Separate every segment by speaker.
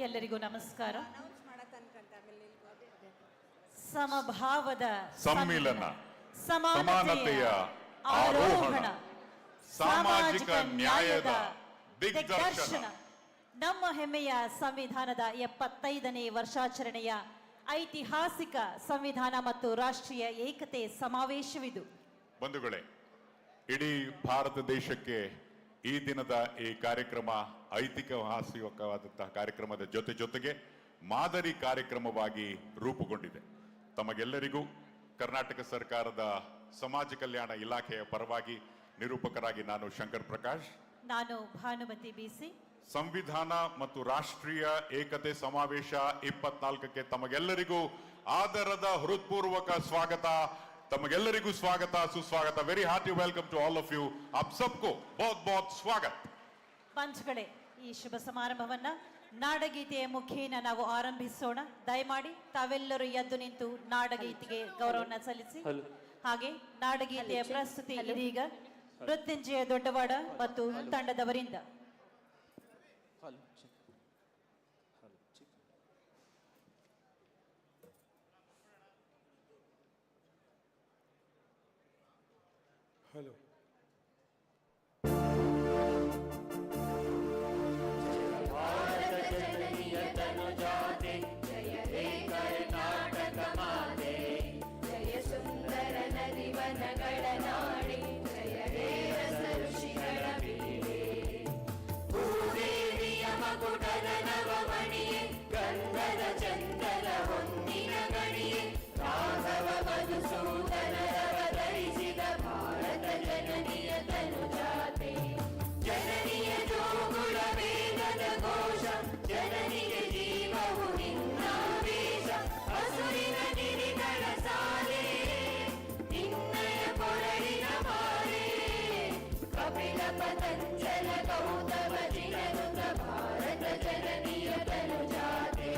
Speaker 1: ಎಲ್ಲರಿಗೂ ನಮಸ್ಕಾರ. ಸಮಭಾವದ
Speaker 2: ಸಮ್ಮಿಲನ,
Speaker 1: ಸಮಾನತೆಯ ಆರೋಹಣ, ಸಾಮಾಜಿಕ ನ್ಯಾಯದ ದಿಗ್ದರ್ಶನ. ನಮ್ಮ ಹೆಮ್ಮೆಯ ಸಂವಿಧಾನದ 75ನೇ ವರ್ಷಾಚರಣೆಯ ಐತಿಹಾಸಿಕ ಸಂವಿಧಾನ ಮತ್ತು ರಾಷ್ಟ್ರೀಯ ಏಕತೆ ಸಮಾವೇಶವಿದು.
Speaker 2: ಬಂಧುಗಳೇ, ಇಡೀ ಭಾರತ ದೇಶಕ್ಕೆ ಈ ದಿನದ ಈ ಕಾರ್ಯಕ್ರಮ ಐತಿಹಾಸಿಕವಾದಂತಹ ಕಾರ್ಯಕ್ರಮದ ಜೊತೆಗೆ ಮಾದರಿ ಕಾರ್ಯಕ್ರಮವಾಗಿ ರೂಪುಗೊಂಡಿದೆ. ತಮಗೆಲ್ಲರಿಗೂ ಕರ್ನಾಟಕ ಸರ್ಕಾರದ ಸಮಾಜ ಕಲ್ಯಾಣ ಇಲಾಖೆಯ ಪರವಾಗಿ ನಿರೂಪಕರಾಗಿ ನಾನು ಶಂಕರ್ ಪ್ರಕಾಶ್,
Speaker 1: ನಾನು ಭಾನುಮತಿ ಬಿಸಿ.
Speaker 2: ಸಂವಿಧಾನ ಮತ್ತು ರಾಷ್ಟ್ರೀಯ ಏಕತೆ ಸಮಾವೇಶ 24ಕ್ಕೆ ತಮಗೆಲ್ಲರಿಗೂ ಆದರದ ಹೃತ್ಪೂರ್ವಕ ಸ್ವಾಗತ. ತಮಗೆಲ್ಲರಿಗೂ ಸ್ವಾಗತ, ಸುಸ್ವಾಗತ. Very hearty welcome to all of you. ಆಪ್ ಸಬ್ಕೋ ಬಹುತ್ ಬಹುತ್ ಸ್ವಾಗತ.
Speaker 1: ಪಂಚ್ಗಳೇ, ಈ ಶುಭ ಸಮಾರಂಭವನ್ನ ನಾಡಗೀತೆಯ ಮುಖೇನ ನಾವು ಆರಂಭಿಸೋಣ. ದಯಮಾಡಿ ತಾವೆಲ್ಲರೂ ಎದ್ದು ನಿಂತು ನಾಡಗೀತೆಗೆ ಗೌರವವನ್ನು ಸಲ್ಲಿಸಿ. ಹಾಗೆ ನಾಡಗೀತೆಯ ಪ್ರಸ್ತುತಿ ಇದೀಗ ಮೃತ್ಯುಂಜಯ ದೊಡ್ಡವಾಡ ಮತ್ತು ತಂಡದವರಿಂದ.
Speaker 3: ಹಲೋ.
Speaker 4: ಭಾರತ ಜನನಿಯ ತನುಜಾತೆ, ಜಯ ಹೇ ಕರ್ನಾಟಕ ಮಾತೆ, ಜಯ ಸುಂದರ ನದಿವನಗಳ ನಾಡಿ, ಜಯ ಹೇ ರಸ ಋಷಿಗಳ ಬೀಡೆ. ಭೂದೇವಿಯ ಮಕುಟದ ನವಮಣಿಯೇ, ಗಂಧದ ಚಂದದ ಹೊನ್ನಿನ ಗಣಿಯೇ, ರಾಘವ ಮಧುಸೂದನರವ ಧರಿಸಿದ ಭಾರತ ಜನನಿಯ ತನುಜಾತೆ. ಜನನಿಯ ಜೋಗುಳ ವೇದದ ಘೋಷ, ಜನನಿಗೆ ಜೀವವು ನಿನ್ನಾವೇಶ. ಹಸುರಿನ ಗಿರಿಗಳ ಸಾಲೆ, ನಿನ್ನಯ ಕೊರಳಿನ ಮಾಲೆ. ಕಪಿಲ ಪತಂಜಲ ಗೌತಮ ಜಿನನುತ ಭಾರತ ಜನನಿಯ ತನುಜಾತೆ.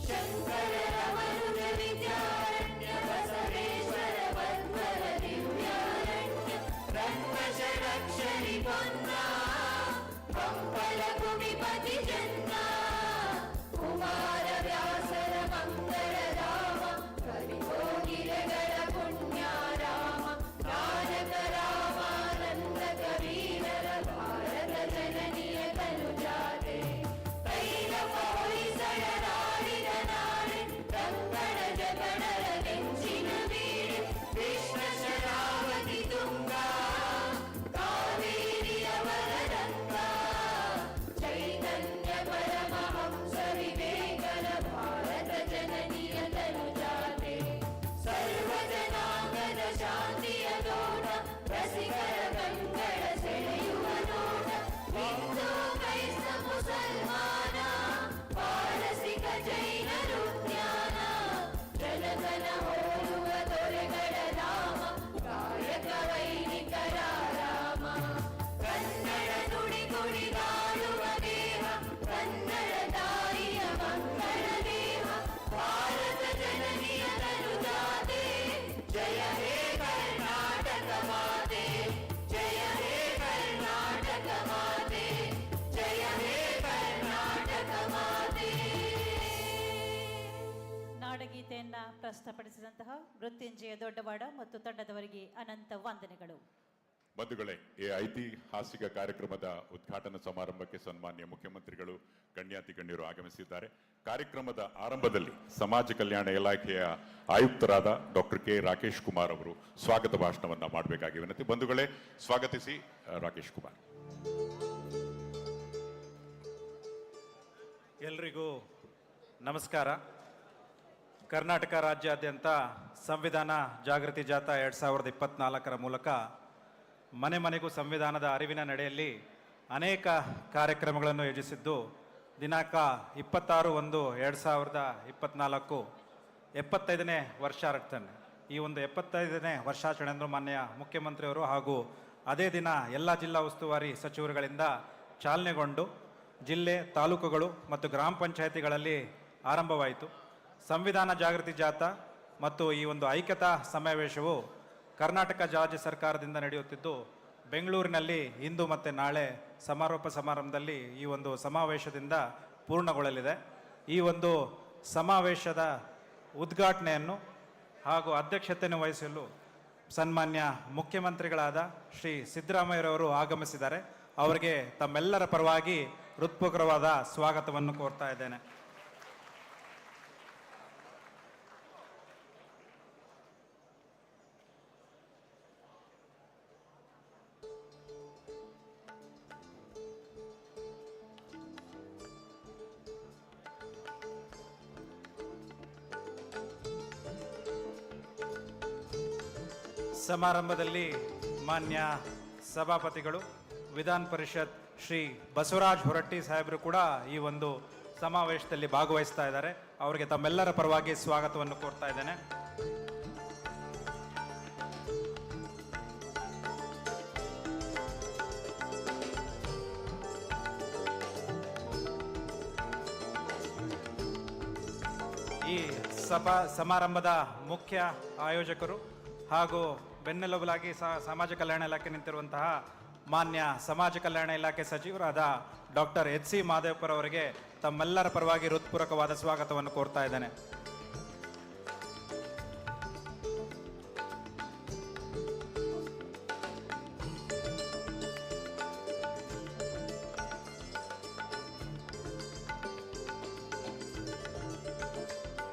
Speaker 4: ಶಂಕರರ ಮನುಜ ವಿದ್ಯಾರಣ್ಯ, ಬಸವೇಶ್ವರ ಮಧ್ವರ ದಿವ್ಯಾರಣ್ಯ, ಬ್ರಹ್ಮಷಡಕ್ಷರಿ ಪೊನ್ನ, ಪಂಪಲ ಕುಮಿಪತಿ ಜನ್ನ. ಕುಮಾರ ವ್ಯಾಸರ ಮಂಗಳ ರಾಮ, ಕವಿಕೋಗಿಲೆಗಳ ಪುಣ್ಯಾರಾಮ. ನಾನಕ ರಾಮಾನಂದ ಕವೀರರ ಭಾರತ ಜನನಿಯ ತನುಜಾತೆ. ತೈಲಪ ಹೊಯ್ಸಳ ನಾಡಿನ ನಾಡೆ, ಕಂಕಣ ಜಗಣರ ನೆಂಚಿನ ಬೀಡೆ. ಕೃಷ್ಣ ಶರಾವತಿ ತುಂಗ, ಕಾವೇರಿಯವರ ರಂಗ. ಚೈತನ್ಯ ಪರಮಹಂಸ ವಿವೇಕರ ಭಾರತ ಜನನಿಯ ತನುಜಾತೆ. ಸರ್ವ ಜನಾಂಗದ ಶಾಂತಿಯ ತೋಟ, ರಸಿಕರ ಕಂಗಳ ಸೆಳೆಯುವ ನೋಟ. ಹಿಂದೂ ಕ್ರೈಸ್ತ ಮುಸಲ್ಮಾನ, ಪಾರಸಿಕ ಜೈನರು ಜ್ಞಾನ. ಜನತನ ಹೋಲುವ ದೊರೆಗಳ ನಾಮ, ಕಾಯಕ ವೈದಿಕರ ರಾಮ. ಕನ್ನಡ ನುಡಿ ಕುಣಿದಾಡುವ ದೇಹ, ಕನ್ನಡ ತಾಯಿಯ ಮಂಗಳ ದೇಹ. ಭಾರತ ಜನನಿಯ ತನುಜಾತೆ, ಜಯ ಹೇ ಕರ್ನಾಟಕ ಮಾತೆ, ಜಯ ಹೇ ಕರ್ನಾಟಕ ಮಾತೆ, ಜಯ ಹೇ ಕರ್ನಾಟಕ ಮಾತೆ.
Speaker 1: ನಾಡಗೀತೆಯನ್ನ ಪ್ರಸ್ತುತಪಡಿಸಿದಂತಹ ಮೃತ್ಯುಂಜಯ ದೊಡ್ಡವಾಡ ಮತ್ತು ತಂಡದವರಿಗೆ ಅನಂತ ವಂದನೆಗಳು.
Speaker 2: ಬಂಧುಗಳೇ, ಈ ಐತಿಹಾಸಿಕ ಕಾರ್ಯಕ್ರಮದ ಉದ್ಘಾಟನಾ ಸಮಾರಂಭಕ್ಕೆ ಸನ್ಮಾನ್ಯ ಮುಖ್ಯಮಂತ್ರಿಗಳು, ಗಣ್ಯಾತಿ ಗಣ್ಯರು ಆಗಮಿಸಿದ್ದಾರೆ. ಕಾರ್ಯಕ್ರಮದ ಆರಂಭದಲ್ಲಿ ಸಮಾಜ ಕಲ್ಯಾಣ ಇಲಾಖೆಯ ಆಯುಕ್ತರಾದ ಡಾಕ್ಟರ್ ಕೆ ರಾಕೇಶ್ ಕುಮಾರ್ ಅವರು ಸ್ವಾಗತ ಭಾಷಣವನ್ನ ಮಾಡಬೇಕಾಗಿ ವಿನಂತಿ. ಬಂಧುಗಳೇ, ಸ್ವಾಗತಿಸಿ ರಾಕೇಶ್ ಕುಮಾರ್.
Speaker 3: ಎಲ್ರಿಗೂ ನಮಸ್ಕಾರ. ಕರ್ನಾಟಕ ರಾಜ್ಯಾದ್ಯಂತ ಸಂವಿಧಾನ ಜಾಗೃತಿ ಜಾಥಾ 2024 ಮೂಲಕ ಮನೆ ಮನೆಗೂ ಸಂವಿಧಾನದ ಅರಿವಿನ ನಡೆಯಲ್ಲಿ ಅನೇಕ ಕಾರ್ಯಕ್ರಮಗಳನ್ನು ಯೋಜಿಸಿದ್ದು, ದಿನಾಂಕ 26/1/2024 75ನೇ ವರ್ಷಾಚರಣೆ. ಈ ಒಂದು 75ನೇ ವರ್ಷಾಚರಣೆಯನ್ನು ಮಾನ್ಯ ಮುಖ್ಯಮಂತ್ರಿಯವರು ಹಾಗೂ ಅದೇ ದಿನ ಎಲ್ಲ ಜಿಲ್ಲಾ ಉಸ್ತುವಾರಿ ಸಚಿವರುಗಳಿಂದ ಚಾಲನೆಗೊಂಡು ಜಿಲ್ಲೆ, ತಾಲೂಕುಗಳು ಮತ್ತು ಗ್ರಾಮ ಪಂಚಾಯಿತಿಗಳಲ್ಲಿ ಆರಂಭವಾಯಿತು. ಸಂವಿಧಾನ ಜಾಗೃತಿ ಜಾಥಾ ಮತ್ತು ಈ ಒಂದು ಐಕ್ಯತಾ ಸಮಾವೇಶವು ಕರ್ನಾಟಕ ರಾಜ್ಯ ಸರ್ಕಾರದಿಂದ ನಡೆಯುತ್ತಿದ್ದು, ಬೆಂಗಳೂರಿನಲ್ಲಿ ಇಂದು ಮತ್ತು ನಾಳೆ ಸಮಾರೋಪ ಸಮಾರಂಭದಲ್ಲಿ ಈ ಒಂದು ಸಮಾವೇಶದಿಂದ ಪೂರ್ಣಗೊಳ್ಳಲಿದೆ. ಈ ಒಂದು ಸಮಾವೇಶದ ಉದ್ಘಾಟನೆಯನ್ನು ಹಾಗೂ ಅಧ್ಯಕ್ಷತೆಯನ್ನು ವಹಿಸಲು ಸನ್ಮಾನ್ಯ ಮುಖ್ಯಮಂತ್ರಿಗಳಾದ ಶ್ರೀ ಸಿದ್ದರಾಮಯ್ಯರವರು ಆಗಮಿಸಿದ್ದಾರೆ. ಅವರಿಗೆ ತಮ್ಮೆಲ್ಲರ ಪರವಾಗಿ ಹೃತ್ಪೂರ್ವಕವಾದ ಸ್ವಾಗತವನ್ನು ಕೋರ್ತಾ ಇದ್ದೇನೆ. ಸಮಾರಂಭದಲ್ಲಿ ಮಾನ್ಯ ಸಭಾಪತಿಗಳು ವಿಧಾನ ಪರಿಷತ್ ಶ್ರೀ ಬಸವರಾಜ್ ಹೊರಟ್ಟಿ ಸಾಹೇಬರು ಕೂಡ ಈ ಒಂದು ಸಮಾವೇಶದಲ್ಲಿ ಭಾಗವಹಿಸ್ತಾ ಇದ್ದಾರೆ. ಅವರಿಗೆ ತಮ್ಮೆಲ್ಲರ ಪರವಾಗಿ ಸ್ವಾಗತವನ್ನು ಕೋರ್ತಾ ಇದ್ದೇನೆ. ಈ ಸಮಾರಂಭದ ಮುಖ್ಯ ಆಯೋಜಕರು ಹಾಗೂ ಬೆನ್ನೆಲುಬಾಗಿ ಸಮಾಜ ಕಲ್ಯಾಣ ಇಲಾಖೆ ನಿಂತಿರುವಂತಹ ಮಾನ್ಯ ಸಮಾಜ ಕಲ್ಯಾಣ ಇಲಾಖೆ ಸಚಿವರಾದ ಡಾಕ್ಟರ್ ಎಚ್ ಸಿ ಮಾದೇವಪುರ ಅವರಿಗೆ ತಮ್ಮೆಲ್ಲರ ಪರವಾಗಿ ಹೃತ್ಪೂರ್ವಕವಾದ ಸ್ವಾಗತವನ್ನು ಕೋರ್ತಾ ಇದ್ದೇನೆ.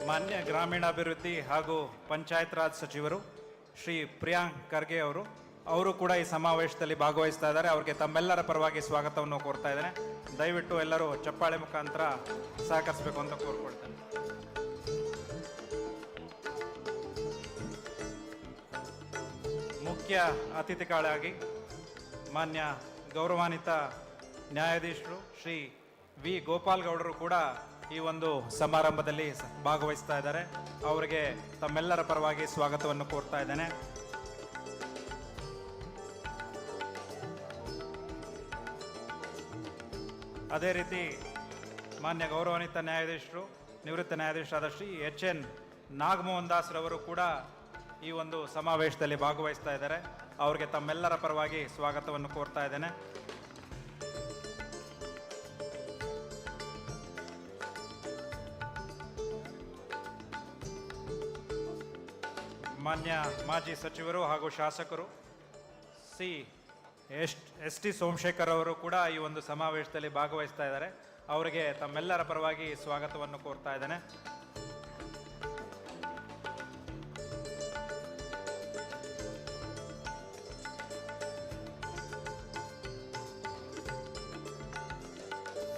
Speaker 3: ಮಾನ್ಯ ಗ್ರಾಮೀಣಾಭಿವೃದ್ಧಿ ಹಾಗೂ ಪಂಚಾಯತ್ ರಾಜ್ ಸಚಿವರು ಶ್ರೀ ಪ್ರಿಯಾಂಕ್ ಖರ್ಗೆ ಅವರು ಕೂಡ ಈ ಸಮಾವೇಶದಲ್ಲಿ ಭಾಗವಹಿಸ್ತಾ ಇದ್ದಾರೆ. ಅವರಿಗೆ ತಮ್ಮೆಲ್ಲರ ಪರವಾಗಿ ಸ್ವಾಗತವನ್ನು ಕೋರ್ತಾ ಇದ್ದೇನೆ. ದಯವಿಟ್ಟು ಎಲ್ಲರೂ ಚಪ್ಪಾಳೆ ಮುಖಾಂತರ ಸಹಕರಿಸಬೇಕು ಅಂತ ಕೋರ್ಕೊಳ್ತೇನೆ. ಮುಖ್ಯ ಅತಿಥಿಗಳಾಗಿ ಮಾನ್ಯ ಗೌರವಾನ್ವಿತ ನ್ಯಾಯಾಧೀಶರು ಶ್ರೀ ವಿ ಗೋಪಾಲ್ ಗೌಡರು ಕೂಡ ಈ ಒಂದು ಸಮಾರಂಭದಲ್ಲಿ ಭಾಗವಹಿಸ್ತಾ ಇದ್ದಾರೆ. ಅವರಿಗೆ ತಮ್ಮೆಲ್ಲರ ಪರವಾಗಿ ಸ್ವಾಗತವನ್ನು ಕೋರ್ತಾ ಇದ್ದೇನೆ. ಅದೇ ರೀತಿ ಮಾನ್ಯ ಗೌರವಾನ್ವಿತ ನ್ಯಾಯಾಧೀಶರು ನಿವೃತ್ತ ನ್ಯಾಯಾಧೀಶರಾದ ಶ್ರೀ ಎಚ್ ಎನ್ ನಾಗಮೋಹನ್ ದಾಸ್ ರವರು ಕೂಡ ಈ ಒಂದು ಸಮಾವೇಶದಲ್ಲಿ ಭಾಗವಹಿಸ್ತಾ ಇದ್ದಾರೆ. ಅವರಿಗೆ ತಮ್ಮೆಲ್ಲರ ಪರವಾಗಿ ಸ್ವಾಗತವನ್ನು ಕೋರ್ತಾ ಇದ್ದೇನೆ. ಮಾನ್ಯ ಮಾಜಿ ಸಚಿವರು ಹಾಗೂ ಶಾಸಕರು ಸಿ ಎಸ್ ಟಿ ಸೋಮಶೇಖರ್ ಅವರು ಕೂಡ ಈ ಒಂದು ಸಮಾವೇಶದಲ್ಲಿ ಭಾಗವಹಿಸ್ತಾ ಇದ್ದಾರೆ. ಅವರಿಗೆ ತಮ್ಮೆಲ್ಲರ ಪರವಾಗಿ ಸ್ವಾಗತವನ್ನು ಕೋರ್ತಾ ಇದ್ದೇನೆ.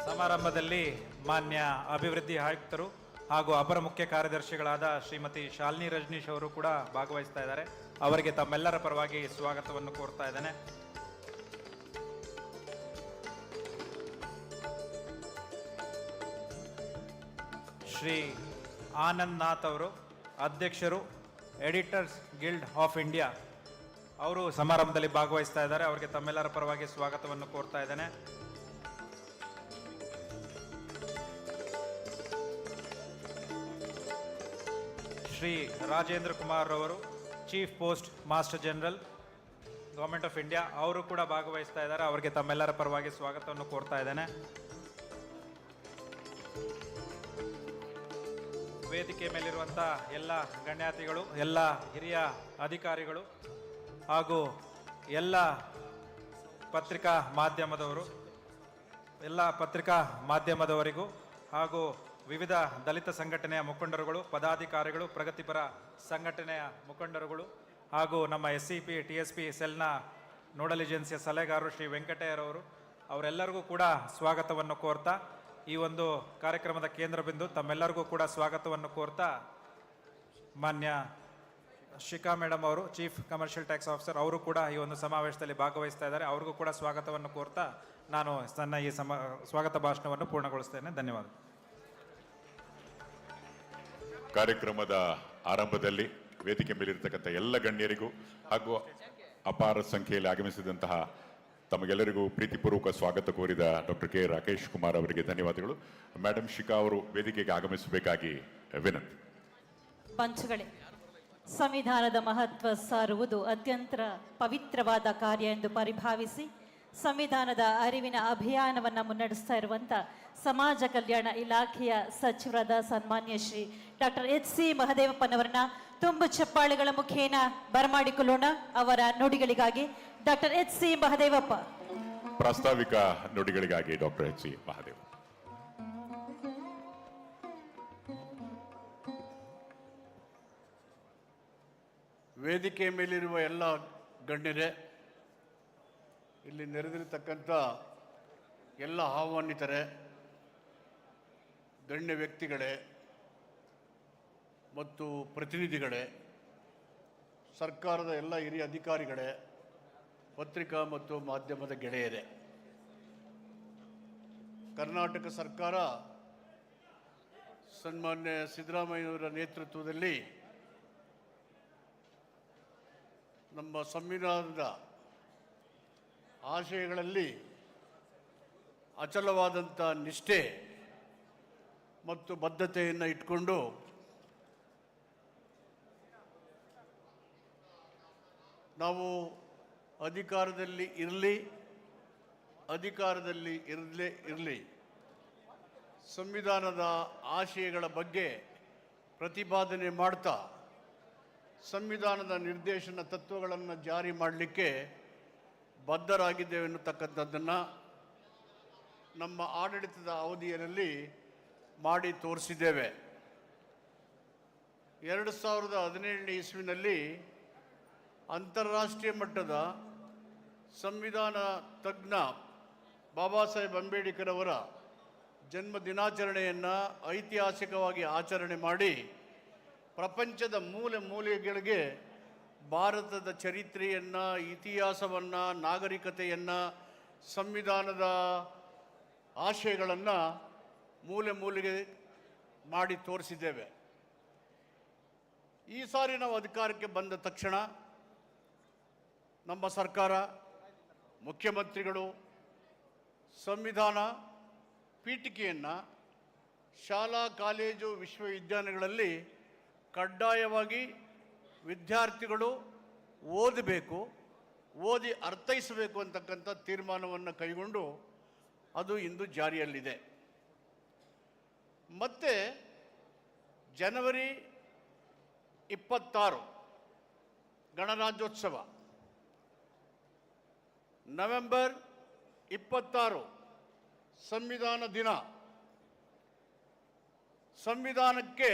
Speaker 3: ಸಮಾರಂಭದಲ್ಲಿ ಮಾನ್ಯ ಅಭಿವೃದ್ಧಿ ಆಯುಕ್ತರು ಹಾಗೂ ಅಪರ ಮುಖ್ಯ ಕಾರ್ಯದರ್ಶಿಗಳಾದ ಶ್ರೀಮತಿ ಶಾಲಿನಿ ರಜನೀಶ್ ಅವರು ಕೂಡ ಭಾಗವಹಿಸ್ತಾ ಇದ್ದಾರೆ. ಅವರಿಗೆ ತಮ್ಮೆಲ್ಲರ ಪರವಾಗಿ ಸ್ವಾಗತವನ್ನು ಕೋರ್ತಾ ಇದ್ದೇನೆ. ಶ್ರೀ ಆನಂದ್ ನಾಥ್ ಅವರು ಅಧ್ಯಕ್ಷರು ಎಡಿಟರ್ಸ್ ಗಿಲ್ಡ್ ಆಫ್ ಇಂಡಿಯಾ ಅವರು ಸಮಾರಂಭದಲ್ಲಿ ಭಾಗವಹಿಸ್ತಾ ಇದ್ದಾರೆ. ಅವರಿಗೆ ತಮ್ಮೆಲ್ಲರ ಪರವಾಗಿ ಸ್ವಾಗತವನ್ನು ಕೋರ್ತಾ ಇದ್ದೇನೆ. ಶ್ರೀ ರಾಜೇಂದ್ರ ಕುಮಾರ್ ಅವರು chief post master general government of India ಅವರು ಕೂಡ ಭಾಗವಹಿಸ್ತಾ ಇದ್ದಾರೆ. ಅವರಿಗೆ ತಮ್ಮೆಲ್ಲರ ಪರವಾಗಿ ಸ್ವಾಗತವನ್ನು ಕೋರ್ತಾ ಇದ್ದೇನೆ. ವೇದಿಕೆ ಮೇಲಿರುವಂಥ ಎಲ್ಲ ಗಣ್ಯಾತಿಗಳು, ಎಲ್ಲ ಹಿರಿಯ ಅಧಿಕಾರಿಗಳು ಹಾಗೂ ಎಲ್ಲ ಪತ್ರಿಕಾ ಮಾಧ್ಯಮದವರಿಗೂ ಹಾಗೂ ವಿವಿಧ ದಲಿತ ಸಂಘಟನೆಯ ಮುಖಂಡರುಗಳು, ಪದಾಧಿಕಾರಿಗಳು, ಪ್ರಗತಿಪರ ಸಂಘಟನೆಯ ಮುಖಂಡರುಗಳು ಹಾಗೂ ನಮ್ಮ SCP TSP ಸೆಲ್ನ ನೋಡಲ್ ಏಜೆನ್ಸಿಯ ಸಲಹೆಗಾರರು ಶ್ರೀ ವೆಂಕಟಯ್ಯರವರು ಅವರೆಲ್ಲರಿಗೂ ಕೂಡ ಸ್ವಾಗತವನ್ನು ಕೋರ್ತಾ ಈ ಒಂದು ಕಾರ್ಯಕ್ರಮದ ಕೇಂದ್ರ ಬಿಂದು ತಮ್ಮೆಲ್ಲರಿಗೂ ಕೂಡ ಸ್ವಾಗತವನ್ನು ಕೋರ್ತಾ ಮಾನ್ಯ ಶಿಖಾ ಮೇಡಮ್ ಅವರು ಚೀಫ್ ಕಮರ್ಷಿಯಲ್ ಟ್ಯಾಕ್ಸ್ ಆಫೀಸರ್ ಅವರು ಕೂಡ ಈ ಒಂದು ಸಮಾವೇಶದಲ್ಲಿ ಭಾಗವಹಿಸ್ತಾ ಇದ್ದಾರೆ. ಅವ್ರಿಗೂ ಕೂಡ ಸ್ವಾಗತವನ್ನು ಕೋರ್ತಾ ನಾನು ನನ್ನ ಈ ಸ್ವಾಗತ ಭಾಷಣವನ್ನು ಪೂರ್ಣಗೊಳಿಸ್ತೇನೆ. ಧನ್ಯವಾದ.
Speaker 2: ಕಾರ್ಯಕ್ರಮದ ಆರಂಭದಲ್ಲಿ ವೇದಿಕೆ ಮೇಲಿರ್ತಕ್ಕಂಥ ಎಲ್ಲ ಗಣ್ಯರಿಗೂ ಹಾಗೂ ಅಪಾರ ಸಂಖ್ಯೆಯಲ್ಲಿ ಆಗಮಿಸಿದಂತಹ ತಮಗೆಲ್ಲರಿಗೂ ಪ್ರೀತಿಪೂರ್ವಕ ಸ್ವಾಗತ ಕೋರಿದ ಡಾಕ್ಟರ್ ಕೆ ರಾಕೇಶ್ ಕುಮಾರ್ ಅವರಿಗೆ ಧನ್ಯವಾದಗಳು. ಮೇಡಮ್ ಶಿಖಾ ಅವರು ವೇದಿಕೆಗೆ ಆಗಮಿಸಬೇಕಾಗಿ ವಿನಂತಿ.
Speaker 1: ಪಂಚಗಳೇ, ಸಂವಿಧಾನದ ಮಹತ್ವ ಸಾರುವುದು ಅತ್ಯಂತ ಪವಿತ್ರವಾದ ಕಾರ್ಯ ಎಂದು ಪರಿಭಾವಿಸಿ ಸಂವಿಧಾನದ ಅರಿವಿನ ಅಭಿಯಾನವನ್ನು ಮುನ್ನಡೆಸ್ತಾ ಇರುವಂಥ ಸಮಾಜ ಕಲ್ಯಾಣ ಇಲಾಖೆಯ ಸಚಿವರಾದ ಸನ್ಮಾನ್ಯ ಶ್ರೀ ಡಾಕ್ಟರ್ HC ಮಹದೇವಪ್ಪನವರನ್ನ ತುಂಬು ಚಪ್ಪಾಳೆಗಳ ಮುಖೇನ ಬರಮಾಡಿಕೊಳ್ಳೋಣ. ಅವರ ನುಡಿಗಳಿಗಾಗಿ ಡಾಕ್ಟರ್ HC ಮಹದೇವಪ್ಪ.
Speaker 2: ಪ್ರಾಸ್ತಾವಿಕ ನುಡಿಗಳಿಗಾಗಿ ಡಾಕ್ಟರ್ HC ಮಹದೇವಪ್ಪ.
Speaker 5: ವೇದಿಕೆ ಮೇಲಿರುವ ಎಲ್ಲ ಗಣ್ಯರೇ, ಇಲ್ಲಿ ನೆರೆದಿರತಕ್ಕಂಥ ಎಲ್ಲ ಆಹ್ವಾನಿತರೇ, ಗಣ್ಯ ವ್ಯಕ್ತಿಗಳೇ ಮತ್ತು ಪ್ರತಿನಿಧಿಗಳೇ, ಸರ್ಕಾರದ ಎಲ್ಲ ಹಿರಿಯ ಅಧಿಕಾರಿಗಳೇ, ಪತ್ರಿಕಾ ಮತ್ತು ಮಾಧ್ಯಮದ ಗೆಳೆಯರೇ, ಕರ್ನಾಟಕ ಸರ್ಕಾರ ಸನ್ಮಾನ್ಯ ಸಿದ್ದರಾಮಯ್ಯನವರ ನೇತೃತ್ವದಲ್ಲಿ ನಮ್ಮ ಸಂವಿಧಾನದ ಆಶಯಗಳಲ್ಲಿ ಅಚಲವಾದಂಥ ನಿಷ್ಠೆ ಮತ್ತು ಬದ್ಧತೆಯನ್ನು ಇಟ್ಕೊಂಡು ನಾವು ಅಧಿಕಾರದಲ್ಲಿ ಇರಲಿ ಸಂವಿಧಾನದ ಆಶಯಗಳ ಬಗ್ಗೆ ಪ್ರತಿಪಾದನೆ ಮಾಡ್ತಾ ಸಂವಿಧಾನದ ನಿರ್ದೇಶನ ತತ್ವಗಳನ್ನು ಜಾರಿ ಮಾಡಲಿಕ್ಕೆ ಬದ್ಧರಾಗಿದ್ದೇವೆ ಎನ್ನುತಕ್ಕಂಥದ್ದನ್ನು ನಮ್ಮ ಆಡಳಿತದ ಅವಧಿಯಲ್ಲಿ ಮಾಡಿ ತೋರಿಸಿದ್ದೇವೆ. 2017ನೇ ಇಸ್ವಿನಲ್ಲಿ ಅಂತಾರಾಷ್ಟ್ರೀಯ ಮಟ್ಟದ ಸಂವಿಧಾನ ತಜ್ಞ ಬಾಬಾ ಸಾಹೇಬ್ ಅಂಬೇಡ್ಕರ್ ಅವರ ಜನ್ಮ ದಿನಾಚರಣೆಯನ್ನು ಐತಿಹಾಸಿಕವಾಗಿ ಆಚರಣೆ ಮಾಡಿ ಪ್ರಪಂಚದ ಮೂಲೆ ಮೂಲೆಗಳಿಗೆ ಭಾರತದ ಚರಿತ್ರೆಯನ್ನು, ಇತಿಹಾಸವನ್ನು, ನಾಗರಿಕತೆಯನ್ನು, ಸಂವಿಧಾನದ ಆಶಯಗಳನ್ನು ಮೂಲೆ ಮೂಲೆಗೆ ಮಾಡಿ ತೋರಿಸಿದ್ದೇವೆ. ಈ ಸಾರಿ ನಾವು ಅಧಿಕಾರಕ್ಕೆ ಬಂದ ತಕ್ಷಣ ನಮ್ಮ ಸರ್ಕಾರ, ಮುಖ್ಯಮಂತ್ರಿಗಳು ಸಂವಿಧಾನ ಪೀಠಿಕೆಯನ್ನು ಶಾಲಾ ಕಾಲೇಜು ವಿಶ್ವವಿದ್ಯಾಲಯಗಳಲ್ಲಿ ಕಡ್ಡಾಯವಾಗಿ ವಿದ್ಯಾರ್ಥಿಗಳು ಓದಬೇಕು, ಓದಿ ಅರ್ಥೈಸಬೇಕು ಅಂತಕ್ಕಂಥ ತೀರ್ಮಾನವನ್ನು ಕೈಗೊಂಡು ಅದು ಇಂದು ಜಾರಿಯಲ್ಲಿದೆ. ಮತ್ತು ಜನವರಿ 26 ಗಣರಾಜ್ಯೋತ್ಸವ, ನವೆಂಬರ್ 26 ಸಂವಿಧಾನ ದಿನ. ಸಂವಿಧಾನಕ್ಕೆ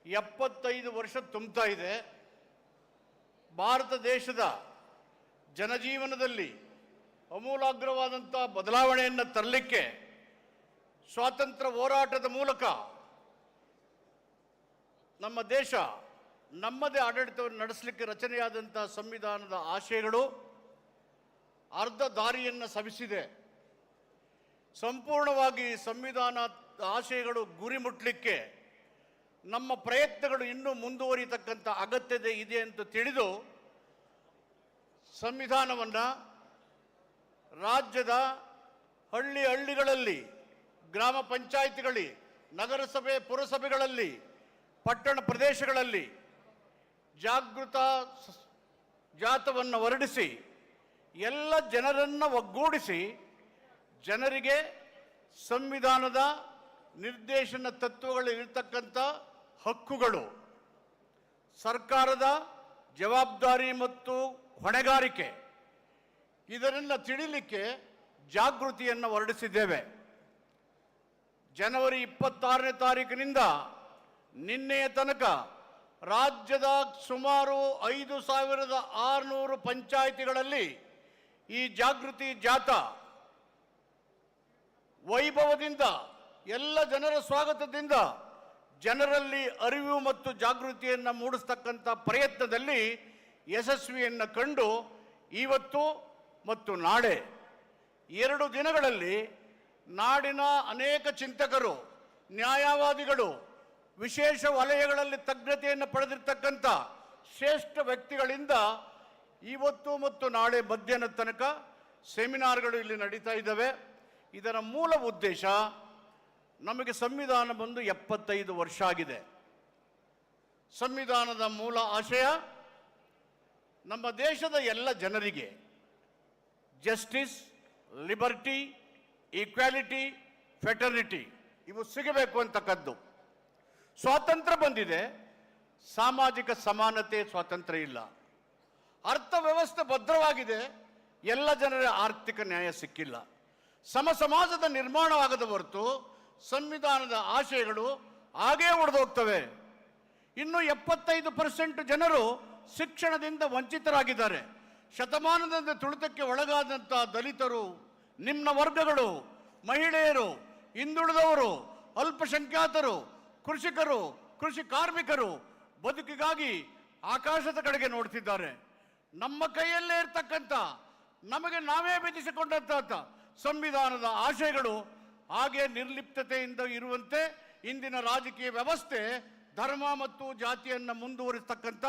Speaker 5: 75 ವರ್ಷ ತುಂಬ್ತಾ ಇದೆ. ಭಾರತ ದೇಶದ ಜನಜೀವನದಲ್ಲಿ ಅಮೂಲಾಗ್ರವಾದಂಥ ಬದಲಾವಣೆಯನ್ನು ತರಲಿಕ್ಕೆ ಸ್ವಾತಂತ್ರ್ಯ ಹೋರಾಟದ ಮೂಲಕ ನಮ್ಮ ದೇಶ ನಮ್ಮದೇ ಆಡಳಿತವನ್ನು ನಡೆಸಲಿಕ್ಕೆ ರಚನೆಯಾದಂಥ ಸಂವಿಧಾನದ ಆಶಯಗಳು ಅರ್ಧ ದಾರಿಯನ್ನು ಸವಿಸಿದೆ. ಸಂಪೂರ್ಣವಾಗಿ ಸಂವಿಧಾನ ಆಶಯಗಳು ಗುರಿ ಮುಟ್ಟಲಿಕ್ಕೆ ನಮ್ಮ ಪ್ರಯತ್ನಗಳು ಇನ್ನೂ ಮುಂದುವರಿತಕ್ಕಂಥ ಅಗತ್ಯತೆ ಇದೆ ಅಂತ ತಿಳಿದು ಸಂವಿಧಾನವನ್ನು ರಾಜ್ಯದ ಹಳ್ಳಿಗಳಲ್ಲಿ, ಗ್ರಾಮ ಪಂಚಾಯಿತಿಗಳಲ್ಲಿ, ನಗರಸಭೆ ಪುರಸಭೆಗಳಲ್ಲಿ, ಪಟ್ಟಣ ಪ್ರದೇಶಗಳಲ್ಲಿ ಜಾಗೃತ ಜಾಥವನ್ನು ಹೊರಡಿಸಿ ಎಲ್ಲ ಜನರನ್ನು ಒಗ್ಗೂಡಿಸಿ ಜನರಿಗೆ ಸಂವಿಧಾನದ ನಿರ್ದೇಶನ ತತ್ವಗಳಿರ್ತಕ್ಕಂಥ ಹಕ್ಕುಗಳು, ಸರ್ಕಾರದ ಜವಾಬ್ದಾರಿ ಮತ್ತು ಹೊಣೆಗಾರಿಕೆ ಇದನ್ನೆಲ್ಲ ತಿಳಿಲಿಕ್ಕೆ ಜಾಗೃತಿಯನ್ನು ಹೊರಡಿಸಿದ್ದೇವೆ. ಜನವರಿ 26ನೇ ತಾರೀಕಿನಿಂದ ನಿನ್ನೆಯ ತನಕ ರಾಜ್ಯದ ಸುಮಾರು 5600 ಪಂಚಾಯಿತಿಗಳಲ್ಲಿ ಈ ಜಾಗೃತಿ ಜಾಥಾ ವೈಭವದಿಂದ, ಎಲ್ಲ ಜನರ ಸ್ವಾಗತದಿಂದ ಜನರಲ್ಲಿ ಅರಿವು ಮತ್ತು ಜಾಗೃತಿಯನ್ನು ಮೂಡಿಸ್ತಕ್ಕಂಥ ಪ್ರಯತ್ನದಲ್ಲಿ ಯಶಸ್ವಿಯನ್ನು ಕಂಡು ಇವತ್ತು ಮತ್ತು ನಾಳೆ 2 ದಿನಗಳಲ್ಲಿ ನಾಡಿನ ಅನೇಕ ಚಿಂತಕರು, ನ್ಯಾಯವಾದಿಗಳು, ವಿಶೇಷ ವಲಯಗಳಲ್ಲಿ ತಜ್ಞತೆಯನ್ನು ಪಡೆದಿರ್ತಕ್ಕಂಥ ಶ್ರೇಷ್ಠ ವ್ಯಕ್ತಿಗಳಿಂದ ಇವತ್ತು ಮತ್ತು ನಾಳೆ ಮಧ್ಯಾಹ್ನದ ತನಕ ಸೆಮಿನಾರ್ಗಳು ಇಲ್ಲಿ ನಡೀತಾ ಇದ್ದಾವೆ. ಇದರ ಮೂಲ ಉದ್ದೇಶ, ನಮಗೆ ಸಂವಿಧಾನ ಬಂದು 75 ವರ್ಷ ಆಗಿದೆ. ಸಂವಿಧಾನದ ಮೂಲ ಆಶಯ ನಮ್ಮ ದೇಶದ ಎಲ್ಲ ಜನರಿಗೆ ಜಸ್ಟಿಸ್, ಲಿಬರ್ಟಿ, ಈಕ್ವಾಲಿಟಿ, ಫೆಟರ್ನಿಟಿ ಇವು ಸಿಗಬೇಕು ಅಂತಕ್ಕದ್ದು. ಸ್ವಾತಂತ್ರ್ಯ ಬಂದಿದೆ, ಸಾಮಾಜಿಕ ಸಮಾನತೆ ಸ್ವಾತಂತ್ರ್ಯ ಇಲ್ಲ. ಅರ್ಥವ್ಯವಸ್ಥೆ ಭದ್ರವಾಗಿದೆ, ಎಲ್ಲ ಜನರ ಆರ್ಥಿಕ ನ್ಯಾಯ ಸಿಕ್ಕಿಲ್ಲ. ಸಮಾಜದ ನಿರ್ಮಾಣವಾಗದ ಹೊರತು ಸಂವಿಧಾನದ ಆಶಯಗಳು ಹಾಗೇ ಉಳಿದೋಗ್ತವೆ. ಇನ್ನು 75% ಜನರು ಶಿಕ್ಷಣದಿಂದ ವಂಚಿತರಾಗಿದ್ದಾರೆ. ಶತಮಾನದಿಂದ ತುಳಿತಕ್ಕೆ ಒಳಗಾದಂಥ ದಲಿತರು, ನಿಮ್ನ ವರ್ಗಗಳು, ಮಹಿಳೆಯರು, ಹಿಂದುಳಿದವರು, ಅಲ್ಪಸಂಖ್ಯಾತರು, ಕೃಷಿಕರು, ಕೃಷಿ ಕಾರ್ಮಿಕರು ಬದುಕಿಗಾಗಿ ಆಕಾಶದ ಕಡೆಗೆ ನೋಡ್ತಿದ್ದಾರೆ. ನಮ್ಮ ಕೈಯಲ್ಲೇ ಇರ್ತಕ್ಕಂಥ, ನಮಗೆ ನಾವೇ ವಿಧಿಸಿಕೊಂಡಂಥ ಸಂವಿಧಾನದ ಆಶಯಗಳು ಹಾಗೆ ನಿರ್ಲಿಪ್ತತೆಯಿಂದ ಇರುವಂತೆ ಇಂದಿನ ರಾಜಕೀಯ ವ್ಯವಸ್ಥೆ ಧರ್ಮ ಮತ್ತು ಜಾತಿಯನ್ನು ಮುಂದುವರಿಸ್ತಕ್ಕಂಥ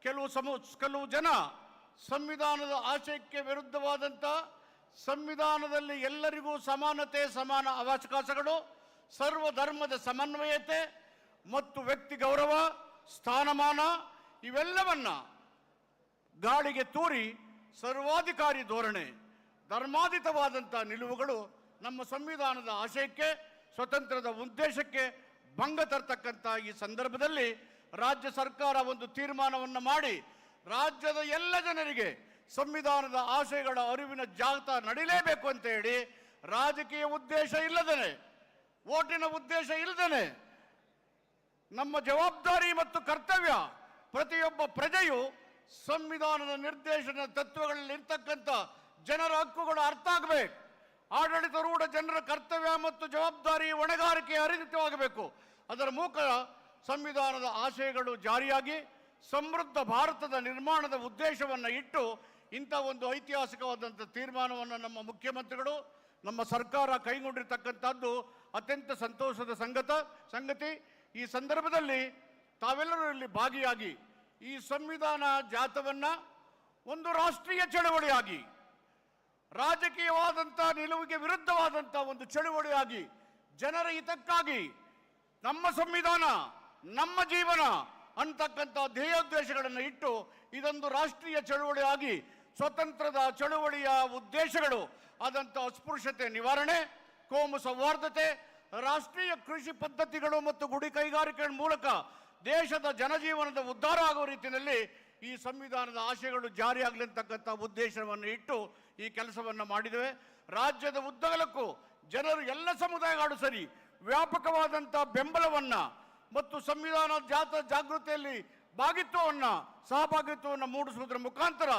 Speaker 5: ಕೆಲವು ಜನ ಸಂವಿಧಾನದ ಆಶಯಕ್ಕೆ ವಿರುದ್ಧವಾದಂಥ, ಸಂವಿಧಾನದಲ್ಲಿ ಎಲ್ಲರಿಗೂ ಸಮಾನತೆ, ಸಮಾನ ಅವಕಾಶಗಳು, ಸರ್ವಧರ್ಮದ ಸಮನ್ವಯತೆ ಮತ್ತು ವ್ಯಕ್ತಿ ಗೌರವ, ಸ್ಥಾನಮಾನ ಇವೆಲ್ಲವನ್ನ ಗಾಳಿಗೆ ತೂರಿ ಸರ್ವಾಧಿಕಾರಿ ಧೋರಣೆ, ಧರ್ಮಾತೀತವಾದಂಥ ನಿಲುವುಗಳು ನಮ್ಮ ಸಂವಿಧಾನದ ಆಶಯಕ್ಕೆ, ಸ್ವತಂತ್ರದ ಉದ್ದೇಶಕ್ಕೆ ಭಂಗ ತರ್ತಕ್ಕಂಥ ಈ ಸಂದರ್ಭದಲ್ಲಿ ರಾಜ್ಯ ಸರ್ಕಾರ ಒಂದು ತೀರ್ಮಾನವನ್ನು ಮಾಡಿ ರಾಜ್ಯದ ಎಲ್ಲ ಜನರಿಗೆ ಸಂವಿಧಾನದ ಆಶಯಗಳ ಅರಿವಿನ ಜಾಗೃತ ನಡೀಲೇಬೇಕು ಅಂತ ಹೇಳಿ, ರಾಜಕೀಯ ಉದ್ದೇಶ ಇಲ್ಲದೇನೆ, ಓಟಿನ ಉದ್ದೇಶ ಇಲ್ಲದೇನೆ, ನಮ್ಮ ಜವಾಬ್ದಾರಿ ಮತ್ತು ಕರ್ತವ್ಯ ಪ್ರತಿಯೊಬ್ಬ ಪ್ರಜೆಯು ಸಂವಿಧಾನದ ನಿರ್ದೇಶನ ತತ್ವಗಳಲ್ಲಿ ಇರ್ತಕ್ಕಂಥ ಜನರ ಹಕ್ಕುಗಳು ಅರ್ಥ ಆಗಬೇಕು. ಆಡಳಿತಾರೂಢ ಜನರ ಕರ್ತವ್ಯ ಮತ್ತು ಜವಾಬ್ದಾರಿ ಹೊಣೆಗಾರಿಕೆ ಅರಿತವಾಗಬೇಕು. ಅದರ ಮೂಲಕ ಸಂವಿಧಾನದ ಆಶಯಗಳು ಜಾರಿಯಾಗಿ ಸಮೃದ್ಧ ಭಾರತದ ನಿರ್ಮಾಣದ ಉದ್ದೇಶವನ್ನು ಇಟ್ಟು ಇಂಥ ಒಂದು ಐತಿಹಾಸಿಕವಾದಂಥ ತೀರ್ಮಾನವನ್ನು ನಮ್ಮ ಮುಖ್ಯಮಂತ್ರಿಗಳು, ನಮ್ಮ ಸರ್ಕಾರ ಕೈಗೊಂಡಿರ್ತಕ್ಕಂಥದ್ದು ಅತ್ಯಂತ ಸಂತೋಷದ ಸಂಗತಿ. ಈ ಸಂದರ್ಭದಲ್ಲಿ ತಾವೆಲ್ಲರೂ ಇಲ್ಲಿ ಭಾಗಿಯಾಗಿ ಈ ಸಂವಿಧಾನ ಜಾಥವನ್ನು ಒಂದು ರಾಷ್ಟ್ರೀಯ ಚಳವಳಿಯಾಗಿ, ರಾಜಕೀಯವಾದಂಥ ನಿಲುವಿಗೆ ವಿರುದ್ಧವಾದಂಥ ಒಂದು ಚಳವಳಿಯಾಗಿ, ಜನರ ಹಿತಕ್ಕಾಗಿ ನಮ್ಮ ಸಂವಿಧಾನ ನಮ್ಮ ಜೀವನ ಅಂತಕ್ಕಂಥ ಧ್ಯೇಯೋದ್ದೇಶಗಳನ್ನು ಇಟ್ಟು ಇದೊಂದು ರಾಷ್ಟ್ರೀಯ ಚಳವಳಿಯಾಗಿ ಸ್ವತಂತ್ರದ ಚಳವಳಿಯ ಉದ್ದೇಶಗಳು ಆದಂಥ ಅಸ್ಪೃಶ್ಯತೆ ನಿವಾರಣೆ, ಕೋಮು ಸೌಹಾರ್ದತೆ, ರಾಷ್ಟ್ರೀಯ ಕೃಷಿ ಪದ್ಧತಿಗಳು ಮತ್ತು ಗುಡಿ ಕೈಗಾರಿಕೆಗಳ ಮೂಲಕ ದೇಶದ ಜನಜೀವನದ ಉದ್ಧಾರ ಆಗುವ ರೀತಿಯಲ್ಲಿ ಈ ಸಂವಿಧಾನದ ಆಶಯಗಳು ಜಾರಿಯಾಗಲಿ ಅಂತಕ್ಕಂಥ ಉದ್ದೇಶವನ್ನು ಇಟ್ಟು ಈ ಕೆಲಸವನ್ನು ಮಾಡಿದ್ದೇವೆ. ರಾಜ್ಯದ ಉದ್ದಗಲಕ್ಕೂ ಜನರು ಎಲ್ಲ ಸಮುದಾಯಗಳು ಸರಿ ವ್ಯಾಪಕವಾದಂಥ ಬೆಂಬಲವನ್ನು ಮತ್ತು ಸಂವಿಧಾನ ಜಾಗೃತಿಯಲ್ಲಿ ಸಹಭಾಗಿತ್ವವನ್ನು ಮೂಡಿಸುವುದರ ಮುಖಾಂತರ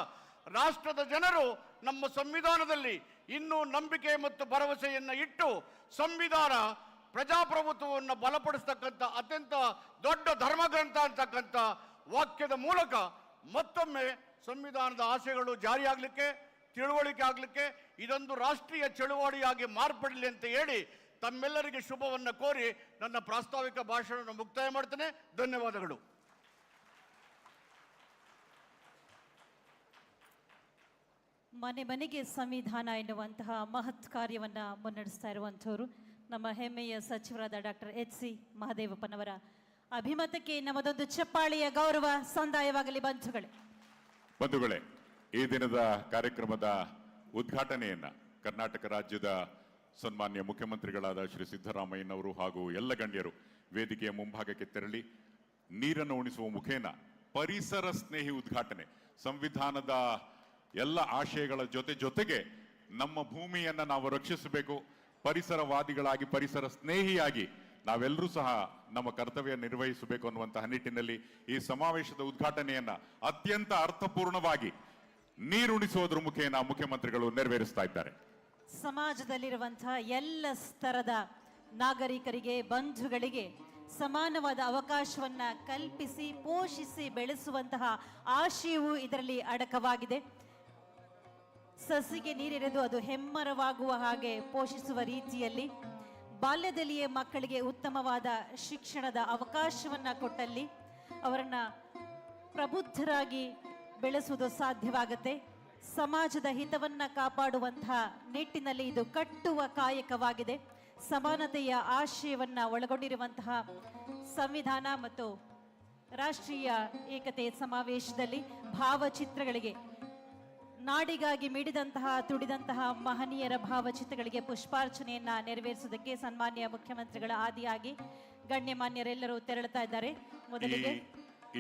Speaker 5: ರಾಷ್ಟ್ರದ ಜನರು ನಮ್ಮ ಸಂವಿಧಾನದಲ್ಲಿ ಇನ್ನೂ ನಂಬಿಕೆ ಮತ್ತು ಭರವಸೆಯನ್ನು ಇಟ್ಟು ಸಂವಿಧಾನ ಪ್ರಜಾಪ್ರಭುತ್ವವನ್ನು ಬಲಪಡಿಸ್ತಕ್ಕಂಥ ಅತ್ಯಂತ ದೊಡ್ಡ ಧರ್ಮಗ್ರಂಥ ಅಂತಕ್ಕಂಥ ವಾಕ್ಯದ ಮೂಲಕ ಮತ್ತೊಮ್ಮೆ ಸಂವಿಧಾನದ ಆಶಯಗಳು ಜಾರಿಯಾಗಲಿಕ್ಕೆ, ತಿಳುವಳಿಕೆ ಆಗಲಿಕ್ಕೆ ಇದೊಂದು ರಾಷ್ಟ್ರೀಯ ಚಳುವಳಿಯಾಗಿ ಮಾರ್ಪಡಲಿ ಅಂತ ಹೇಳಿ ತಮ್ಮೆಲ್ಲರಿಗೆ ಶುಭವನ್ನು ಕೋರಿ ನನ್ನ ಪ್ರಾಸ್ತಾವಿಕ ಭಾಷಣವನ್ನು ಮುಕ್ತಾಯ ಮಾಡ್ತೇನೆ. ಧನ್ಯವಾದಗಳು.
Speaker 1: ಮನೆ ಮನೆಗೆ ಸಂವಿಧಾನ ಎನ್ನುವಂತಹ ಮಹತ್ ಕಾರ್ಯವನ್ನು ಮುನ್ನಡೆಸ್ತಾ ಇರುವಂಥವರು ನಮ್ಮ ಹೆಮ್ಮೆಯ ಸಚಿವರಾದ ಡಾಕ್ಟರ್ HC ಮಹದೇವಪ್ಪನವರ ಅಭಿಮತಕ್ಕೆ ನಮ್ಮದೊಂದು ಚಪ್ಪಾಳಿಯ ಗೌರವ ಸಂದಾಯವಾಗಲಿ.
Speaker 2: ಬಂಧುಗಳೇ, ಈ ದಿನದ ಕಾರ್ಯಕ್ರಮದ ಉದ್ಘಾಟನೆಯನ್ನ ಕರ್ನಾಟಕ ರಾಜ್ಯದ ಸನ್ಮಾನ್ಯ ಮುಖ್ಯಮಂತ್ರಿಗಳಾದ ಶ್ರೀ ಸಿದ್ದರಾಮಯ್ಯನವರು ಹಾಗೂ ಎಲ್ಲ ಗಣ್ಯರು ವೇದಿಕೆಯ ಮುಂಭಾಗಕ್ಕೆ ತೆರಳಿ ನೀರನ್ನು ಉಣಿಸುವ ಮುಖೇನ ಪರಿಸರ ಸ್ನೇಹಿ ಉದ್ಘಾಟನೆ, ಸಂವಿಧಾನದ ಎಲ್ಲ ಆಶಯಗಳ ಜೊತೆಗೆ ನಮ್ಮ ಭೂಮಿಯನ್ನ ನಾವು ರಕ್ಷಿಸಬೇಕು, ಪರಿಸರವಾದಿಗಳಾಗಿ ಪರಿಸರ ಸ್ನೇಹಿಯಾಗಿ ನಾವೆಲ್ಲರೂ ಸಹ ನಮ್ಮ ಕರ್ತವ್ಯ ನಿರ್ವಹಿಸಬೇಕು ಅನ್ನುವಂತಹ ನಿಟ್ಟಿನಲ್ಲಿ ಈ ಸಮಾವೇಶದ ಉದ್ಘಾಟನೆಯನ್ನ ಅತ್ಯಂತ ಅರ್ಥಪೂರ್ಣವಾಗಿ ನೀರುಣಿಸುವುದರ ಮುಖೇನ ಮುಖ್ಯಮಂತ್ರಿಗಳು ನೆರವೇರಿಸ್ತಾ ಇದ್ದಾರೆ.
Speaker 1: ಸಮಾಜದಲ್ಲಿರುವಂತಹ ಎಲ್ಲ ಸ್ತರದ ನಾಗರಿಕರಿಗೆ, ಬಂಧುಗಳಿಗೆ ಸಮಾನವಾದ ಅವಕಾಶವನ್ನ ಕಲ್ಪಿಸಿ ಪೋಷಿಸಿ ಬೆಳೆಸುವಂತಹ ಆಶಯವು ಇದರಲ್ಲಿ ಅಡಕವಾಗಿದೆ. ಸಸಿಗೆ ನೀರೆರೆದು ಅದು ಹೆಮ್ಮರವಾಗುವ ಹಾಗೆ ಪೋಷಿಸುವ ರೀತಿಯಲ್ಲಿ ಬಾಲ್ಯದಲ್ಲಿಯೇ ಮಕ್ಕಳಿಗೆ ಉತ್ತಮವಾದ ಶಿಕ್ಷಣದ ಅವಕಾಶವನ್ನ ಕೊಟ್ಟಲ್ಲಿ ಅವರನ್ನ ಪ್ರಬುದ್ಧರಾಗಿ ಬೆಳೆಸುವುದು ಸಾಧ್ಯವಾಗುತ್ತೆ. ಸಮಾಜದ ಹಿತವನ್ನ ಕಾಪಾಡುವಂತಹ ನಿಟ್ಟಿನಲ್ಲಿ ಇದು ಕಟ್ಟುವ ಕಾಯಕವಾಗಿದೆ. ಸಮಾನತೆಯ ಆಶಯವನ್ನ ಒಳಗೊಂಡಿರುವಂತಹ ಸಂವಿಧಾನ ಮತ್ತು ರಾಷ್ಟ್ರೀಯ ಏಕತೆ ಸಮಾವೇಶದಲ್ಲಿ ಭಾವಚಿತ್ರಗಳಿಗೆ ನಾಡಿಗಾಗಿ ಮಿಡಿದಂತಹ ತುಡಿದಂತಹ ಮಹನೀಯರ ಭಾವಚಿತ್ರಗಳಿಗೆ ಪುಷ್ಪಾರ್ಚನೆಯನ್ನ ನೆರವೇರಿಸುವುದಕ್ಕೆ ಸನ್ಮಾನ್ಯ ಮುಖ್ಯಮಂತ್ರಿಗಳ ಆದಿಯಾಗಿ ಗಣ್ಯಮಾನ್ಯರೆಲ್ಲರೂ ತೆರಳುತ್ತಾ ಇದ್ದಾರೆ. ಮೊದಲಿಗೆ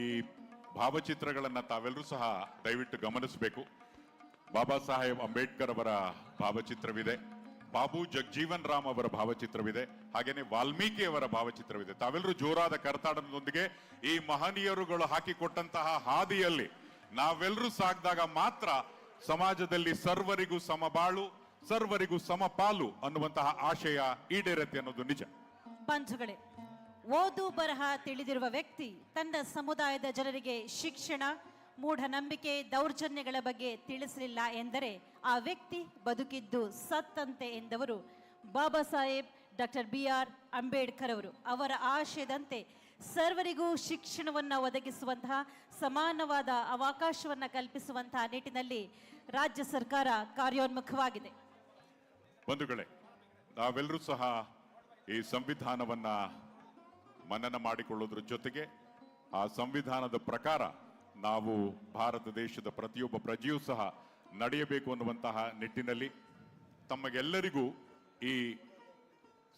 Speaker 2: ಈ ಭಾವಚಿತ್ರಗಳನ್ನ ತಾವೆಲ್ಲರೂ ಸಹ ದಯವಿಟ್ಟು ಗಮನಿಸಬೇಕು. ಬಾಬಾ ಸಾಹೇಬ್ ಅಂಬೇಡ್ಕರ್ ಅವರ ಭಾವಚಿತ್ರವಿದೆ, ಬಾಬು ಜಗಜೀವನ್ ರಾಮ್ ಅವರ ಭಾವಚಿತ್ರವಿದೆ, ಹಾಗೇನೆ ವಾಲ್ಮೀಕಿ ಅವರ ಭಾವಚಿತ್ರವಿದೆ. ತಾವೆಲ್ಲರೂ ಜೋರಾದ ಕರತಾಡನದೊಂದಿಗೆ ಈ ಮಹನೀಯರುಗಳು ಹಾಕಿಕೊಟ್ಟಂತಹ ಹಾದಿಯಲ್ಲಿ ನಾವೆಲ್ಲರೂ ಸಾಗಿದಾಗ ಮಾತ್ರ ಸಮಾಜದಲ್ಲಿ ಸರ್ವರಿಗೂ ಸಮಬಾಳು, ಸರ್ವರಿಗೂ ಸಮಪಾಲು ಅನ್ನುವಂತಹ ಆಶಯ ಈಡೇರತ್ತೆ ಅನ್ನೋದು ನಿಜ.
Speaker 1: ಬಂಧುಗಳೇ, ಓದು ಬರಹ ತಿಳಿದಿರುವ ವ್ಯಕ್ತಿ ತನ್ನ ಸಮುದಾಯದ ಜನರಿಗೆ ಶಿಕ್ಷಣ, ಮೂಢನಂಬಿಕೆ, ದೌರ್ಜನ್ಯಗಳ ಬಗ್ಗೆ ತಿಳಿಸಲಿಲ್ಲ ಎಂದರೆ ಆ ವ್ಯಕ್ತಿ ಬದುಕಿದ್ದು ಸತ್ತಂತೆ ಎಂದವರು ಬಾಬಾ ಸಾಹೇಬ್ ಡಾಕ್ಟರ್ BR ಅಂಬೇಡ್ಕರ್ ಅವರು. ಅವರ ಆಶಯದಂತೆ ಸರ್ವರಿಗೂ ಶಿಕ್ಷಣವನ್ನು ಒದಗಿಸುವಂತಹ, ಸಮಾನವಾದ ಅವಕಾಶವನ್ನು ಕಲ್ಪಿಸುವಂತಹ ನಿಟ್ಟಿನಲ್ಲಿ ರಾಜ್ಯ ಸರ್ಕಾರ ಕಾರ್ಯೋನ್ಮುಖವಾಗಿದೆ.
Speaker 2: ಬಂಧುಗಳೇ, ನಾವೆಲ್ಲರೂ ಸಹ ಈ ಸಂವಿಧಾನವನ್ನ ಮನನ ಮಾಡಿಕೊಳ್ಳೋದ್ರ ಜೊತೆಗೆ ಆ ಸಂವಿಧಾನದ ಪ್ರಕಾರ ನಾವು ಭಾರತ ದೇಶದ ಪ್ರತಿಯೊಬ್ಬ ಪ್ರಜೆಯೂ ಸಹ ನಡೆಯಬೇಕು ಅನ್ನುವಂತಹ ನಿಟ್ಟಿನಲ್ಲಿ ತಮಗೆಲ್ಲರಿಗೂ ಈ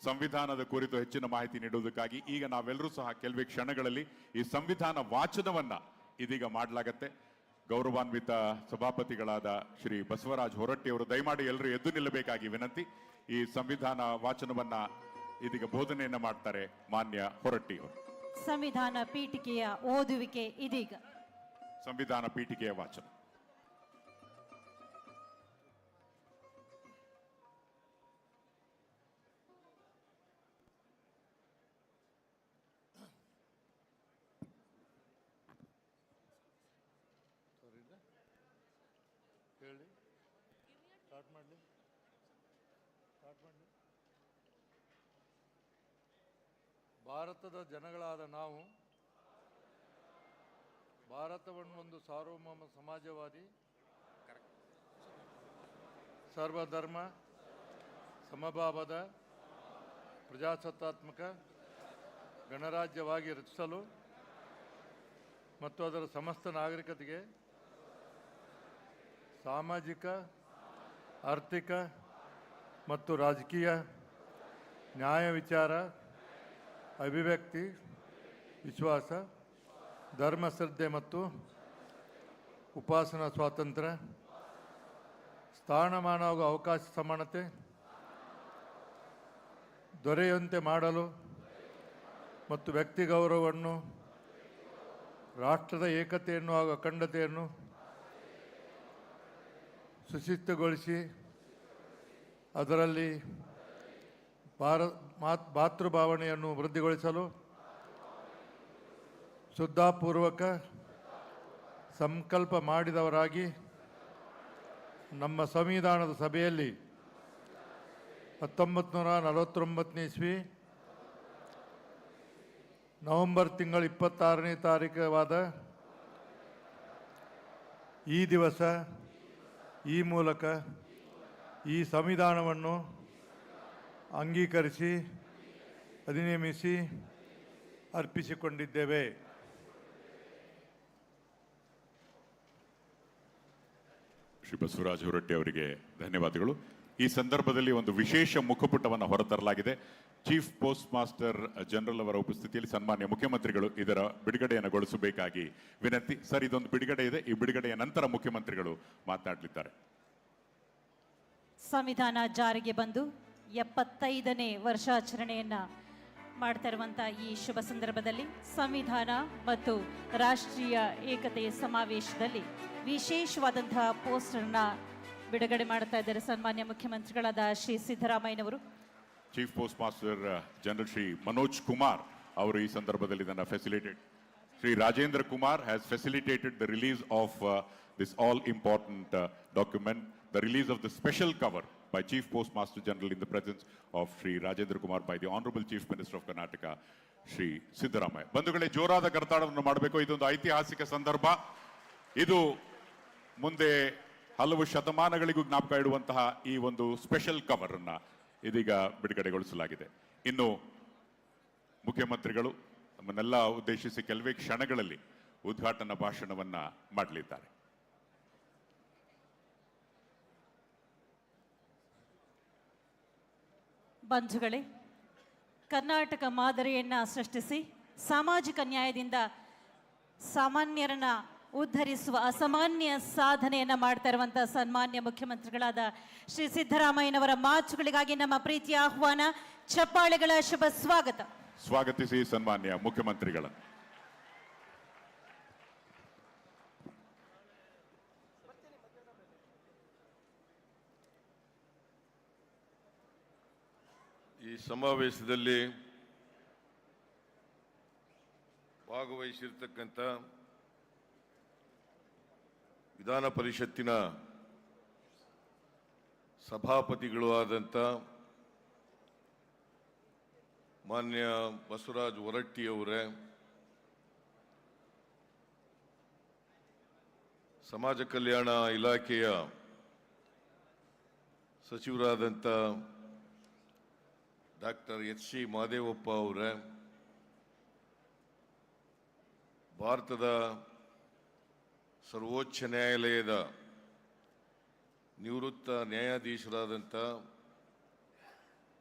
Speaker 2: ಸಂವಿಧಾನದ ಕುರಿತು ಹೆಚ್ಚಿನ ಮಾಹಿತಿ ನೀಡುವುದಕ್ಕಾಗಿ ಈಗ ನಾವೆಲ್ಲರೂ ಸಹ ಕೆಲವೇ ಕ್ಷಣಗಳಲ್ಲಿ ಈ ಸಂವಿಧಾನ ವಾಚನವನ್ನ ಇದೀಗ ಮಾಡಲಾಗತ್ತೆ. ಗೌರವಾನ್ವಿತ ಸಭಾಪತಿಗಳಾದ ಶ್ರೀ ಬಸವರಾಜ್ ಹೊರಟ್ಟಿ ಅವರು ದಯಮಾಡಿ ಎಲ್ಲರೂ ಎದ್ದು ನಿಲ್ಲಬೇಕಾಗಿ ವಿನಂತಿ. ಈ ಸಂವಿಧಾನ ವಾಚನವನ್ನ ಇದೀಗ ಬೋಧನೆಯನ್ನ ಮಾಡ್ತಾರೆ ಮಾನ್ಯ ಹೊರಟ್ಟಿ ಅವರು.
Speaker 1: ಸಂವಿಧಾನ ಪೀಠಿಕೆಯ ಓದುವಿಕೆ ಇದೀಗ.
Speaker 2: ಸಂವಿಧಾನ ಪೀಠಿಕೆಯ ವಾಚನ.
Speaker 6: ಭಾರತದ ಜನಗಳಾದ ನಾವು ಭಾರತವನ್ನು ಒಂದು ಸಾರ್ವಭೌಮ ಸಮಾಜವಾದಿ, ಸರ್ವಧರ್ಮ ಸಮಭಾವದ ಪ್ರಜಾಸತ್ತಾತ್ಮಕ ಗಣರಾಜ್ಯವಾಗಿ ರಚಿಸಲು ಮತ್ತು ಅದರ ಸಮಸ್ತ ನಾಗರಿಕತೆಗೆ ಸಾಮಾಜಿಕ, ಆರ್ಥಿಕ ಮತ್ತು ರಾಜಕೀಯ ನ್ಯಾಯ, ವಿಚಾರ, ಅಭಿವ್ಯಕ್ತಿ, ವಿಶ್ವಾಸ, ಧರ್ಮ ಶ್ರದ್ಧೆ ಮತ್ತು ಉಪಾಸನಾ ಸ್ವಾತಂತ್ರ್ಯ, ಸ್ಥಾನಮಾನ ಹಾಗೂ ಅವಕಾಶ ಸಮಾನತೆ ದೊರೆಯುವಂತೆ ಮಾಡಲು ಮತ್ತು ವ್ಯಕ್ತಿ ಗೌರವವನ್ನು, ರಾಷ್ಟ್ರದ ಏಕತೆಯನ್ನು ಹಾಗೂ ಅಖಂಡತೆಯನ್ನು ಸುಶಿಸ್ತಗೊಳಿಸಿ ಅದರಲ್ಲಿ ಮಾತೃಭಾವನೆಯನ್ನು ವೃದ್ಧಿಗೊಳಿಸಲು ಶ್ರದ್ಧಾಪೂರ್ವಕ ಸಂಕಲ್ಪ ಮಾಡಿದವರಾಗಿ ನಮ್ಮ ಸಂವಿಧಾನದ ಸಭೆಯಲ್ಲಿ 1949ನೇ ಇಸ್ವಿ ನವೆಂಬರ್ ತಿಂಗಳ 26ನೇ ತಾರೀಖವಾದ ಈ ದಿವಸ ಈ ಮೂಲಕ ಈ ಸಂವಿಧಾನವನ್ನು ಅಂಗೀಕರಿಸಿ ಅಧಿನಿಯಮಿಸಿ ಅರ್ಪಿಸಿಕೊಂಡಿದ್ದೇವೆ.
Speaker 2: ಶ್ರೀ ಬಸವರಾಜ್ ಹೊರಟ್ಟಿ ಅವರಿಗೆ ಧನ್ಯವಾದಗಳು. ಈ ಸಂದರ್ಭದಲ್ಲಿ ಒಂದು ವಿಶೇಷ ಮುಖಪುಟವನ್ನು ಹೊರತರಲಾಗಿದೆ. ಚೀಫ್ ಪೋಸ್ಟ್ ಮಾಸ್ಟರ್ ಜನರಲ್ ಅವರ ಉಪಸ್ಥಿತಿಯಲ್ಲಿ ಸನ್ಮಾನ್ಯ ಮುಖ್ಯಮಂತ್ರಿಗಳು ಇದರ ಬಿಡುಗಡೆಯನ್ನು ಗೊಳಿಸಬೇಕಾಗಿ ವಿನಂತಿ. ಸರ್, ಇದೊಂದು ಬಿಡುಗಡೆ ಇದೆ. ಈ ಬಿಡುಗಡೆಯ ನಂತರ ಮುಖ್ಯಮಂತ್ರಿಗಳು ಮಾತನಾಡಲಿದ್ದಾರೆ.
Speaker 1: ಸಂವಿಧಾನ ಜಾರಿಗೆ ಬಂದು 75ನೇ ವರ್ಷಾಚರಣೆಯನ್ನ ಮಾಡ್ತಾ ಇರುವಂತಹ ಈ ಶುಭ ಸಂದರ್ಭದಲ್ಲಿ ಸಂವಿಧಾನ ಮತ್ತು ರಾಷ್ಟ್ರೀಯ ಏಕತೆಯ ಸಮಾವೇಶದಲ್ಲಿ ವಿಶೇಷವಾದಂತಹ ಪೋಸ್ಟರ್ನ ಬಿಡುಗಡೆ ಮಾಡ್ತಾ ಇದ್ದಾರೆ ಸನ್ಮಾನ್ಯ ಮುಖ್ಯಮಂತ್ರಿಗಳಾದ ಶ್ರೀ ಸಿದ್ದರಾಮಯ್ಯನವರು.
Speaker 2: Chief post master general Shri Manoj Kumar ಅವರು ಈ ಸಂದರ್ಭದಲ್ಲಿ ಇದನ್ನು facilitate, Shri Rajendra Kumar has facilitated the release of this all important document, the release of the special cover by Chief Postmaster General in the presence of Shri Rajendra Kumar, by the Honorable Chief Minister of Karnataka, Shri Siddaramaya. ಬಂಧುಗಳೇ, ಜೋರಾದ ಕರತಾಡವನ್ನು ಮಾಡಬೇಕು. ಇದೊಂದು ಐತಿಹಾಸಿಕ ಸಂದರ್ಭ. ಇದು ಮುಂದೆ ಹಲವು ಶತಮಾನಗಳಿಗೂ ಜ್ಞಾಪಕ ಇಡುವಂತಹ ಈ ಒಂದು ಸ್ಪೆಷಲ್ ಕವರ್ ಅನ್ನ ಇದೀಗ ಬಿಡುಗಡೆಗೊಳಿಸಲಾಗಿದೆ. ಇನ್ನು ಮುಖ್ಯಮಂತ್ರಿಗಳು ನಮ್ಮನ್ನೆಲ್ಲ ಉದ್ದೇಶಿಸಿ ಕೆಲವೇ ಕ್ಷಣಗಳಲ್ಲಿ ಉದ್ಘಾಟನಾ ಭಾಷಣವನ್ನ ಮಾಡಲಿದ್ದಾರೆ.
Speaker 1: ಬಂಧುಗಳೇ, ಕರ್ನಾಟಕ ಮಾದರಿಯನ್ನು ಸೃಷ್ಟಿಸಿ ಸಾಮಾಜಿಕ ನ್ಯಾಯದಿಂದ ಸಾಮಾನ್ಯರನ್ನ ಉದ್ಧರಿಸುವ ಅಸಾಮಾನ್ಯ ಸಾಧನೆಯನ್ನು ಮಾಡ್ತಾ ಇರುವಂಥ ಸನ್ಮಾನ್ಯ ಮುಖ್ಯಮಂತ್ರಿಗಳಾದ ಶ್ರೀ ಸಿದ್ದರಾಮಯ್ಯನವರ ಮಾತುಗಳಿಗಾಗಿ ನಮ್ಮ ಪ್ರೀತಿಯ ಆಹ್ವಾನ, ಚಪ್ಪಾಳೆಗಳ ಶುಭ ಸ್ವಾಗತ.
Speaker 2: ಸ್ವಾಗತಿಸಿ ಸನ್ಮಾನ್ಯ ಮುಖ್ಯಮಂತ್ರಿಗಳ.
Speaker 6: ಈ ಸಮಾವೇಶದಲ್ಲಿ ಭಾಗವಹಿಸಿರ್ತಕ್ಕಂಥ ವಿಧಾನ ಪರಿಷತ್ತಿನ ಸಭಾಪತಿಗಳು ಆದಂಥ ಮಾನ್ಯ ಬಸವರಾಜ ಹೊರಟ್ಟಿಯವರೇ, ಸಮಾಜ ಕಲ್ಯಾಣ ಇಲಾಖೆಯ ಸಚಿವರಾದಂಥ ಡಾಕ್ಟರ್ ಎಚ್.ಸಿ. ಮಹದೇವಪ್ಪ ಅವರೇ, ಭಾರತದ ಸರ್ವೋಚ್ಚ ನ್ಯಾಯಾಲಯದ ನಿವೃತ್ತ ನ್ಯಾಯಾಧೀಶರಾದಂಥ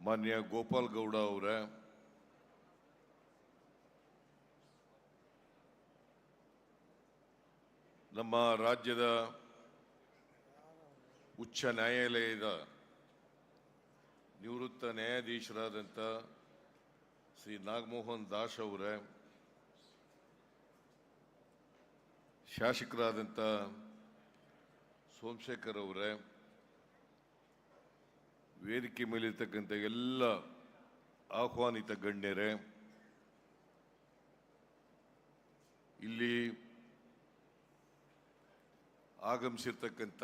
Speaker 6: ಮಾನ್ಯ ಗೋಪಾಲ್ ಗೌಡ ಅವರೇ, ನಮ್ಮ ರಾಜ್ಯದ ಉಚ್ಚ ನ್ಯಾಯಾಲಯದ ನಿವೃತ್ತ ನ್ಯಾಯಾಧೀಶರಾದಂಥ ಶ್ರೀ ನಾಗಮೋಹನ್ ದಾಸ್ ಅವರೇ, ಶಾಸಕರಾದಂಥ ಸೋಮಶೇಖರ್ ಅವರೇ, ವೇದಿಕೆ ಮೇಲಿರ್ತಕ್ಕಂಥ ಎಲ್ಲ ಆಹ್ವಾನಿತ ಗಣ್ಯರೇ, ಇಲ್ಲಿ ಆಗಮಿಸಿರ್ತಕ್ಕಂಥ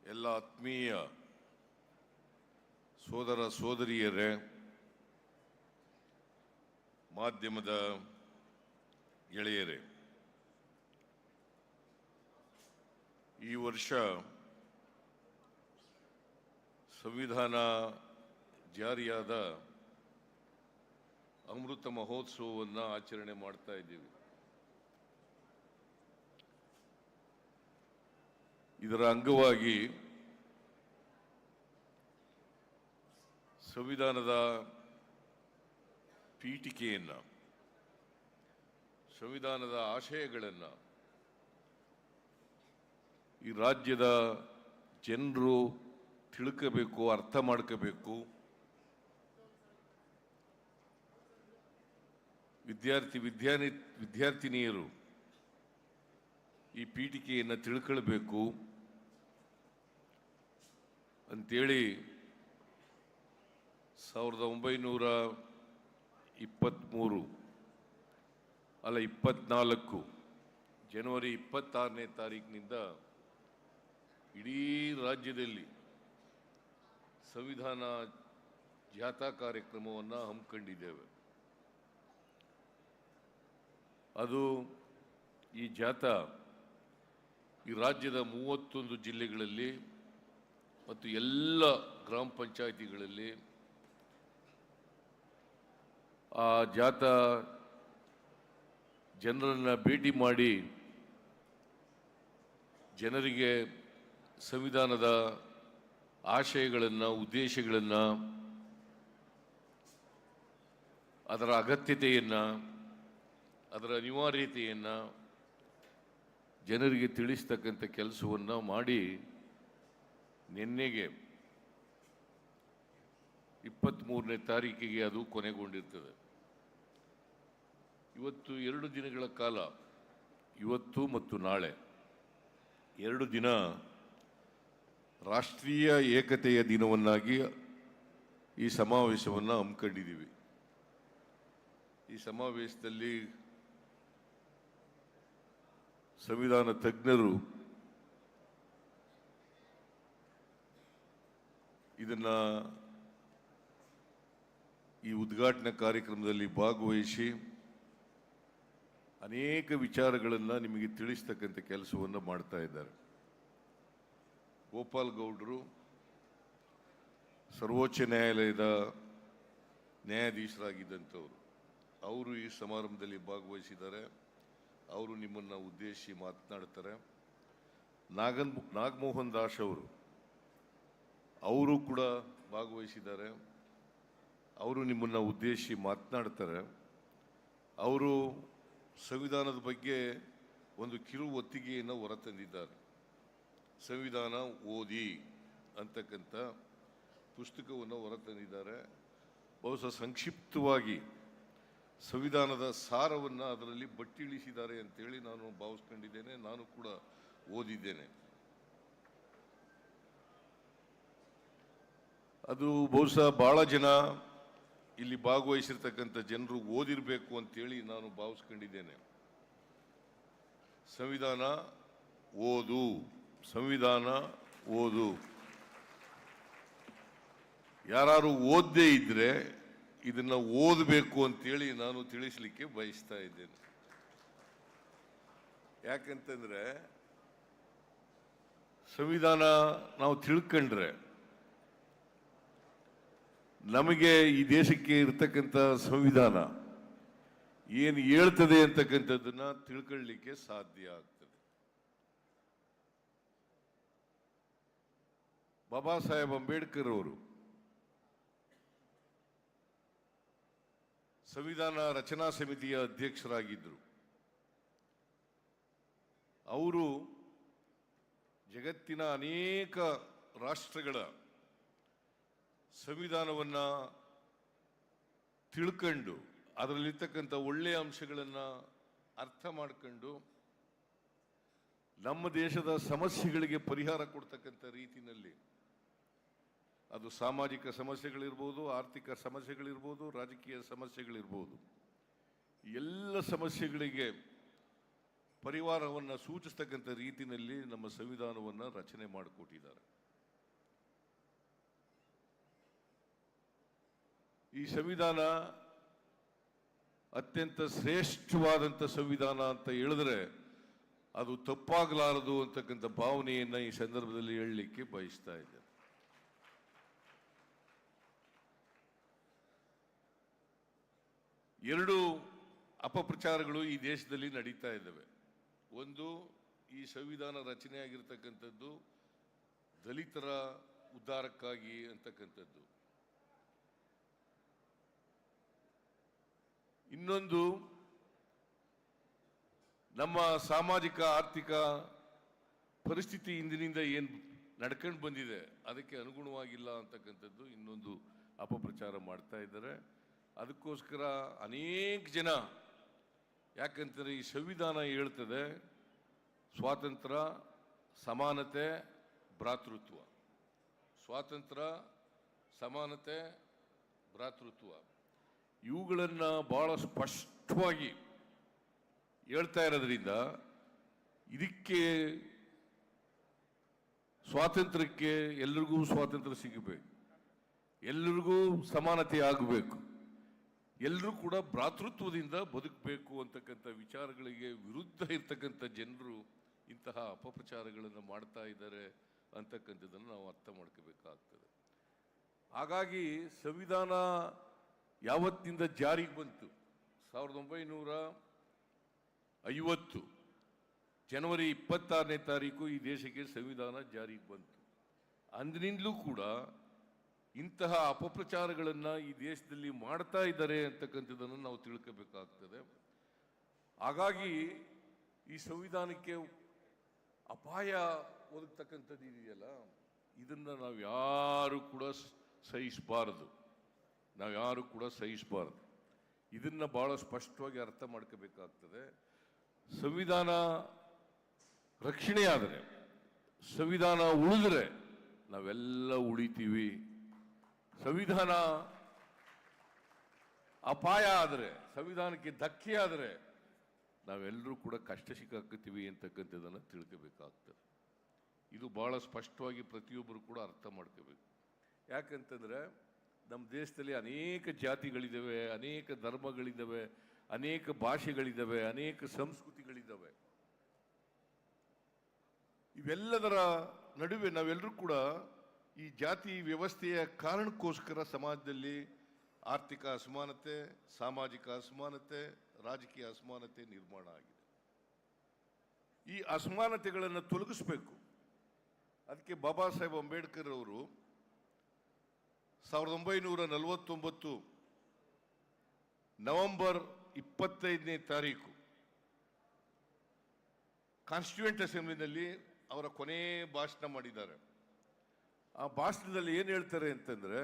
Speaker 6: ಎಲ್ಲ ಆತ್ಮೀಯ ಸೋದರ ಸೋದರಿಯರೇ, ಮಾಧ್ಯಮದ ಗೆಳೆಯರೇ, ಈ ವರ್ಷ ಸಂವಿಧಾನ ಜಾರಿಯಾದ ಅಮೃತ ಮಹೋತ್ಸವವನ್ನು ಆಚರಣೆ ಮಾಡ್ತಾ ಇದ್ದೀವಿ. ಇದರ ಅಂಗವಾಗಿ ಸಂವಿಧಾನದ ಪೀಠಿಕೆಯನ್ನು, ಸಂವಿಧಾನದ ಆಶಯಗಳನ್ನು ಈ ರಾಜ್ಯದ ಜನರು ತಿಳ್ಕೋಬೇಕು, ಅರ್ಥ ಮಾಡ್ಕೋಬೇಕು. ವಿದ್ಯಾರ್ಥಿನಿಯರು ಈ ಪೀಠಿಕೆಯನ್ನು ತಿಳ್ಕೊಳ್ಬೇಕು ಅಂತೇಳಿ 1924 ಜನವರಿ 26ನೇ ತಾರೀಕಿನಿಂದ ಇಡೀ ರಾಜ್ಯದಲ್ಲಿ ಸಂವಿಧಾನ ಜಾಥಾ ಕಾರ್ಯಕ್ರಮವನ್ನು ಹಮ್ಮಿಕೊಂಡಿದ್ದೇವೆ. ಅದು ಈ ಜಾಥಾ ಈ ರಾಜ್ಯದ 31 ಜಿಲ್ಲೆಗಳಲ್ಲಿ ಮತ್ತು ಎಲ್ಲ ಗ್ರಾಮ ಪಂಚಾಯಿತಿಗಳಲ್ಲಿ ಆ ಜಾಥಾ ಜನರನ್ನು ಭೇಟಿ ಮಾಡಿ ಜನರಿಗೆ ಸಂವಿಧಾನದ ಆಶಯಗಳನ್ನು, ಉದ್ದೇಶಗಳನ್ನು, ಅದರ ಅಗತ್ಯತೆಯನ್ನು, ಅದರ ಅನಿವಾರ್ಯತೆಯನ್ನು ಜನರಿಗೆ ತಿಳಿಸ್ತಕ್ಕಂಥ ಕೆಲಸವನ್ನು ಮಾಡಿ ನಿನ್ನೆಗೆ 23ನೇ ತಾರೀಕಿಗೆ ಅದು ಕೊನೆಗೊಂಡಿರ್ತದೆ. ಇವತ್ತು 2 ದಿನಗಳ ಕಾಲ, ಇವತ್ತು ಮತ್ತು ನಾಳೆ 2 ದಿನ ರಾಷ್ಟ್ರೀಯ ಏಕತೆಯ ದಿನವನ್ನಾಗಿ ಈ ಸಮಾವೇಶವನ್ನು ಹಮ್ಮಿಕೊಂಡಿದ್ದೀವಿ. ಈ ಸಮಾವೇಶದಲ್ಲಿ ಸಂವಿಧಾನ ತಜ್ಞರು ಇದನ್ನು ಈ ಉದ್ಘಾಟನಾ ಕಾರ್ಯಕ್ರಮದಲ್ಲಿ ಭಾಗವಹಿಸಿ ಅನೇಕ ವಿಚಾರಗಳನ್ನು ನಿಮಗೆ ತಿಳಿಸ್ತಕ್ಕಂಥ ಕೆಲಸವನ್ನು ಮಾಡ್ತಾ ಇದ್ದಾರೆ. ಗೋಪಾಲ್ ಗೌಡರು ಸರ್ವೋಚ್ಚ ನ್ಯಾಯಾಲಯದ ನ್ಯಾಯಾಧೀಶರಾಗಿದ್ದಂಥವರು, ಅವರು ಈ ಸಮಾರಂಭದಲ್ಲಿ ಭಾಗವಹಿಸಿದ್ದಾರೆ. ಅವರು ನಿಮ್ಮನ್ನು ಉದ್ದೇಶಿಸಿ ಮಾತನಾಡ್ತಾರೆ. ನಾಗಮೋಹನ್ ದಾಸ್ ಅವರು ಕೂಡ ಭಾಗವಹಿಸಿದ್ದಾರೆ. ಅವರು ನಿಮ್ಮನ್ನು ಉದ್ದೇಶಿಸಿ ಮಾತನಾಡ್ತಾರೆ. ಅವರು ಸಂವಿಧಾನದ ಬಗ್ಗೆ ಒಂದು ಕಿರು ಒತ್ತಿಗೆಯನ್ನು ಹೊರತಂದಿದ್ದಾರೆ. ಸಂವಿಧಾನ ಓದಿ ಅಂತಕ್ಕಂಥ ಪುಸ್ತಕವನ್ನು ಹೊರತಂದಿದ್ದಾರೆ. ಬಹುಶಃ ಸಂಕ್ಷಿಪ್ತವಾಗಿ ಸಂವಿಧಾನದ ಸಾರವನ್ನು ಅದರಲ್ಲಿ ಬಟ್ಟಿಳಿಸಿದ್ದಾರೆ ಅಂತೇಳಿ ನಾನು ಭಾವಿಸ್ಕೊಂಡಿದ್ದೇನೆ. ನಾನು ಕೂಡ ಓದಿದ್ದೇನೆ. ಅದು ಬಹುಶಃ ಬಹಳ ಜನ ಇಲ್ಲಿ ಭಾಗವಹಿಸಿರ್ತಕ್ಕಂಥ ಜನರು ಓದಿರಬೇಕು ಅಂತೇಳಿ ನಾನು ಭಾವಿಸ್ಕೊಂಡಿದ್ದೇನೆ. ಸಂವಿಧಾನ ಓದು, ಸಂವಿಧಾನ ಓದು. ಯಾರು ಓದದೇ ಇದ್ರೆ ಇದನ್ನ ಓದಬೇಕು ಅಂತೇಳಿ ನಾನು ತಿಳಿಸ್ಲಿಕ್ಕೆ ಬಯಸ್ತಾ ಇದ್ದೇನೆ. ಯಾಕಂತಂದ್ರೆ ಸಂವಿಧಾನ ನಾವು ತಿಳ್ಕೊಂಡ್ರೆ ನಮಗೆ ಈ ದೇಶಕ್ಕೆ ಇರ್ತಕ್ಕಂಥ ಸಂವಿಧಾನ ಏನು ಹೇಳ್ತದೆ ಅಂತಕ್ಕಂಥದ್ದನ್ನ ತಿಳ್ಕೊಳ್ಳಿಕ್ಕೆ ಸಾಧ್ಯ ಆಗ್ತದೆ. ಬಾಬಾ ಸಾಹೇಬ್ ಅಂಬೇಡ್ಕರ್ ಅವರು ಸಂವಿಧಾನ ರಚನಾ ಸಮಿತಿಯ ಅಧ್ಯಕ್ಷರಾಗಿದ್ದರು. ಅವರು ಜಗತ್ತಿನ ಅನೇಕ ರಾಷ್ಟ್ರಗಳ ಸಂವಿಧಾನವನ್ನು ತಿಳ್ಕೊಂಡು ಅದರಲ್ಲಿರ್ತಕ್ಕಂಥ ಒಳ್ಳೆಯ ಅಂಶಗಳನ್ನು ಅರ್ಥ ಮಾಡ್ಕೊಂಡು ನಮ್ಮ ದೇಶದ ಸಮಸ್ಯೆಗಳಿಗೆ ಪರಿಹಾರ ಕೊಡ್ತಕ್ಕಂಥ ರೀತಿಯಲ್ಲಿ, ಅದು ಸಾಮಾಜಿಕ ಸಮಸ್ಯೆಗಳಿರ್ಬೋದು, ಆರ್ಥಿಕ ಸಮಸ್ಯೆಗಳಿರ್ಬೋದು, ರಾಜಕೀಯ ಸಮಸ್ಯೆಗಳಿರ್ಬೋದು, ಎಲ್ಲ ಸಮಸ್ಯೆಗಳಿಗೆ ಪರಿಹಾರವನ್ನು ಸೂಚಿಸ್ತಕ್ಕಂಥ ರೀತಿಯಲ್ಲಿ ನಮ್ಮ ಸಂವಿಧಾನವನ್ನು ರಚನೆ ಮಾಡಿಕೊಟ್ಟಿದ್ದಾರೆ. ಈ ಸಂವಿಧಾನ ಅತ್ಯಂತ ಶ್ರೇಷ್ಠವಾದಂಥ ಸಂವಿಧಾನ ಅಂತ ಹೇಳಿದ್ರೆ ಅದು ತಪ್ಪಾಗಲಾರದು ಅಂತಕ್ಕಂಥ ಭಾವನೆಯನ್ನು ಈ ಸಂದರ್ಭದಲ್ಲಿ ಹೇಳಲಿಕ್ಕೆ ಬಯಸ್ತಾ ಇದ್ದೇನೆ. ಎರಡು ಅಪಪ್ರಚಾರಗಳು ಈ ದೇಶದಲ್ಲಿ ನಡೀತಾ ಇದ್ದಾವೆ. ಒಂದು, ಈ ಸಂವಿಧಾನ ರಚನೆಯಾಗಿರ್ತಕ್ಕಂಥದ್ದು ದಲಿತರ ಉದ್ಧಾರಕ್ಕಾಗಿ ಅಂತಕ್ಕಂಥದ್ದು. ಇನ್ನೊಂದು, ನಮ್ಮ ಸಾಮಾಜಿಕ ಆರ್ಥಿಕ ಪರಿಸ್ಥಿತಿ ಇಂದಿನಿಂದ ಏನು ನಡ್ಕೊಂಡು ಬಂದಿದೆ ಅದಕ್ಕೆ ಅನುಗುಣವಾಗಿಲ್ಲ ಅಂತಕ್ಕಂಥದ್ದು ಇನ್ನೊಂದು ಅಪಪ್ರಚಾರ ಮಾಡ್ತಾ ಇದ್ದಾರೆ. ಅದಕ್ಕೋಸ್ಕರ ಅನೇಕ ಜನ, ಯಾಕಂದರೆ ಈ ಸಂವಿಧಾನ ಹೇಳ್ತದೆ ಸ್ವಾತಂತ್ರ್ಯ, ಸಮಾನತೆ, ಭ್ರಾತೃತ್ವ. ಸ್ವಾತಂತ್ರ್ಯ, ಸಮಾನತೆ, ಭ್ರಾತೃತ್ವ ಇವುಗಳನ್ನು ಬಹಳ ಸ್ಪಷ್ಟವಾಗಿ ಹೇಳ್ತಾ ಇರೋದ್ರಿಂದ ಇದಕ್ಕೆ ಸ್ವಾತಂತ್ರ್ಯಕ್ಕೆ ಎಲ್ರಿಗೂ ಸ್ವಾತಂತ್ರ್ಯ ಸಿಗಬೇಕು, ಎಲ್ರಿಗೂ ಸಮಾನತೆ ಆಗಬೇಕು, ಎಲ್ಲರೂ ಕೂಡ ಭ್ರಾತೃತ್ವದಿಂದ ಬದುಕಬೇಕು ಅಂತಕ್ಕಂಥ ವಿಚಾರಗಳಿಗೆ ವಿರುದ್ಧ ಇರ್ತಕ್ಕಂಥ ಜನರು ಇಂತಹ ಅಪಪ್ರಚಾರಗಳನ್ನು ಮಾಡ್ತಾ ಇದ್ದಾರೆ ಅಂತಕ್ಕಂಥದ್ದನ್ನು ನಾವು ಅರ್ಥ ಮಾಡ್ಕೋಬೇಕಾಗ್ತದೆ. ಹಾಗಾಗಿ ಸಂವಿಧಾನ ಯಾವತ್ತಿಂದ ಜಾರಿಗೆ ಬಂತು? 1950 ಜನವರಿ 26ನೇ ತಾರೀಕು ಈ ದೇಶಕ್ಕೆ ಸಂವಿಧಾನ ಜಾರಿಗೆ ಬಂತು. ಅಂದಿನಿಂದಲೂ ಕೂಡ ಇಂತಹ ಅಪಪ್ರಚಾರಗಳನ್ನು ಈ ದೇಶದಲ್ಲಿ ಮಾಡ್ತಾ ಇದ್ದಾರೆ ಅಂತಕ್ಕಂಥದ್ದನ್ನು ನಾವು ತಿಳ್ಕೋಬೇಕಾಗ್ತದೆ. ಹಾಗಾಗಿ ಈ ಸಂವಿಧಾನಕ್ಕೆ ಅಪಾಯ ಒದಗ್ತಕ್ಕಂಥದ್ದು ಇದೆಯಲ್ಲ, ಇದನ್ನು ನಾವು ಯಾರು ಕೂಡ ಸಹಿಸಬಾರದು. ಇದನ್ನು ಬಹಳ ಸ್ಪಷ್ಟವಾಗಿ ಅರ್ಥ ಮಾಡ್ಕೋಬೇಕಾಗ್ತದೆ. ಸಂವಿಧಾನ ರಕ್ಷಣೆ ಆದರೆ, ಸಂವಿಧಾನ ಉಳಿದ್ರೆ ನಾವೆಲ್ಲ ಉಳಿತೀವಿ. ಸಂವಿಧಾನ ಅಪಾಯ ಆದರೆ, ಸಂವಿಧಾನಕ್ಕೆ ಧಕ್ಕೆ ಆದರೆ ನಾವೆಲ್ಲರೂ ಕೂಡ ಕಷ್ಟ ಸಿಕ್ಕಾಕತ್ತೀವಿ ಅಂತಕ್ಕಂಥದ್ದನ್ನು ತಿಳ್ಕೋಬೇಕಾಗ್ತದೆ. ಇದು ಬಹಳ ಸ್ಪಷ್ಟವಾಗಿ ಪ್ರತಿಯೊಬ್ಬರು ಕೂಡ ಅರ್ಥ ಮಾಡ್ಕೋಬೇಕು. ಯಾಕಂತಂದ್ರೆ ನಮ್ಮ ದೇಶದಲ್ಲಿ ಅನೇಕ ಜಾತಿಗಳಿದ್ದಾವೆ, ಅನೇಕ ಧರ್ಮಗಳಿದ್ದಾವೆ, ಅನೇಕ ಭಾಷೆಗಳಿದ್ದಾವೆ, ಅನೇಕ ಸಂಸ್ಕೃತಿಗಳಿದ್ದಾವೆ. ಇವೆಲ್ಲದರ ನಡುವೆ ನಾವೆಲ್ಲರೂ ಕೂಡ ಈ ಜಾತಿ ವ್ಯವಸ್ಥೆಯ ಕಾರಣಕ್ಕೋಸ್ಕರ ಸಮಾಜದಲ್ಲಿ ಆರ್ಥಿಕ ಅಸಮಾನತೆ, ಸಾಮಾಜಿಕ ಅಸಮಾನತೆ, ರಾಜಕೀಯ ಅಸಮಾನತೆ ನಿರ್ಮಾಣ ಆಗಿದೆ. ಈ ಅಸಮಾನತೆಗಳನ್ನು ತೊಲಗಿಸಬೇಕು. ಅದಕ್ಕೆ ಬಾಬಾ ಸಾಹೇಬ್ ಅಂಬೇಡ್ಕರ್ ಅವರು 1949 ನವೆಂಬರ್ 25ನೇ ತಾರೀಕು ಕಾನ್ಸ್ಟಿಟ್ಯೂಯೆಂಟ್ ಅಸೆಂಬ್ಲಿನಲ್ಲಿ ಅವರ ಕೊನೆ ಭಾಷಣ ಮಾಡಿದ್ದಾರೆ. ಆ ಭಾಷಣದಲ್ಲಿ ಏನು ಹೇಳ್ತಾರೆ ಅಂತಂದ್ರೆ,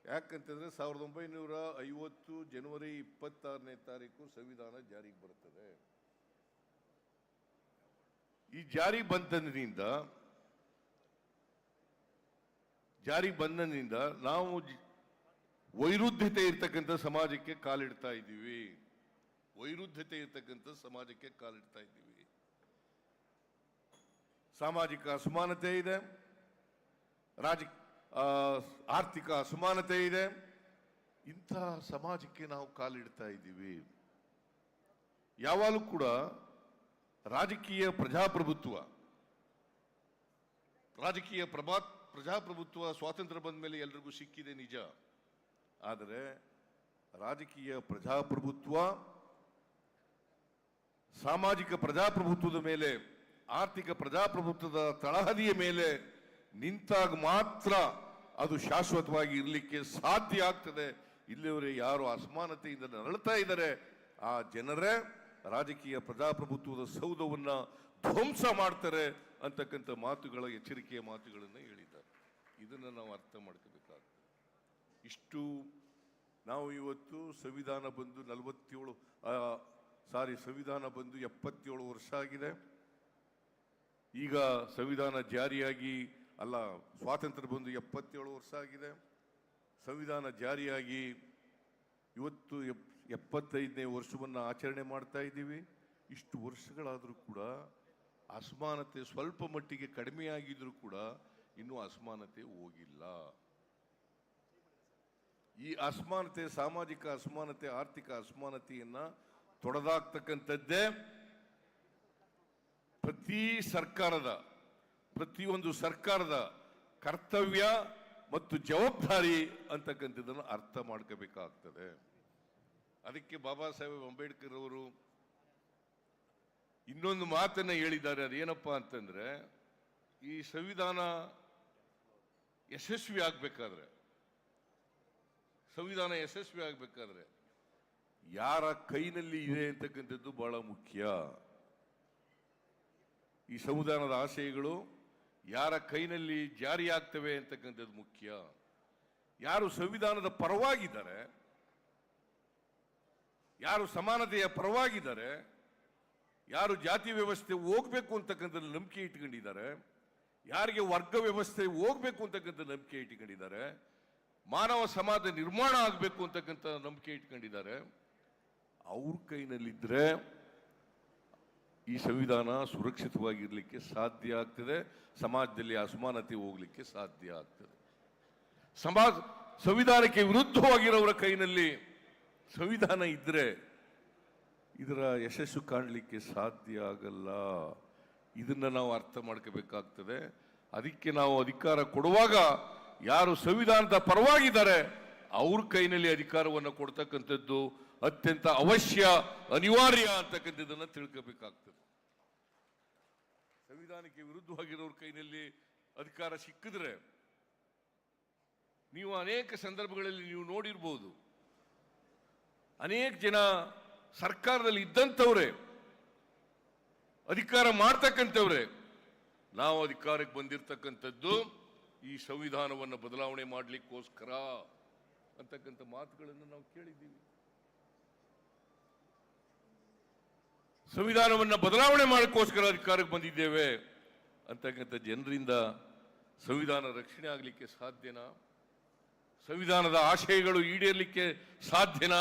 Speaker 6: ಯಾಕಂತಂದ್ರೆ 1950 ಜನವರಿ 26ನೇ ತಾರೀಕು ಸಂವಿಧಾನ ಜಾರಿಗೆ ಬರುತ್ತದೆ. ಈ ಜಾರಿ ಬಂದಿನಿಂದ ನಾವು ವೈರುಧ್ಯತೆ ಇರ್ತಕ್ಕಂಥ ಸಮಾಜಕ್ಕೆ ಕಾಲಿಡ್ತಾ ಇದ್ದೀವಿ. ಸಾಮಾಜಿಕ ಅಸಮಾನತೆ ಇದೆ, ಆರ್ಥಿಕ ಅಸಮಾನತೆ ಇದೆ. ಇಂತಹ ಸಮಾಜಕ್ಕೆ ನಾವು ಕಾಲಿಡ್ತಾ ಇದ್ದೀವಿ. ಯಾವಾಗಲೂ ಕೂಡ ರಾಜಕೀಯ ಪ್ರಜಾಪ್ರಭುತ್ವ ಸ್ವಾತಂತ್ರ್ಯ ಬಂದ ಮೇಲೆ ಎಲ್ರಿಗೂ ಸಿಕ್ಕಿದೆ ನಿಜ. ಆದರೆ ರಾಜಕೀಯ ಪ್ರಜಾಪ್ರಭುತ್ವ, ಸಾಮಾಜಿಕ ಪ್ರಜಾಪ್ರಭುತ್ವದ ಮೇಲೆ, ಆರ್ಥಿಕ ಪ್ರಜಾಪ್ರಭುತ್ವದ ತಳಹದಿಯ ಮೇಲೆ ನಿಂತಾಗ ಮಾತ್ರ ಅದು ಶಾಶ್ವತವಾಗಿ ಇರಲಿಕ್ಕೆ ಸಾಧ್ಯ ಆಗ್ತದೆ. ಇಲ್ಲಿವರೆಗೆ ಯಾರು ಅಸಮಾನತೆಯಿಂದ ನರಳುತ್ತಾ ಇದ್ದಾರೆ ಆ ಜನರೇ ರಾಜಕೀಯ ಪ್ರಜಾಪ್ರಭುತ್ವದ ಸೌಧವನ್ನ ಧ್ವಂಸ ಮಾಡ್ತಾರೆ ಅಂತಕ್ಕಂಥ ಮಾತುಗಳ, ಎಚ್ಚರಿಕೆಯ ಮಾತುಗಳನ್ನು ಹೇಳಿದ್ದಾರೆ. ಇದನ್ನು ನಾವು ಅರ್ಥ ಮಾಡ್ಕೋಬೇಕಾಗ್ತದೆ. ಇಷ್ಟು ನಾವು ಇವತ್ತು ಸಂವಿಧಾನ ಬಂದು 77 ವರ್ಷ ಆಗಿದೆ. ಈಗ ಸಂವಿಧಾನ ಜಾರಿಯಾಗಿ ಸ್ವಾತಂತ್ರ್ಯ ಬಂದು 77 ವರ್ಷ ಆಗಿದೆ. ಸಂವಿಧಾನ ಜಾರಿಯಾಗಿ ಇವತ್ತು 75ನೇ ವರ್ಷವನ್ನು ಆಚರಣೆ ಮಾಡ್ತಾ ಇದ್ದೀವಿ. ಇಷ್ಟು ವರ್ಷಗಳಾದರೂ ಕೂಡ ಅಸಮಾನತೆ ಸ್ವಲ್ಪ ಮಟ್ಟಿಗೆ ಕಡಿಮೆಯಾಗಿದ್ರೂ ಕೂಡ ಇನ್ನೂ ಅಸಮಾನತೆ ಹೋಗಿಲ್ಲ. ಈ ಅಸಮಾನತೆ, ಸಾಮಾಜಿಕ ಅಸಮಾನತೆ, ಆರ್ಥಿಕ ಅಸಮಾನತೆಯನ್ನ ತೊಡೆದಾಕ್ತಕ್ಕಂಥದ್ದೇ ಪ್ರತಿಯೊಂದು ಸರ್ಕಾರದ ಕರ್ತವ್ಯ ಮತ್ತು ಜವಾಬ್ದಾರಿ ಅಂತಕ್ಕಂಥದ್ದನ್ನು ಅರ್ಥ ಮಾಡ್ಕೋಬೇಕಾಗ್ತದೆ. ಅದಕ್ಕೆ ಬಾಬಾ ಸಾಹೇಬ್ ಅಂಬೇಡ್ಕರ್ ಅವರು ಇನ್ನೊಂದು ಮಾತನ್ನ ಹೇಳಿದ್ದಾರೆ. ಅದೇನಪ್ಪಾ ಅಂತಂದ್ರೆ, ಈ ಸಂವಿಧಾನ ಯಶಸ್ವಿ ಆಗ್ಬೇಕಾದ್ರೆ ಯಾರ ಕೈನಲ್ಲಿ ಇದೆ ಅಂತಕ್ಕಂಥದ್ದು ಬಹಳ ಮುಖ್ಯ. ಈ ಸಂವಿಧಾನದ ಆಶಯಗಳು ಯಾರ ಕೈನಲ್ಲಿ ಜಾರಿಯಾಗ್ತವೆ ಅಂತಕ್ಕಂಥದ್ದು ಮುಖ್ಯ. ಯಾರು ಸಂವಿಧಾನದ ಪರವಾಗಿದ್ದಾರೆ, ಯಾರು ಸಮಾನತೆಯ ಪರವಾಗಿದ್ದಾರೆ, ಯಾರು ಜಾತಿ ವ್ಯವಸ್ಥೆ ಹೋಗ್ಬೇಕು ಅಂತಕ್ಕಂಥ ನಂಬಿಕೆ ಇಟ್ಕೊಂಡಿದ್ದಾರೆ, ಯಾರಿಗೆ ವರ್ಗ ವ್ಯವಸ್ಥೆ ಹೋಗ್ಬೇಕು ಅಂತಕ್ಕಂಥ ನಂಬಿಕೆ ಇಟ್ಕೊಂಡಿದ್ದಾರೆ, ಮಾನವ ಸಮಾಜ ನಿರ್ಮಾಣ ಆಗಬೇಕು ಅಂತಕ್ಕಂಥ ನಂಬಿಕೆ ಇಟ್ಕೊಂಡಿದ್ದಾರೆ, ಅವ್ರ ಕೈನಲ್ಲಿದ್ರೆ ಈ ಸಂವಿಧಾನ ಸುರಕ್ಷಿತವಾಗಿರ್ಲಿಕ್ಕೆ ಸಾಧ್ಯ ಆಗ್ತದೆ. ಸಮಾಜದಲ್ಲಿ ಅಸಮಾನತೆ ಹೋಗ್ಲಿಕ್ಕೆ ಸಾಧ್ಯ ಆಗ್ತದೆ. ಸಂವಿಧಾನಕ್ಕೆ ವಿರುದ್ಧವಾಗಿರೋರ ಕೈನಲ್ಲಿ ಸಂವಿಧಾನ ಇದ್ರೆ ಇದರ ಯಶಸ್ಸು ಕಾಣಲಿಕ್ಕೆ ಸಾಧ್ಯ ಆಗಲ್ಲ. ಇದನ್ನ ನಾವು ಅರ್ಥ ಮಾಡ್ಕೋಬೇಕಾಗ್ತದೆ. ಅದಕ್ಕೆ ನಾವು ಅಧಿಕಾರ ಕೊಡುವಾಗ ಯಾರು ಸಂವಿಧಾನದ ಪರವಾಗಿದ್ದಾರೆ ಅವ್ರ ಕೈನಲ್ಲಿ ಅಧಿಕಾರವನ್ನು ಕೊಡ್ತಕ್ಕಂಥದ್ದು ಅತ್ಯಂತ ಅವಶ್ಯ, ಅನಿವಾರ್ಯ ಅಂತಕ್ಕಂಥದ್ದನ್ನು ತಿಳ್ಕೋಬೇಕಾಗ್ತದೆ. ಸಂವಿಧಾನಕ್ಕೆ ವಿರುದ್ಧವಾಗಿರೋರ ಕೈನಲ್ಲಿ ಅಧಿಕಾರ ಸಿಕ್ಕಿದ್ರೆ ನೀವು ಅನೇಕ ಸಂದರ್ಭಗಳಲ್ಲಿ ನೀವು ನೋಡಿರ್ಬೋದು, ಅನೇಕ ಜನ ಸರ್ಕಾರದಲ್ಲಿ ಇದ್ದಂಥವ್ರೆ, ಅಧಿಕಾರ ಮಾಡ್ತಕ್ಕಂಥವ್ರೆ, ನಾವು ಅಧಿಕಾರಕ್ಕೆ ಬಂದಿರತಕ್ಕಂಥದ್ದು ಈ ಸಂವಿಧಾನವನ್ನು ಬದಲಾವಣೆ ಮಾಡಲಿಕ್ಕೋಸ್ಕರ ಅಂತಕ್ಕಂಥ ಮಾತುಗಳನ್ನು ನಾವು ಕೇಳಿದ್ದೀವಿ. ಸಂವಿಧಾನವನ್ನು ಬದಲಾವಣೆ ಮಾಡಲಿಕ್ಕೋಸ್ಕರ ಅಧಿಕಾರಕ್ಕೆ ಬಂದಿದ್ದೇವೆ ಅಂತಕ್ಕಂಥ ಜನರಿಂದ ಸಂವಿಧಾನ ರಕ್ಷಣೆ ಆಗಲಿಕ್ಕೆ ಸಾಧ್ಯನಾ? ಸಂವಿಧಾನದ ಆಶಯಗಳು ಈಡೇರಲಿಕ್ಕೆ ಸಾಧ್ಯನಾ?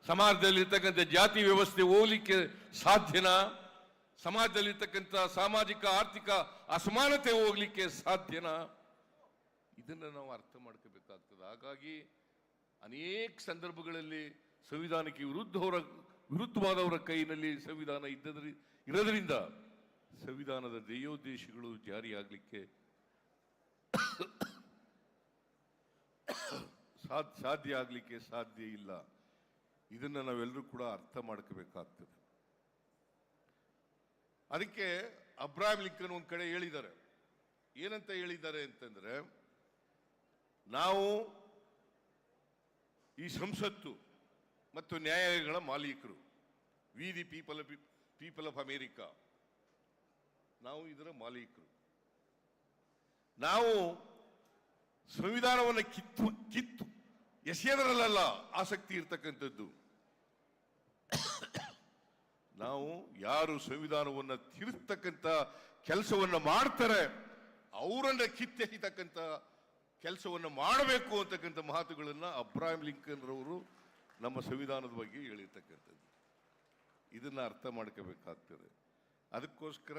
Speaker 6: ಸಮಾಜದಲ್ಲಿರ್ತಕ್ಕಂಥ ಜಾತಿ ವ್ಯವಸ್ಥೆ ಹೋಗ್ಲಿಕ್ಕೆ ಸಾಧ್ಯನಾ? ಸಮಾಜದಲ್ಲಿರ್ತಕ್ಕಂಥ ಸಾಮಾಜಿಕ ಆರ್ಥಿಕ ಅಸಮಾನತೆ ಹೋಗ್ಲಿಕ್ಕೆ ಸಾಧ್ಯನಾ? ಇದನ್ನು ನಾವು ಅರ್ಥ ಮಾಡ್ಕೋಬೇಕಾಗ್ತದೆ. ಹಾಗಾಗಿ ಅನೇಕ ಸಂದರ್ಭಗಳಲ್ಲಿ ಸಂವಿಧಾನಕ್ಕೆ ವಿರುದ್ಧವಾದವರ ಕೈನಲ್ಲಿ ಸಂವಿಧಾನ ಇರೋದ್ರಿಂದ ಸಂವಿಧಾನದ ಧ್ಯೇಯೋದ್ದೇಶಗಳು ಜಾರಿಯಾಗಲಿಕ್ಕೆ ಸಾಧ್ಯ ಆಗಲಿಕ್ಕೆ ಸಾಧ್ಯ ಇಲ್ಲ. ಇದನ್ನ ನಾವೆಲ್ಲರೂ ಕೂಡ ಅರ್ಥ ಮಾಡ್ಕೋಬೇಕಾಗ್ತದೆ. ಅದಕ್ಕೆ ಅಬ್ರಹಾಂ ಲಿಂಕನ್ ಒಂದ್ ಕಡೆ ಹೇಳಿದ್ದಾರೆ. ಏನಂತ ಹೇಳಿದ್ದಾರೆ ಅಂತಂದ್ರೆ, ನಾವು ಈ ಸಂಸತ್ತು ಮತ್ತು ನ್ಯಾಯಾಲಯಗಳ ಮಾಲೀಕರು. V the people of America, ನಾವು ಇದರ ಮಾಲೀಕರು. ನಾವು ಸಂವಿಧಾನವನ್ನು ಕಿತ್ತು ಎಸೆಯೋದ್ರಲ್ಲ ಆಸಕ್ತಿ ಇರ್ತಕ್ಕಂಥದ್ದು. ನಾವು ಯಾರು ಸಂವಿಧಾನವನ್ನು ತಿರುಸ್ತಕ್ಕಂಥ ಕೆಲಸವನ್ನು ಮಾಡ್ತಾರೆ ಅವರನ್ನ ಕಿತ್ತೆಹಿತಕ್ಕಂಥ ಕೆಲಸವನ್ನು ಮಾಡಬೇಕು ಅಂತಕ್ಕಂಥ ಮಾತುಗಳನ್ನು ಅಬ್ರಹಾಂ ಲಿಂಕನ್ ರವರು ನಮ್ಮ ಸಂವಿಧಾನದ ಬಗ್ಗೆ ಹೇಳಿರ್ತಕ್ಕಂಥದ್ದು. ಇದನ್ನ ಅರ್ಥ ಮಾಡ್ಕೋಬೇಕಾಗ್ತದೆ. ಅದಕ್ಕೋಸ್ಕರ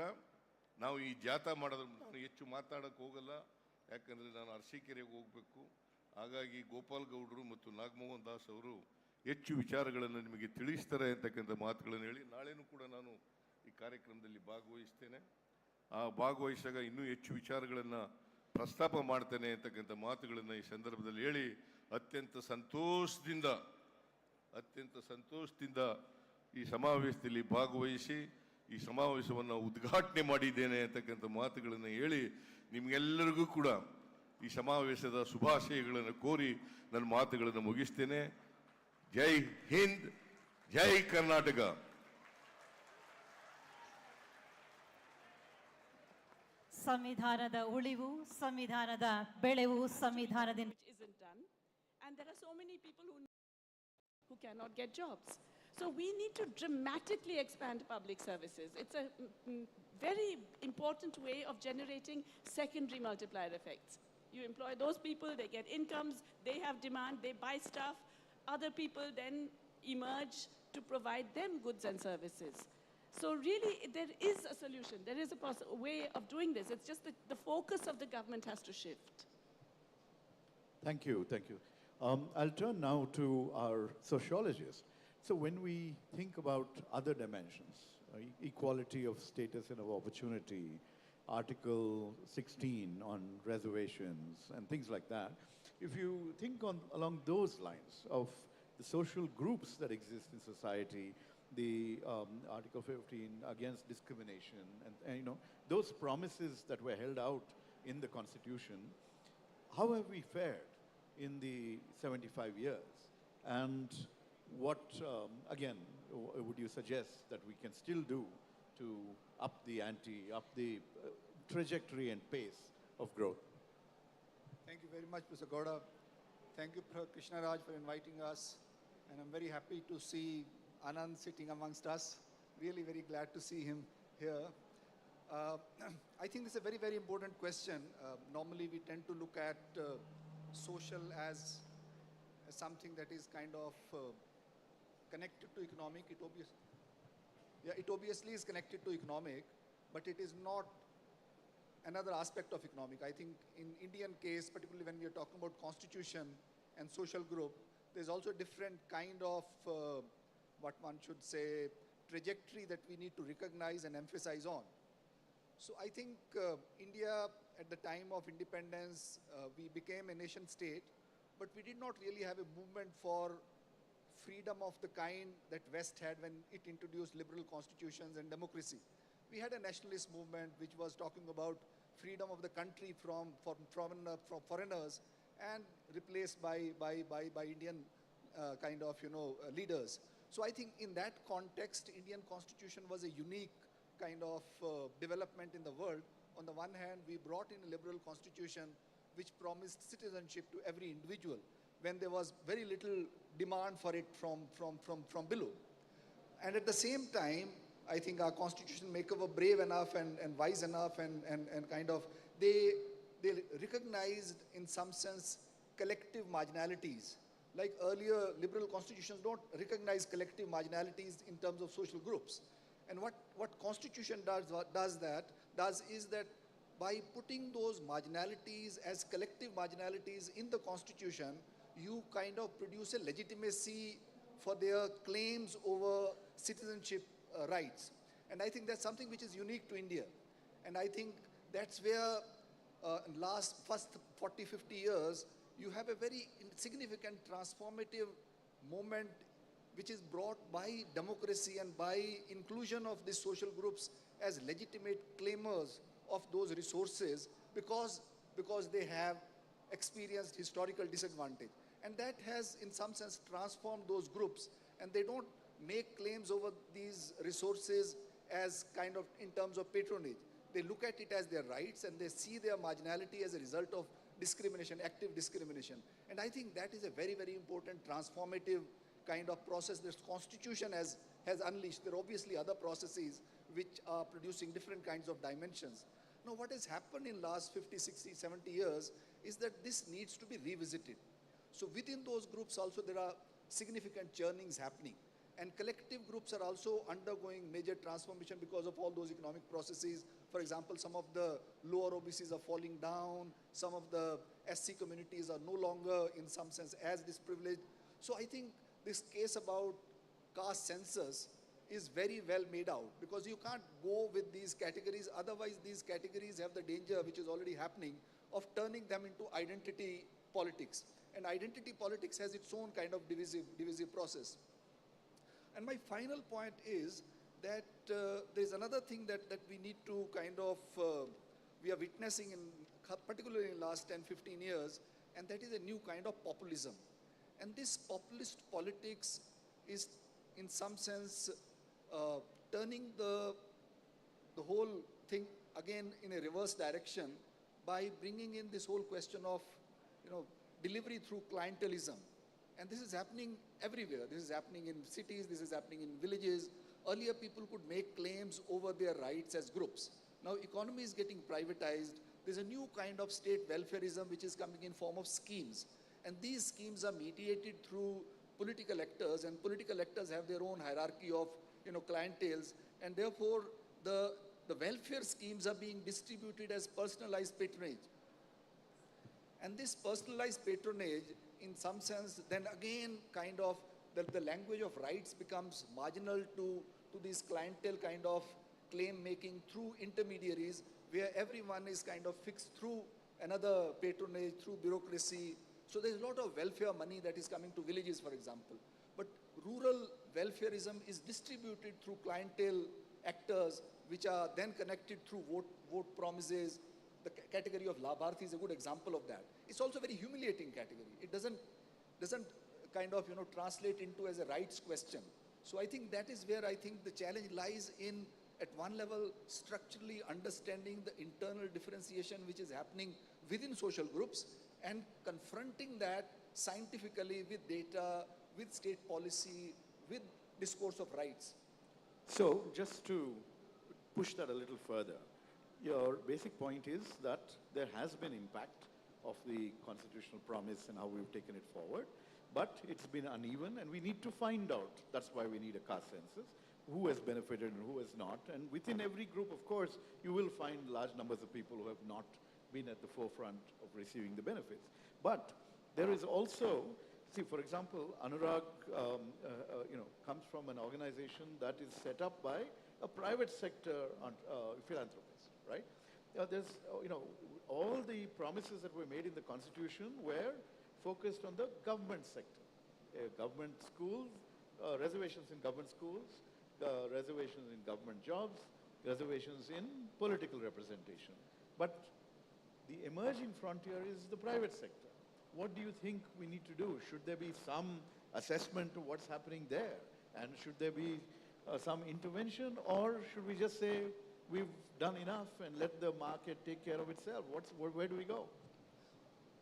Speaker 6: ನಾವು ಈ ಜಾಥಾ ಮಾಡೋದ್ರ ನಾನು ಹೆಚ್ಚು ಮಾತಾಡಕ್ಕೆ ಹೋಗಲ್ಲ, ಯಾಕಂದರೆ ನಾನು ಅರಸೀಕೆರೆಗೆ ಹೋಗಬೇಕು. ಹಾಗಾಗಿ ಗೋಪಾಲ್ ಗೌಡರು ಮತ್ತು ನಾಗಮೋಹನ್ ದಾಸ್ ಅವರು ಹೆಚ್ಚು ವಿಚಾರಗಳನ್ನು ನಿಮಗೆ ತಿಳಿಸ್ತಾರೆ ಅಂತಕ್ಕಂಥ ಮಾತುಗಳನ್ನು ಹೇಳಿ, ನಾಳೆನೂ ಕೂಡ ನಾನು ಈ ಕಾರ್ಯಕ್ರಮದಲ್ಲಿ ಭಾಗವಹಿಸ್ತೇನೆ. ಆ ಭಾಗವಹಿಸಿದಾಗ ಇನ್ನೂ ಹೆಚ್ಚು ವಿಚಾರಗಳನ್ನು ಪ್ರಸ್ತಾಪ ಮಾಡ್ತೇನೆ ಅಂತಕ್ಕಂಥ ಮಾತುಗಳನ್ನು ಈ ಸಂದರ್ಭದಲ್ಲಿ ಹೇಳಿ ಅತ್ಯಂತ ಸಂತೋಷದಿಂದ ಈ ಸಮಾವೇಶದಲ್ಲಿ ಭಾಗವಹಿಸಿ ಈ ಸಮಾವೇಶವನ್ನು ಉದ್ಘಾಟನೆ ಮಾಡಿದ್ದೇನೆ ಅಂತಕ್ಕಂಥ ಮಾತುಗಳನ್ನು ಹೇಳಿ ನಿಮಗೆಲ್ಲರಿಗೂ ಕೂಡ ಈ ಸಮಾವೇಶದ ಶುಭಾಶಯಗಳನ್ನು ಕೋರಿ ನನ್ನ ಮಾತುಗಳನ್ನು ಮುಗಿಸ್ತೇನೆ. ಜೈ ಹಿಂದ್, ಜೈ ಕರ್ನಾಟಕ.
Speaker 1: ಸಂವಿಧಾನದ ಉಳಿವು, ಸಂವಿಧಾನದ ಬೆಳೆವು, ಸಂವಿಧಾನದಿಂದ
Speaker 7: isn't done, and there are so many people who cannot get jobs. So we need to dramatically expand public services. It's a very important way of generating secondary multiplier effects. You employ those people, they get incomes, they have demand, they buy stuff. Other people then emerge to provide them goods and services. So really, there is a solution. There is a way of doing this. It's just that the focus of the government has to shift.
Speaker 8: Thank you, thank you. I'll turn now to our sociologists. So when we think about other dimensions, equality of status and of opportunity, Article 16 on reservations and things like that, if you think along those lines of the social groups that exist in society, the Article 15 against discrimination, and you know, those promises that were held out in the Constitution, how have we fared in the 75 years? And what, again, would you suggest that we can still do to up the ante, up the trajectory and pace of growth?
Speaker 9: Thank you very much, Mr. Gowda. Thank you, Krishna Raj, for inviting us. And I'm very happy to see Anand sitting amongst us. Really very glad to see him here. I think this is a very, very important question. Normally we tend to look at social as something that is kind of connected to economic. It obviously is connected to economic, but it is not another aspect of economic. I think in Indian case, particularly when we are talking about constitution and social group, there's also a different kind of what one should say trajectory that we need to recognize and emphasize on. So I think India at the time of independence, we became a nation state, but we did not really have a movement for freedom of the kind that West had when it introduced liberal constitutions and democracy. We had a nationalist movement which was talking about freedom of the country from foreigners and replaced by Indian kind of, leaders. So I think in that context, Indian constitution was a unique kind of development in the world. On the one hand, we brought in a liberal constitution which promised citizenship to every individual when there was very little demand for it from below. And at the same time, I think our constitution makers were brave enough and wise enough and kind of, they recognized in some sense collective marginalities. Like earlier liberal constitutions don't recognize collective marginalities in terms of social groups. And what constitution does is that by putting those marginalities as collective marginalities in the constitution, you kind of produce a legitimacy for their claims over citizenship rights. And I think that's something which is unique to India. And I think that's where in first 40, 50 years, you have a very significant transformative moment which is brought by democracy and by inclusion of these social groups as legitimate claimers of those resources because they have experienced historical disadvantage. And that has, in some sense, transformed those groups. And they don't make claims over these resources as kind of in terms of patronage. They look at it as their rights, and they see their marginality as a result of discrimination, active discrimination. And I think that is a very, very important transformative kind of process this Constitution has unleashed. There are obviously other processes which are producing different kinds of dimensions. Now, what has happened in last 50, 60, 70 years is that this needs to be revisited. So within those groups also there are significant churnings happening. And collective groups are also undergoing major transformation because of all those economic processes. For example, some of the lower OBCs are falling down. Some of the SC communities are no longer, in some sense, as disprivileged. So I think this case about caste census is very well made out, because you can't go with these categories. Otherwise, these categories have the danger, which is already happening, of turning them into identity politics. And identity politics has its own kind of divisive process. And my final point is that there's another thing that we need to kind of, we are witnessing particularly in the last 10, 15 years, and that is a new kind of populism. And this populist politics is, in some sense, turning the whole thing again in a reverse direction by bringing in this whole question of, delivery through clientelism. And this is happening everywhere. This is happening in cities, this is happening in villages. Earlier, people could make claims over their rights as groups. Now, economy is getting privatized. There's a new kind of state welfareism which is coming in form of schemes. And these schemes are mediated through political actors, and political actors have their own hierarchy of, clienteles. And therefore, the welfare schemes are being distributed as personalized patronage. And this personalized patronage, in some sense, then again, kind of, the language of rights becomes marginal to this clientele kind of claim making through intermediaries, where everyone is kind of fixed through another patronage, through bureaucracy. So there's a lot of welfare money that is coming to villages, for example. But rural welfareism is distributed through clientele actors, which are then connected through vote promises. The category of Labharthi is a good example of that. It's also a very humiliating category. It doesn't kind of, translate into as a rights question. So I think that is where I think the challenge lies in, at one level, structurally understanding the internal differentiation which is happening within social groups, and confronting that scientifically with data, with state policy, with discourse of rights.
Speaker 8: So just to push that a little further, your basic point is that there has been impact of the constitutional promise and how we've taken it forward, but it's been uneven, and we need to find out. That's why we need a caste census, who has benefited and who has not. And within every group, of course, you will find large numbers of people who have not been at the forefront of receiving the benefits. But there is also, see, for example, Anurag comes from an organization that is set up by a private sector philanthropist, right? There's, all the promises that were made in the Constitution were focused on the government sector. Government schools, reservations in government schools, reservations in government jobs, reservations in political representation. But the emerging frontier is the private sector. What do you think we need to do? Should there be some assessment of what's happening there? And should there be some intervention, or should we just say we've done enough and let the market take care of itself? Where do we go?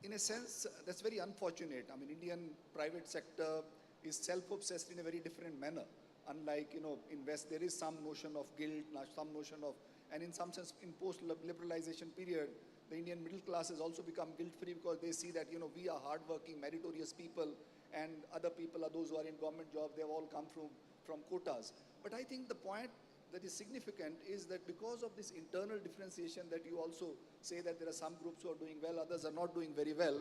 Speaker 9: In a sense, that's very unfortunate. I mean, Indian private sector is self-obsessed in a very different manner. Unlike, in West, there is some notion of guilt, some notion of, and in some sense, in post-liberalization period, the Indian middle class has also become guilt-free, because they see that, we are hardworking, meritorious people, and other people are those who are in government jobs. They have all come from quotas. But I think the point that is significant is that because of this internal differentiation that you also say that there are some groups who are doing well, others are not doing very well.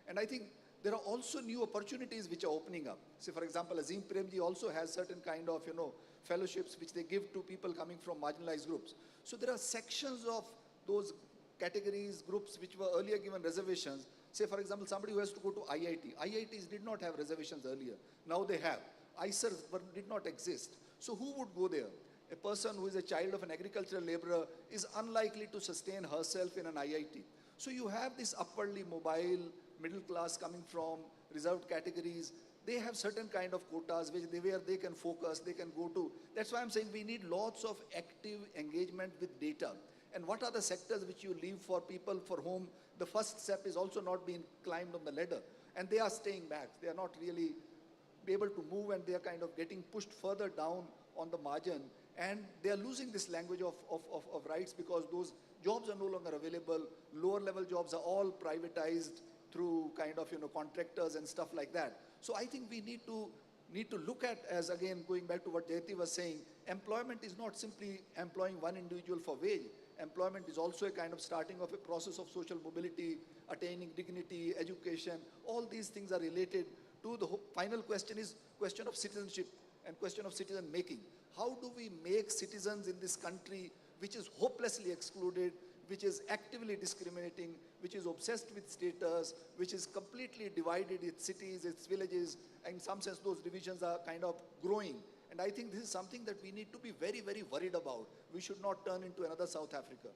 Speaker 9: And I think there are also new opportunities which are opening up. Say, for example, Azim Premji also has certain kind of, fellowships which they give to people coming from marginalized groups. So there are sections of those categories, groups which were earlier given reservations. Say, for example, somebody who has to go to IIT. IITs did not have reservations earlier. Now they have. ICERs did not exist. So who would go there? A person who is a child of an agricultural laborer is unlikely to sustain herself in an IIT. So you have this upwardly mobile middle class coming from reserved categories. They have certain kind of quotas where they can focus, they can go to. That's why I'm saying we need lots of active engagement with data. And what are the sectors which you leave for people for whom the first step is also not being climbed on the ladder? And they are staying back. They are not really able to move, and they are kind of getting pushed further down on the margin. And they are losing this language of rights, because those jobs are no longer available. Lower level jobs are all privatized through kind of, contractors and stuff like that. So I think we need to look at, as again, going back to what Jayati was saying, employment is not simply employing one individual for wage. Employment is also a kind of starting of a process of social mobility, attaining dignity, education. All these things are related to the final question is question of citizenship and question of citizen making. How do we make citizens in this country which is hopelessly excluded, which is actively discriminating, which is obsessed with status, which is completely divided its cities, its villages, and in some sense those divisions are kind of growing. And I think this is something that we need to be very, very worried about. We should not turn into another South Africa.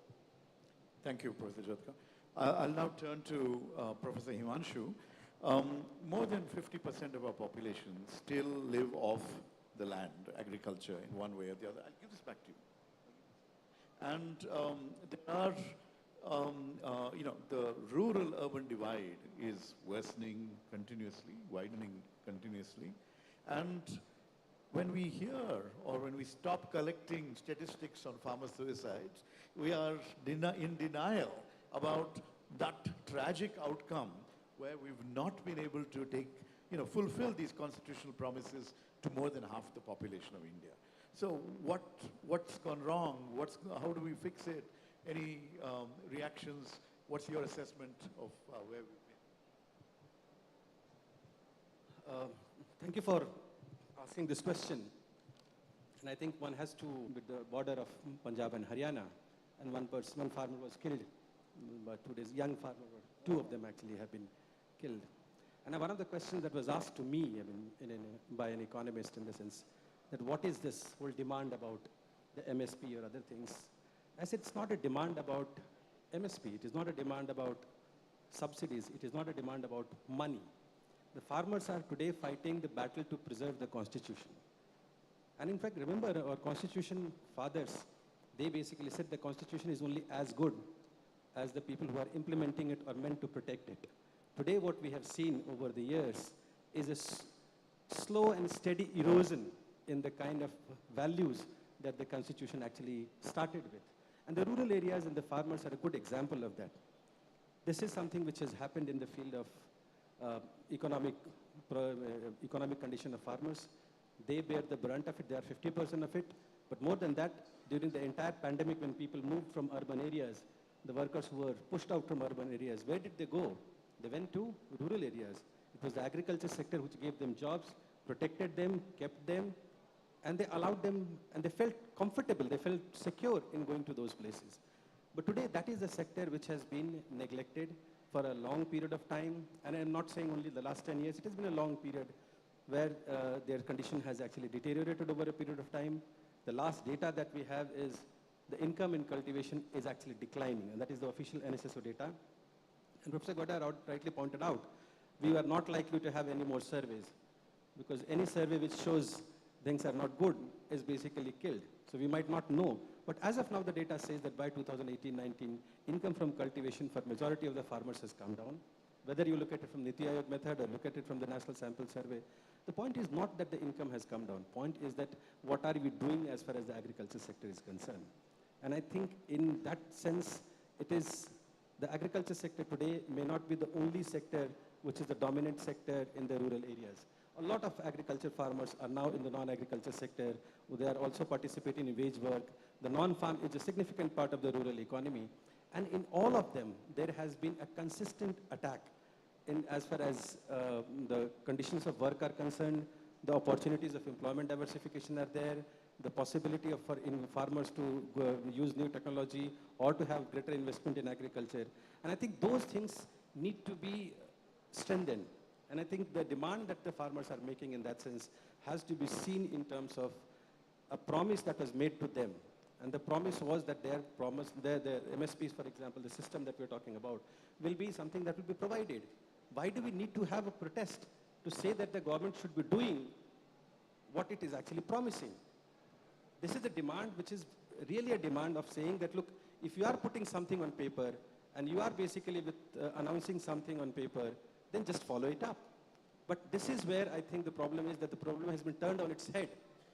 Speaker 8: Thank you, Professor Jyotka. I'll now turn to Professor Himanshu. More than 50% of our population still live off the land, agriculture, in one way or the other. I'll give this back to you. And there are, the rural-urban divide is worsening continuously, widening continuously. And when we hear or when we stop collecting statistics on farmer suicides, we are in denial about that tragic outcome where we've not been able to fulfill these constitutional promises to more than half the population of India. So what's gone wrong? How do we fix it? Any reactions? What's your assessment of where we've been?
Speaker 10: Thank you for asking this question. And I think one has to, with the border of Punjab and Haryana, and one farmer was killed, but 2 days, young farmer, 2 of them actually have been killed. And one of the questions that was asked to me, by an economist in the sense, that what is this whole demand about the MSP or other things? I said it's not a demand about MSP, it is not a demand about subsidies, it is not a demand about money. The farmers are today fighting the battle to preserve the constitution. And in fact, remember our constitution fathers, they basically said the constitution is only as good as the people who are implementing it are meant to protect it. Today what we have seen over the years is a slow and steady erosion in the kind of values that the constitution actually started with. And the rural areas and the farmers are a good example of that. This is something which has happened in the field of economic condition of farmers. They bear the brunt of it, they are 50% of it. But more than that, during the entire pandemic when people moved from urban areas, the workers who were pushed out from urban areas, where did they go? They went to rural areas. It was the agriculture sector which gave them jobs, protected them, kept them, and they allowed them, and they felt comfortable, they felt secure in going to those places. But today, that is a sector which has been neglected for a long period of time, and I'm not saying only the last 10 years, it has been a long period where their condition has actually deteriorated over a period of time. The last data that we have is the income in cultivation is actually declining, and that is the official NSSO data. And Professor Goda rightly pointed out, we are not likely to have any more surveys, because any survey which shows things are not good is basically killed. So we might not know. But as of now, the data says that by 2018-19, income from cultivation for majority of the farmers has come down. Whether you look at it from Niti Aayog method or look at it from the National Sample Survey, the point is not that the income has come down. Point is that what are we doing as far as the agriculture sector is concerned? And I think in that sense, it is the agriculture sector today may not be the only sector which is the dominant sector in the rural areas. A lot of agriculture farmers are now in the non-agriculture sector. They are also participating in wage work. The non-farm is a significant part of the rural economy. And in all of them, there has been a consistent attack in as far as the conditions of work are concerned, the opportunities of employment diversification are there, the possibility of farmers to use new technology or to have greater investment in agriculture. And I think those things need to be strengthened. And I think the demand that the farmers are making in that sense has to be seen in terms of a promise that was made to them. And the promise was that their MSPs, for example, the system that we're talking about, will be something that will be provided. Why do we need to have a protest to say that the government should be doing what it is actually promising? This is a demand which is really a demand of saying that, look, if you are putting something on paper and you are basically announcing something on paper, then just follow it up. But this is where I think the problem is, that the problem has been turned on its head.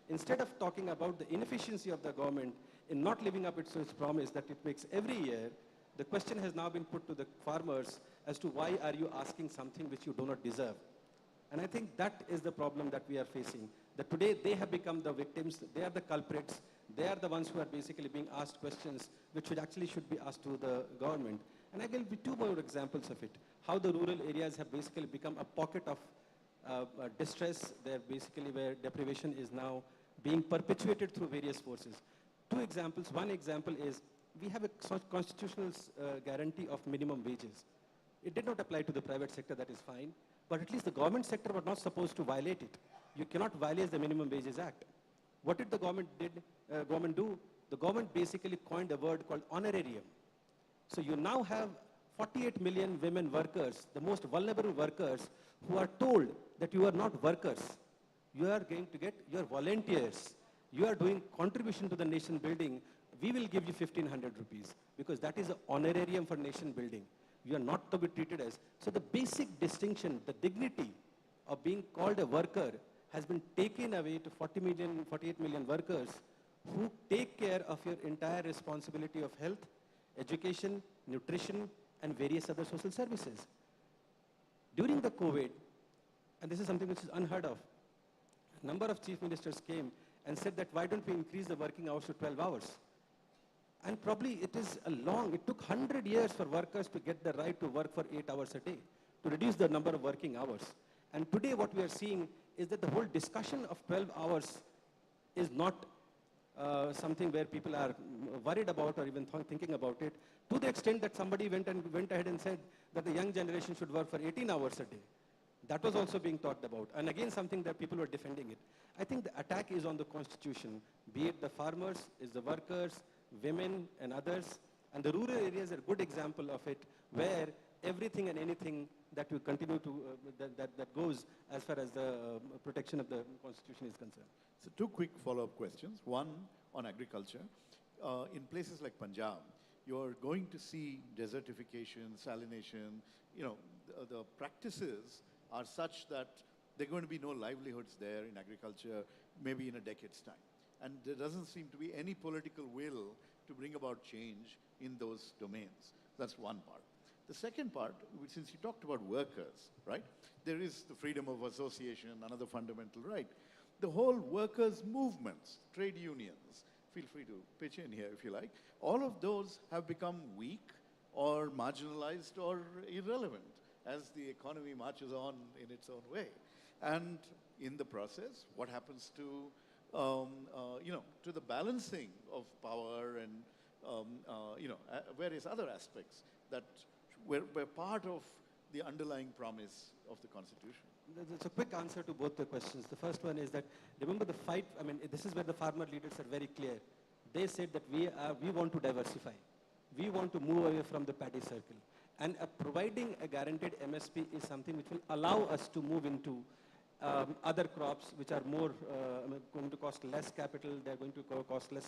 Speaker 10: Instead of talking about the inefficiency of the government in not living up to its promise that it makes every year, the question has now been put to the farmers as to why are you asking something which you do not deserve. And I think that is the problem that we are facing, that today they have become the victims, they are the culprits, they are the ones who are basically being asked questions which should be asked to the government. And I will give you two more examples of it, how the rural areas have basically become a pocket of distress, where deprivation is now being perpetuated through various forces. Two examples. One example is we have a constitutional guarantee of minimum wages. It did not apply to the private sector, that is fine, but at least the government sector was not supposed to violate it. You cannot violate the Minimum Wages Act. What did the government do? The government basically coined a word called honorarium. So you now have 48 million women workers, the most vulnerable workers, who are told that you are not workers. You are going to get, you are volunteers. You are doing contribution to the nation building. We will give you 1,500 rupees because that is an honorarium for nation building. You are not to be treated as. So the basic distinction, the dignity of being called a worker has been taken away to 48 million workers who take care of your entire responsibility of health, education, nutrition, and various other social services. During the COVID, and this is something which is unheard of, a number of chief ministers came and said that why don't we increase the working hours to 12 hours? And probably it took 100 years for workers to get the right to work for 8 hours a day, to reduce the number of working hours. And today what we are seeing is that the whole discussion of 12 hours is not something where people are worried about or even thinking about it, to the extent that somebody went ahead and said that the young generation should work for 18 hours a day. That was also being talked about. And again, something that people were defending it. I think the attack is on the Constitution, be it the farmers, is the workers, women and others. And the rural areas are a good example of it, where everything and anything that we continue to, that goes as far as the protection of the Constitution is concerned.
Speaker 8: So two quick follow-up questions. One on agriculture. In places like Punjab, you're going to see desertification, salination, the practices are such that there are going to be no livelihoods there in agriculture, maybe in a decade's time. And there doesn't seem to be any political will to bring about change in those domains. That's one part. The second part, since you talked about workers, right? There is the freedom of association, another fundamental right. The whole workers' movements, trade unions, feel free to pitch in here if you like, all of those have become weak or marginalized or irrelevant as the economy marches on in its own way. And in the process, what happens to to the balancing of power and various other aspects that were part of the underlying promise of the Constitution?
Speaker 10: It's a quick answer to both the questions. The first one is that, remember the fight, this is where the farmer leaders are very clear. They said that we want to diversify. We want to move away from the paddy circle. And providing a guaranteed MSP is something which will allow us to move into other crops which are more going to cost less capital, they're going to cost less,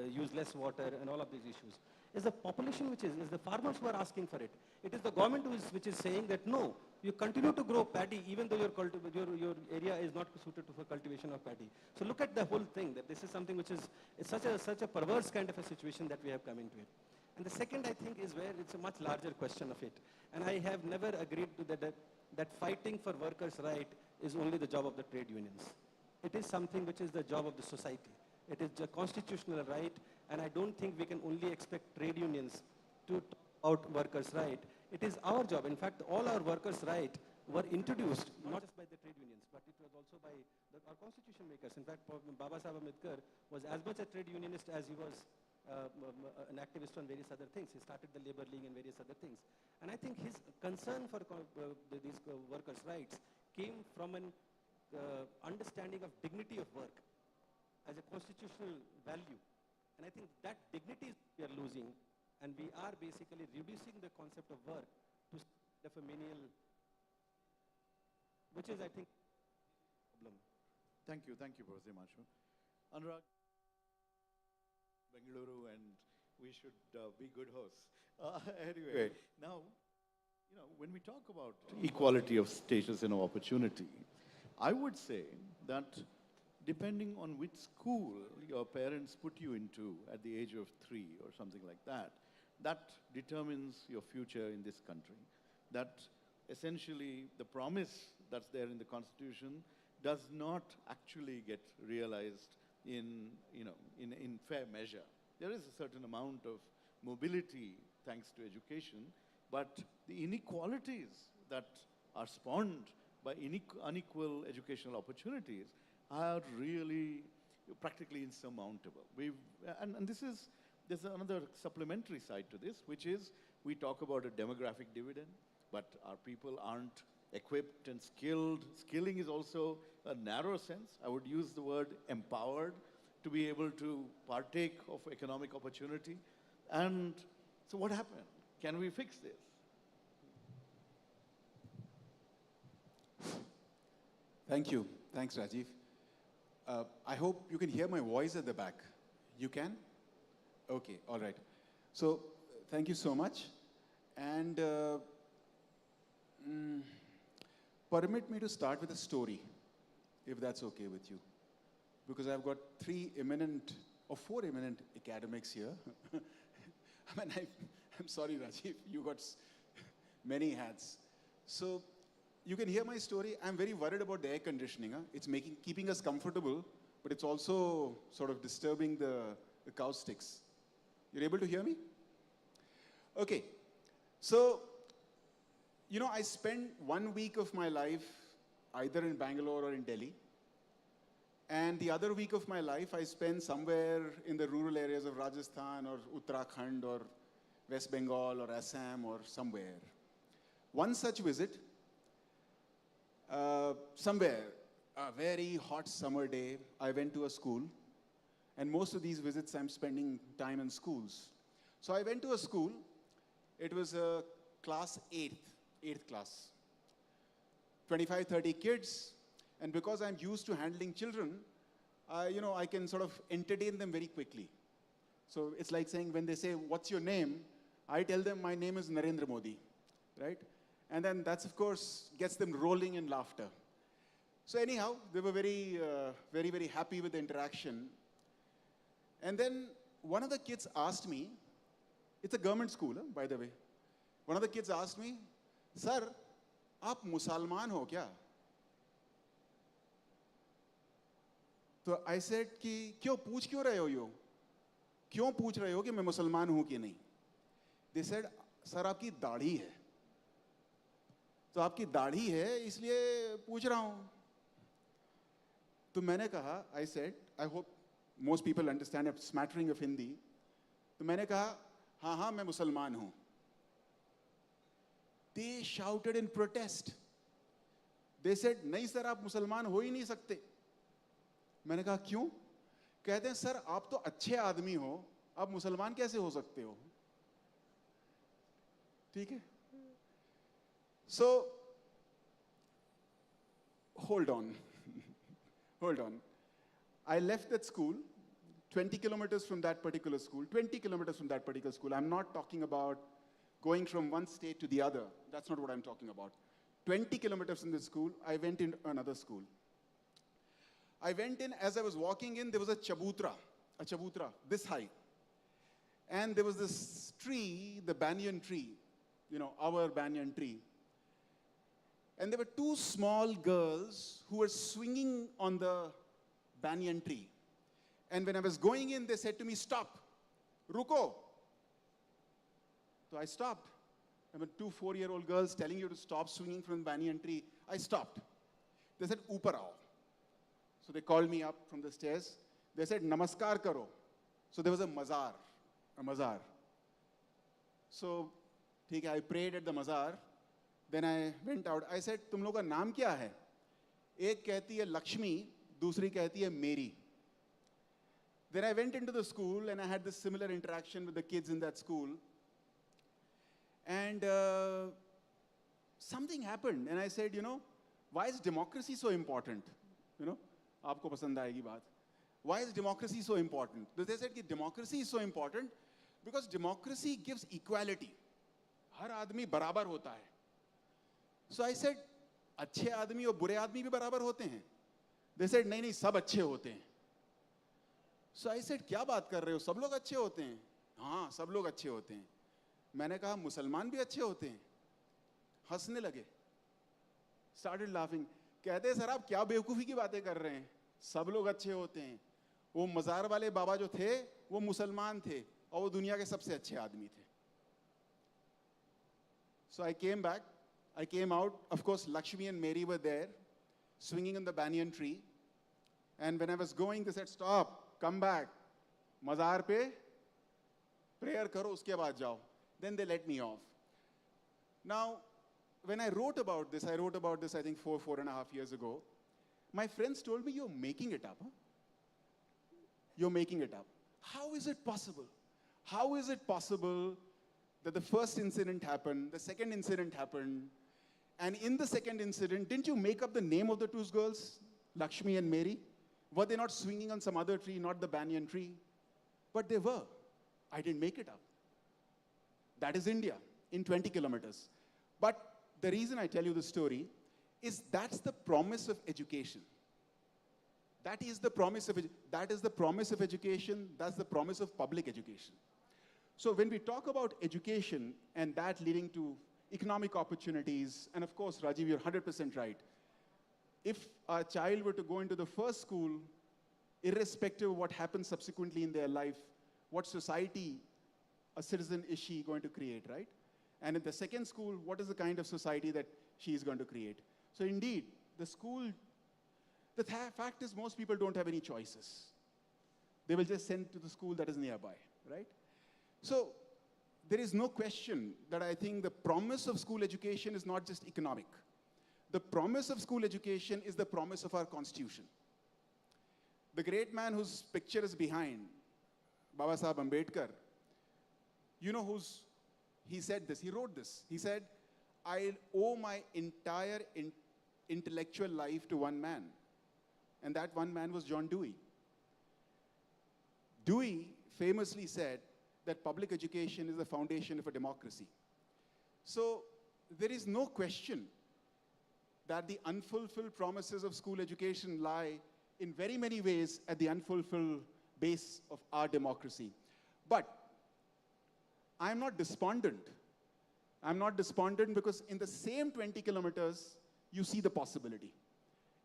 Speaker 10: use less water and all of these issues. It's the population is the farmers who are asking for it. It is the government which is saying that no, you continue to grow paddy even though your area is not suited for cultivation of paddy. So look at the whole thing, that this is something which is such a perverse kind of a situation that we have come into it. And the second, I think, is where it's a much larger question of it. And I have never agreed to that fighting for workers' right is only the job of the trade unions. It is something which is the job of the society. It is a constitutional right, and I don't think we can only expect trade unions to talk about workers' right. It is our job. In fact, all our workers' right were introduced, not just by the trade unions, but it was also by our constitution makers. In fact, Baba Saheb Ambedkar was as much a trade unionist as he was an activist on various other things. He started the Labour League and various other things. And I think his concern for these workers' rights came from an understanding of dignity of work as a constitutional value. And I think that dignity we are losing, and we are basically reducing the concept of work to of a menial, which is, I think, problem.
Speaker 8: Thank you, Professor Himanshu. Anurag, Bengaluru, and we should be good hosts. Anyway, now, when we talk about equality of status and opportunity, I would say that depending on which school your parents put you into at the age of 3 or something like that, that determines your future in this country. That essentially the promise that's there in the Constitution does not actually get realized in fair measure. There is a certain amount of mobility thanks to education, but the inequalities that are spawned by unequal educational opportunities are really practically insurmountable. There's another supplementary side to this, which is we talk about a demographic dividend, but our people aren't equipped and skilled. Skilling is also a narrow sense. I would use the word empowered to be able to partake of economic opportunity. And so what happened? Can we fix this?
Speaker 11: Thank you. Thanks, Rajiv. I hope you can hear my voice at the back. You can? Okay, all right. So, thank you so much. And permit me to start with a story, if that's okay with you. Because I've got 4 eminent academics here. I mean, I'm sorry, Rajiv, you got many hats. So, you can hear my story. I'm very worried about the air conditioning. It's keeping us comfortable, but it's also sort of disturbing the acoustics. You're able to hear me? Okay. So, I spent 1 week of my life either in Bangalore or in Delhi. And the other week of my life, I spent somewhere in the rural areas of Rajasthan or Uttarakhand or West Bengal or Assam or somewhere. One such visit, somewhere, a very hot summer day, I went to a school. And most of these visits, I'm spending time in schools. So I went to a school. It was a class 8th class. 25, 30 kids. And because I'm used to handling children, I can sort of entertain them very quickly. So it's like saying, when they say, what's your name? I tell them, my name is Narendra Modi, right? And then that's, of course, gets them rolling in laughter. So anyhow, they were very, very happy with the interaction. And then one of the kids asked me, it's a government school, by the way. One of the kids asked me, Sir, aap Musalman ho kya? So I said, क्यों पूछ क्यों रहे हो यो? क्यों पूछ रहे हो कि मैं मुसलमान हूं कि नहीं? They said, Sir, आपकी दाढ़ी है. तो आपकी दाढ़ी है, इसलिए पूछ रहा हूं. तो मैंने कहा, I said, I hope most people understand a smattering of Hindi. तो मैंने कहा, हाँ, मैं मुसलमान हूं. They shouted in protest. They said, नहीं सर, आप मुसलमान हो ही नहीं सकते. मैंने कहा, क्यों? कहते हैं, सर, आप तो अच्छे आदमी हो, आप मुसलमान कैसे हो सकते हो? ठीक है? So, hold on. I left that school, 20 kilometers from that particular school, 20 kilometers from that particular school. I'm not talking about going from one state to the other. That's not what I'm talking about. 20 kilometers from the school, I went into another school. I went in, as I was walking in, there was a chabutra, this high. And there was this tree, the banyan tree, our banyan tree. And there were 2 small girls who were swinging on the banyan tree. And when I was going in, they said to me, stop, ruko. So I stopped. I mean, 2 4-year-old girls telling you to stop swinging from the banyan tree. I stopped. They said, upar aao. So they called me up from the stairs. They said, namaskar karo. So there was a mazar. So, I prayed at the mazar. Then I went out. I said, तुम लोग का नाम क्या है? एक कहती है लक्ष्मी, दूसरी कहती है मेरी. Then I went into the school and I had this similar interaction with the kids in that school. And something happened and I said, you know, why is democracy so important? You know, aapko pasand aayegi baat. Why is democracy so important? They said that democracy is so important because democracy gives equality. Har aadmi barabar hota hai. So I said, अच्छे आदमी और बुरे आदमी भी बराबर होते हैं? They said, नहीं नहीं सब अच्छे होते हैं. So I said, क्या बात कर रहे हो? सब लोग अच्छे होते हैं? हाँ, सब लोग अच्छे होते हैं. मैंने कहा, मुसलमान भी अच्छे होते हैं? हंसने लगे. Started laughing. कहते हैं, सर आप क्या बेवकूफ़ी की बातें कर रहे हैं? सब लोग अच्छे होते हैं. वो मज़ार वाले बाबा जो थे, वो मुसलमान थे और वो दुनिया के सबसे अच्छे आदमी थे. So I came back. I came out. Of course, Lakshmi and Mary were there, swinging on the banyan tree. And when I was going, they said, stop. Come back. Mazar pe prayer karo, uske baad jao. Then they let me off. Now, when I wrote about this, I think 4.5 years ago, my friends told me, you're making it up. Huh? You're making it up. How is it possible? How is it possible that the first incident happened, the second incident happened, and in the second incident, didn't you make up the name of the two girls, Lakshmi and Mary? Were they not swinging on some other tree, not the banyan tree? But they were. I didn't make it up. That is India in 20 kilometers. But the reason I tell you the story is that's the promise of education. That is the promise of education. That's the promise of public education. So when we talk about education and that leading to economic opportunities, and of course, Rajiv, you're 100% right. If a child were to go into the first school, irrespective of what happens subsequently in their life, what society, a citizen is she going to create, right? And in the second school, what is the kind of society that she is going to create? So indeed, the school, the fact is most people don't have any choices. They will just send to the school that is nearby, right? So there is no question that I think the promise of school education is not just economic. The promise of school education is the promise of our constitution. The great man whose picture is behind, Baba Sahib Ambedkar, you know he said this, he wrote this. He said, I owe my entire intellectual life to one man. And that one man was John Dewey. Dewey famously said that public education is the foundation of a democracy. So there is no question that the unfulfilled promises of school education lie in very many ways at the unfulfilled base of our democracy. But I'm not despondent. I'm not despondent because in the same 20 kilometers, you see the possibility.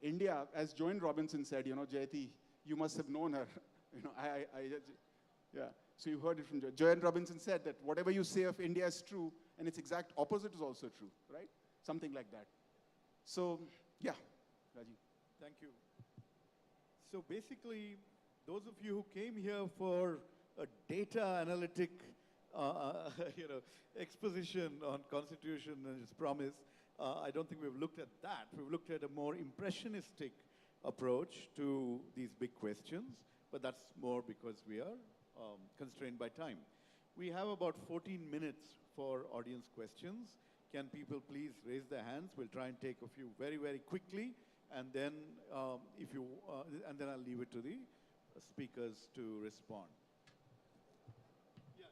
Speaker 11: India, as Joanne Robinson said, you know, Jayati, you must have known her. You know, yeah. So you heard it from Joanne Robinson said that whatever you say of India is true, and its exact opposite is also true, right? Something like that. So, yeah, Rajiv.
Speaker 8: Thank you. So basically, those of you who came here for a data analytic exposition on Constitution and its promise, I don't think we've looked at that. We've looked at a more impressionistic approach to these big questions, but that's more because we are constrained by time. We have about 14 minutes for audience questions. Can people please raise their hands? We'll try and take a few very, very quickly, and then and then I'll leave it to the speakers to respond. Yeah.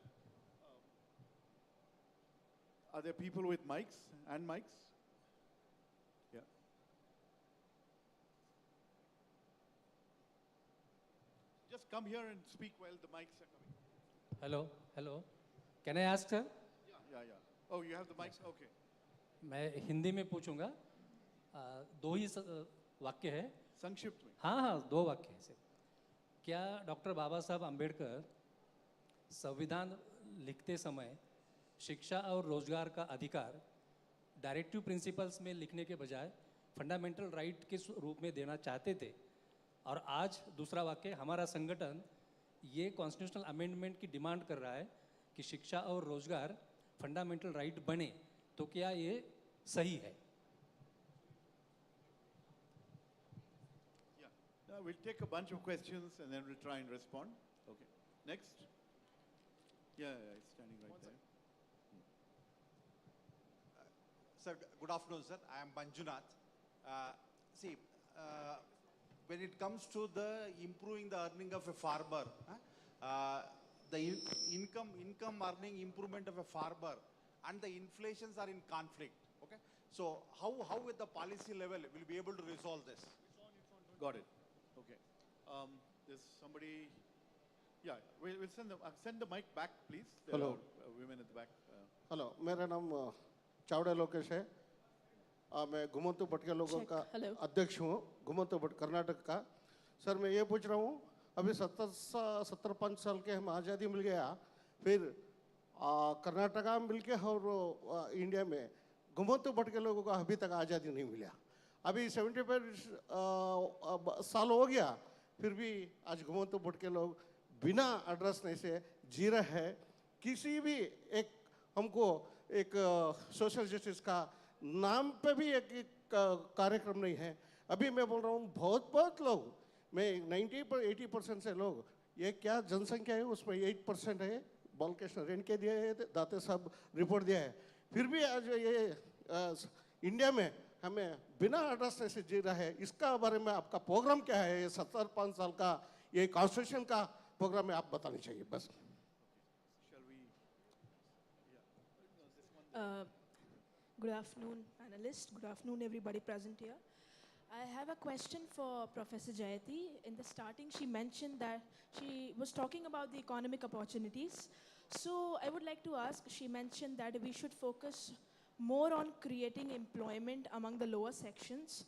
Speaker 8: Are there people with mics and mics? Yeah. Just come here and speak while the mics are coming.
Speaker 12: Hello. Can I ask, sir?
Speaker 8: Yeah. Oh, you have the mics? Okay.
Speaker 12: मैं हिंदी में पूछूंगा. दो ही वाक्य है.
Speaker 8: संक्षिप्त में.
Speaker 12: हाँ, दो वाक्य हैं सिर्फ. क्या डॉक्टर बाबा साहब अम्बेडकर संविधान लिखते समय शिक्षा और रोजगार का अधिकार डायरेक्टिव प्रिंसिपल्स में लिखने के बजाय फंडामेंटल राइट के रूप में देना चाहते थे? और आज दूसरा वाक्य, हमारा संगठन ये कॉन्स्टिट्यूशनल अमेंडमेंट की डिमांड कर रहा है कि शिक्षा और रोजगार फंडामेंटल राइट बने, तो क्या ये सही है?
Speaker 8: We'll take a bunch of questions and then we'll try and respond. Okay. Next. Yeah, it's standing right there.
Speaker 13: Sir, good afternoon, sir. I am Manjunath. See, when it comes to the improving the earning of a farmer, the income earning improvement of a farmer and the inflations are in conflict. Okay, so how with the policy level will be able to resolve this?
Speaker 8: Got it. Okay. There's somebody. Yeah, we'll send the mic back, please. There
Speaker 14: Hello.
Speaker 8: are women at the back.
Speaker 14: Hello, मेरा नाम चावड़ा लोकेश है। मैं घुमंतू भट के लोगों का अध्यक्ष हूँ, घुमंतू भट कर्नाटक का। सर मैं ये पूछ रहा हूँ, अभी 75 साल के हम आज़ादी मिल गया, फिर कर्नाटका मिल के और इंडिया में घुमंतू भट के लोगों को अभी तक आज़ादी नहीं मिला। अभी 75 साल हो गया, फिर भी आज घुमंतू भट के लोग बिना एड्रेस नहीं से जी रहे हैं। किसी भी एक हमको एक सोशल जस्टिस का नाम पे भी एक कार्यक्रम नहीं है। अभी मैं बोल रहा हूँ बहुत लोग, मैं 80% से लोग, ये क्या जनसंख्या है उसमें 8% है, बालकृष्ण रेन के दिए है, दाते साहब रिपोर्ट दिया है, फिर भी आज ये इंडिया में हमें बिना एड्रेस से जी रहा है। इसका बारे में आपका प्रोग्राम क्या है? ये 75 साल का ये कॉन्स्टिट्यूशन का प्रोग्राम में आप बतानी चाहिए बस।
Speaker 15: Good afternoon, panelists. Good afternoon, everybody present here. I have a question for Professor Jayati. In the starting, she mentioned that she was talking about the economic opportunities. So I would like to ask, she mentioned that we should focus more on creating employment among the lower sections,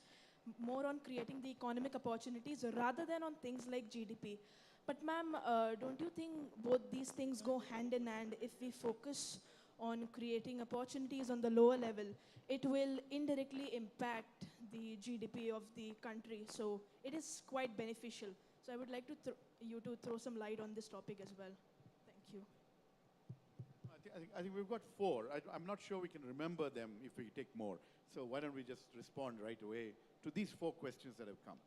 Speaker 15: more on creating the economic opportunities rather than on things like GDP. But ma'am, don't you think both these things go hand in hand? If we focus on creating opportunities on the lower level, it will indirectly impact the GDP of the country. So it is quite beneficial. So I would like to you to throw some light on this topic as well. Thank you.
Speaker 8: I think we've got 4. I'm not sure we can remember them if we take more. So why don't we just respond right away to these 4 questions that have come.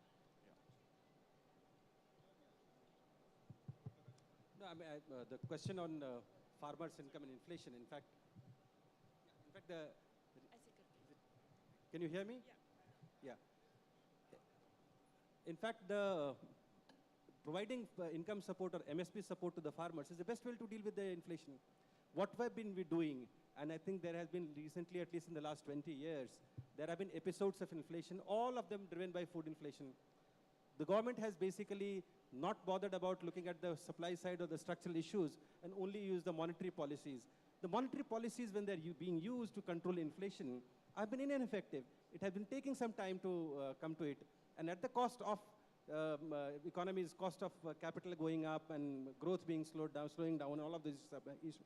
Speaker 10: No, I mean, the question on farmers' income and inflation. In fact, can you hear me? Yeah. In fact, the providing income support or MSP support to the farmers is the best way to deal with the inflation. What have been we doing? And I think there has been recently, at least in the last 20 years, there have been episodes of inflation, all of them driven by food inflation. The government has basically not bothered about looking at the supply side or the structural issues and only use the monetary policies. The monetary policies, when they're being used to control inflation, have been ineffective. It has been taking some time to come to it. And at the cost of economies, cost of capital going up and growth being slowing down, all of these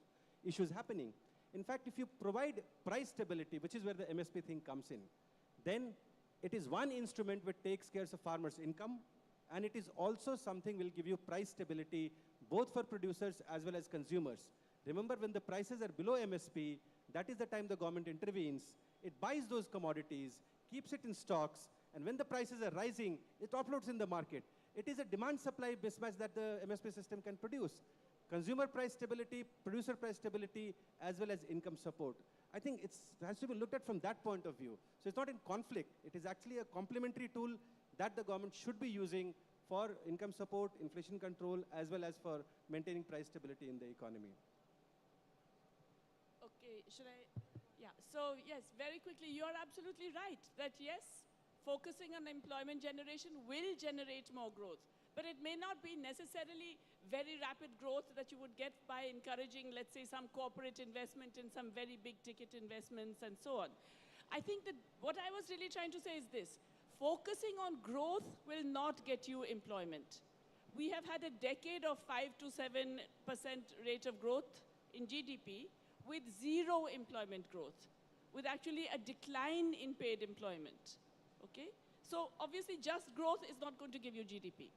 Speaker 10: issues happening. In fact, if you provide price stability, which is where the MSP thing comes in, then it is one instrument which takes care of farmers' income, and it is also something will give you price stability both for producers as well as consumers. Remember, when the prices are below MSP, that is the time the government intervenes. It buys those commodities, keeps it in stocks, and when the prices are rising, it offloads in the market. It is a demand-supply mismatch that the MSP system can produce. Consumer price stability, producer price stability, as well as income support. I think it has to be looked at from that point of view. So it's not in conflict. It is actually a complementary tool that the government should be using for income support, inflation control, as well as for maintaining price stability in the economy.
Speaker 7: Okay, should I? Yeah, so yes, very quickly, you're absolutely right that yes, focusing on employment generation will generate more growth. But it may not be necessarily very rapid growth that you would get by encouraging, let's say, some corporate investment in some very big ticket investments and so on. I think that what I was really trying to say is this. Focusing on growth will not get you employment. We have had a decade of 5 to 7% rate of growth in GDP with zero employment growth, with actually a decline in paid employment, okay? So obviously just growth is not going to give you GDP.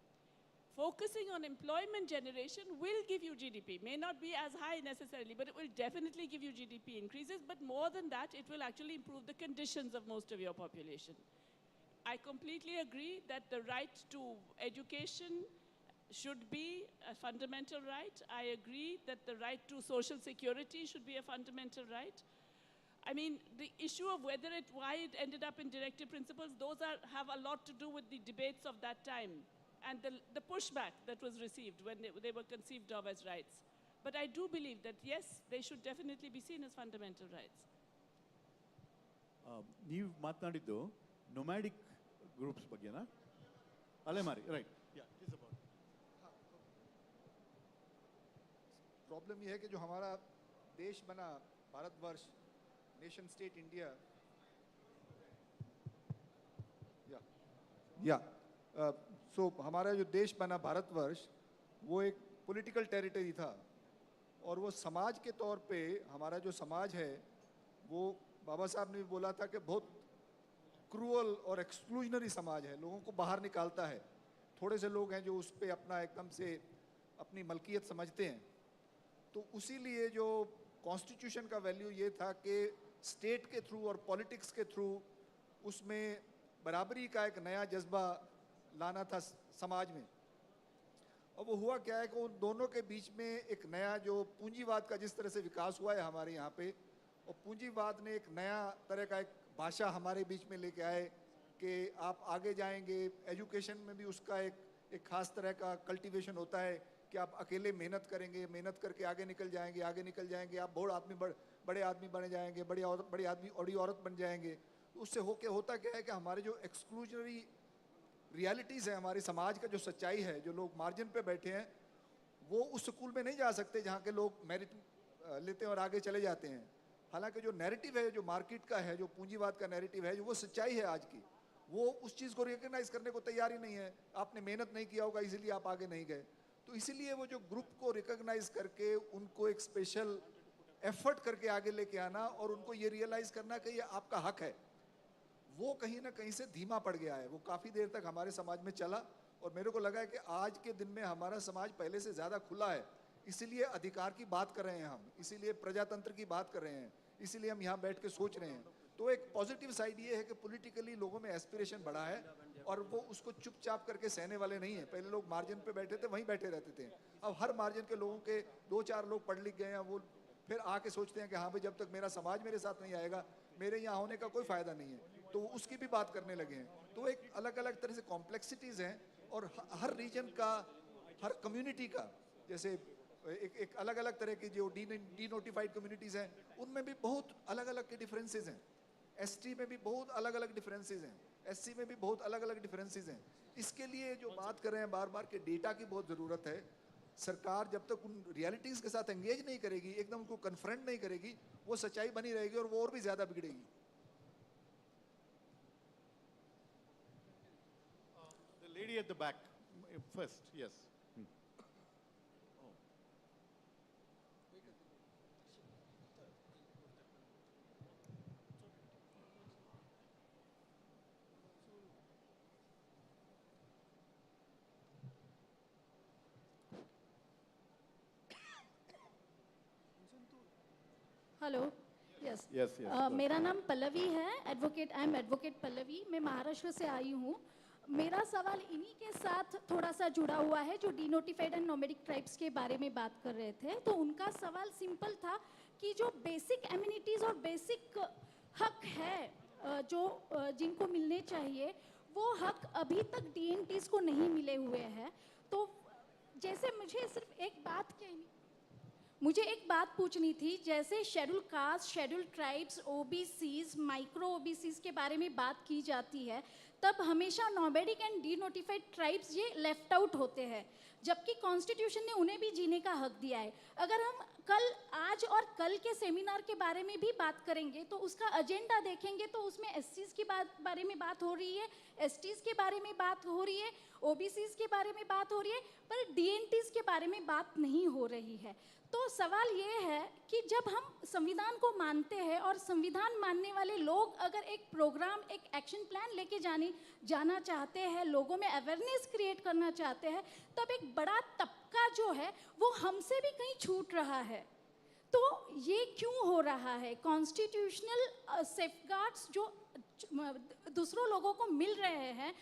Speaker 7: Focusing on employment generation will give you GDP. May not be as high necessarily, but it will definitely give you GDP increases. But more than that, it will actually improve the conditions of most of your population. I completely agree that the right to education should be a fundamental right. I agree that the right to social security should be a fundamental right. I mean, the issue of why it ended up in directive principles, those have a lot to do with the debates of that time and the pushback that was received when they were conceived of as rights. But I do believe that, yes, they should definitely be seen as fundamental rights.
Speaker 8: ನೀವು ಮಾತನಾಡಿದ್ದು nomadic groups ಬಗ್ಗೆನಾ? ಅಲೆಮಾರಿ, right.
Speaker 9: Problem यह है कि जो हमारा देश बना भारतवर्ष, नेशन स्टेट इंडिया, सो हमारा जो देश बना भारतवर्ष वो एक पॉलिटिकल टेरिटरी था और वो समाज के तौर पे हमारा जो समाज है वो बाबा साहब ने भी बोला था कि बहुत क्रूअल और एक्सक्लूजनरी समाज है, लोगों को बाहर निकालता है। थोड़े से लोग हैं जो उस पर अपना एकदम से अपनी मलकियत समझते हैं। तो उसीलिए जो कॉन्स्टिट्यूशन का वैल्यू ये था कि स्टेट के थ्रू और पॉलिटिक्स के थ्रू उसमें बराबरी का एक नया जज्बा लाना था समाज में। और वो हुआ क्या है कि उन दोनों के बीच में एक नया जो पूंजीवाद का जिस तरह से विकास हुआ है हमारे यहाँ पे, और पूंजीवाद ने एक नया तरह का एक भाषा हमारे बीच में लेके आए कि आप आगे जाएंगे। एजुकेशन में भी उसका एक खास तरह का कल्टीवेशन होता है कि आप अकेले मेहनत करेंगे, मेहनत करके आगे निकल जाएंगे, आप बड़े आदमी बन जाएंगे, बड़े आदमी बड़ी औरत बन जाएंगे। उससे होता क्या है कि हमारे जो एक्सक्लूजनरी रियलिटीज़ है, हमारे समाज का जो सच्चाई है, जो लोग मार्जिन पे बैठे हैं वो उस स्कूल में नहीं जा सकते जहाँ के लोग मेरिट लेते हैं और आगे चले जाते हैं। हालांकि जो नैरेटिव है, जो मार्केट का है, जो पूंजीवाद का नैरेटिव है, जो वो सच्चाई है आज की, वो उस चीज़ को रिकग्नाइज करने को तैयार ही नहीं है। आपने मेहनत नहीं किया होगा इसलिए आप आगे नहीं गए। तो इसीलिए वो जो ग्रुप को रिकग्नाइज करके उनको एक स्पेशल एफर्ट करके आगे लेके आना और उनको ये रियलाइज करना कि ये आपका हक है, वो कहीं ना कहीं से धीमा पड़ गया है। वो काफ़ी देर तक हमारे समाज में चला और मेरे को लगा है कि आज के दिन में हमारा समाज पहले से ज़्यादा खुला है। इसीलिए अधिकार की बात कर रहे हैं हम, इसीलिए प्रजातंत्र की बात कर रहे हैं, इसीलिए हम यहाँ बैठ के सोच रहे हैं। तो एक पॉजिटिव साइड ये है कि पॉलिटिकली लोगों में एस्पिरेशन बढ़ा है और वो उसको चुपचाप करके सहने वाले नहीं हैं। पहले लोग मार्जिन पे बैठे थे, वहीं बैठे रहते थे। अब हर मार्जिन के लोगों के 2-4 लोग पढ़ लिख गए हैं, वो फिर आके सोचते हैं कि हाँ भाई जब तक मेरा समाज मेरे साथ नहीं आएगा मेरे यहाँ होने का कोई फ़ायदा नहीं है, तो उसकी भी बात करने लगे हैं। तो एक अलग अलग तरह से कॉम्प्लेक्सिटीज़ हैं और हर रीजन का, हर कम्युनिटी का, जैसे एक अलग अलग तरह की जो डी नोटिफाइड कम्युनिटीज़ हैं उनमें भी बहुत अलग अलग के डिफरेंसेस हैं। एसटी में भी बहुत अलग अलग डिफरेंसेस हैं, एससी में भी बहुत अलग अलग डिफरेंसेस हैं। इसके लिए जो बात कर रहे हैं बार बार के डेटा की बहुत ज़रूरत है। सरकार जब तक उन रियलिटीज़ के साथ एंगेज नहीं करेगी, एकदम उनको कन्फ्रंट नहीं करेगी, वो सच्चाई बनी रहेगी और वो और भी ज़्यादा बिगड़ेगी।
Speaker 8: The lady at the back first, yes.
Speaker 16: Hello, yes
Speaker 8: Yes,
Speaker 16: मेरा नाम पल्लवी है, आई एम एडवोकेट पल्लवी। मैं महाराष्ट्र से आई हूँ। मेरा सवाल इन्हीं के साथ थोड़ा सा जुड़ा हुआ है जो डिनोटिफाइड एंड नोमैडिक ट्राइब्स के बारे में बात कर रहे थे। तो उनका सवाल सिंपल था कि जो बेसिक एमिनिटीज़ और बेसिक हक है जो जिनको मिलने चाहिए, वो हक अभी तक डीएनटीज़ को नहीं मिले हुए हैं। तो जैसे मुझे एक बात पूछनी थी, जैसे schedule caste, schedule tribes, OBCs, micro OBCs के बारे में बात की जाती है, तब हमेशा नोमैडिक एंड डीनोटिफाइड ट्राइब्स ये लेफ्ट आउट होते हैं, जबकि कॉन्स्टिट्यूशन ने उन्हें भी जीने का हक दिया है। अगर हम आज और कल के सेमिनार के बारे में भी बात करेंगे तो उसका एजेंडा देखेंगे तो उसमें एससीज के बारे में बात हो रही है, एसटीज के बारे में बात हो रही है, ओबीसीज के बारे में बात हो रही है, पर डीएनटीज के बारे में बात नहीं हो रही है। तो सवाल ये है कि जब हम संविधान को मानते हैं और संविधान मानने वाले लोग अगर एक प्रोग्राम, एक एक्शन प्लान लेके जाना चाहते हैं, लोगों में अवेयरनेस क्रिएट करना चाहते हैं, तब एक बड़ा तबका जो है वो हमसे भी कहीं छूट रहा है। तो ये क्यों हो रहा है? कॉन्स्टिट्यूशनल सेफगार्ड्स दूसरों लोगों को मिल रहे हैं।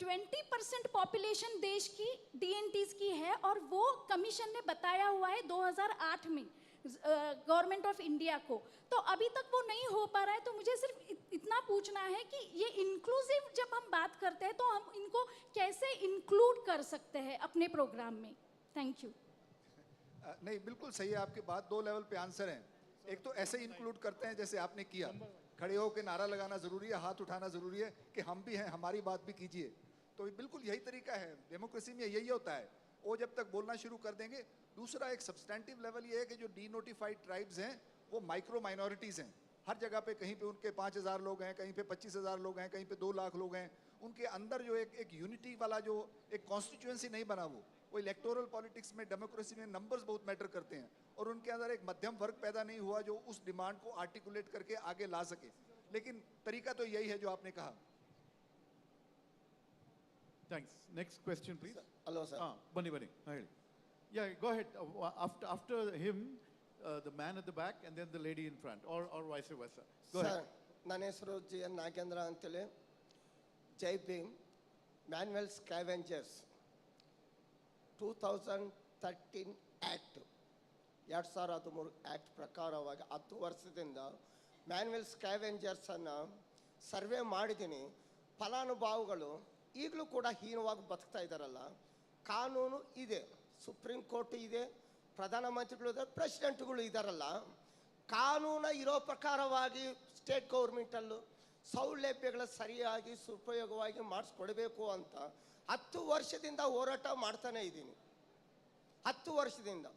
Speaker 16: 20% पॉपुलेशन देश की DNTs की है और वो कमीशन ने बताया हुआ है 2008 में गवर्नमेंट ऑफ इंडिया को, तो अभी तक वो नहीं हो पा रहा है। तो मुझे सिर्फ इतना पूछना है कि ये इंक्लूसिव जब हम बात करते हैं तो हम इनको कैसे इंक्लूड कर सकते हैं अपने प्रोग्राम में? Thank you.
Speaker 9: नहीं, बिल्कुल सही है आपकी बात। 2 लेवल पे आंसर है। एक तो ऐसे इंक्लूड करते हैं जैसे आपने किया, खड़े होकर नारा लगाना जरूरी है, हाथ उठाना जरूरी है कि हम भी हैं, हमारी बात भी कीजिए। तो बिल्कुल यही तरीका है, डेमोक्रेसी में यही होता है। वो जब तक बोलना शुरू कर देंगे। दूसरा एक सब्सटैंटिव लेवल ये है कि जो डीनोटिफाइड ट्राइब्स हैं वो माइक्रो माइनॉरिटीज़ हैं। हर जगह पे कहीं पे उनके 5,000 लोग हैं, कहीं पे 25,000 लोग हैं, कहीं पे 2 लाख लोग हैं। उनके अंदर जो एक यूनिटी वाला जो एक कॉन्स्टिट्यूएंसी नहीं बना, वो इलेक्टोरल पॉलिटिक्स में, डेमोक्रेसी में नंबर्स बहुत मैटर करते हैं और उनके अंदर एक मध्यम वर्ग पैदा नहीं हुआ जो उस डिमांड को आर्टिकुलेट करके आगे ला सके। लेकिन तरीका तो यही है जो आपने कहा।
Speaker 8: Thanks. Next question, please.
Speaker 17: Hello, sir.
Speaker 8: Bunny. Yeah, go ahead. After him, the man at the back, and then the lady in front, or vice versa. Go ahead.
Speaker 17: ನನ್ನ ಹೆಸರು GN ನಾಗೇಂದ್ರ ಅಂತೇಳಿ. ಜೈ ಭೀಮ್. ಮ್ಯಾನ್ಯುವಲ್ ಸ್ಕ್ಯಾವೆಂಜರ್ಸ್ 2013 ಆ್ಯಕ್ಟ್ 2013 ಆ್ಯಕ್ಟ್ ಪ್ರಕಾರವಾಗಿ 10 ವರ್ಷದಿಂದ manual ಸ್ಕ್ಯಾವೆಂಜರ್ಸನ್ನು survey ಮಾಡಿದ್ದೀನಿ. ಫಲಾನುಭವಿಗಳು ಈಗಲೂ ಕೂಡ ಹೀನವಾಗಿ ಬದುಕ್ತಾ ಇದ್ದಾರಲ್ಲ. ಕಾನೂನು ಇದೆ, ಸುಪ್ರೀಂ ಕೋರ್ಟ್ ಇದೆ, ಪ್ರಧಾನಮಂತ್ರಿಗಳು ಇದ್ದಾರೆ, ಪ್ರೆಸಿಡೆಂಟ್ಗಳು ಇದ್ದಾರಲ್ಲ. ಕಾನೂನು ಇರೋ ಪ್ರಕಾರವಾಗಿ ಸ್ಟೇಟ್ ಗೌರ್ಮೆಂಟಲ್ಲೂ ಸೌಲಭ್ಯಗಳ ಸರಿಯಾಗಿ ಸುಪಯೋಗವಾಗಿ ಮಾಡಿಸ್ಕೊಡ್ಬೇಕು ಅಂತ 10 ವರ್ಷದಿಂದ ಹೋರಾಟ ಮಾಡ್ತಾನೆ ಇದ್ದೀನಿ. 10 ವರ್ಷದಿಂದ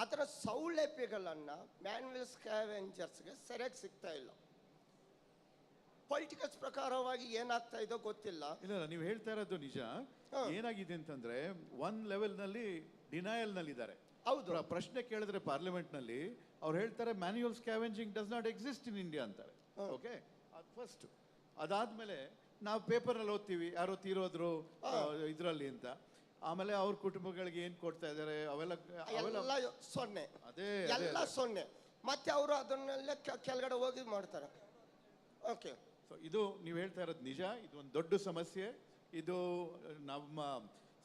Speaker 17: ಅದರ ಸೌಲಭ್ಯಗಳನ್ನು ಮ್ಯಾನ್ಯುವಲ್ ಸ್ಕ್ಯಾವೆಂಜರ್ಸ್ಗೆ ಸರಿಯಾಗಿ ಸಿಗ್ತಾ ಇಲ್ಲ. ಪೊಲಿಟಿಕಲ್ಸ್ ಪ್ರಕಾರವಾಗಿ ಏನಾಗ್ತಾ ಇದೋ ಗೊತ್ತಿಲ್ಲ.
Speaker 8: ಇಲ್ಲ, ನೀವು ಹೇಳ್ತಾ ಇರೋದು ನಿಜ. ಏನಾಗಿದೆ ಅಂತಂದ್ರೆ ಒನ್ ಲೆವೆಲ್ ನಲ್ಲಿ ಡಿನಯಲ್ ನಲ್ಲಿ ಇದ್ದಾರೆ.
Speaker 17: ಹೌದು.
Speaker 8: ಪ್ರಶ್ನೆ ಕೇಳಿದ್ರೆ ಪಾರ್ಲಿಮೆಂಟ್ ನಲ್ಲಿ ಅವ್ರು ಹೇಳ್ತಾರೆ manual scavenging does not exist in India ಅಂತಾರೆ. ಓಕೆ, ಅದು ಫಸ್ಟ್. ಅದಾದ್ಮೇಲೆ ನಾವು ಪೇಪರ್ನಲ್ಲಿ ಓದ್ತೀವಿ ಯಾರೋ ತೀರೋದ್ರು ಇದರಲ್ಲಿ ಅಂತ. ಆಮೇಲೆ ಅವ್ರ ಕುಟುಂಬಗಳಿಗೆ ಏನ್ ಕೊಡ್ತಾ ಇದ್ದಾರೆ ಅವೆಲ್ಲ
Speaker 17: ಸೊನ್ನೆ.
Speaker 8: ಅದೇ
Speaker 17: ಎಲ್ಲ ಸೊನ್ನೆ. ಮತ್ತೆ ಅವರು ಅದನ್ನೆಲ್ಲ ಕೆಳಗಡೆ ಹೋಗಿ ಮಾಡ್ತಾರೆ. ಓಕೆ,
Speaker 8: ಸೊ ಇದು ನೀವು ಹೇಳ್ತಾ ಇರೋದು ನಿಜ. ಇದು ಒಂದು ದೊಡ್ಡ ಸಮಸ್ಯೆ. ಇದು ನಮ್ಮ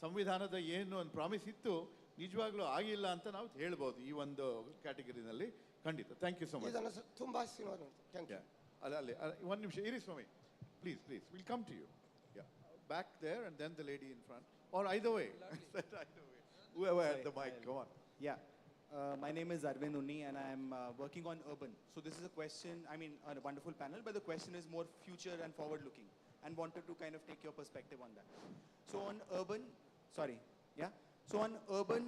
Speaker 8: ಸಂವಿಧಾನದ ಏನು ಒಂದು ಪ್ರಾಮಿಸ್ ಇತ್ತು ನಿಜವಾಗ್ಲೂ ಆಗಿಲ್ಲ ಅಂತ ನಾವು ಹೇಳ್ಬೋದು ಈ ಒಂದು ಕ್ಯಾಟಗರಿನಲ್ಲಿ. ಖಂಡಿತ. Thank you so much.
Speaker 17: ತುಂಬಾ ಥ್ಯಾಂಕ್ ಯು.
Speaker 8: ಅಲ್ಲಿ ಒಂದು ನಿಮಿಷ ಇರಿ ಸ್ವಾಮಿ, please will come to you. Back there and then the lady in front, or either way. Whoever had the mic, come on.
Speaker 18: Yeah. My name is Arvind Unni and I am working on urban. So this is a question, I mean, a wonderful panel, but the question is more future and forward looking and wanted to kind of take your perspective on that. So on urban, So on urban,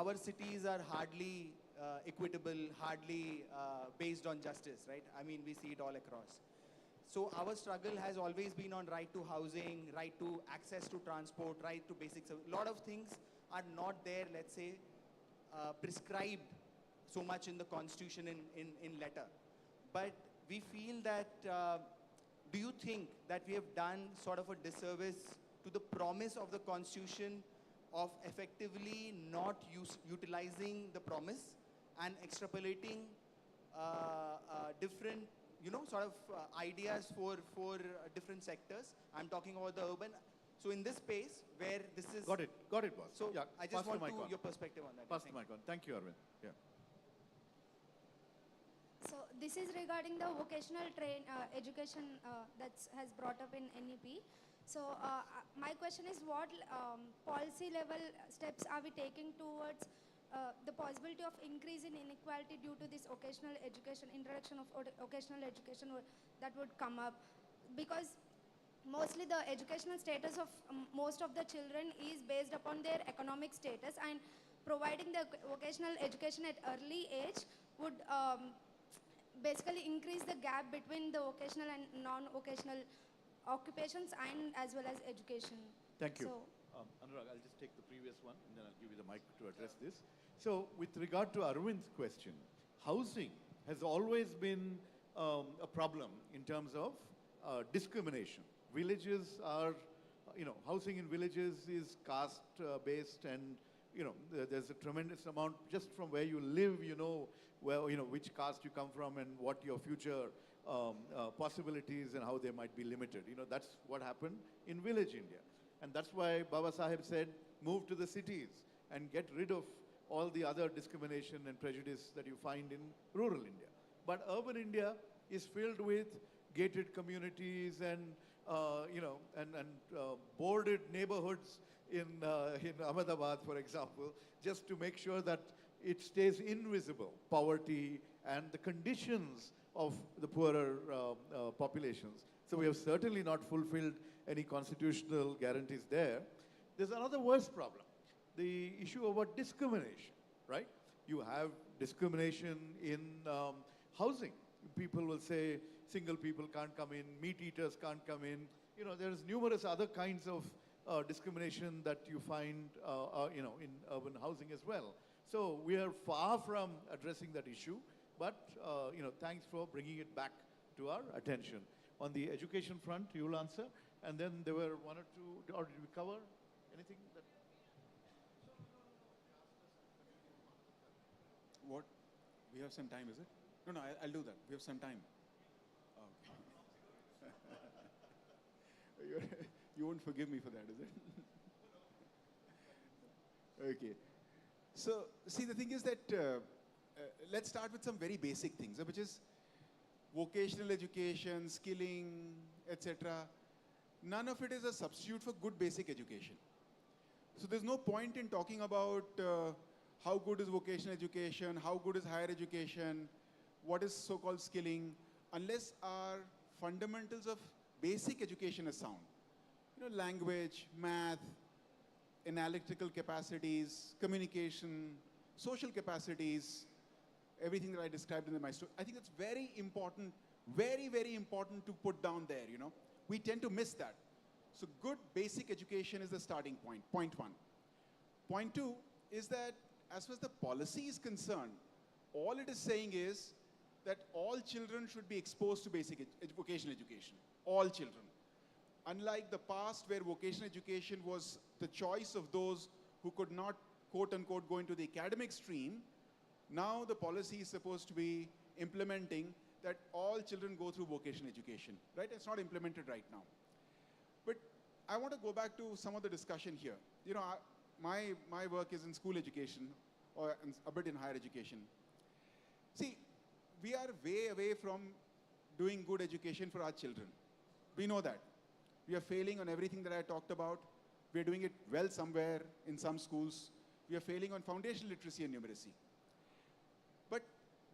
Speaker 18: our cities are hardly equitable, hardly based on justice, right? I mean, we see it all across. So our struggle has always been on right to housing, right to access to transport, right to basic service. A lot of things are not there, let's say, prescribed so much in the constitution in letter. But we feel that, do you think that we have done sort of a disservice to the promise of the constitution of effectively not utilizing the promise and extrapolating different, sort of ideas for different sectors? I'm talking about the urban. So in this space where this is...
Speaker 8: Got it, boss.
Speaker 18: So
Speaker 8: yeah,
Speaker 18: I just want your perspective on that.
Speaker 8: Pass the mic on. Thank you, Arvind. Yeah.
Speaker 19: So this is regarding the vocational education that has brought up in NEP. So my question is, what policy level steps are we taking towards the possibility of increase in inequality due to this occasional education, introduction of occasional education that would come up? Because mostly the educational status of most of the children is based upon their economic status, and providing the vocational education at early age would basically increase the gap between the vocational and non-vocational occupations and as well as education.
Speaker 8: Thank you.
Speaker 19: So,
Speaker 8: Anurag, I'll just take the previous one and then I'll give you the mic to address this. So with regard to Arvind's question, housing has always been a problem in terms of discrimination. Villages are, housing in villages is caste based, and there's a tremendous amount just from where you live, where which caste you come from and what your future possibilities and how they might be limited. You know, that's what happened in village India. And that's why Baba Saheb said, move to the cities and get rid of all the other discrimination and prejudice that you find in rural India. But urban India is filled with gated communities and, boarded neighborhoods in Ahmedabad, for example, just to make sure that it stays invisible, poverty and the conditions of the poorer populations. So we have certainly not fulfilled any constitutional guarantees there. There's another worse problem, the issue about discrimination, right? You have discrimination in housing. People will say single people can't come in, meat eaters can't come in. You know, there's numerous other kinds of discrimination that you find, in urban housing as well. So we are far from addressing that issue, but, thanks for bringing it back to our attention. On the education front, you'll answer, and then there were one or two, or did we cover anything that?
Speaker 11: What? We have some time, is it? No, I'll do that. We have some time. You won't forgive me for that, is it? Okay. So, see, the thing is that let's start with some very basic things, which is vocational education, skilling, etc. None of it is a substitute for good basic education. So there's no point in talking about how good is vocational education, how good is higher education, what is so-called skilling, unless our fundamentals of basic education is sound. You know, language, math, analytical capacities, communication, social capacities, everything that I described in my story. I think it's very important, very, very important to put down there, you know. We tend to miss that. So good basic education is the starting point, point one. Point two is that as far as the policy is concerned, all it is saying is that all children should be exposed to basic vocational education, all children. Unlike the past where vocational education was the choice of those who could not, quote unquote, go into the academic stream, now the policy is supposed to be implementing that all children go through vocational education, right? It's not implemented right now. But I want to go back to some of the discussion here. You know, my work is in school education or a bit in higher education. See, we are way away from doing good education for our children. We know that. We are failing on everything that I talked about. We are doing it well somewhere in some schools. We are failing on foundational literacy and numeracy. But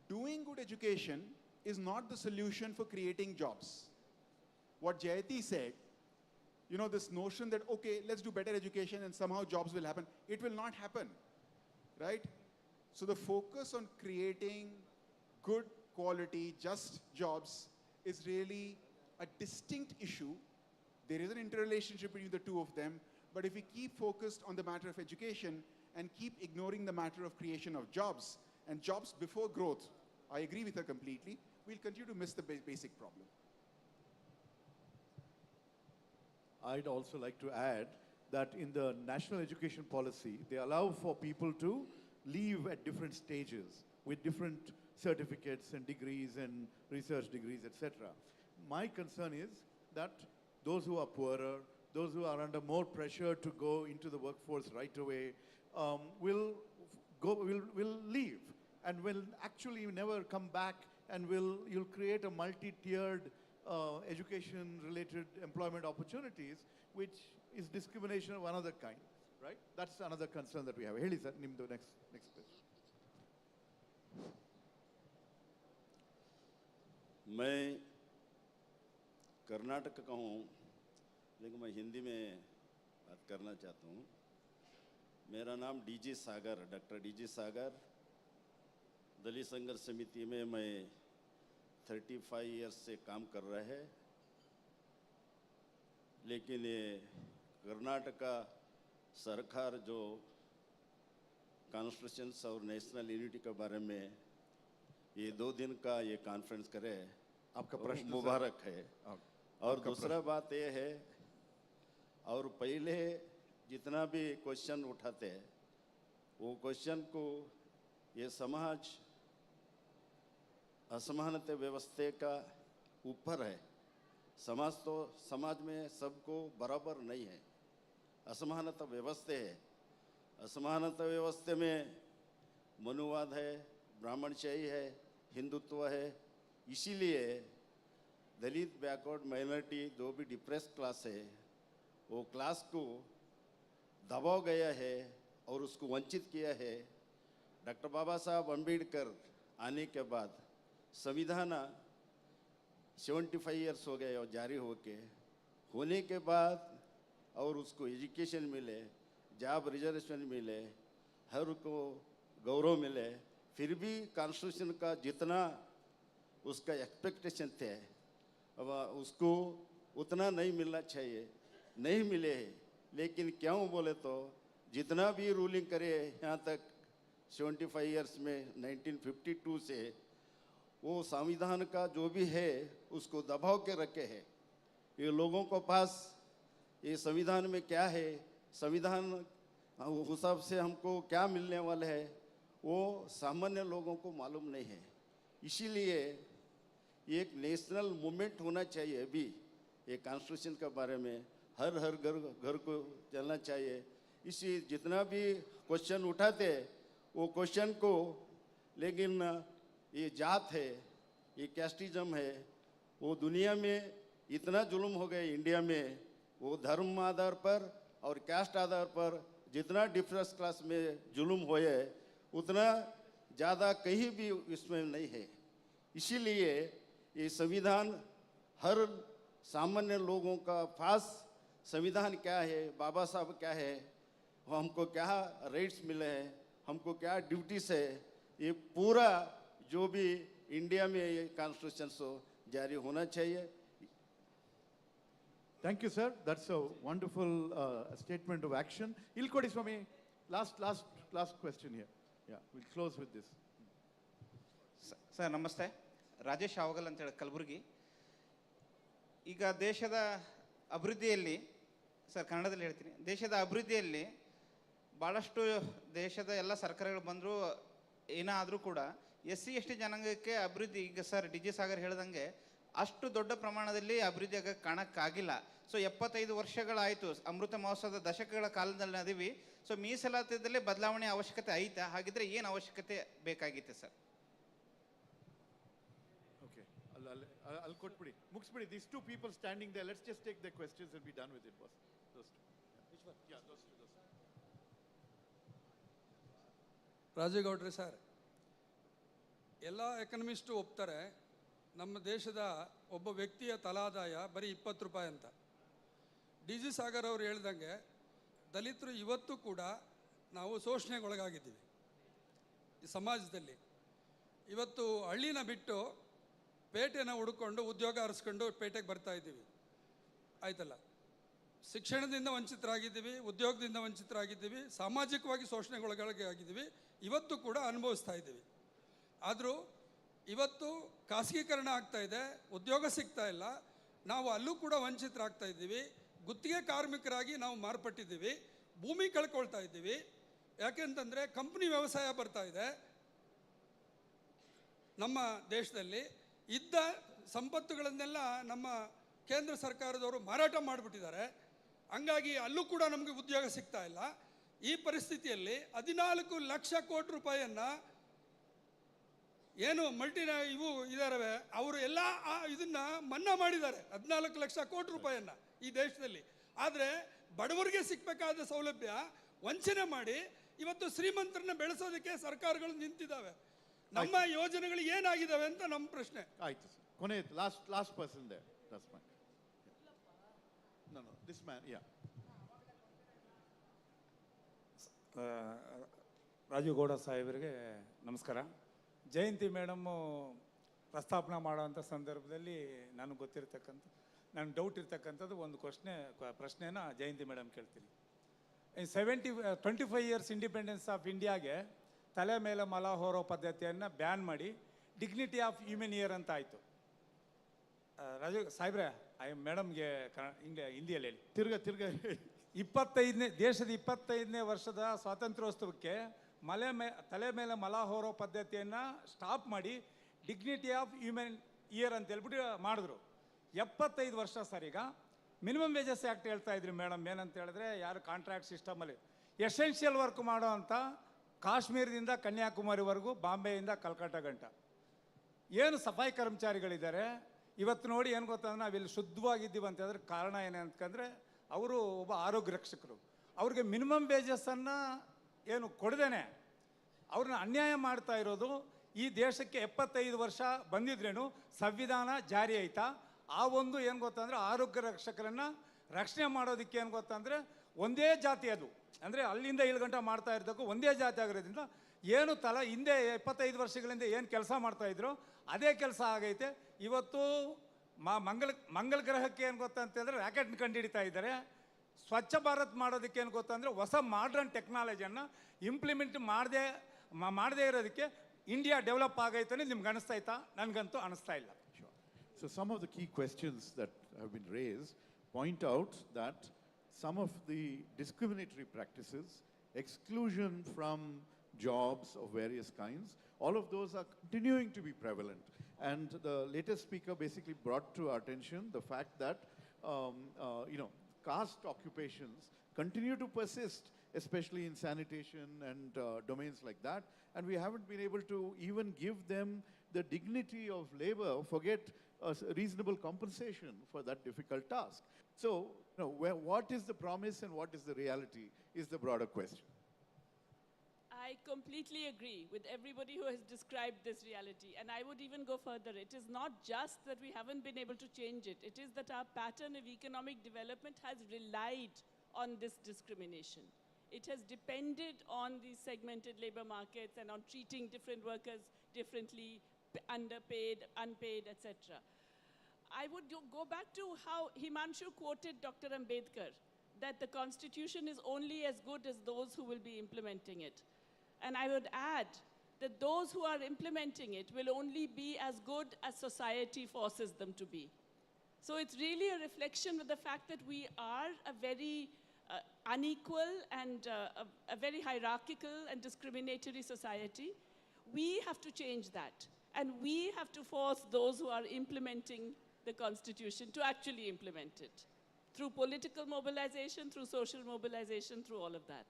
Speaker 11: doing good education is not the solution for creating jobs. What Jayati said, you know, this notion that, okay, let's do better education and somehow jobs will happen. It will not happen, right? So the focus on creating good quality, just jobs is really a distinct issue. There is an interrelationship between the two of them, but if we keep focused on the matter of education and keep ignoring the matter of creation of jobs, and jobs before growth, I agree with her completely, we'll continue to miss the basic problem.
Speaker 8: I'd also like to add that in the national education policy, they allow for people to leave at different stages with different certificates and degrees and research degrees, etc. My concern is that those who are poorer, those who are under more pressure to go into the workforce right away, will leave and will actually never come back, and you'll create a multi-tiered education-related employment opportunities, which is discrimination of another kind, right? That's another concern that we have. Heli sir, nimdu next question.
Speaker 20: मैं कर्नाटक का हूँ, लेकिन मैं हिंदी में बात करना चाहता हूँ। मेरा नाम डीजी सागर, डॉक्टर डीजी सागर। दलित संघर्ष समिति में मैं 35 इयर्स से काम कर रहा है, लेकिन ये कर्नाटक सरकार जो कॉन्स्टिट्यूशंस और नेशनल यूनिटी के बारे में ये 2 दिन का ये कॉन्फ्रेंस करे,
Speaker 8: आपका प्रश्न
Speaker 20: मुबारक है। और दूसरा बात ये है, और पहले जितना भी क्वेश्चन उठाते हैं वो क्वेश्चन को ये समाज असमानता व्यवस्था का ऊपर है। समाज में सबको बराबर नहीं है, असमानता व्यवस्था है। असमानता व्यवस्था में मनुवाद है, ब्राह्मणशाही है, हिंदुत्व है। इसीलिए दलित, बैकवर्ड, माइनॉरिटी जो भी डिप्रेस क्लास है वो क्लास को दबाव गया है और उसको वंचित किया है। डॉक्टर बाबा साहब अम्बेडकर आने के बाद संविधान 75 ईयर्स हो गए और जारी होने के बाद और उसको एजुकेशन मिले, जॉब रिजर्वेशन मिले, हर को गौरव मिले, फिर भी कॉन्स्टिट्यूशन का जितना उसका एक्सपेक्टेशन थे अब उसको उतना नहीं मिलना चाहिए, नहीं मिले है। लेकिन क्यों बोले तो जितना भी रूलिंग करे यहाँ तक 75 ईयर्स में 1952 से वो संविधान का जो भी है उसको दबाव के रखे है। ये लोगों को पास ये संविधान में क्या है, संविधान हिसाब से हमको क्या मिलने वाला है वो सामान्य लोगों को मालूम नहीं है। इसीलिए एक नेशनल मूवमेंट होना चाहिए। अभी ये कॉन्स्टिट्यूशन के बारे में हर घर को चलना चाहिए। इसी जितना भी क्वेश्चन उठाते वो क्वेश्चन को, लेकिन ये जात है, ये कैस्टिज्म है, वो दुनिया में इतना जुल्म हो गए इंडिया में, वो धर्म आधार पर और कास्ट आधार पर जितना डिफरेंस क्लास में जुल्म होए उतना ज़्यादा कहीं भी इसमें नहीं है। इसीलिए ये संविधान हर सामान्य लोगों का पास संविधान क्या है, बाबा साहब क्या है, हमको क्या राइट्स मिले हैं, हमको क्या ड्यूटीज है, ये पूरा जो भी इंडिया में ये कॉन्स्टिट्यूशन सो जारी होना चाहिए।
Speaker 8: Thank you, sir. That's a wonderful statement of action. Ilkodi Swami, last question here. Yeah, we'll close with this.
Speaker 3: Sir ನಮಸ್ತೆ, ರಾಜೇಶ್ ಅವಗಲ್ ಅಂತೇಳಿ ಕಲಬುರಗಿ. ಈಗ ದೇಶದ ಅಭಿವೃದ್ಧಿಯಲ್ಲಿ, ಸರ್ ಕನ್ನಡದಲ್ಲಿ ಹೇಳ್ತೀನಿ, ದೇಶದ ಅಭಿವೃದ್ಧಿಯಲ್ಲಿ ಭಾಳಷ್ಟು ದೇಶದ ಎಲ್ಲ ಸರ್ಕಾರಗಳು ಬಂದರೂ ಏನಾದರೂ ಕೂಡ SC ST ಜನಾಂಗಕ್ಕೆ ಅಭಿವೃದ್ಧಿ, ಈಗ ಸರ್ ಡಿ ಜಿ ಸಾಗರ್ ಹೇಳ್ದಂಗೆ ಅಷ್ಟು ದೊಡ್ಡ ಪ್ರಮಾಣದಲ್ಲಿ ಅಭಿವೃದ್ಧಿ ಕಾಣಕ್ಕಾಗಿಲ್ಲ. ಸೊ 75 ವರ್ಷಗಳಾಯಿತು, ಅಮೃತ ಮಹೋತ್ಸವದ ದಶಕಗಳ ಕಾಲದಲ್ಲಿ ಅದೀವಿ. ಸೊ ಮೀಸಲಾತಿಯಲ್ಲಿ ಬದಲಾವಣೆ ಅವಶ್ಯಕತೆ ಐತಾ? ಹಾಗಿದ್ರೆ ಏನು ಅವಶ್ಯಕತೆ ಬೇಕಾಗಿತ್ತು sir?
Speaker 8: Okay, I'll quote pudi. Mugspudi, these two people standing there, let's just take their questions and be done with it, boss. Those two. Which one? Yeah, those two.
Speaker 21: ರಾಜೇಗೌಡ್ರೆ ಸರ್, ಎಲ್ಲ economist ಒಪ್ತಾರೆ ನಮ್ಮ ದೇಶದ ಒಬ್ಬ ವ್ಯಕ್ತಿಯ ತಲಾದಾಯ ಬರೀ 20 ರೂಪಾಯಿ ಅಂತ. D G Sagar ಅವರು ಹೇಳ್ದಂಗೆ ದಲಿತರು ಇವತ್ತು ಕೂಡ ನಾವು ಶೋಷಣೆಗೊಳಗಾಗಿದ್ದೀವಿ ಈ ಸಮಾಜದಲ್ಲಿ. ಇವತ್ತು ಹಳ್ಳಿನ ಬಿಟ್ಟು ಪೇಟೆನ ಹುಡ್ಕೊಂಡು ಉದ್ಯೋಗ ಅರಸ್ಕೊಂಡು ಪೇಟೆಗೆ ಬರ್ತಾ ಇದ್ದೀವಿ, ಆಯ್ತಲ್ಲ. ಶಿಕ್ಷಣದಿಂದ ವಂಚಿತರಾಗಿದ್ದೀವಿ, ಉದ್ಯೋಗದಿಂದ ವಂಚಿತರಾಗಿದ್ದೀವಿ, ಸಾಮಾಜಿಕವಾಗಿ ಶೋಷಣೆಗೊಳಗಾಗಿದ್ದೀವಿ, ಇವತ್ತು ಕೂಡ ಅನುಭವಿಸ್ತಾ ಇದ್ದೀವಿ. ಆದರೂ ಇವತ್ತು ಖಾಸಗೀಕರಣ ಆಗ್ತಾ ಇದೆ, ಉದ್ಯೋಗ ಸಿಗ್ತಾ ಇಲ್ಲ, ನಾವು ಅಲ್ಲೂ ಕೂಡ ವಂಚಿತರಾಗ್ತಾ ಇದ್ದೀವಿ. ಗುತ್ತಿಗೆ ಕಾರ್ಮಿಕರಾಗಿ ನಾವು ಮಾರ್ಪಟ್ಟಿದ್ದೀವಿ, ಭೂಮಿ ಕಳ್ಕೊಳ್ತಾ ಇದ್ದೀವಿ. ಯಾಕೆಂತಂದರೆ ಕಂಪ್ನಿ ವ್ಯವಸಾಯ ಬರ್ತಾ ಇದೆ. ನಮ್ಮ ದೇಶದಲ್ಲಿ ಇದ್ದ ಸಂಪತ್ತುಗಳನ್ನೆಲ್ಲ ನಮ್ಮ ಕೇಂದ್ರ ಸರ್ಕಾರದವರು ಮಾರಾಟ ಮಾಡಿಬಿಟ್ಟಿದ್ದಾರೆ. ಹಂಗಾಗಿ ಅಲ್ಲೂ ಕೂಡ ನಮಗೆ ಉದ್ಯೋಗ ಸಿಗ್ತಾ ಇಲ್ಲ. ಈ ಪರಿಸ್ಥಿತಿಯಲ್ಲಿ 14 ಲಕ್ಷ ಕೋಟಿ ರೂಪಾಯಿಯನ್ನು ಏನು ಇವು ಇದಾರವೆ ಅವರು ಎಲ್ಲ ಇದನ್ನು ಮನ್ನಾ ಮಾಡಿದ್ದಾರೆ, 14 ಲಕ್ಷ ಕೋಟಿ ರೂಪಾಯಿಯನ್ನು ಈ ದೇಶದಲ್ಲಿ. ಆದರೆ ಬಡವರಿಗೆ ಸಿಗಬೇಕಾದ ಸೌಲಭ್ಯ ವಂಚನೆ ಮಾಡಿ ಇವತ್ತು ಶ್ರೀಮಂತರನ್ನ ಬೆಳೆಸೋದಕ್ಕೆ ಸರ್ಕಾರಗಳು ನಿಂತಿದ್ದಾವೆ. ನಮ್ಮ ಯೋಜನೆಗಳು ಏನಾಗಿದ್ದಾವೆ ಅಂತ ನಮ್ಮ ಪ್ರಶ್ನೆ.
Speaker 8: ಆಯ್ತು ಸರ್, ಕೊನೆ ಲಾಸ್ಟ್ ಪರ್ಸನ್ ದೇ. That's fine. No this man. Yeah,
Speaker 22: Rajiv Gowda ಸಾಹೇಬರಿಗೆ ನಮಸ್ಕಾರ. ಜಯಂತಿ ಮೇಡಮ್ಮು ಪ್ರಸ್ತಾಪನೆ ಮಾಡೋವಂಥ ಸಂದರ್ಭದಲ್ಲಿ ನನಗೆ ಗೊತ್ತಿರ್ತಕ್ಕಂಥ, ನನಗೆ ಡೌಟ್ ಇರ್ತಕ್ಕಂಥದ್ದು ಒಂದು ಪ್ರಶ್ನೆನ ಜಯಂತಿ ಮೇಡಮ್ ಕೇಳ್ತೀನಿ. 25 ಇಯರ್ಸ್ ಇಂಡಿಪೆಂಡೆನ್ಸ್ ಆಫ್ ಇಂಡಿಯಾಗೆ ತಲೆ ಮೇಲೆ ಮಲ ಹೊರೋ ಪದ್ಧತಿಯನ್ನು ಬ್ಯಾನ್ ಮಾಡಿ ಡಿಗ್ನಿಟಿ ಆಫ್ ಹ್ಯೂಮನ್ ಇಯರ್ ಅಂತ ಆಯಿತು. ರಾಜು ಸಾಹೇಬ್ರೆ, ಮೇಡಮ್ಗೆ ಹಿಂದಿಯಲ್ಲಿ ಹೇಳಿ. ತಿರ್ಗ 25ನೇ ದೇಶದ 25ನೇ ವರ್ಷದ ಸ್ವಾತಂತ್ರ್ಯೋತ್ಸವಕ್ಕೆ ತಲೆ ಮೇಲೆ ಮಲ ಹೊರೋ ಪದ್ಧತಿಯನ್ನು ಸ್ಟಾಪ್ ಮಾಡಿ ಡಿಗ್ನಿಟಿ ಆಫ್ ಹ್ಯೂಮನ್ ಇಯರ್ ಅಂತ ಹೇಳ್ಬಿಟ್ಟು ಮಾಡಿದ್ರು. 75 ವರ್ಷ ಸರ್. ಈಗ ಮಿನಿಮಮ್ ವೇಜಸ್ ಆ್ಯಕ್ಟ್ ಹೇಳ್ತಾ ಇದ್ರಿ ಮೇಡಮ್, ಏನಂತ ಹೇಳಿದ್ರೆ ಯಾರು ಕಾಂಟ್ರಾಕ್ಟ್ ಸಿಸ್ಟಮಲ್ಲಿ ಎಸೆನ್ಷಿಯಲ್ ವರ್ಕ್ ಮಾಡೋ ಅಂತ ಕಾಶ್ಮೀರದಿಂದ ಕನ್ಯಾಕುಮಾರಿವರೆಗೂ, ಬಾಂಬೆಯಿಂದ ಕಲ್ಕಟ್ಟ ಗಂಟ ಏನು ಸಫಾಯಿ ಕರ್ಮಚಾರಿಗಳಿದ್ದಾರೆ. ಇವತ್ತು ನೋಡಿ ಏನು ಗೊತ್ತಂದ್ರೆ ನಾವಿಲ್ಲಿ ಶುದ್ಧವಾಗಿದ್ದೀವಿ ಅಂತಂದ್ರೆ ಕಾರಣ ಏನಂತಂದರೆ ಅವರು ಒಬ್ಬ ಆರೋಗ್ಯ ರಕ್ಷಕರು. ಅವ್ರಿಗೆ ಮಿನಿಮಮ್ ವೇಜಸ್ಸನ್ನು ಏನು ಕೊಡದೇನೆ ಅವ್ರನ್ನ ಅನ್ಯಾಯ ಮಾಡ್ತಾ ಇರೋದು. ಈ ದೇಶಕ್ಕೆ 75 ವರ್ಷ ಬಂದಿದ್ರೇನು ಸಂವಿಧಾನ ಜಾರಿ ಆಯ್ತಾ? ಆ ಒಂದು ಏನು ಗೊತ್ತಂದರೆ ಆರೋಗ್ಯ ರಕ್ಷಕರನ್ನು ರಕ್ಷಣೆ ಮಾಡೋದಕ್ಕೆ ಏನು ಗೊತ್ತಂದರೆ ಒಂದೇ ಜಾತಿ, ಅದು ಅಂದರೆ ಅಲ್ಲಿಂದ ಗಂಟೆ ಮಾಡ್ತಾ ಇರೋದಕ್ಕೂ ಒಂದೇ ಜಾತಿ ಆಗಿರೋದ್ರಿಂದ ಏನು ಹಿಂದೆ 25 ವರ್ಷಗಳಿಂದ ಏನು ಕೆಲಸ ಮಾಡ್ತಾಯಿದ್ರು ಅದೇ ಕೆಲಸ ಆಗೈತೆ. ಇವತ್ತು ಮಂಗಳ ಗ್ರಹಕ್ಕೆ ಏನು ಗೊತ್ತಂತಂದರೆ ರಾಕೆಟ್ನ ಕಂಡುಹಿಡಿತಾ ಇದ್ದಾರೆ. ಸ್ವಚ್ಛ ಭಾರತ್ ಮಾಡೋದಕ್ಕೆ ಏನು ಗೊತ್ತಂದರೆ ಹೊಸ ಮಾಡ್ರನ್ ಟೆಕ್ನಾಲಜಿಯನ್ನು ಇಂಪ್ಲಿಮೆಂಟ್ ಮಾಡದೇ ಇರೋದಕ್ಕೆ ಇಂಡಿಯಾ ಡೆವಲಪ್ ಆಗೈತೆ ನಿಮ್ಗೆ ಅನಿಸ್ತಾಯ್ತಾ? ನನಗಂತೂ ಅನಿಸ್ತಾ ಇಲ್ಲ.
Speaker 8: So some of the key questions that have been raised point out that some of the discriminatory practices, exclusion from jobs of various kinds, all of those are continuing to be prevalent. And the latest speaker basically brought to our attention the fact that, caste occupations continue to persist, especially in sanitation and domains like that. And we haven't been able to even give them the dignity of labor, forget reasonable compensation for that difficult task. So, what is the promise and what is the reality is the broader question.
Speaker 7: I completely agree with everybody who has described this reality. And I would even go further. It is not just that we haven't been able to change it. It is that our pattern of economic development has relied on this discrimination. It has depended on these segmented labor markets and on treating different workers differently, underpaid, unpaid, etc. I would go back to how Himanshu quoted Dr. Ambedkar, that the constitution is only as good as those who will be implementing it. And I would add that those who are implementing it will only be as good as society forces them to be. So it's really a reflection of the fact that we are a very unequal and a very hierarchical and discriminatory society. We have to change that. And we have to force those who are implementing the Constitution to actually implement it. Through political mobilization, through social mobilization, through all of that.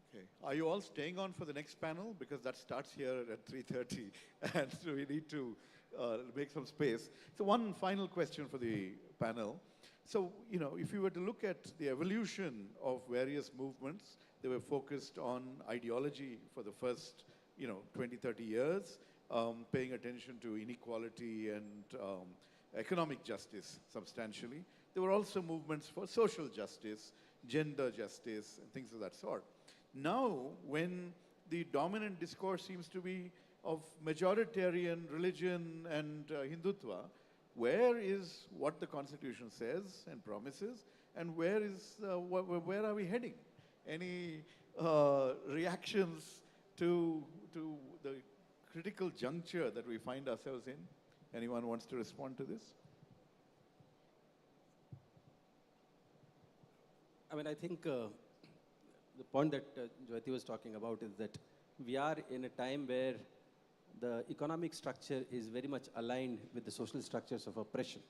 Speaker 8: Okay. Are you all staying on for the next panel? Because that starts here at 3:30 and so we need to make some space. So one final question for the panel. So, if you were to look at the evolution of various movements, they were focused on ideology for the first 20, 30 years, paying attention to inequality and economic justice substantially. There were also movements for social justice, gender justice, and things of that sort. Now, when the dominant discourse seems to be of majoritarian religion and Hindutva, where is what the Constitution says and promises, and where are we heading? Any reactions to the critical juncture that we find ourselves in? Anyone wants to respond to this?
Speaker 10: I think the point that Jyoti was talking about is that we are in a time where the economic structure is very much aligned with the social structures of oppression.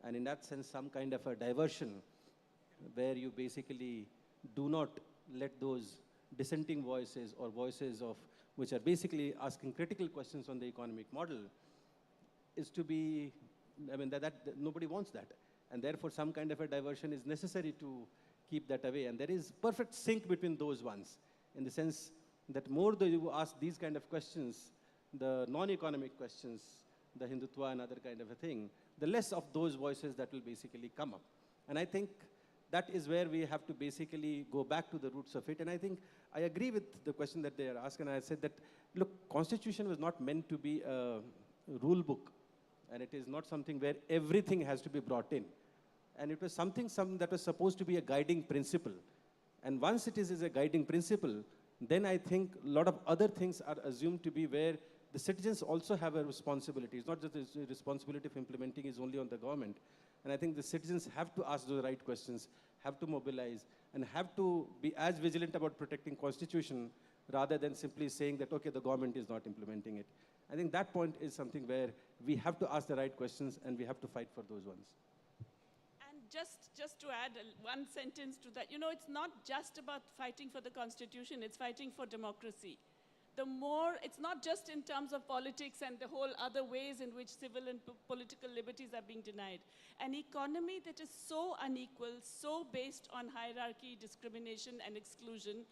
Speaker 10: And in that sense, some kind of a diversion where you basically do not let those dissenting voices or voices of which are basically asking critical questions on the economic model is to be, that nobody wants that. And therefore, some kind of a diversion is necessary to keep that away. And there is perfect sync between those ones, in the sense that more though you ask these kind of questions, the non-economic questions, the Hindutva and other kind of a thing, the less of those voices that will basically come up. And I think that is where we have to basically go back to the roots of it. And I think I agree with the question that they are asking. And I said that, look, Constitution was not meant to be a rule book. And it is not something where everything has to be brought in. And it was something that was supposed to be a guiding principle. And once it is a guiding principle, then I think a lot of other things are assumed to be where the citizens also have a responsibility. It's not just the responsibility of implementing is only on the government. And I think the citizens have to ask the right questions, have to mobilize, and have to be as vigilant about protecting Constitution rather than simply saying that, okay, the government is not implementing it. I think that point is something where we have to ask the right questions and we have to fight for those ones.
Speaker 7: And just to add one sentence to that, you know, it's not just about fighting for the Constitution, it's fighting for democracy. The more, it's not just in terms of politics and the whole other ways in which civil and political liberties are being denied. An economy that is so unequal, so based on hierarchy, discrimination, and exclusion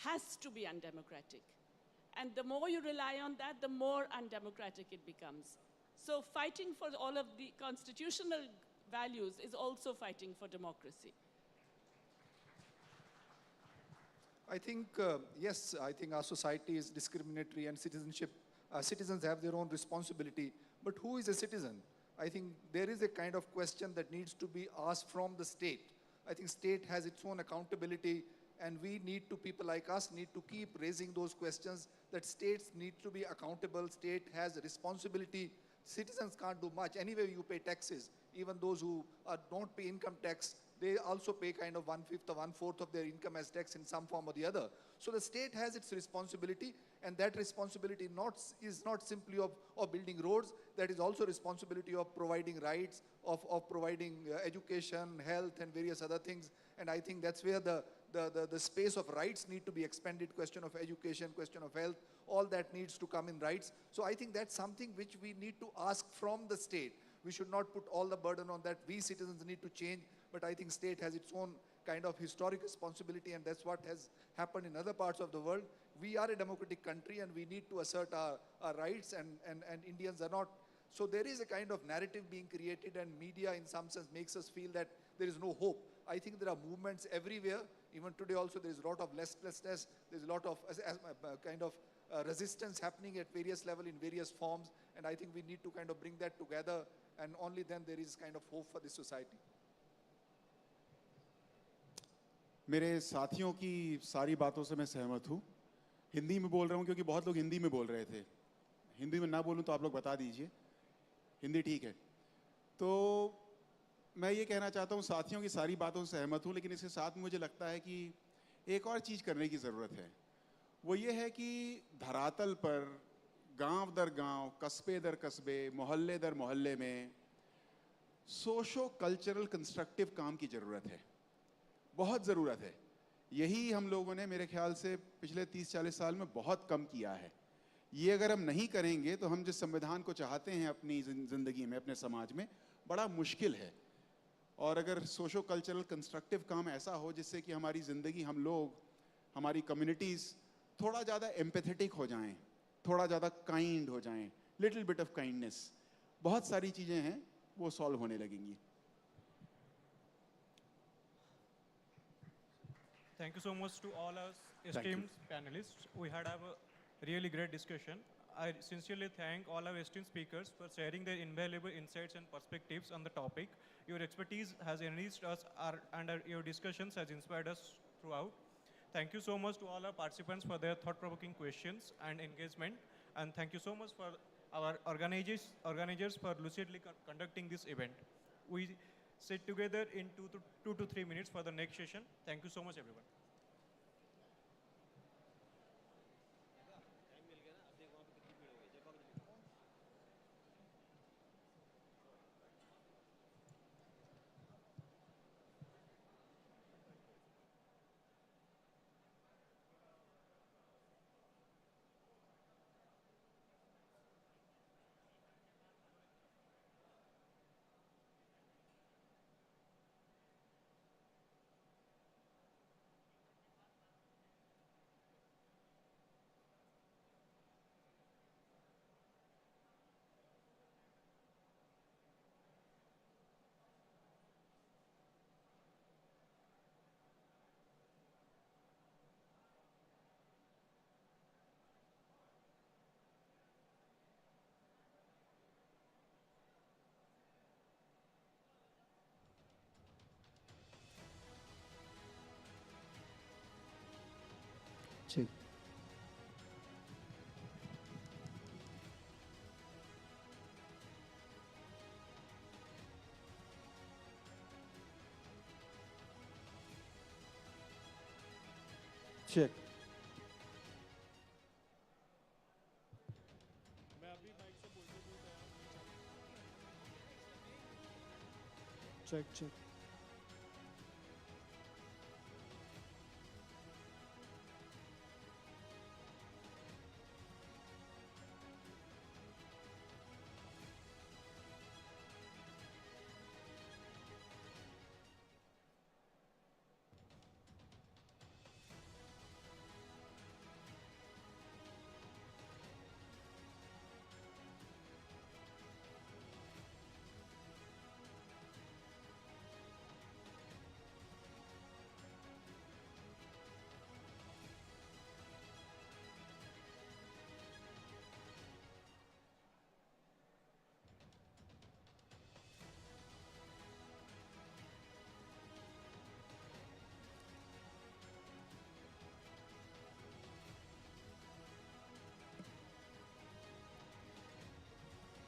Speaker 7: has to be undemocratic. And the more you rely on that, the more undemocratic it becomes. So fighting for all of the constitutional values is also fighting for democracy.
Speaker 9: I think, yes, I think our society is discriminatory and citizens have their own responsibility. But who is a citizen? I think there is a kind of question that needs to be asked from the state. I think state has its own accountability, and we need to, people like us need to keep raising those questions that states need to be accountable, state has a responsibility. Citizens can't do much. Anyway, you pay taxes. Even those who don't pay income tax, they also pay kind of 1/5 or 1/4 of their income as tax in some form or the other. So the state has its responsibility, and that responsibility is not simply of building roads, that is also responsibility of providing rights, of providing education, health, and various other things. And I think that's where the space of rights need to be expanded, question of education, question of health, all that needs to come in rights. So I think that's something which we need to ask from the state. We should not put all the burden on that. We citizens need to change, but I think state has its own kind of historic responsibility, and that's what has happened in other parts of the world. We are a democratic country, and we need to assert our rights, and Indians are not. So there is a kind of narrative being created, and media in some sense makes us feel that there is no hope. I think there are movements everywhere. Even today also there is a lot of restlessness. There's a lot of kind of resistance happening at various levels in various forms, and I think we need to kind of bring that together, and only then there is kind of hope for this society.
Speaker 11: मेरे साथियों की सारी बातों से मैं सहमत हूँ। हिंदी में बोल रहा हूँ क्योंकि बहुत लोग हिंदी में बोल रहे थे। हिंदी में ना बोलूँ तो आप लोग बता दीजिए। हिंदी ठीक है। तो मैं ये कहना चाहता हूँ, साथियों की सारी बातों से सहमत हूँ, लेकिन इसके साथ मुझे लगता है कि एक और चीज़ करने की ज़रूरत है। वो ये है कि धरातल पर गांव दर गांव, कस्बे दर कस्बे, मोहल्ले दर मोहल्ले में सोशो कल्चरल कंस्ट्रक्टिव काम की ज़रूरत है, बहुत ज़रूरत है। यही हम लोगों ने मेरे ख्याल से पिछले 30-40 साल में बहुत कम किया है। ये अगर हम नहीं करेंगे तो हम जिस संविधान को चाहते हैं अपनी ज़िंदगी में, अपने समाज में, बड़ा मुश्किल है। और अगर सोशो कल्चरल कंस्ट्रक्टिव काम ऐसा हो जिससे कि हमारी ज़िंदगी, हम लोग, हमारी कम्युनिटीज़ थोड़ा ज़्यादा एम्पैथेटिक हो जाएं, थोड़ा ज़्यादा काइंड हो जाएं, लिटिल बिट ऑफ काइंडनेस, बहुत सारी चीज़ें हैं वो सॉल्व होने लगेंगी।
Speaker 4: Thank you so much to all our esteemed panelists. We had a really great discussion. I sincerely thank all our esteemed speakers for sharing their invaluable insights and perspectives on the topic. Your expertise has enriched us and your discussions has inspired us throughout. Thank you so much to all our participants for their thought-provoking questions and engagement. And thank you so much for our organizers for lucidly conducting this event. We sit together in 2 to 3 minutes for the next session. Thank you so much, everyone.
Speaker 10: Check. Check.
Speaker 4: मैं अभी
Speaker 2: Check.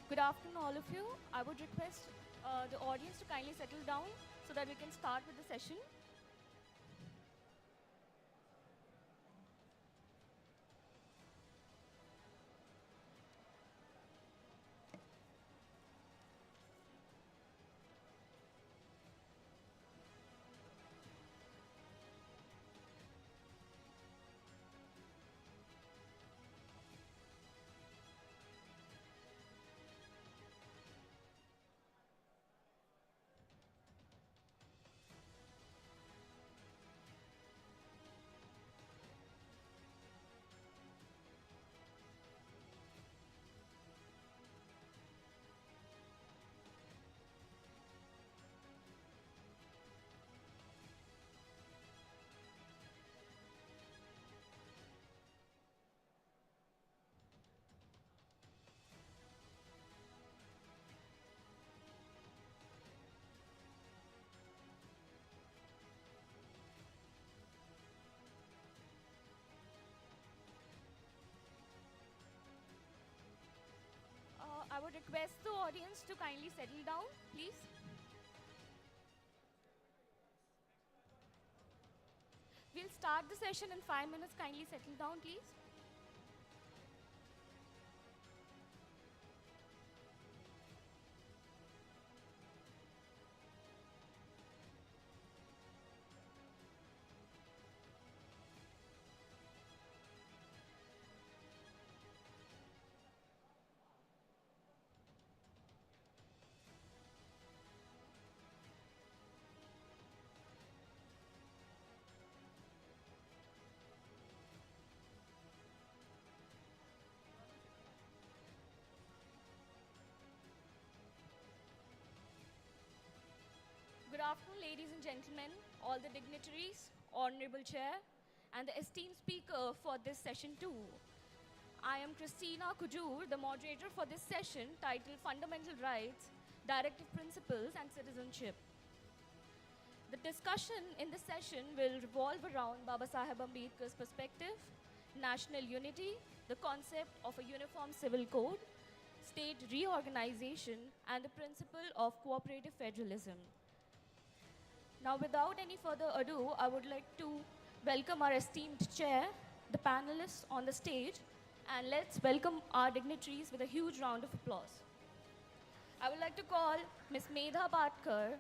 Speaker 5: Good afternoon, all of you. I would request the audience to kindly settle down so that we can start with the session. I would request the audience to kindly settle down, please. We'll start the session in 5 minutes. Kindly settle down, please. Good afternoon, ladies and gentlemen, all the dignitaries, Honorable Chair, and the esteemed speaker for this session too. I am Christina Kujur, the moderator for this session titled Fundamental Rights, Directive Principles and Citizenship. The discussion in this session will revolve around Baba Saheb Ambedkar's perspective, national unity, the concept of a uniform civil code, state reorganization, and the principle of cooperative federalism. Now, without any further ado, I would like to welcome our esteemed chair, the panelists on the stage, and let's welcome our dignitaries with a huge round of applause. I would like to call Ms. Medha Patkar,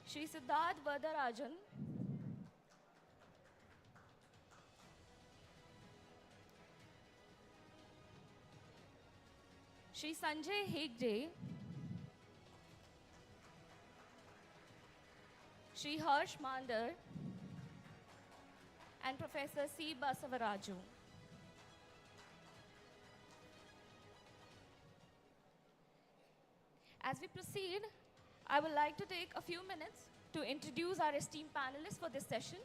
Speaker 5: Shri Siddharth Vardarajan, Shri Sanjay Hegde, Shri Harsh Mandar, and Professor C. Basavaraju. As we proceed, I would like to take a few minutes to introduce our esteemed panelists for this session.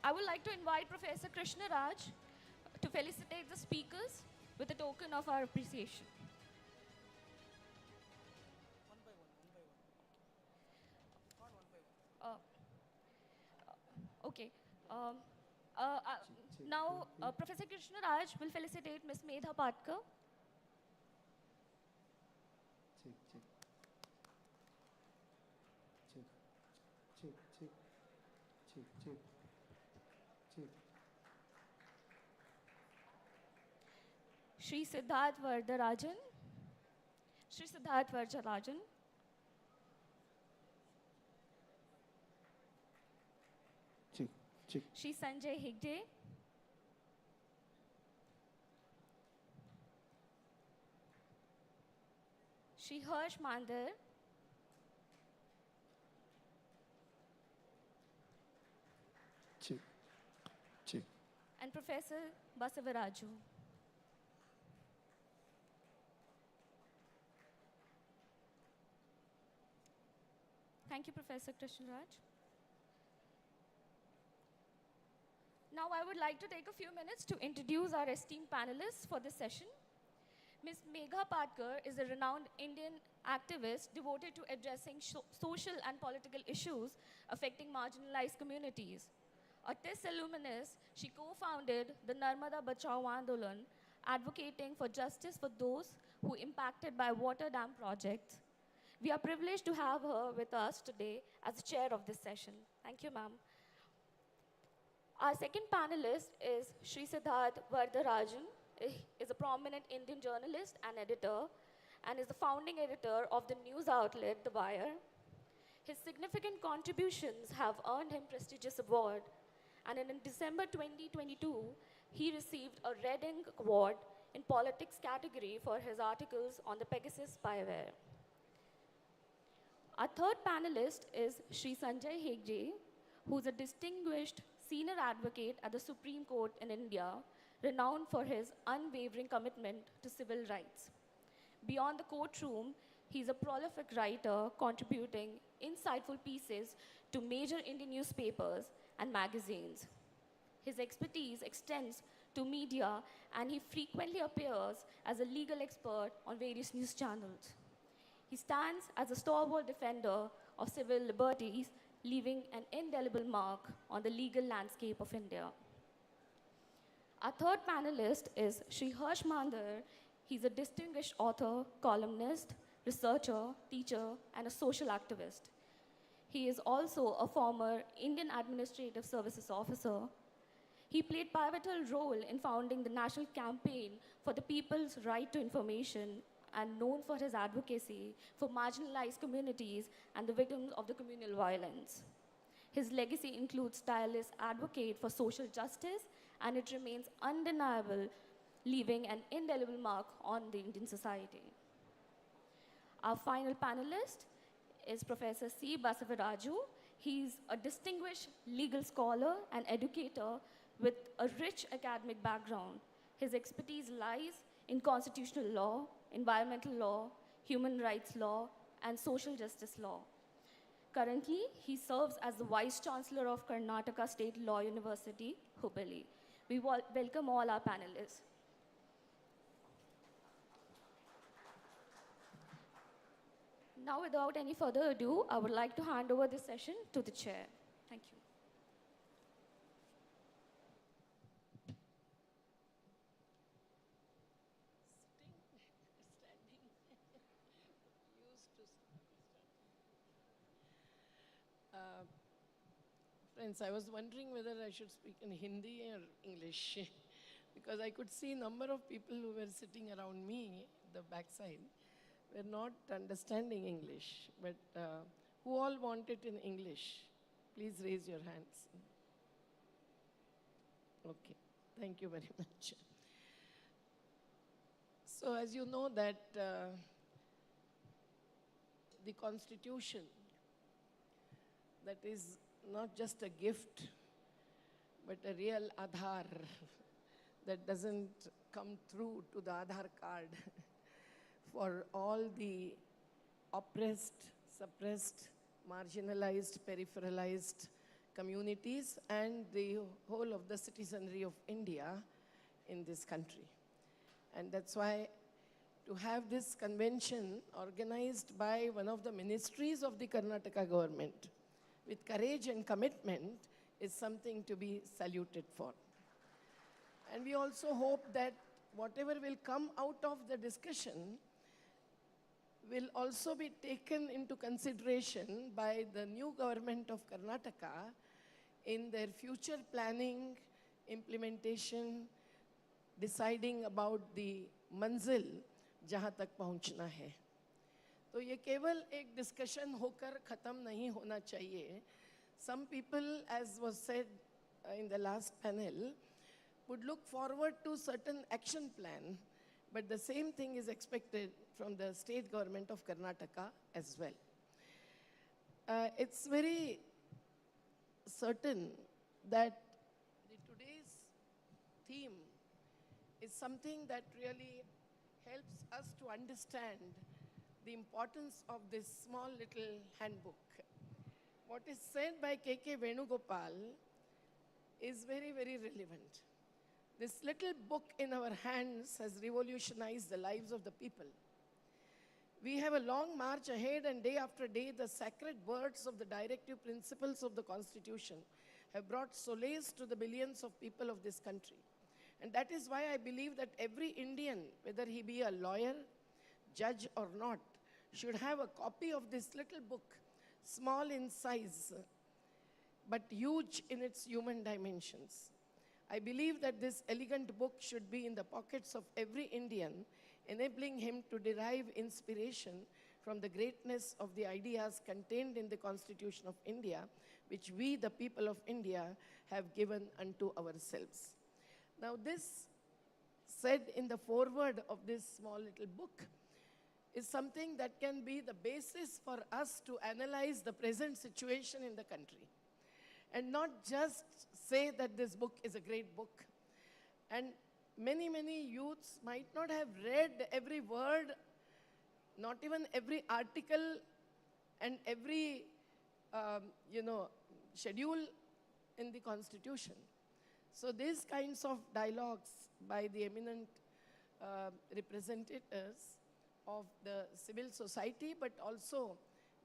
Speaker 5: I would like to invite Professor Krishna Raj to felicitate the speakers with a token of our appreciation. Okay. Now, Professor Krishna Raj will felicitate Ms. Medha Patkar. Shri Siddharth Vardarajan. Shri Siddharth Vardarajan. Shri Sanjay Hegde. Shri Harsh Mandar. And Professor Basavaraju. Thank you, Professor Krishnaraj. Now I would like to take a few minutes to introduce our esteemed panelists for this session. Ms. Megha Patkar is a renowned Indian activist devoted to addressing social and political issues affecting marginalized communities. A TIS alumnus, she co-founded the Narmada Bachao Andolan, advocating for justice for those who impacted by water dam projects. We are privileged to have her with us today as the chair of this session. Thank you, ma'am. Our second panelist is Shri Siddharth Vardarajan. He is a prominent Indian journalist and editor, and is the founding editor of the news outlet The Wire. His significant contributions have earned him prestigious award, and in December 2022, he received a Red Ink Award in politics category for his articles on the Pegasus spyware. Our third panelist is Shri Sanjay Hegde, who is a distinguished senior advocate at the Supreme Court in India, renowned for his unwavering commitment to civil rights. Beyond the courtroom, he's a prolific writer contributing insightful pieces to major Indian newspapers and magazines. His expertise extends to media, and he frequently appears as a legal expert on various news channels. He stands as a stalwart defender of civil liberties, leaving an indelible mark on the legal landscape of India. Our third panelist is Shri Harsh Mandar. He's a distinguished author, columnist, researcher, teacher, and a social activist. He is also a former Indian Administrative Services officer. He played pivotal role in founding the National Campaign for the People's Right to Information, and known for his advocacy for marginalized communities and the victims of the communal violence. His legacy includes tireless advocate for social justice, and it remains undeniable, leaving an indelible mark on the Indian society. Our final panelist is Professor C. Basavaraju. He's a distinguished legal scholar and educator with a rich academic background. His expertise lies in constitutional law, environmental law, human rights law, and social justice law. Currently, he serves as the Vice Chancellor of Karnataka State Law University, Hubballi. We welcome all our panelists. Now, without any further ado, I would like to hand over this session to the chair. Thank you.
Speaker 2: Friends, I was wondering whether I should speak in Hindi or English because I could see a number of people who were sitting around me, the backside, were not understanding English, but who all want it in English? Please raise your hands. Okay, thank you very much. So as you know that the Constitution, that is not just a gift, but a real Aadhaar that doesn't come through to the Aadhaar card for all the oppressed, suppressed, marginalized, peripheralized communities and the whole of the citizenry of India in this country. And that's why to have this convention organized by one of the ministries of the Karnataka government with courage and commitment is something to be saluted for. And we also hope that whatever will come out of the discussion will also be taken into consideration by the new government of Karnataka in their future planning, implementation, deciding about the मंजिल जहाँ तक पहुँचना है. तो ये केवल एक discussion होकर ख़त्म नहीं होना चाहिए. Some people, as was said in the last panel, would look forward to certain action plan, but the same thing is expected from the state government of Karnataka as well. It's very certain that today's theme is something that really helps us to understand the importance of this small little handbook. What is said by K.K. Venugopal is very, very relevant. This little book in our hands has revolutionized the lives of the people. We have a long march ahead, and day after day, the sacred words of the directive principles of the Constitution have brought solace to the billions of people of this country. And that is why I believe that every Indian, whether he be a lawyer, judge or not, should have a copy of this little book, small in size, but huge in its human dimensions. I believe that this elegant book should be in the pockets of every Indian, enabling him to derive inspiration from the greatness of the ideas contained in the Constitution of India, which we, the people of India, have given unto ourselves. Now, this said in the foreword of this small little book is something that can be the basis for us to analyze the present situation in the country. And not just say that this book is a great book. And many, many youths might not have read every word, not even every article and every, schedule in the Constitution. So these kinds of dialogues by the eminent representatives of the civil society, but also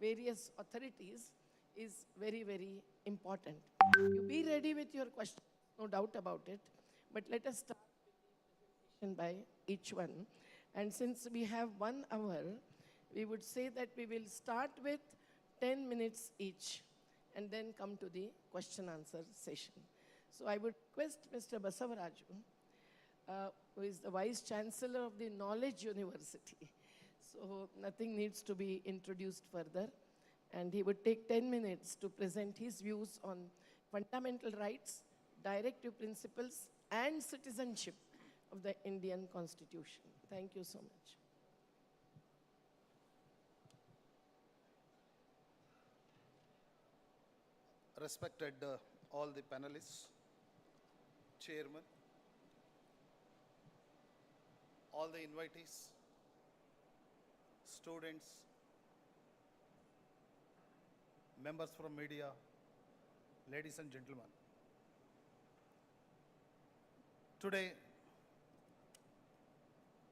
Speaker 2: various authorities, is very, very important. You be ready with your questions, no doubt about it, but let us start with the presentation by each one. And since we have 1 hour, we would say that we will start with 10 minutes each and then come to the question-answer session. So I would request Mr. Basavaraju, who is the Vice Chancellor of the Knowledge University. So nothing needs to be introduced further. And he would take 10 minutes to present his views on fundamental rights, directive principles, and citizenship of the Indian Constitution. Thank you so much.
Speaker 1: Respected all the panelists, chairman, all the invitees, students, members from media, ladies and gentlemen. Today,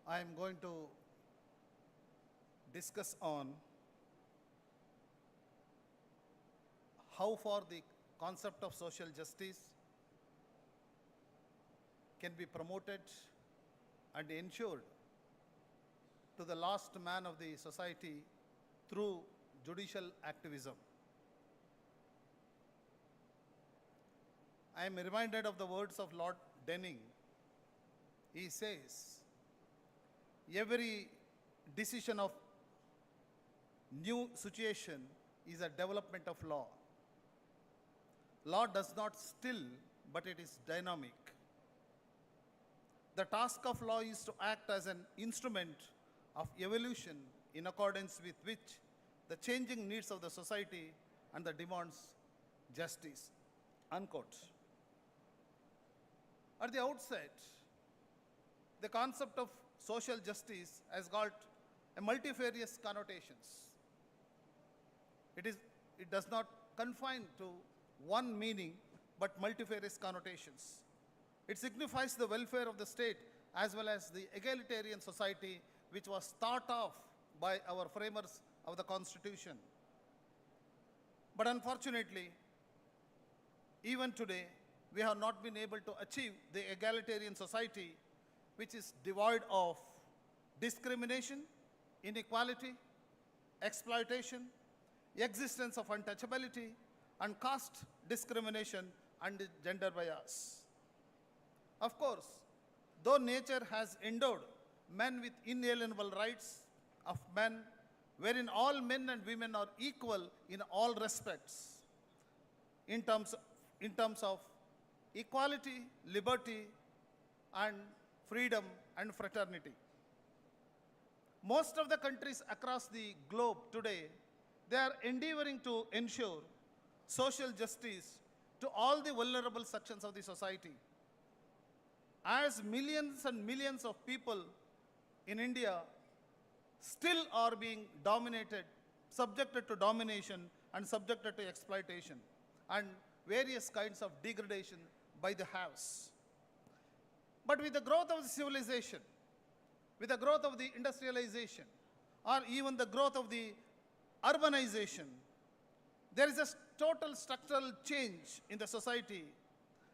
Speaker 1: I am going to discuss on how far the concept of social justice can be promoted and ensured to the last man of the society through judicial activism. I am reminded of the words of Lord Denning. He says, every decision of new situation is a development of law. Law does not still, but it is dynamic. The task of law is to act as an instrument of evolution in accordance with which the changing needs of the society and the demands justice. Unquote. At the outset, the concept of social justice has got a multifarious connotations. It does not confine to one meaning, but multifarious connotations. It signifies the welfare of the state as well as the egalitarian society which was thought of by our framers of the Constitution. But unfortunately, even today, we have not been able to achieve the egalitarian society which is devoid of discrimination, inequality, exploitation, existence of untouchability, and caste discrimination and gender bias. Of course, though nature has endowed men with inalienable rights of men, wherein all men and women are equal in all respects, in terms of equality, liberty, and freedom and fraternity. Most of the countries across the globe today, they are endeavoring to ensure social justice to all the vulnerable sections of the society. As millions and millions of people in India still are being dominated, subjected to domination and subjected to exploitation and various kinds of degradation by the haves. But with the growth of the civilization, with the growth of the industrialization, or even the growth of the urbanization, there is a total structural change in the society,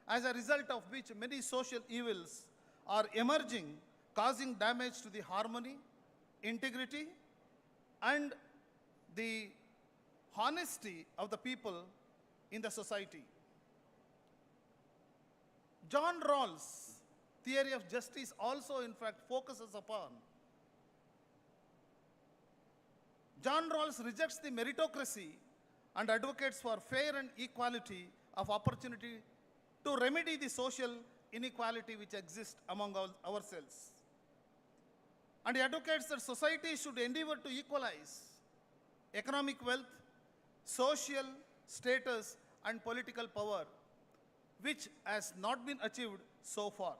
Speaker 1: as a result of which many social evils are emerging, causing damage to the harmony, integrity, and the honesty of the people in the society. John Rawls' theory of justice also, in fact, focuses upon. John Rawls rejects the meritocracy and advocates for fair and equality of opportunity to remedy the social inequality which exists among ourselves. And he advocates that society should endeavor to equalize economic wealth, social status, and political power, which has not been achieved so far.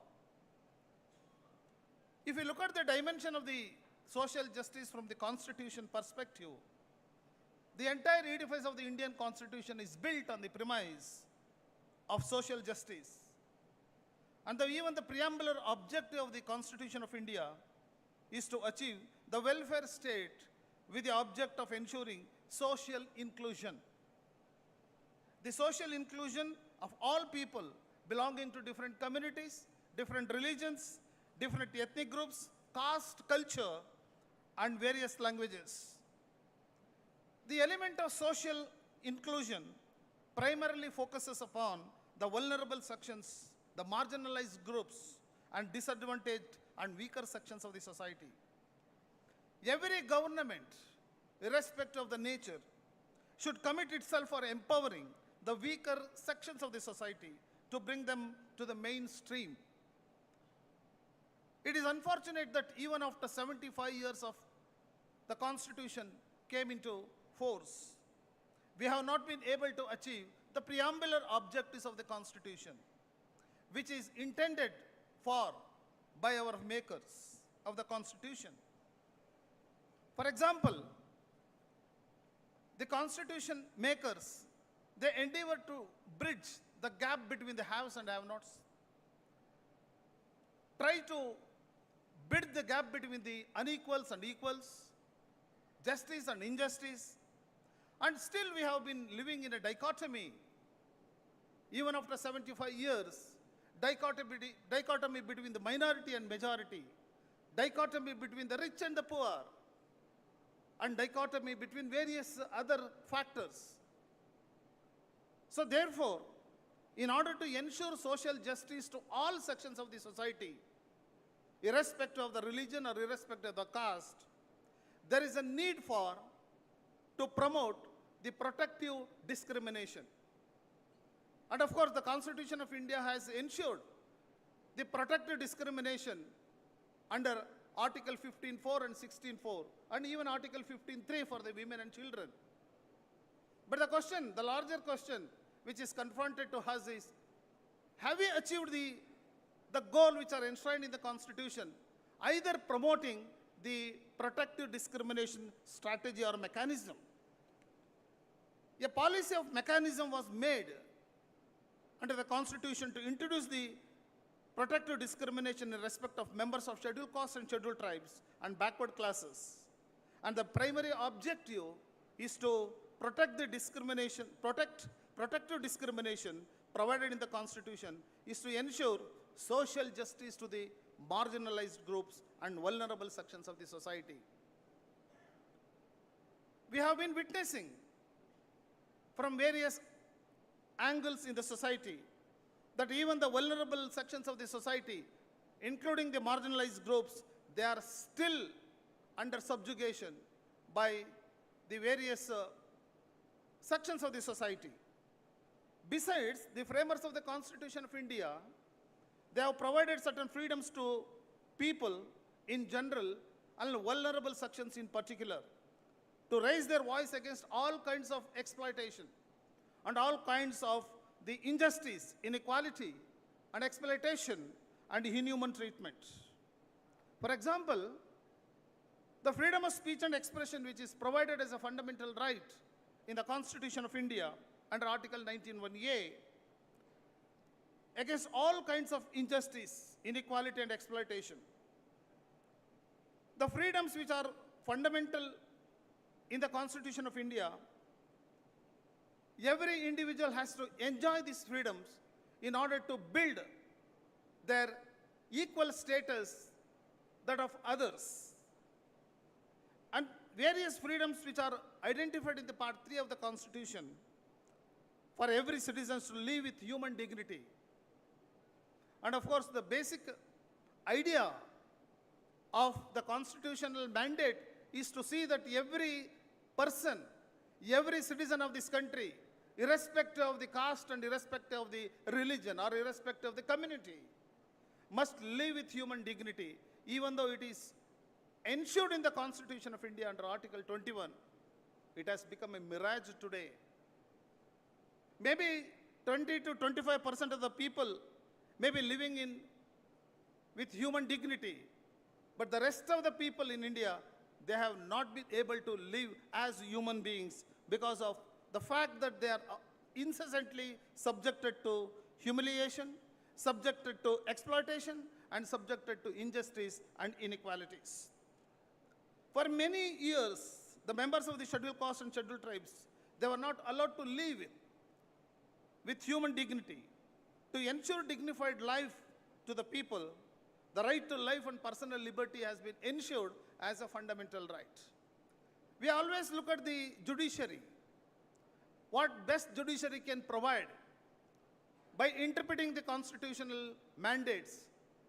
Speaker 1: If you look at the dimension of the social justice from the Constitution perspective, the entire edifice of the Indian Constitution is built on the premise of social justice. And even the preambular objective of the Constitution of India is to achieve the welfare state with the object of ensuring social inclusion. The social inclusion of all people belonging to different communities, different religions, different ethnic groups, caste, culture, and various languages. The element of social inclusion primarily focuses upon the vulnerable sections, the marginalized groups, and disadvantaged and weaker sections of the society. Every government, irrespective of the nature, should commit itself for empowering the weaker sections of the society to bring them to the mainstream. It is unfortunate that even after 75 years of the Constitution came into force, we have not been able to achieve the preambular objectives of the Constitution, which is intended for by our makers of the Constitution. For example, the Constitution makers, they endeavor to bridge the gap between the haves and have-nots, try to bridge the gap between the unequals and equals, justice and injustice, and still we have been living in a dichotomy, even after 75 years, dichotomy between the minority and majority, dichotomy between the rich and the poor, and dichotomy between various other factors. So therefore, in order to ensure social justice to all sections of the society, irrespective of the religion or irrespective of the caste, there is a need to promote the protective discrimination. And of course, the Constitution of India has ensured the protective discrimination under Article 15.4 and 16.4, and even Article 15.3 for the women and children. But the question, the larger question, which is confronted to us is, have we achieved the goal which are enshrined in the Constitution, either promoting the protective discrimination strategy or mechanism? A policy of mechanism was made under the Constitution to introduce the protective discrimination in respect of members of scheduled castes and scheduled tribes and backward classes. And the primary objective is to protect the discrimination, protective discrimination provided in the Constitution is to ensure social justice to the marginalized groups and vulnerable sections of the society. We have been witnessing from various angles in the society, that even the vulnerable sections of the society, including the marginalized groups, they are still under subjugation by the various sections of the society. Besides, the framers of the Constitution of India, they have provided certain freedoms to people in general and vulnerable sections in particular to raise their voice against all kinds of exploitation and all kinds of the injustice, inequality, and exploitation and inhuman treatment. For example, the freedom of speech and expression, which is provided as a fundamental right in the Constitution of India under Article 19(1)(a), against all kinds of injustice, inequality, and exploitation. The freedoms which are fundamental in the Constitution of India, every individual has to enjoy these freedoms in order to build their equal status that of others. And various freedoms which are identified in the Part 3 of the Constitution for every citizen to live with human dignity. And of course, the basic idea of the constitutional mandate is to see that every person, every citizen of this country, irrespective of the caste and irrespective of the religion or irrespective of the community, must live with human dignity, even though it is ensured in the Constitution of India under Article 21. It has become a mirage today. Maybe 20 to 25% of the people may be living with human dignity, but the rest of the people in India, they have not been able to live as human beings because of the fact that they are incessantly subjected to humiliation, subjected to exploitation, and subjected to injustice and inequalities. For many years, the members of the scheduled castes and scheduled tribes, they were not allowed to live with human dignity. To ensure dignified life to the people, the right to life and personal liberty has been ensured as a fundamental right. We always look at the judiciary, what best judiciary can provide by interpreting the constitutional mandates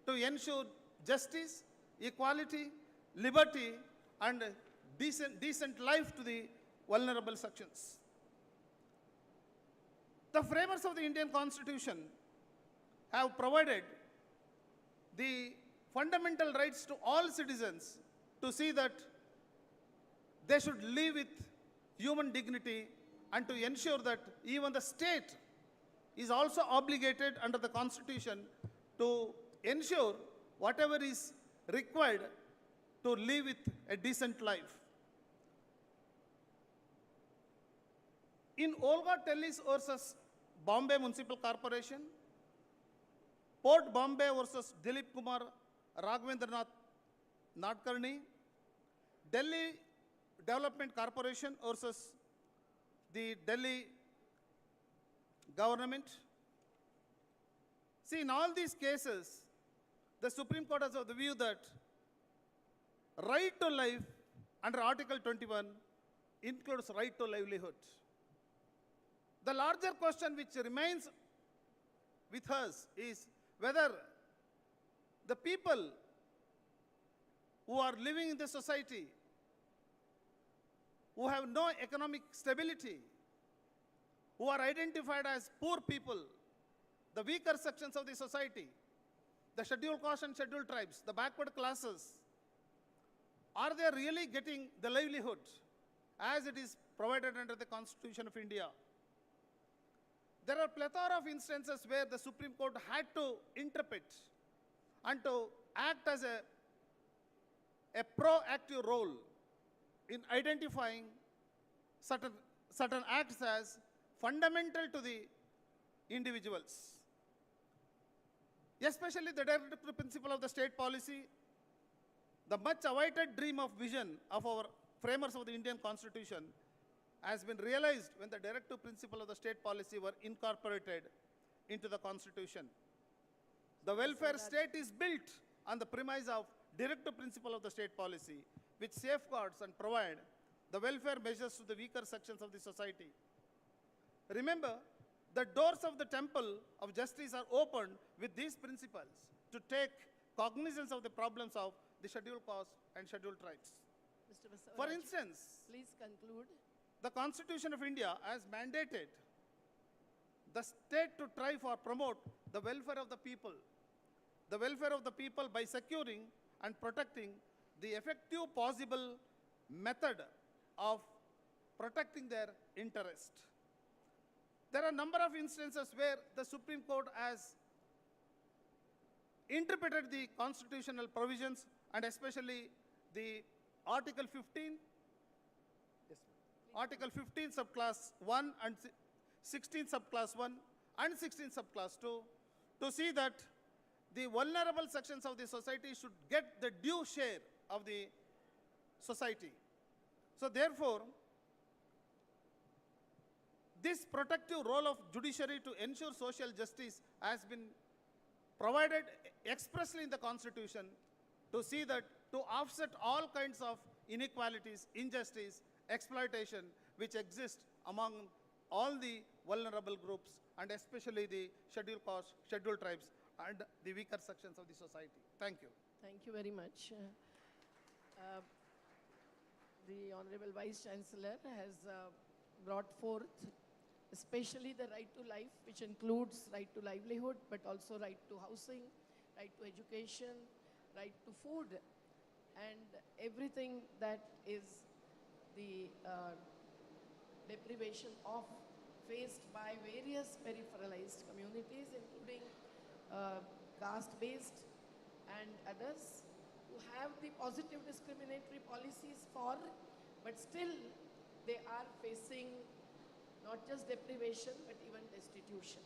Speaker 1: to ensure justice, equality, liberty, and decent life to the vulnerable sections. The framers of the Indian Constitution have provided the fundamental rights to all citizens to see that they should live with human dignity and to ensure that even the state is also obligated under the Constitution to ensure whatever is required to live with a decent life. In Olga Tellis versus Bombay Municipal Corporation, Port Bombay versus Dilip Kumar Raghavendranath Nadkarni, Delhi Development Corporation versus the Delhi government. See, in all these cases, the Supreme Court has of the view that right to life under Article 21 includes right to livelihood. The larger question which remains with us is whether the people who are living in the society, who have no economic stability, who are identified as poor people, the weaker sections of the society, the scheduled castes and scheduled tribes, the backward classes, are they really getting the livelihood as it is provided under the Constitution of India? There are plethora of instances where the Supreme Court had to interpret and to act as a proactive role in identifying certain acts as fundamental to the individuals. Especially the directive principle of the state policy, the much awaited dream of vision of our framers of the Indian Constitution has been realized when the directive principle of the state policy were incorporated into the Constitution. The welfare state is built on the premise of directive principle of the state policy, which safeguards and provide the welfare measures to the weaker sections of the society. Remember, The doors of the temple of justice are opened with these principles to take cognizance of the problems of the scheduled castes and scheduled tribes.
Speaker 2: Mr.
Speaker 1: For
Speaker 2: Basavaraj,
Speaker 1: instance,
Speaker 2: please conclude.
Speaker 1: the Constitution of India has mandated the state to try for promote the welfare of the people. The welfare of the people by securing and protecting the effective possible method of protecting their interest. There are a number of instances where the Supreme Court has interpreted the constitutional provisions and especially the Article 15, Article 15 subclass 1 and 16 subclass 1 and 16 subclass 2 to see that the vulnerable sections of the society should get the due share of the society. So therefore, this protective role of judiciary to ensure social justice has been provided expressly in the Constitution to see that to offset all kinds of inequalities, injustice, exploitation which exist among all the vulnerable groups and especially the scheduled castes, scheduled tribes and the weaker sections of the society. Thank you.
Speaker 2: Thank you very much. The Honorable Vice Chancellor has brought forth especially the right to life, which includes right to livelihood, but also right to housing, right to education, right to food, and everything that is the deprivation of faced by various peripheralized communities, including caste-based and others who have the positive discriminatory policies for, but still they are facing not just deprivation, but even destitution.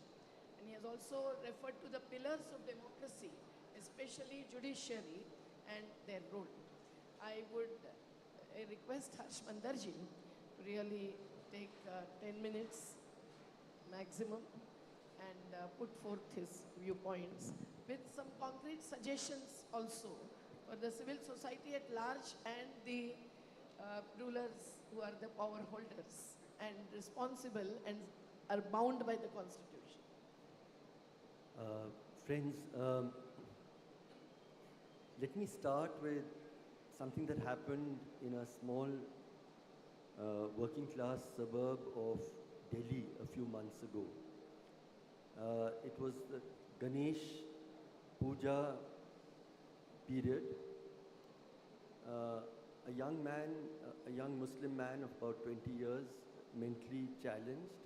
Speaker 2: And he has also referred to the pillars of democracy, especially judiciary and their role. I would request Harsh Mandarji to really take 10 minutes maximum and put forth his viewpoints with some concrete suggestions also for the civil society at large and the rulers who are the power holders and responsible and are bound by the Constitution.
Speaker 6: Friends, let me start with something that happened in a small working class suburb of Delhi a few months ago. It was the Ganesh Puja period. A young man, a young Muslim man of about 20 years, mentally challenged,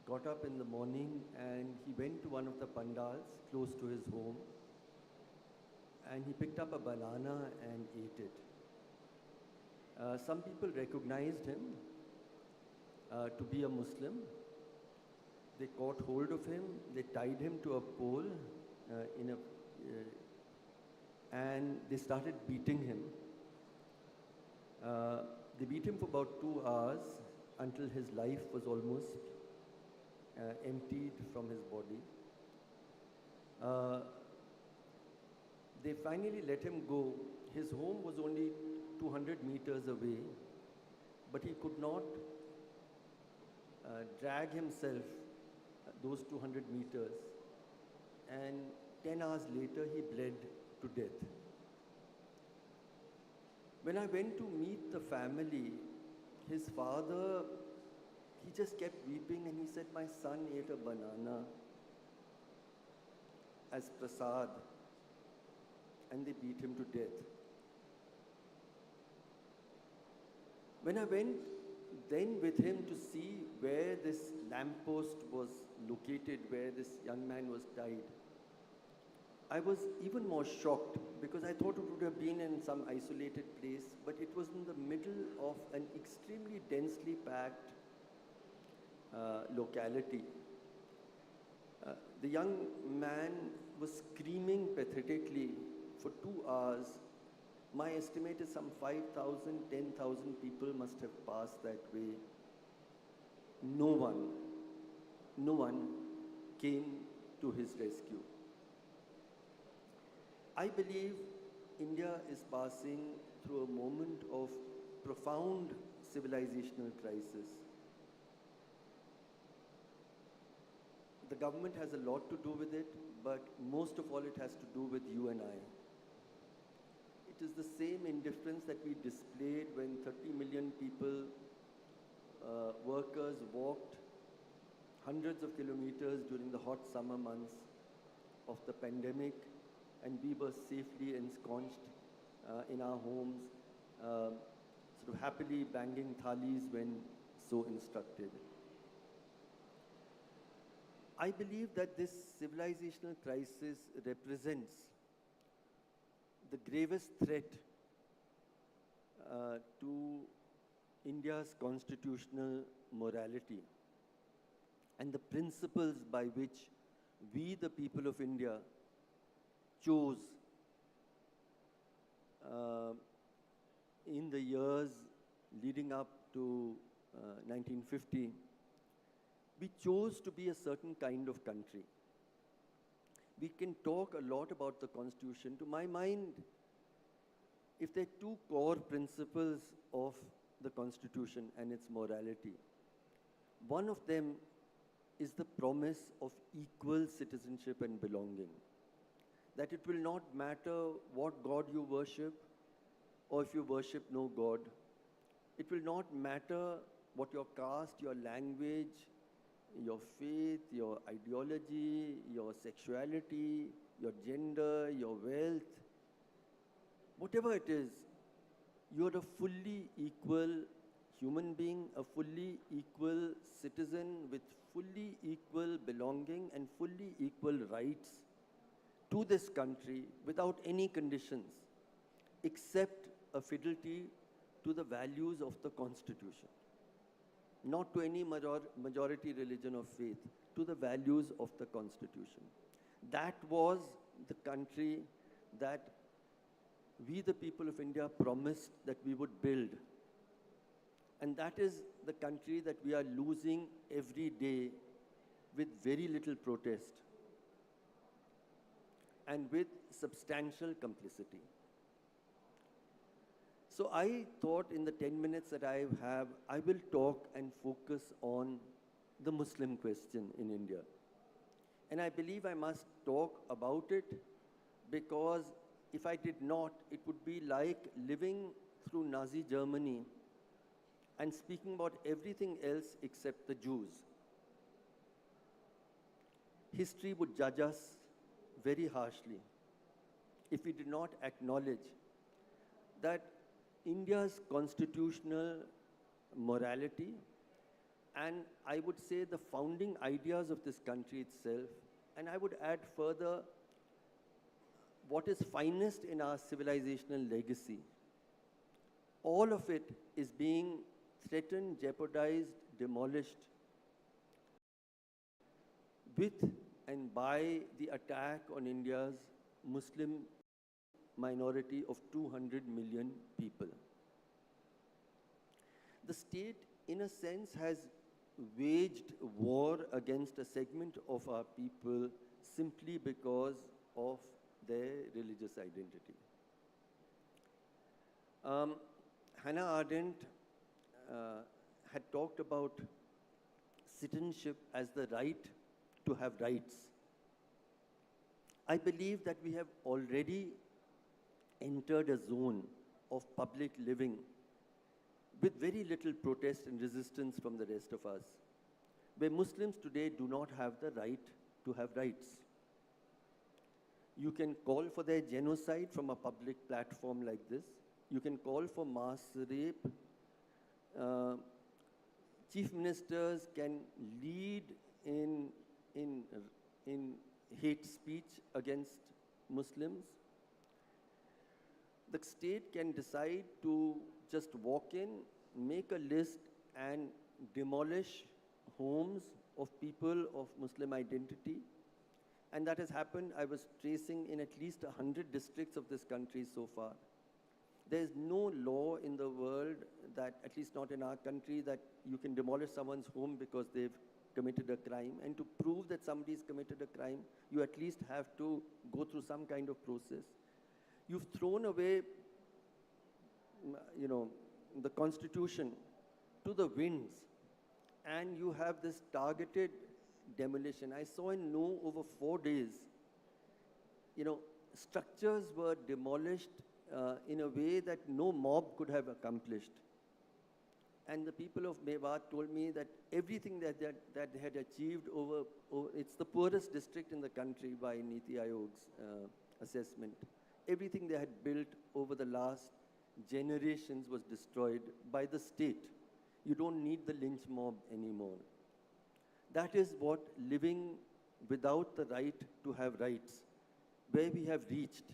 Speaker 6: got up in the morning and he went to one of the pandals close to his home and he picked up a banana and ate it. Some people recognized him to be a Muslim. They caught hold of him, they tied him to a pole and they started beating him. They beat him for about 2 hours until his life was almost emptied from his body. They finally let him go. His home was only 200 meters away, but he could not drag himself those 200 meters. And 10 hours later, he bled to death. When I went to meet the family, his father, he just kept weeping and he said, "My son ate a banana as prasad," and they beat him to death. When I went then with him to see where this lamppost was located, where this young man was tied, I was even more shocked because I thought it would have been in some isolated place, but it was in the middle of an extremely densely packed locality. The young man was screaming pathetically for 2 hours. My estimate is some 5,000, 10,000 people must have passed that way. No one came to his rescue. I believe India is passing through a moment of profound civilizational crisis. The government has a lot to do with it, but most of all it has to do with you and I. It is the same indifference that we displayed when 30 million people, workers, walked hundreds of kilometers during the hot summer months of the pandemic, and we were safely ensconced in our homes, sort of happily banging thalis when so instructed. I believe that this civilizational crisis represents the gravest threat to India's constitutional morality and the principles by which we, the people of India, chose in the years leading up to 1950, we chose to be a certain kind of country. We can talk a lot about the Constitution. To my mind, if there are two core principles of the Constitution and its morality, one of them is the promise of equal citizenship and belonging. That it will not matter what God you worship, or if you worship no God. It will not matter what your caste, your language, your faith, your ideology, your sexuality, your gender, your wealth, whatever it is, you're a fully equal human being, a fully equal citizen with fully equal belonging and fully equal rights to this country without any conditions, except a fidelity to the values of the Constitution. Not to any majority religion or faith, to the values of the Constitution. That was the country that we, the people of India, promised that we would build. And that is the country that we are losing every day with very little protest and with substantial complicity. So I thought in the 10 minutes that I have, I will talk and focus on the Muslim question in India. And I believe I must talk about it because if I did not, it would be like living through Nazi Germany and speaking about everything else except the Jews. History would judge us very harshly if we did not acknowledge that India's constitutional morality and I would say the founding ideas of this country itself, and I would add further what is finest in our civilizational legacy, all of it is being threatened, jeopardized, demolished with and by the attack on India's Muslim minority of 200 million people. The state, in a sense, has waged war against a segment of our people simply because of their religious identity. Hannah Arendt had talked about citizenship as the right to have rights. I believe that we have already entered a zone of public living with very little protest and resistance from the rest of us, where Muslims today do not have the right to have rights. You can call for their genocide from a public platform like this. You can call for mass rape. Chief ministers can lead in hate speech against Muslims. The state can decide to just walk in, make a list, and demolish homes of people of Muslim identity. And that has happened, I was tracing, in at least 100 districts of this country so far. There is no law in the world that, at least not in our country, that you can demolish someone's home because they've committed a crime. And to prove that somebody's committed a crime, you at least have to go through some kind of process. You've thrown away, the Constitution to the winds, and you have this targeted demolition. I saw in No over 4 days, structures were demolished in a way that no mob could have accomplished. And the people of Mewat told me that everything that they had achieved it's the poorest district in the country by Niti Aayog's assessment. Everything they had built over the last generations was destroyed by the state. You don't need the lynch mob anymore. That is what living without the right to have rights, where we have reached.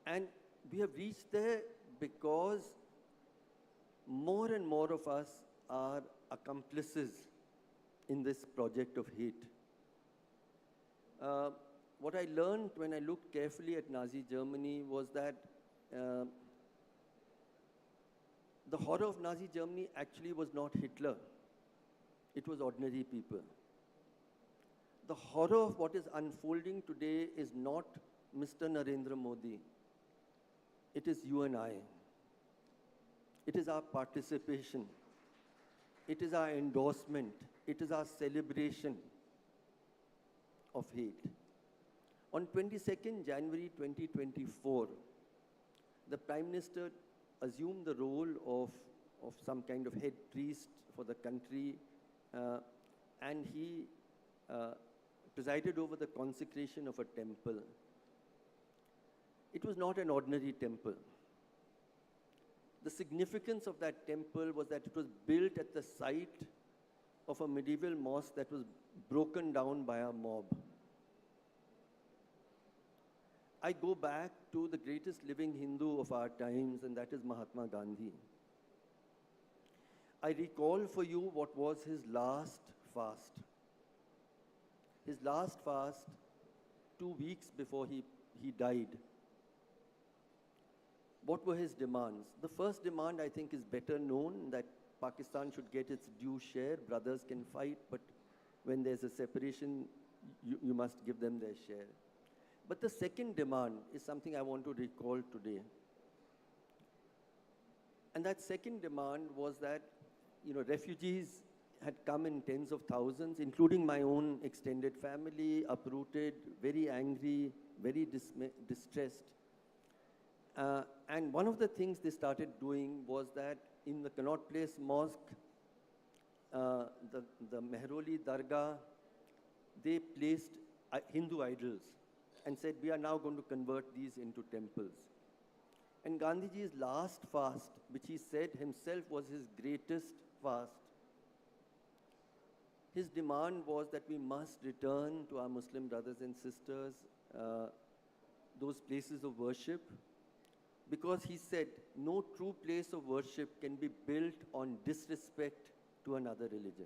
Speaker 6: And we have reached there because more and more of us are accomplices in this project of hate. What I learned when I looked carefully at Nazi Germany was that the horror of Nazi Germany actually was not Hitler. It was ordinary people. The horror of what is unfolding today is not Mr. Narendra Modi. It is you and I. It is our participation. It is our endorsement. It is our celebration of hate. On 22nd January 2024, the Prime Minister assumed the role of some kind of head priest for the country, and he presided over the consecration of a temple. It was not an ordinary temple. The significance of that temple was that it was built at the site of a medieval mosque that was broken down by a mob. I go back to the greatest living Hindu of our times, and that is Mahatma Gandhi. I recall for you what was his last fast. His last fast, 2 weeks before he died. What were his demands? The first demand, I think, is better known, that Pakistan should get its due share. Brothers can fight, but when there's a separation, you must give them their share. But the second demand is something I want to recall today. And that second demand was that, refugees had come in tens of thousands, including my own extended family, uprooted, very angry, very distressed. And one of the things they started doing was that in the Connaught Place Mosque, the Mehroli Dargah, they placed Hindu idols and said, we are now going to convert these into temples. And Gandhiji's last fast, which he said himself was his greatest fast, his demand was that we must return to our Muslim brothers and sisters, those places of worship, because he said no true place of worship can be built on disrespect to another religion.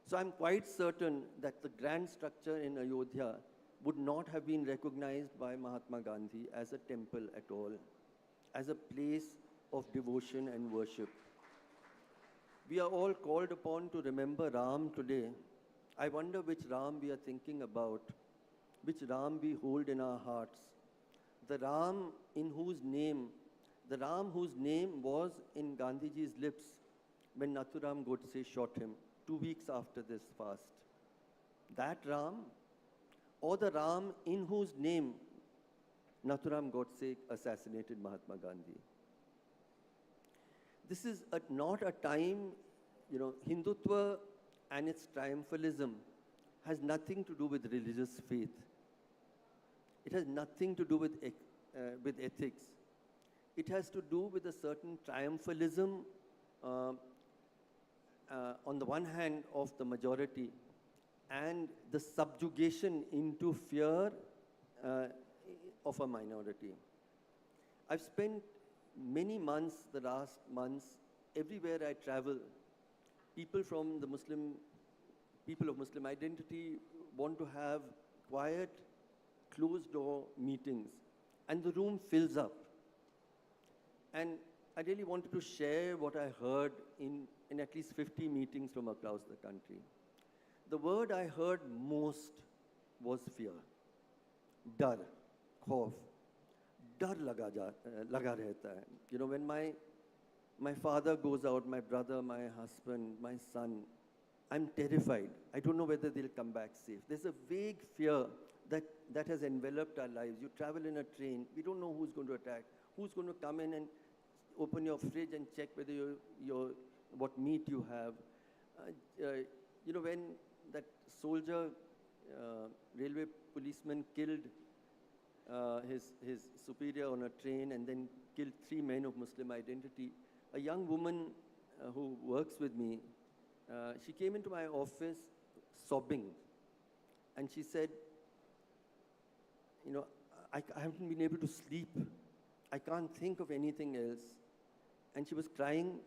Speaker 6: So I'm quite certain that the grand structure in Ayodhya would not have been recognized by Mahatma Gandhi as a temple at all, as a place of devotion and worship. We are all called upon to remember Ram today. I wonder which Ram we are thinking about, which Ram we hold in our hearts. The Ram whose name was in Gandhiji's lips when Nathuram Godse shot him 2 weeks after this fast. That Ram, or the Ram in whose name Nathuram Godse assassinated Mahatma Gandhi. This is not a time, Hindutva and its triumphalism has nothing to do with religious faith. It has nothing to do with ethics. It has to do with a certain triumphalism on the one hand of the majority and the subjugation into fear of a minority. I've spent many months, the last months, everywhere I travel, people of Muslim identity want to have quiet, closed-door meetings, and the room fills up. And I really wanted to share what I heard in at least 50 meetings from across the country. The word I heard most was fear. Dar, khauf. Dar laga rehta hai. When my father goes out, my brother, my husband, my son, I'm terrified. I don't know whether they'll come back safe. There's a vague fear that has enveloped our lives. You travel in a train, we don't know who's going to attack, who's going to come in and open your fridge and check whether what meat you have. You know, when that soldier, railway policeman killed his superior on a train and then killed 3 men of Muslim identity, a young woman who works with me, she came into my office sobbing, and she said, you know, I haven't been able to sleep. I can't think of anything else. And she was crying.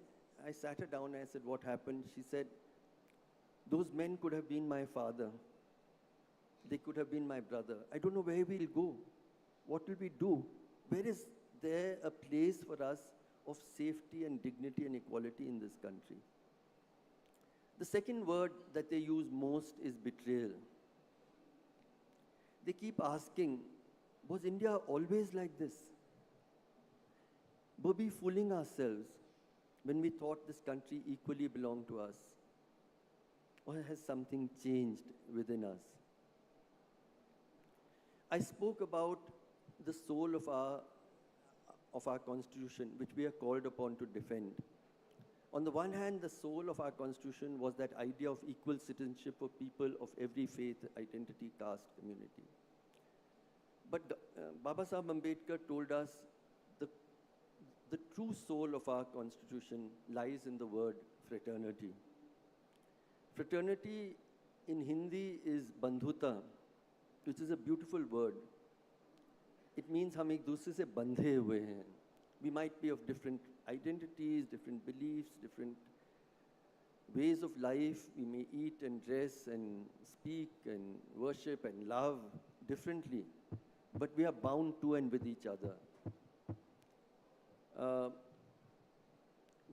Speaker 6: I sat her down and I said, what happened? She said, those men could have been my father. They could have been my brother. I don't know where we'll go. What will we do? Where is there a place for us of safety and dignity and equality in this country? The second word that they use most is betrayal. They keep asking, was India always like this? Were we fooling ourselves when we thought this country equally belonged to us? Or has something changed within us? I spoke about the soul of our constitution, which we are called upon to defend. On the one hand, the soul of our constitution was that idea of equal citizenship for people of every faith, identity, caste, community. But Baba Sahib Ambedkar told us the true soul of our constitution lies in the word fraternity. Fraternity in Hindi is bandhuta, which is a beautiful word. It means hum ek dusre se bandhe hue hain. We might be of different identities, different beliefs, different ways of life. We may eat and dress and speak and worship and love differently, but we are bound to and with each other.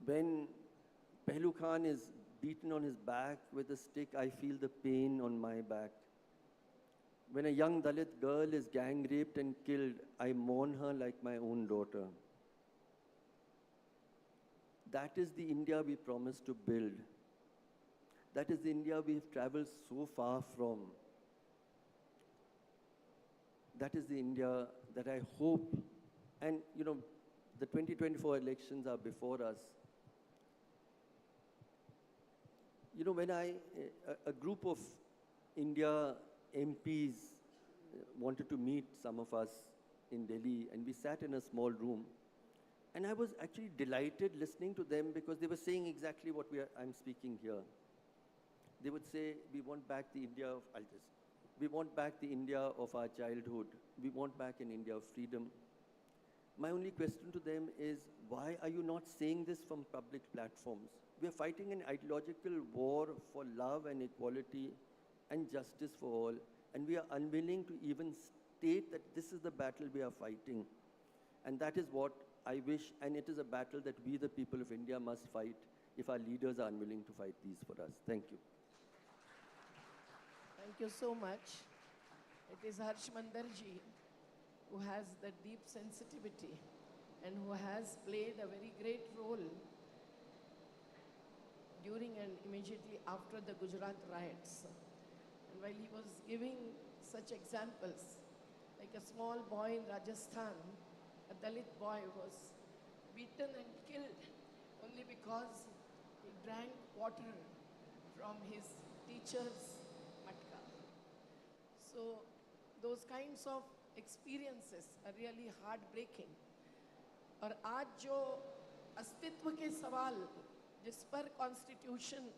Speaker 6: When Pehlu Khan is beaten on his back with a stick, I feel the pain on my back. When a young Dalit girl is gang raped and killed, I mourn her like my own daughter. That is the India we promised to build. That is the India we have traveled so far from. That is the India that I hope, and you know, the 2024 elections are before us. You know, when a group of India MPs wanted to meet some of us in Delhi, and we sat in a small room, and I was actually delighted listening to them because they were saying exactly what I'm speaking here. They would say, we want back the India of, we want back the India of our childhood. We want back an India of freedom. My only question to them is, why are you not saying this from public platforms? We are fighting an ideological war for love and equality and justice for all, and we are unwilling to even state that this is the battle we are fighting. And that is what I wish, and it is a battle that we, the people of India, must fight if our leaders are unwilling to fight these for us. Thank you.
Speaker 2: Thank you so much. It is Harsh Mandarji who has the deep sensitivity and who has played a very great role during and immediately after the Gujarat riots. And while he was giving such examples, like a small boy in Rajasthan, a Dalit boy was beaten and killed only because he drank water from his teacher's matka. So those kinds of experiences are really heartbreaking. और आज जो अस्तित्व के सवाल जिस पर constitution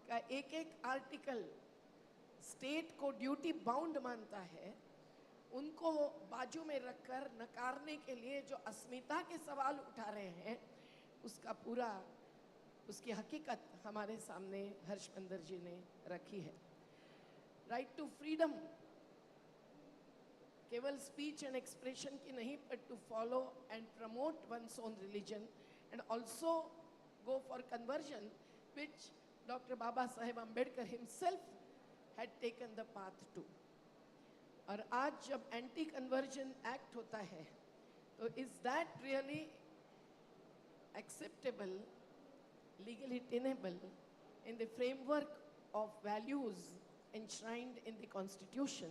Speaker 2: का एक आर्टिकल स्टेट को ड्यूटी बाउंड मानता है, उनको बाजू में रखकर नकारने के लिए जो अस्मिता के सवाल उठा रहे हैं, उसकी हकीकत हमारे सामने हर्ष मंदर जी ने रखी है. राइट टू फ्रीडम केवल स्पीच एंड एक्सप्रेशन की नहीं, but to follow and promote one's own religion and also go for conversion, which Dr. Baba Sahib Ambedkar himself had taken the path to. और आज जब एंटी कन्वर्जन एक्ट होता है, तो is that really acceptable, legally tenable in the framework of values enshrined in the Constitution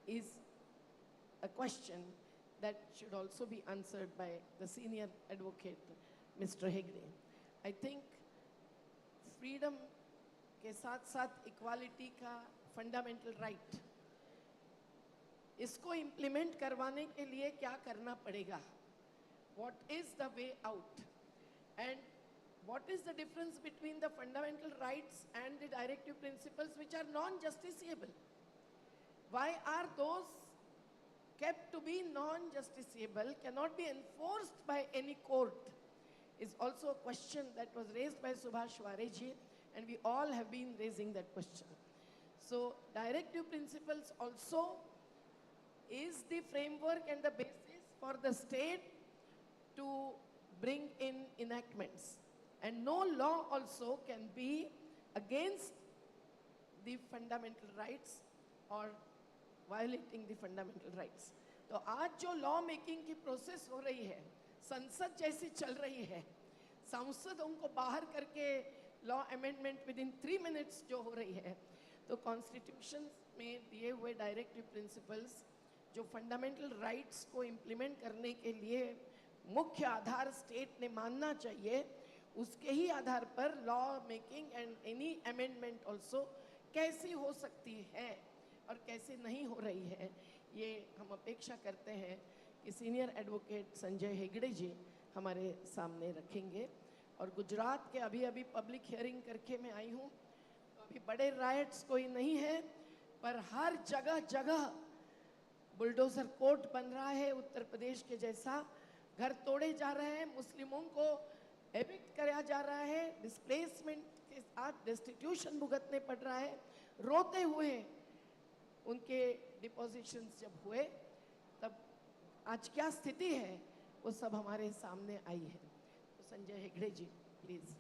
Speaker 2: is a question that should also be answered by the senior advocate, Mr. Hegde. I think freedom के साथ साथ equality का fundamental right, इसको implement करवाने के लिए क्या करना पड़ेगा? What is the way out? And what is the difference between the fundamental rights and the directive principles which are non-justiciable? Why are those kept to be non-justiciable, cannot be enforced by any court, is also a question that was raised by Subhash Wareji, and we all have been raising that question. So directive principles also is the framework and the basis for the state to bring in enactments. And no law also can be against the fundamental rights or violating the fundamental rights. तो आज जो law making की process हो रही है, संसद जैसी चल रही है, सांसदों को बाहर करके law amendment with in 3 minutes जो हो रही है, तो कॉन्स्टिट्यूशन में दिए हुए डायरेक्टिव प्रिंसिपल्स जो फंडामेंटल राइट्स को इम्प्लीमेंट करने के लिए मुख्य आधार स्टेट ने मानना चाहिए, उसके ही आधार पर law making and any amendment also कैसी हो सकती है और कैसे नहीं हो रही है, ये हम अपेक्षा करते हैं कि सीनियर एडवोकेट संजय हेगड़े जी हमारे सामने रखेंगे. और गुजरात के अभी पब्लिक हियरिंग करके मैं आई हूँ, तो अभी बड़े राइट्स कोई नहीं है, पर हर जगह बुलडोजर कोर्ट बन रहा है उत्तर प्रदेश के जैसा, घर तोड़े जा रहे हैं, मुस्लिमों को एविक्ट कराया जा रहा है, डिस्प्लेसमेंट के साथ डिस्टिट्यूशन भुगतने पड़ रहा है, रोते हुए उनके डिपोजिशंस जब हुए तब आज क्या स्थिति है वो सब हमारे सामने आई है. तो संजय हेगड़े जी please.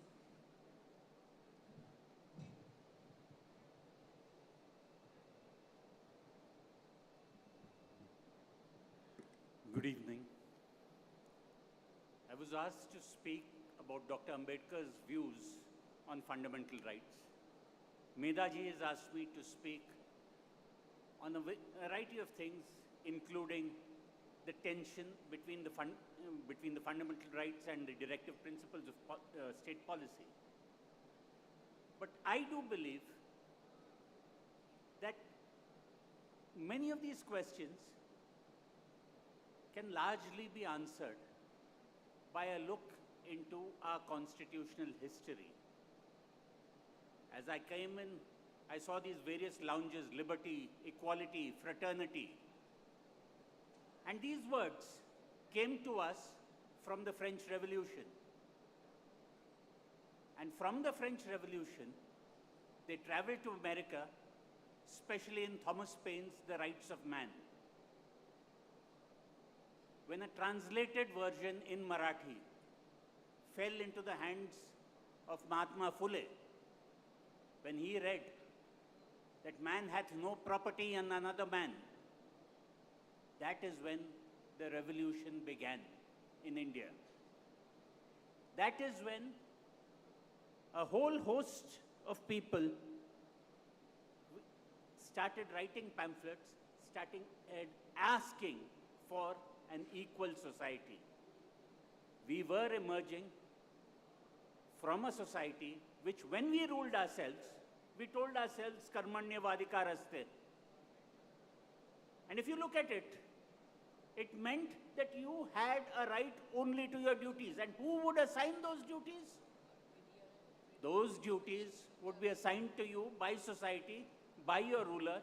Speaker 12: Good evening. I was asked to speak about Dr. Ambedkar's views on fundamental rights. Medaji has asked me to speak on a variety of things, including the tension between the fundamental rights and the directive principles of state policy. But I do believe that many of these questions can largely be answered by a look into our constitutional history. As I came in, I saw these various lounges: liberty, equality, fraternity. And these words came to us from the French Revolution. And from the French Revolution, they traveled to America, especially in Thomas Paine's The Rights of Man. When a translated version in Marathi fell into the hands of Mahatma Phule, when he read that man hath no property in another man, that is when the revolution began in India. That is when a whole host of people started writing pamphlets, asking for an equal society. We were emerging from a society which, when we ruled ourselves, we told ourselves karmanya vadikaraste. And if you look at it, it meant that you had a right only to your duties. And who would assign those duties? Those duties would be assigned to you by society, by your ruler,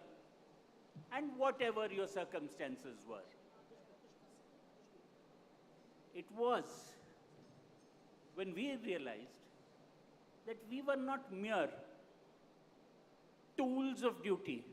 Speaker 12: and whatever your circumstances were. It was when we realized that we were not mere tools of duty,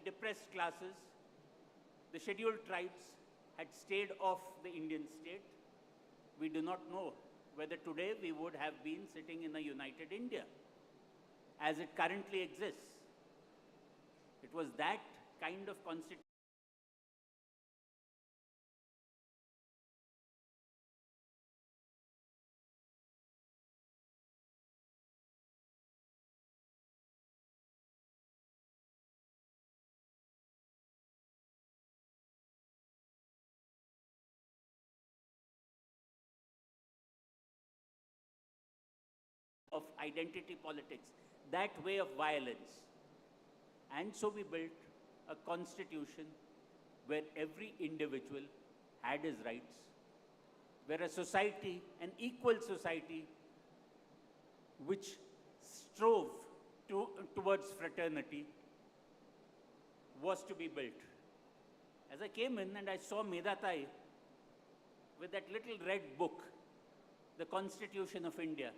Speaker 12: depressed classes, the scheduled tribes had stayed off the Indian state, we do not know whether today we would have been sitting in a united India as it currently exists. It was that kind of constitution of identity politics, that way of violence. And so we built a constitution where every individual had his rights, where a society, an equal society, which strove towards fraternity, was to be built. As I came in and I saw Medatai with that little red book, the Constitution of India,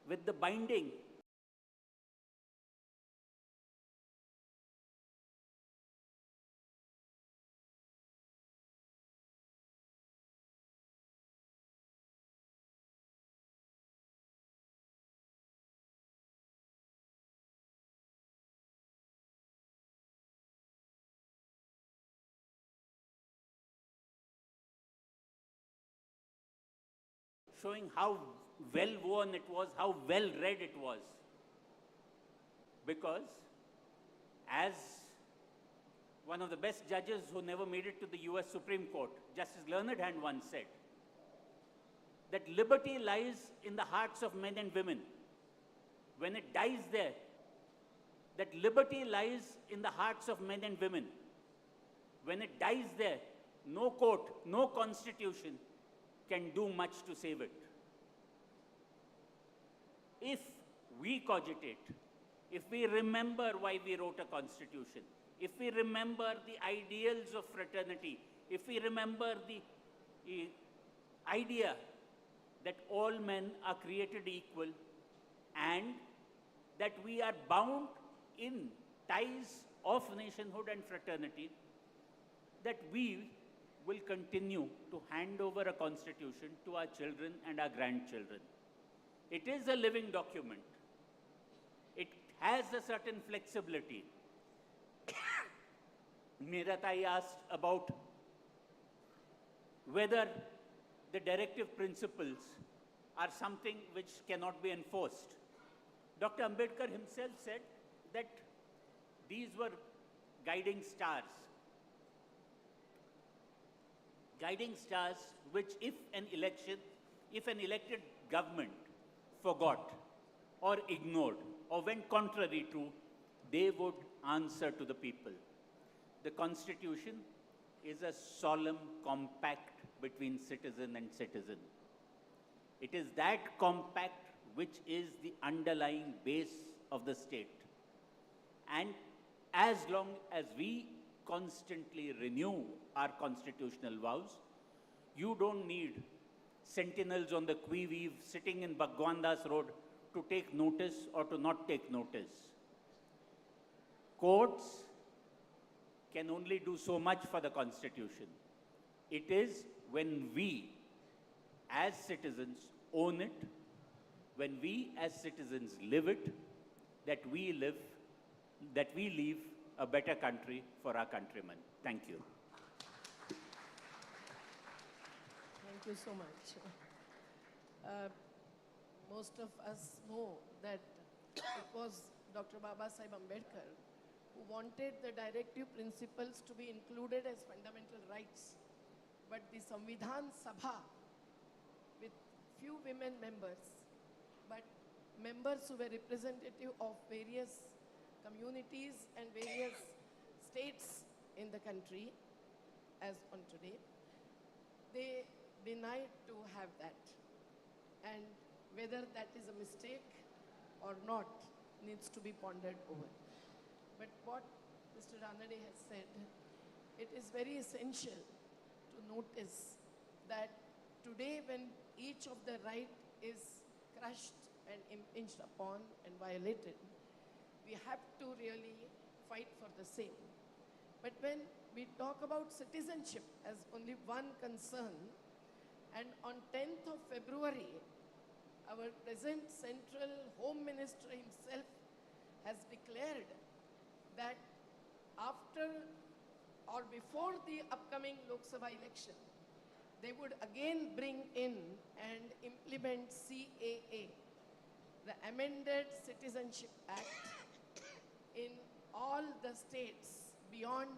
Speaker 12: with the binding showing how well worn it was, how well read it was. Because as one of the best judges who never made it to the US Supreme Court, Justice Learned Hand once said, that liberty lies in the hearts of men and women. When it dies there, that liberty lies in the hearts of men and women. When it dies there, no court, no constitution can do much to save it. If we cogitate, if we remember why we wrote a constitution, if we remember the ideals of fraternity, if we remember the idea that all men are created equal and that we are bound in ties of nationhood and fraternity, that we will continue to hand over a constitution to our children and our grandchildren. It is a living document. It has a certain flexibility. Meeratai asked about whether the directive principles are something which cannot be enforced. Dr. Ambedkar himself said that these were guiding stars. Guiding stars which if an elected government forgot or ignored or went contrary to, they would answer to the people. The Constitution is a solemn compact between citizen and citizen. It is that compact which is the underlying base of the state. And as long as we constantly renew our constitutional vows, you don't need sentinels on the qui-vive sitting in Bhagwandas Road to take notice or to not take notice. Courts can only do so much for the Constitution. It is when we, as citizens, own it, when we, as citizens, live it, that we leave a better country for our countrymen. Thank you.
Speaker 2: Thank you so much. Most of us know that it was Dr. Babasaheb Ambedkar who wanted the directive principles to be included as fundamental rights. But the Samvidhan Sabha, with few women members, but members who were representative of various communities and various states in the country, as on today, they denied to have that. And whether that is a mistake or not needs to be pondered over. But what Mr. Ranade has said, it is very essential to notice that today when each of the right is crushed and impinged upon and violated, we we have to really fight for the same. But when we talk about citizenship as only one concern, and on 10th of February, our present Central Home Minister himself has declared that after or before the upcoming Lok Sabha election, they would again bring in and implement CAA, the Amended Citizenship Act, in all the states beyond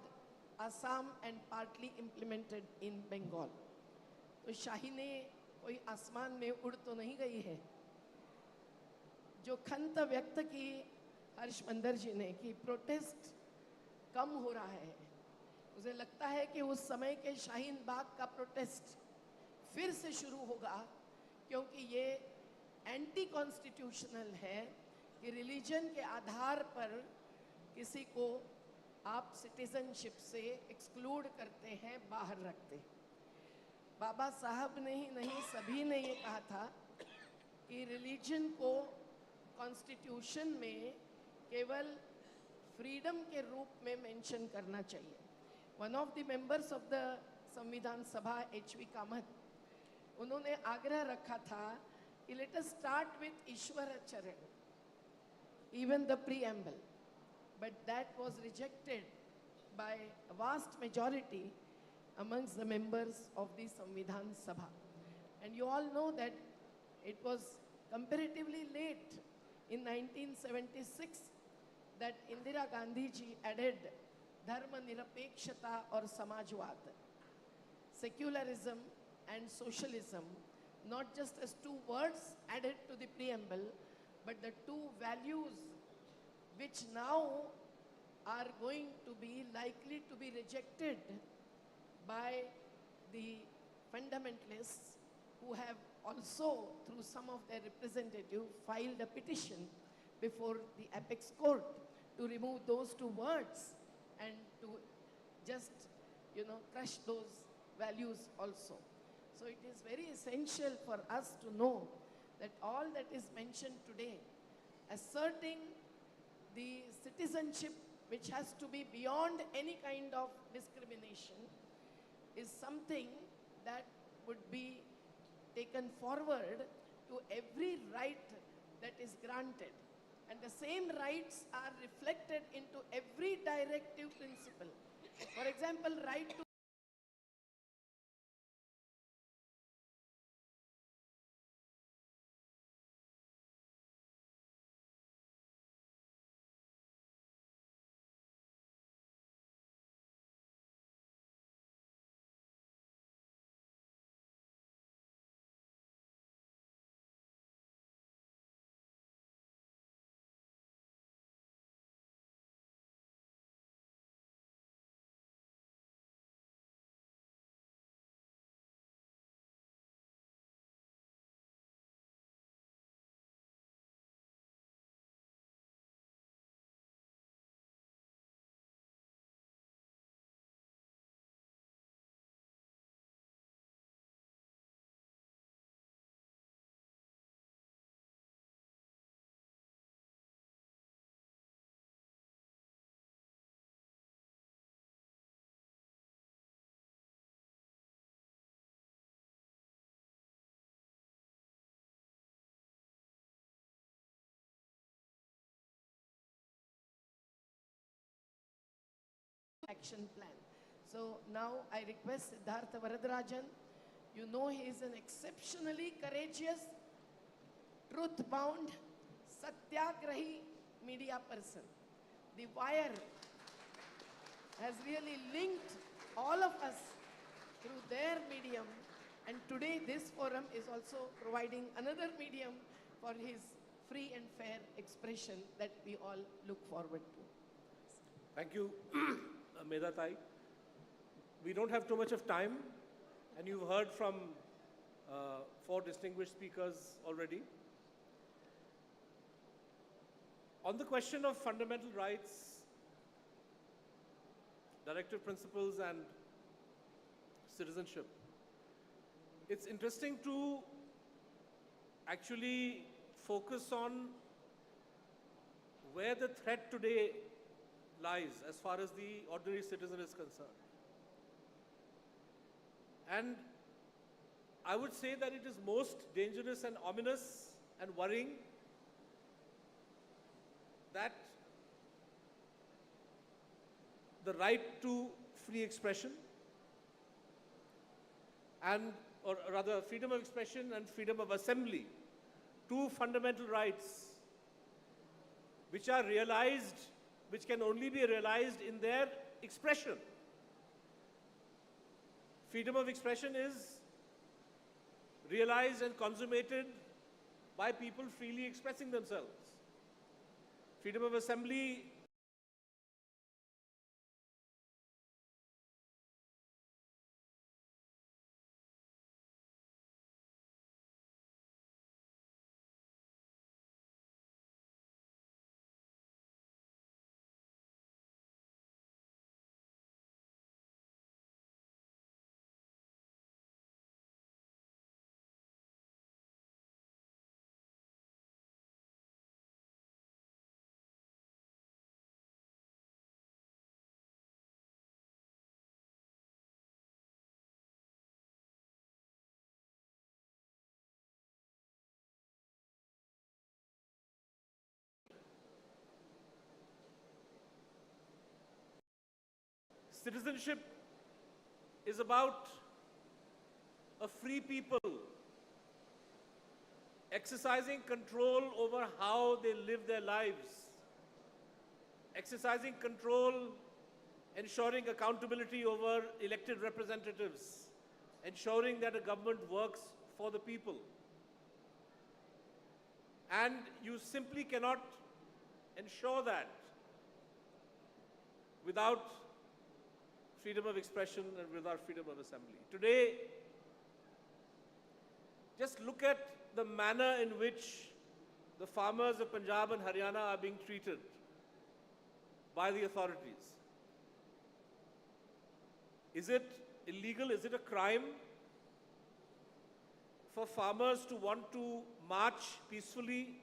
Speaker 2: Assam and partly implemented in Bengal. तो शाहीने कोई आसमान में उड़ तो नहीं गई है. जो खंत व्यक्त की हर्ष मंदर जी ने कि प्रोटेस्ट कम हो रहा है, मुझे लगता है कि उस समय के शाहीन बाग का प्रोटेस्ट फिर से शुरू होगा, क्योंकि ये एंटी कॉन्स्टिट्यूशनल है कि रिलीजन के आधार पर किसी को आप सिटीजनशिप से एक्सक्लूड करते हैं, बाहर रखते हैं. बाबा साहब ने ही नहीं, सभी ने ये कहा था कि रिलीजन को कॉन्स्टिट्यूशन में केवल फ्रीडम के रूप में मेंशन करना चाहिए. One of the members of the संविधान सभा H.V. कामत, उन्होंने आग्रह रखा था कि लेट अस स्टार्ट विथ ईश्वर चरण, even the preamble, but that was rejected by a vast majority amongst the members of the Samvidhan Sabha. And you all know that it was comparatively late in 1976 that Indira Gandhi ji added Dharma Nirapekshata or Samajwad, secularism and socialism, not just as two words added to the preamble, but the two values which now are going to be likely to be rejected by the fundamentalists, who have also, through some of their representatives, filed a petition before the apex court to remove those two words and to just, crush those values also. So it is very essential for us to know that all that is mentioned today, asserting the citizenship which has to be beyond any kind of discrimination, is something that would be taken forward to every right that is granted. And the same rights are reflected into every directive principle. For example, right to action plan. So now I request Siddhartha Varadarajan. You know he is an exceptionally courageous, truth-bound, satyagrahi media person. The Wire has really linked all of us through their medium, and today this forum is also providing another medium for his free and fair expression that we all look forward to.
Speaker 13: Thank you, Medatai. We don't have too much of time, and you've heard from 4 distinguished speakers already. On the question of fundamental rights, directive principles, and citizenship, it's interesting to actually focus on where the threat today lies as far as the ordinary citizen is concerned. And I would say that it is most dangerous and ominous and worrying that the right to free expression and, or rather freedom of expression and freedom of assembly, two fundamental rights which are realized, which can only be realized in their expression. Freedom of expression is realized and consummated by people freely expressing themselves. Freedom of assembly citizenship is about a free people exercising control over how they live their lives, exercising control, ensuring accountability over elected representatives, ensuring that a government works for the people. And you simply cannot ensure that without freedom of expression and without freedom of assembly. Today, just look at the manner in which the farmers of Punjab and Haryana are being treated by the authorities. Is it illegal? Is it a crime for farmers to want to march peacefully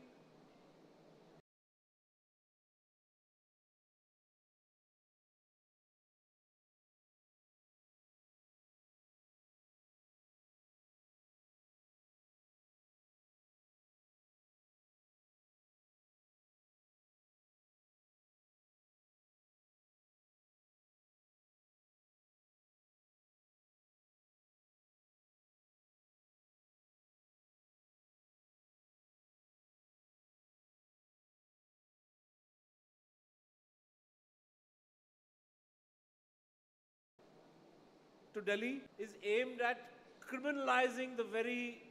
Speaker 13: to Delhi is aimed at criminalizing the very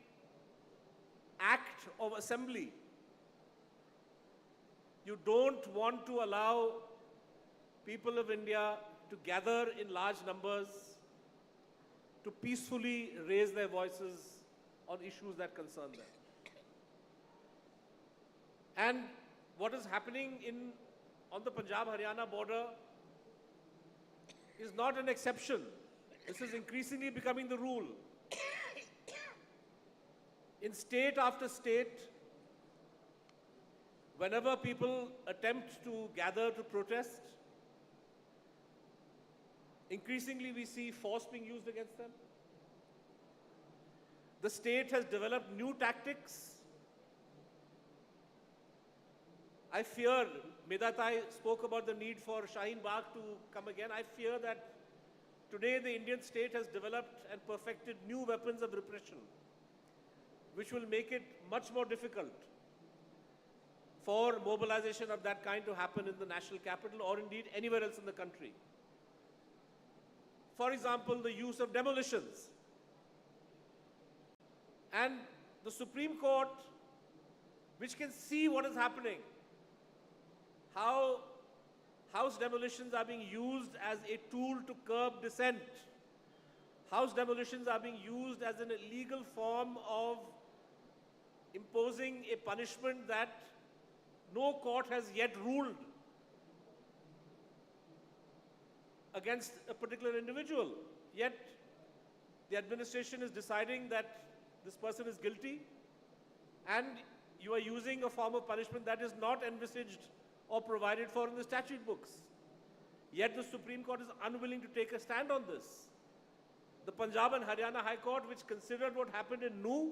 Speaker 13: act of assembly. You don't want to allow people of India to gather in large numbers to peacefully raise their voices on issues that concern them. And what is happening on the Punjab-Haryana border is not an exception. This is increasingly becoming the rule. In state after state, whenever people attempt to gather to protest, increasingly we see force being used against them. The state has developed new tactics. I fear, Medatai spoke about the need for Shaheen Bagh to come again. I fear that today the Indian state has developed and perfected new weapons of repression, which will make it much more difficult for mobilization of that kind to happen in the national capital or indeed anywhere else in the country. For example, the use of demolitions. And the Supreme Court, which can see what is happening, how house demolitions are being used as a tool to curb dissent. House demolitions are being used as an illegal form of imposing a punishment that no court has yet ruled against a particular individual. Yet the administration is deciding that this person is guilty, and you are using a form of punishment that is not envisaged or provided for in the statute books. Yet the Supreme Court is unwilling to take a stand on this. The Punjab and Haryana High Court, which considered what happened in Nuh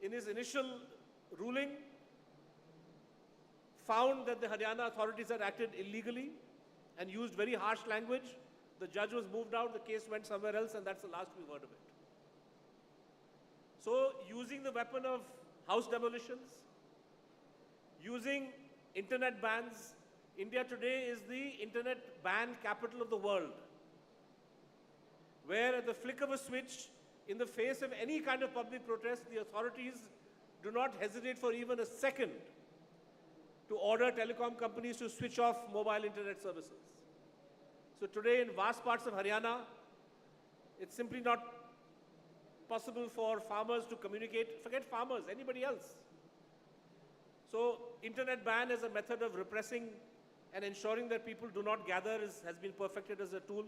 Speaker 13: in his initial ruling, found that the Haryana authorities had acted illegally and used very harsh language. The judge was moved out, the case went somewhere else, and that's the last we've heard of it. So, using the weapon of house demolitions, using internet bans, India today is the internet ban capital of the world, where at the flick of a switch, in the face of any kind of public protest, the authorities do not hesitate for even a second to order telecom companies to switch off mobile internet services. So today in vast parts of Haryana, it's simply not possible for farmers to communicate. Forget farmers, anybody else. So internet ban as a method of repressing and ensuring that people do not gather has been perfected as a tool.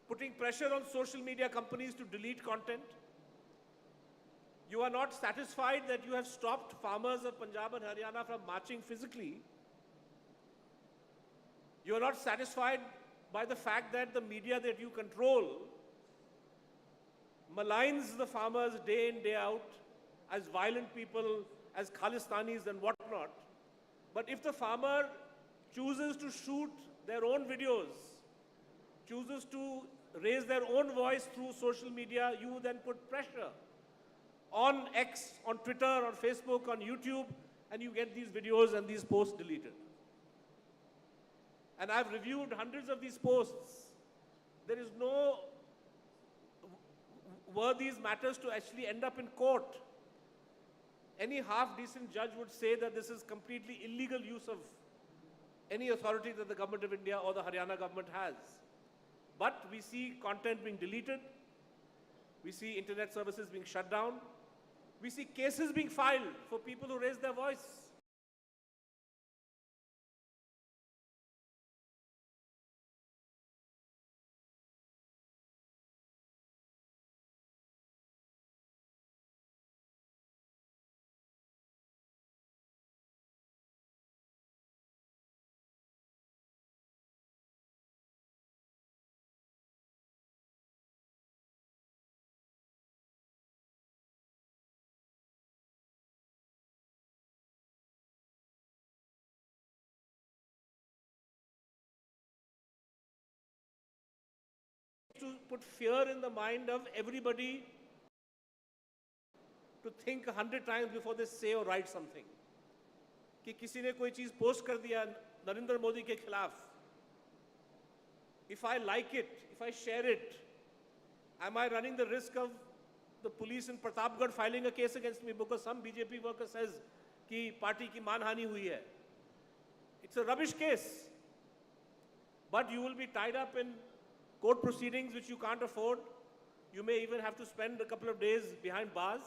Speaker 13: Putting pressure on social media companies to delete content. You are not satisfied that you have stopped farmers of Punjab and Haryana from marching physically. You are not satisfied by the fact that the media that you control maligns the farmers day in, day out as violent people, as Khalistanis and whatnot. But if the farmer chooses to shoot their own videos, chooses to raise their own voice through social media, you then put pressure on X, on Twitter, on Facebook, on YouTube, and you get these videos and these posts deleted. And I've reviewed hundreds of these posts. There is no, were these matters to actually end up in court, any half-decent judge would say that this is completely illegal use of any authority that the government of India or the Haryana government has. But we see content being deleted. We see internet services being shut down. We see cases being filed for people who raise their voice. To put fear in the mind of everybody to think 100 times before they say or write something. कि किसी ने कोई चीज post कर दिया नरेंद्र मोदी के खिलाफ. If I like it, if I share it, am I running the risk of the police in Pratapgarh filing a case against me because some BJP worker says कि party की मानहानि हुई है? It's a rubbish case. But you will be tied up in court proceedings which you can't afford. You may even have to spend a couple of days behind bars.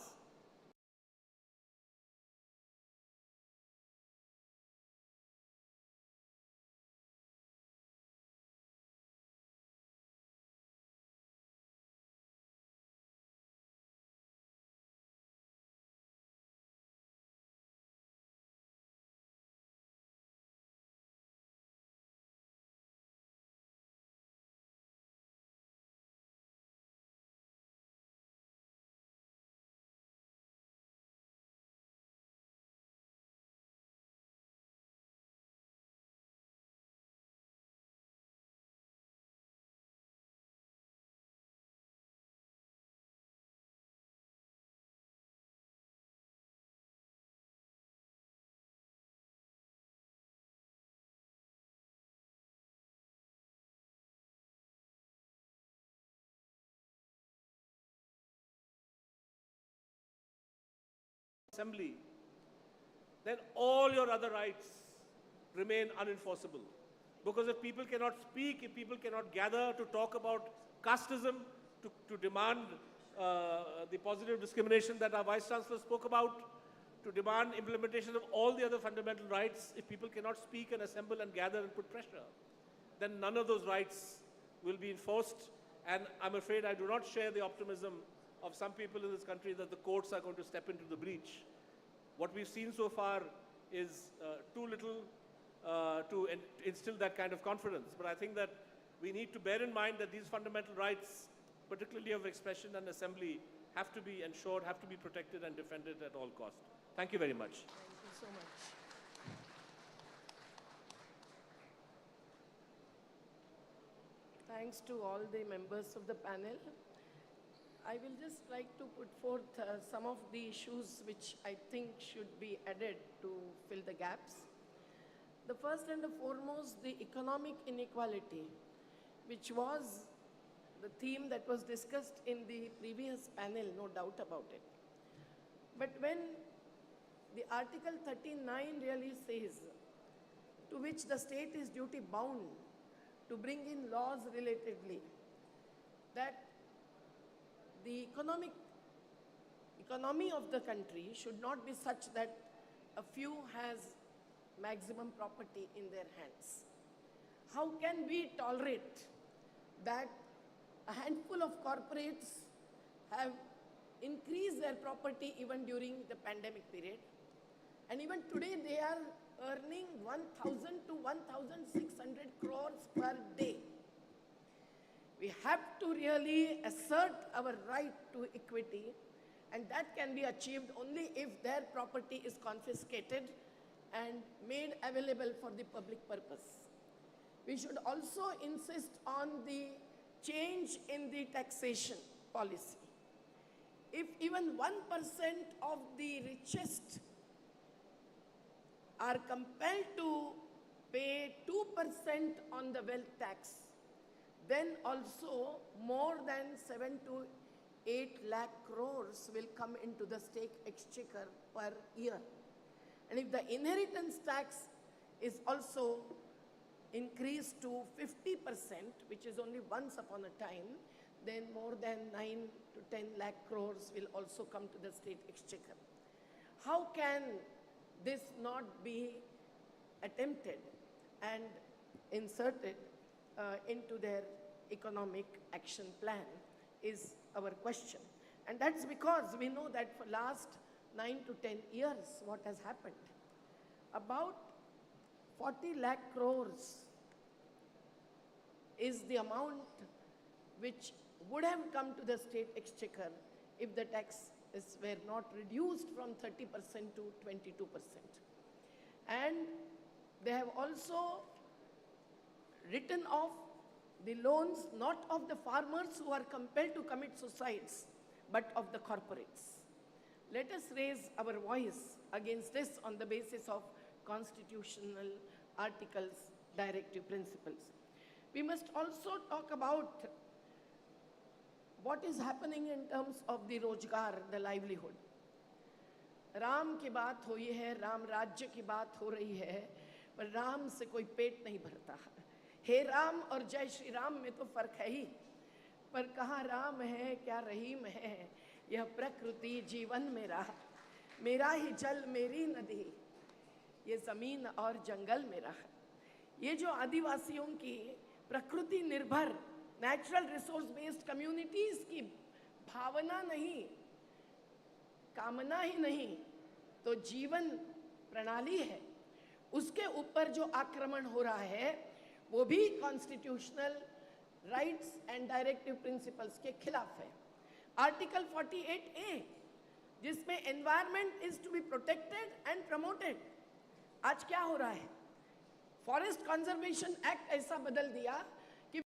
Speaker 13: Assembly, then all your other rights remain unenforceable. Because if people cannot speak, if people cannot gather to talk about casteism, to demand the positive discrimination that our Vice Chancellor spoke about, to demand implementation of all the other fundamental rights, if people cannot speak and assemble and gather and put pressure, then none of those rights will be enforced. And I'm afraid I do not share the optimism of some people in this country that the courts are going to step into the breach. What we've seen so far is too little to instill that kind of confidence. But I think that we need to bear in mind that these fundamental rights, particularly of expression and assembly, have to be ensured, have to be protected and defended at all costs. Thank you very much.
Speaker 2: Thank you so much. Thanks to all the members of the panel. I will just like to put forth some of the issues which I think should be added to fill the gaps. The first and the foremost, the economic inequality, which was the theme that was discussed in the previous panel, no doubt about it. But when the Article 39 really says, to which the state is duty bound to bring in laws relatedly, that the economy of the country should not be such that a few has maximum property in their hands. How can we tolerate that a handful of corporates have increased their property even during the pandemic period? And even today they are earning 1,000 to 1,600 crores per day. We have to really assert our right to equity, and that can be achieved only if their property is confiscated and made available for the public purpose. We should also insist on the change in the taxation policy. If even 1% of the richest are compelled to pay 2% on the wealth tax, then also more than 7 to 8 lakh crores will come into the state exchequer per year. And if the inheritance tax is also increased to 50%, which is only once upon a time, then more than 9 to 10 lakh crores will also come to the state exchequer. How can this not be attempted and inserted into their economic action plan is our question. And that's because we know that for last 9 to 10 years, what has happened? About 40 lakh crores is the amount which would have come to the state exchequer if the taxes were not reduced from 30% to 22%. And they have also written off the loans not of the farmers who are compelled to commit suicides, but of the corporates. Let us raise our voice against this on the basis of constitutional articles, directive principles. We must also talk about what is happening in terms of the Rojgar, the livelihood. Ram की बात हुई है, राम राज्य की बात हो रही है, पर राम से कोई पेट नहीं भरता। हे राम और जय श्री राम में तो फर्क है ही, पर कहाँ राम है, क्या रहीम है, यह प्रकृति जीवन मेरा ही जल मेरी नदी, ये ज़मीन और जंगल मेरा। ये जो आदिवासियों की प्रकृति निर्भर नेचुरल रिसोर्स बेस्ड कम्युनिटीज़ की भावना नहीं, कामना ही नहीं, तो जीवन प्रणाली है, उसके ऊपर जो आक्रमण हो रहा है वो भी constitutional rights and directive principles के खिलाफ है। आर्टिकल 48A जिसमें environment is to be protected and promoted, आज क्या हो रहा है? फॉरेस्ट कंजर्वेशन एक्ट ऐसा बदल दिया कि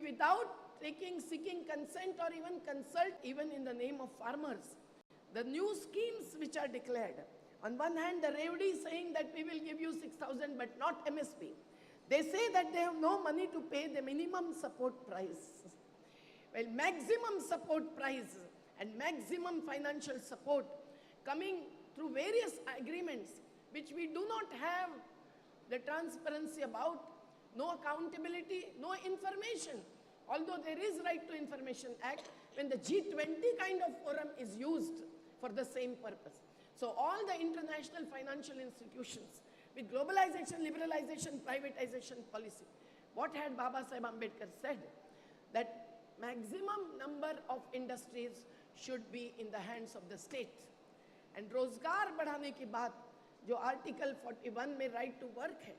Speaker 2: without seeking consent or even consult, even in the name of farmers. The new schemes which are declared, on one hand the Revdi is saying that we will give you 6,000 but not MSP. They say that they have no money to pay the minimum support price. Well, maximum support price and maximum financial support coming through various agreements which we do not have the transparency about, no accountability, no information. Although there is Right to Information Act, when the G20 kind of forum is used for the same purpose. So all the international financial institutions with globalization, liberalization, privatization policy, what had Baba Saheb Ambedkar said? That maximum number of industries should be in the hands of the state. And रोजगार बढ़ाने की बात जो article 41 में right to work है,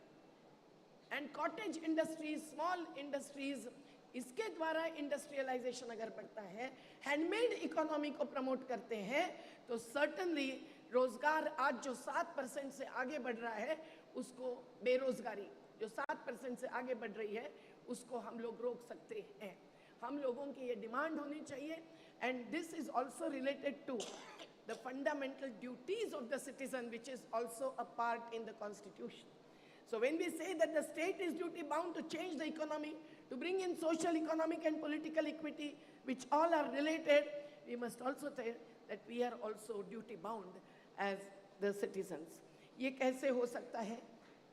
Speaker 2: and cottage industries, small industries, इसके द्वारा industrialisation अगर बढ़ता है, हैंडमेड इकोनॉमी को प्रमोट करते हैं, तो सर्टनली रोजगार आज जो 7% से आगे बढ़ रहा है, उसको बेरोजगारी जो 7% से आगे बढ़ रही है, उसको हम लोग रोक सकते हैं. हम लोगों की ये डिमांड होनी चाहिए. And this is also related to the fundamental duties of the citizen, which is also a part in the Constitution. So when we say that the state is duty bound to change the economy, to bring in social, economic and political equity, which all are related, we must also say that we are also duty bound as the citizens. ये कैसे हो सकता है?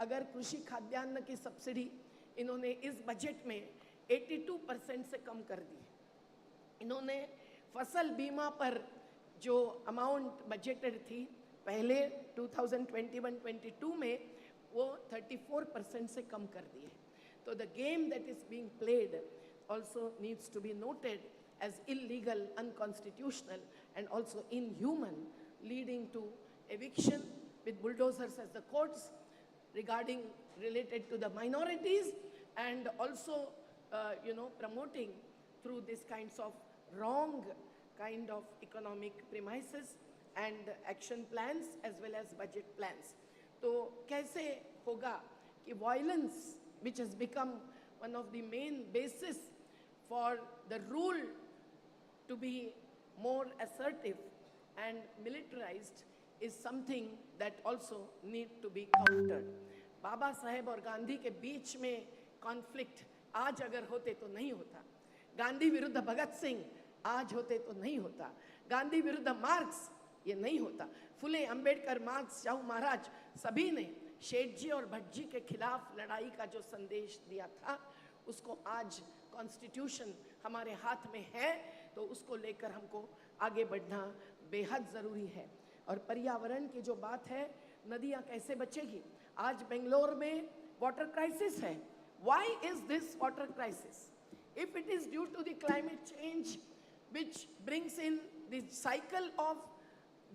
Speaker 2: अगर कृषि खाद्यान्न की subsidy इन्होंने इस बजट में 82% से कम कर दी. इन्होंने फसल बीमा पर जो अमाउंट बजटेड थी पहले 2021-22 में वो 34% से कम कर दिए. So the game that is being played also needs to be noted as illegal, unconstitutional, and also inhuman, leading to eviction with bulldozers as the courts, related to the minorities, and also, promoting through these kinds of wrong kind of economic premises and action plans as well as budget plans. तो कैसे होगा कि violence, which has become one of the main basis for the rule to be more assertive and militarized, is something that also need to be countered. Baba Saheb और गांधी के बीच में conflict आज अगर होते तो नहीं होता. गांधी विरुद्ध भगत सिंह आज होते तो नहीं होता. गांधी विरुद्ध मार्क्स ये नहीं होता. फुले, अंबेडकर, मार्क्स, चाहू महाराज सभी ने शेठ जी और भट्ट जी के खिलाफ लड़ाई का जो संदेश दिया था, उसको आज कॉन्स्टिट्यूशन हमारे हाथ में है, तो उसको लेकर हमको आगे बढ़ना बेहद ज़रूरी है. और पर्यावरण की जो बात है, नदियाँ कैसे बचेगी? आज बेंगलोर में वाटर क्राइसिस है. Why is this water crisis? If it is due to the climate change, which brings in the cycle of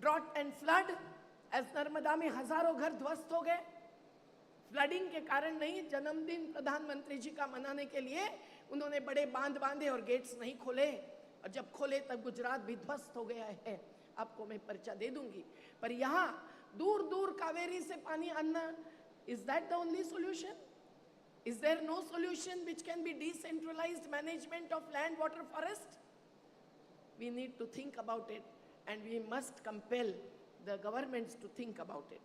Speaker 2: drought and flood, as Narmada में हजारों घर ध्वस्त हो गए, फ्लडिंग के कारण नहीं, जन्मदिन प्रधानमंत्री जी का मनाने के लिए उन्होंने बड़े बांध बांधे और गेट्स नहीं खोले, और जब खोले तब गुजरात भी ध्वस्त हो गया है. आपको मैं पर्चा दे दूंगी. पर यहाँ दूर दूर कावेरी से पानी आना, is that the only solution? Is there no solution which can be decentralized management of land, water, forest? We need to think about it, and we must compel the governments to think about it.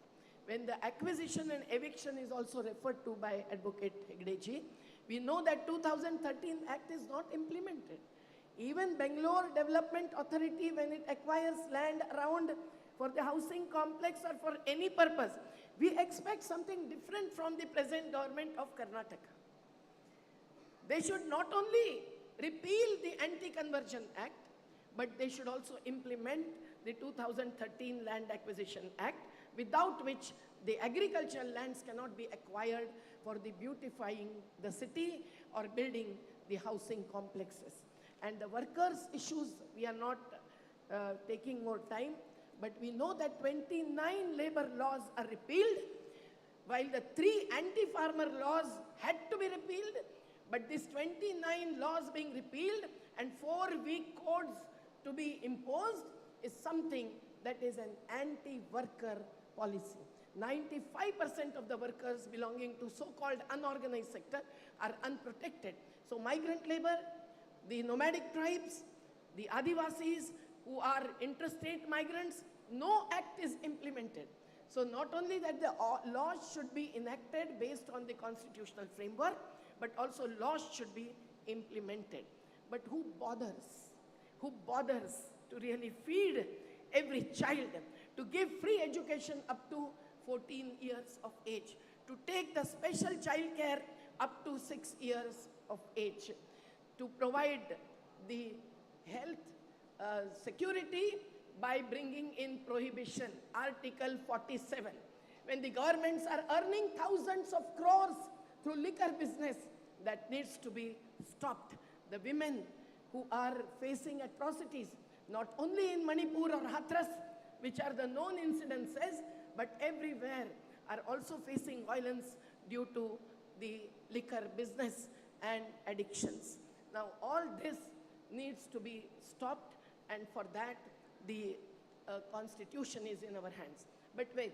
Speaker 2: When the acquisition and eviction is also referred to by Advocate Hegdeji, we know that 2013 Act is not implemented. Even Bangalore Development Authority, when it acquires land around for the housing complex or for any purpose, we expect something different from the present government of Karnataka. They should not only repeal the Anti-Conversion Act, but they should also implement the 2013 Land Acquisition Act, without which the agricultural lands cannot be acquired for the beautifying the city or building the housing complexes. And the workers' issues, we are not taking more time, but we know that 29 labor laws are repealed, while the 3 anti-farmer laws had to be repealed. But these 29 laws being repealed and 4 weak codes to be imposed is something that is an anti-worker policy. 95% of the workers belonging to so-called unorganized sector are unprotected. So migrant labor, the nomadic tribes, the Adivasis who are interstate migrants, no act is implemented. So not only that the laws should be enacted based on the constitutional framework, but also laws should be implemented. But who bothers? Who bothers to really feed every child, to give free education up to 14 years of age, to take the special child care up to 6 years of age, to provide the health security by bringing in prohibition, Article 47. When the governments are earning thousands of crores through liquor business, that needs to be stopped. The women who are facing atrocities, not only in Manipur or Hathras, which are the known incidences, but everywhere are also facing violence due to the liquor business and addictions. Now, all this needs to be stopped, and for that, the constitution is in our hands. But wait,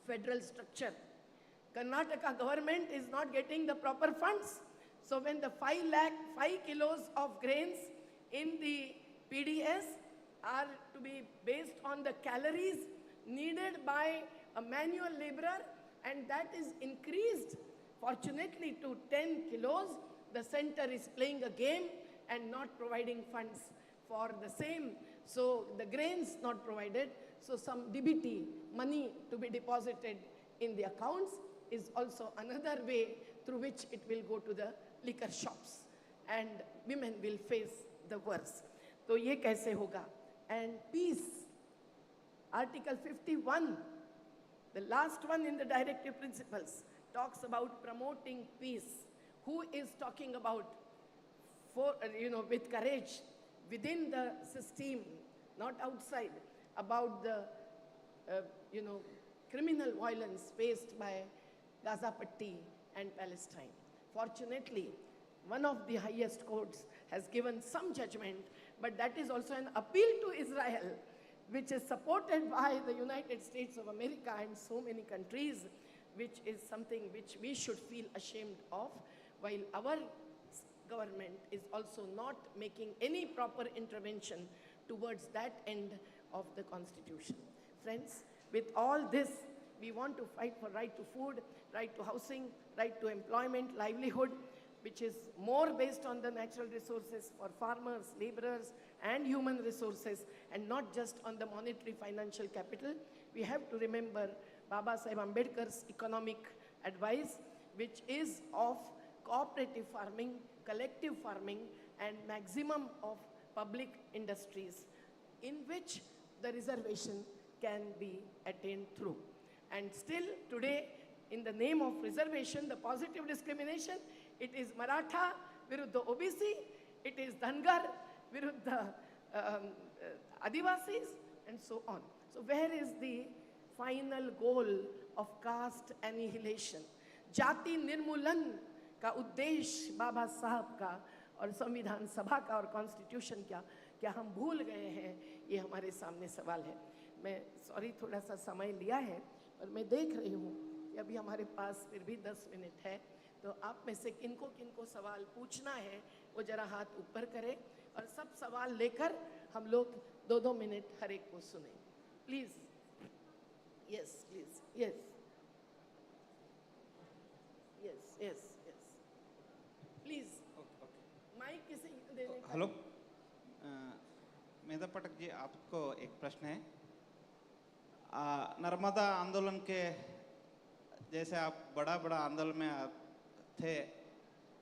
Speaker 2: federal structure. Karnataka government is not getting the proper funds. So when the 5 kilos of grains in the PDS are to be based on the calories needed by a manual laborer, and that is increased fortunately to 10 kilos, the center is playing a game and not providing funds for the same. So the grains not provided, so some DBT, money to be deposited in the accounts, is also another way through which it will go to the liquor shops, and women will face the worst. So ye kaise hoga? And peace, Article 51, the last one in the directive principles, talks about promoting peace. Who is talking about, with courage within the system, not outside, about the, criminal violence faced by Gaza Patti and Palestine? Fortunately, one of the highest courts has given some judgment, but that is also an appeal to Israel, which is supported by the United States of America and so many countries, which is something which we should feel ashamed of, while our government is also not making any proper intervention towards that end of the Constitution. Friends, with all this, we want to fight for right to food, right to housing, right to employment, livelihood, which is more based on the natural resources for farmers, laborers, and human resources, and not just on the monetary financial capital. We have to remember Baba Saheb Ambedkar's economic advice, which is of cooperative farming, collective farming, and maximum of public industries, in which the reservation can be attained through. And still today, in the name of reservation, the positive discrimination, it is Maratha viruddha OBC, it is Dhangar viruddha Adivasis, and so on. So where is the final goal of caste annihilation? Jati nirmulan का उद्देश्य बाबा साहब का और संविधान सभा का और constitution क्या हम भूल गए हैं? ये हमारे सामने सवाल है. मैं सॉरी थोड़ा सा समय लिया है, और मैं देख रही हूँ कि अभी हमारे पास फिर भी 10 मिनट है, तो आप में से किनको किनको सवाल पूछना है वो जरा हाथ ऊपर करें, और सब सवाल लेकर हम लोग 2-2 मिनट हर एक को सुने. Please. Yes please. Yes yes yes please. Mic किसी देने का.
Speaker 14: हेलो, मेधा पटक जी, आपको एक प्रश्न है. नर्मदा आंदोलन के जैसे आप बड़ा आंदोलन में थे,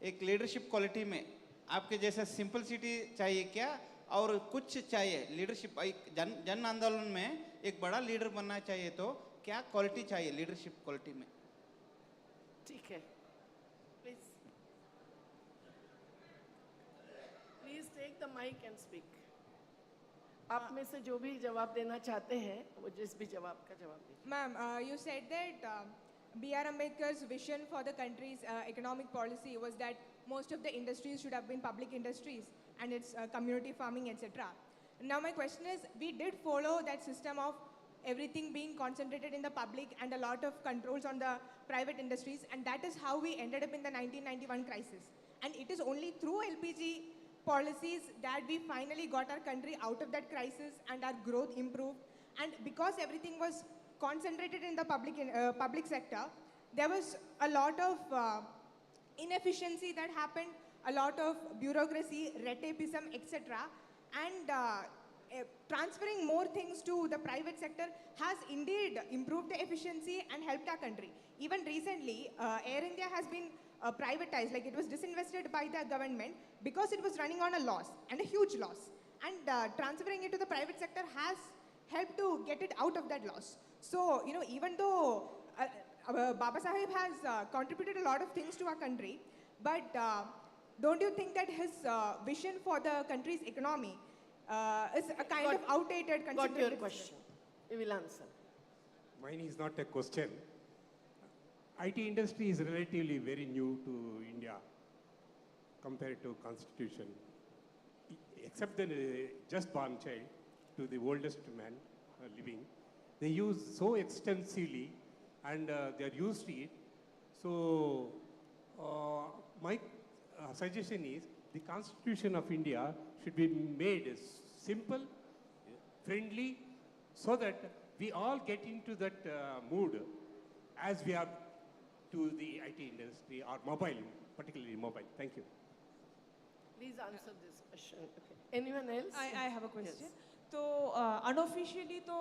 Speaker 14: एक लीडरशिप क्वालिटी में आपके जैसे सिंपलिसिटी चाहिए क्या, और कुछ चाहिए लीडरशिप? जन आंदोलन में एक बड़ा लीडर बनना चाहिए, तो क्या क्वालिटी चाहिए लीडरशिप क्वालिटी में?
Speaker 2: ठीक है, please take the mic and speak. आप में से जो भी जवाब देना चाहते हैं वो जिस भी जवाब का जवाब दीजिए.
Speaker 15: Ma'am, you said that B.R. Ambedkar's vision for the country's economic policy was that most of the industries should have been public industries, and it's community farming, etc. Now my question is, we did follow that system of everything being concentrated in the public and a lot of controls on the private industries, and that is how we ended up in the 1991 crisis. And it is only through LPG policies that we finally got our country out of that crisis and our growth improved. And because everything was concentrated in the public sector, there was a lot of inefficiency that happened, a lot of bureaucracy, red tapeism, etc. And transferring more things to the private sector has indeed improved the efficiency and helped our country. Even recently, Air India has been privatized, like it was disinvested by the government because it was running on a loss, and a huge loss. And transferring it to the private sector has helped to get it out of that loss. So, you know, even though Baba Saheb has contributed a lot of things to our country, but don't you think that his vision for the country's economy is a kind of outdated?
Speaker 2: Got your question. We will answer.
Speaker 16: Mine is not a question. IT industry is relatively very new to India compared to constitution. Except the just born child to the oldest man living, they use so extensively and they are used to it. So my suggestion is the Constitution of India should be made simple, friendly, so that we all get into that mood as we are to the IT industry or mobile, particularly mobile. Thank you.
Speaker 2: Please answer this question. Okay. Anyone else?
Speaker 17: I have a question.
Speaker 2: Yes.
Speaker 17: तो unofficially तो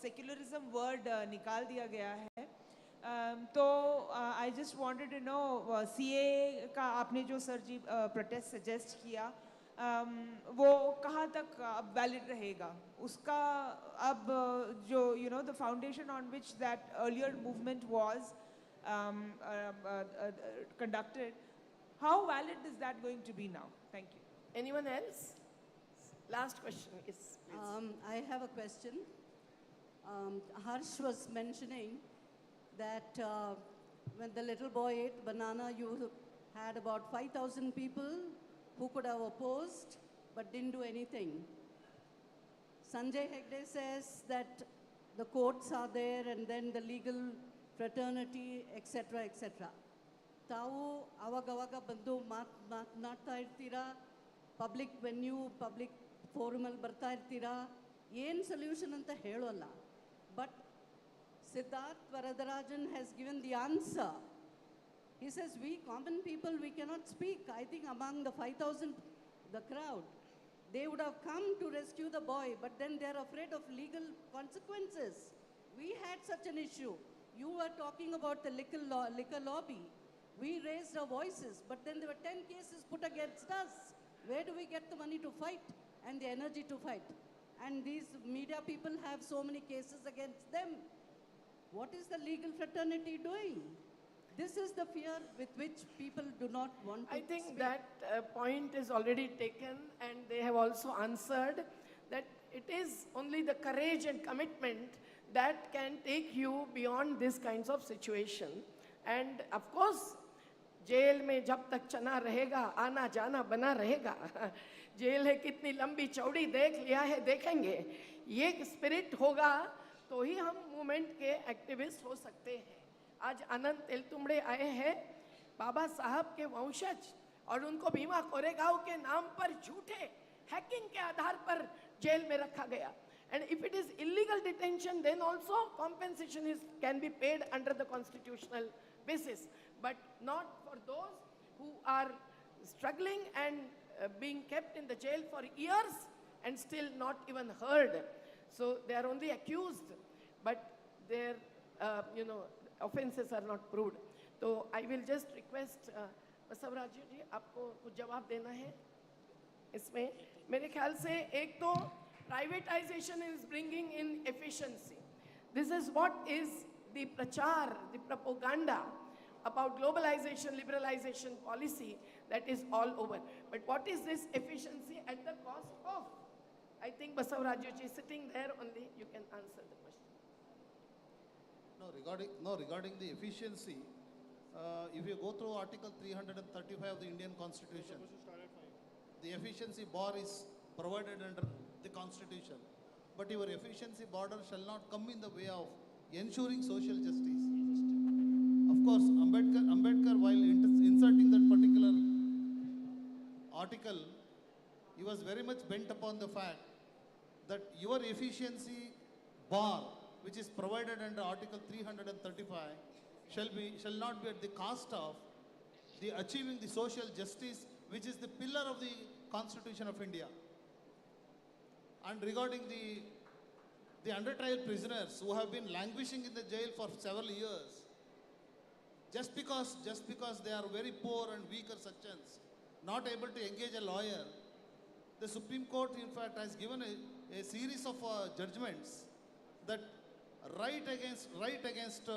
Speaker 17: secularism word निकाल दिया गया है, तो I just wanted to know CA का आपने जो सर जी प्रोटेस्ट सजेस्ट किया, वो कहाँ तक अब वैलिड रहेगा, उसका अब जो you know the foundation on which that earlier movement was conducted, how valid is that going to be now? Thank you.
Speaker 2: Anyone else? Last question is, please.
Speaker 23: I have a question. Harsh was mentioning that when the little boy ate banana, you had about 5,000 people who could have opposed but didn't do anything. Sanjay Hegde says that the courts are there and then the legal fraternity, etc., etc. ತಾವು ಅವಾಗ ಬಂದು ಮಾತನಾಡ್ತಾ ಇರ್ತೀರಾ, public venue public ಫೋರಮಲ್ಲಿ ಬರ್ತಾ ಇರ್ತೀರಾ, ಏನು solution ಅಂತ ಹೇಳೋಲ್ಲ. But Siddharth Varadarajan has given the answer. He says, we common people, we cannot speak. I think among the 5,000, the crowd, they would have come to rescue the boy, but then they're afraid of legal consequences. We had such an issue. You were talking about the liquor lobby. We raised our voices, but then there were 10 cases put against us. Where do we get the money to fight and the energy to fight? And these media people have so many cases against them. What is the legal fraternity doing? This is the fear with which people do not want to
Speaker 2: I think
Speaker 23: speak.
Speaker 2: that point is already taken, and they have also answered that it is only the courage and commitment that can take you beyond this kinds of situation. And of course, jail में जब तक चना रहेगा, आना जाना बना रहेगा. Jail है कितनी लंबी चौड़ी देख लिया है, देखेंगे. ये स्पिरिट होगा तो ही हम मूवमेंट के एक्टिविस्ट हो सकते हैं. आज अनंत तेलतुंबड़े आए हैं, बाबा साहब के वंशज, और उनको भीमा कोरेगांव के नाम पर झूठे हैकिंग के आधार पर जेल में रखा गया. And if it is illegal detention, then also compensation can be paid under the constitutional basis, but not for those who are struggling and being kept in the jail for years and still not even heard. So they are only accused, but their offenses are not proved. So I will just request Basavaraj जी, आपको कुछ जवाब देना है इसमें. मेरे ख्याल से एक तो privatization is bringing in efficiency. This is what is the prachar, the propaganda about globalization, liberalization policy that is all over. But what is this efficiency at the cost of? I think Basavaraju ji sitting there only, you can answer the question.
Speaker 1: Regarding the efficiency, if you go through Article 335 of the Indian Constitution, the efficiency bar is provided under the Constitution. But your efficiency border shall not come in the way of ensuring social justice. Of course, Ambedkar while inserting that particular article, he was very much bent upon the fact that your efficiency bar, which is provided under Article 335, shall not be at the cost of the achieving the social justice, which is the pillar of the Constitution of India. and regarding the under trial prisoners who have been languishing in the jail for several years, just because they are very poor and weaker sections, not able to engage a lawyer, the Supreme Court, in fact, has given a series of judgments that right against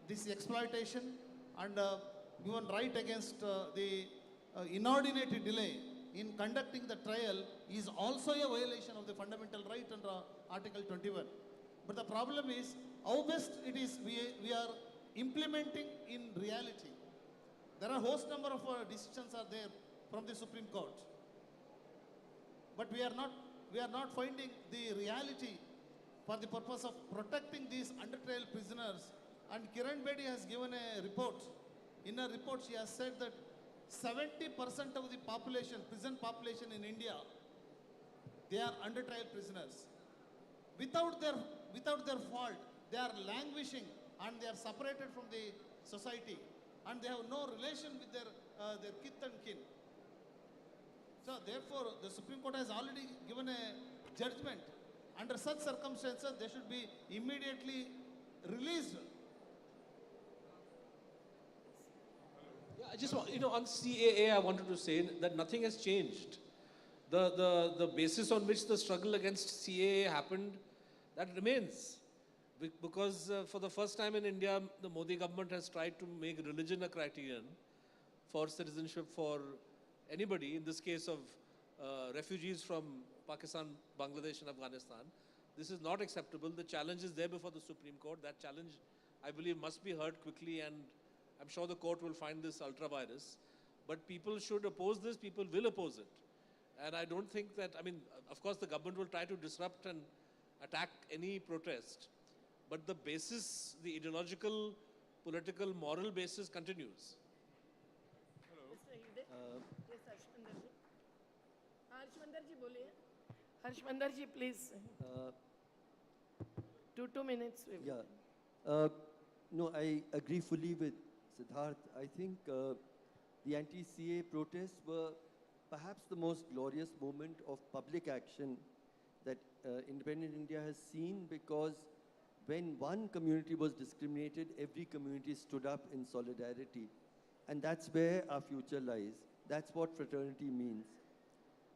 Speaker 1: this exploitation and even right against the inordinate delay in conducting the trial is also a violation of the fundamental right under Article 21. But the problem is how best it is we are implementing in reality. There are a host number of decisions are there from the Supreme Court. But we are not finding the reality for the purpose of protecting these under trial prisoners. And Kiran Bedi has given a report. In a report, she has said that 70% of the population, prison population in India, they are under trial prisoners. Without their fault, they are languishing and they are separated from the society and they have no relation with their kith and kin. So therefore, the Supreme Court has already given a judgment. Under such circumstances, they should be immediately released.
Speaker 13: Yeah, I just want, on CAA, I wanted to say that nothing has changed. The basis on which the struggle against CAA happened, that remains. Because for the first time in India, the Modi government has tried to make religion a criterion for citizenship for anybody, in this case of refugees from Pakistan, Bangladesh and Afghanistan. This is not acceptable. The challenge is there before the Supreme Court. That challenge, I believe, must be heard quickly, and I'm sure the court will find this ultra-virus. But people should oppose this. People will oppose it. And I don't think that, of course, the government will try to disrupt and attack any protest. But the basis, the ideological, political, moral basis continues.
Speaker 2: Harshmandir ji, please. 2 minutes.
Speaker 6: Yeah. No, I agree fully with Siddharth. I think the anti-CA protests were perhaps the most glorious moment of public action that independent India has seen, because when one community was discriminated, every community stood up in solidarity. And that's where our future lies. That's what fraternity means.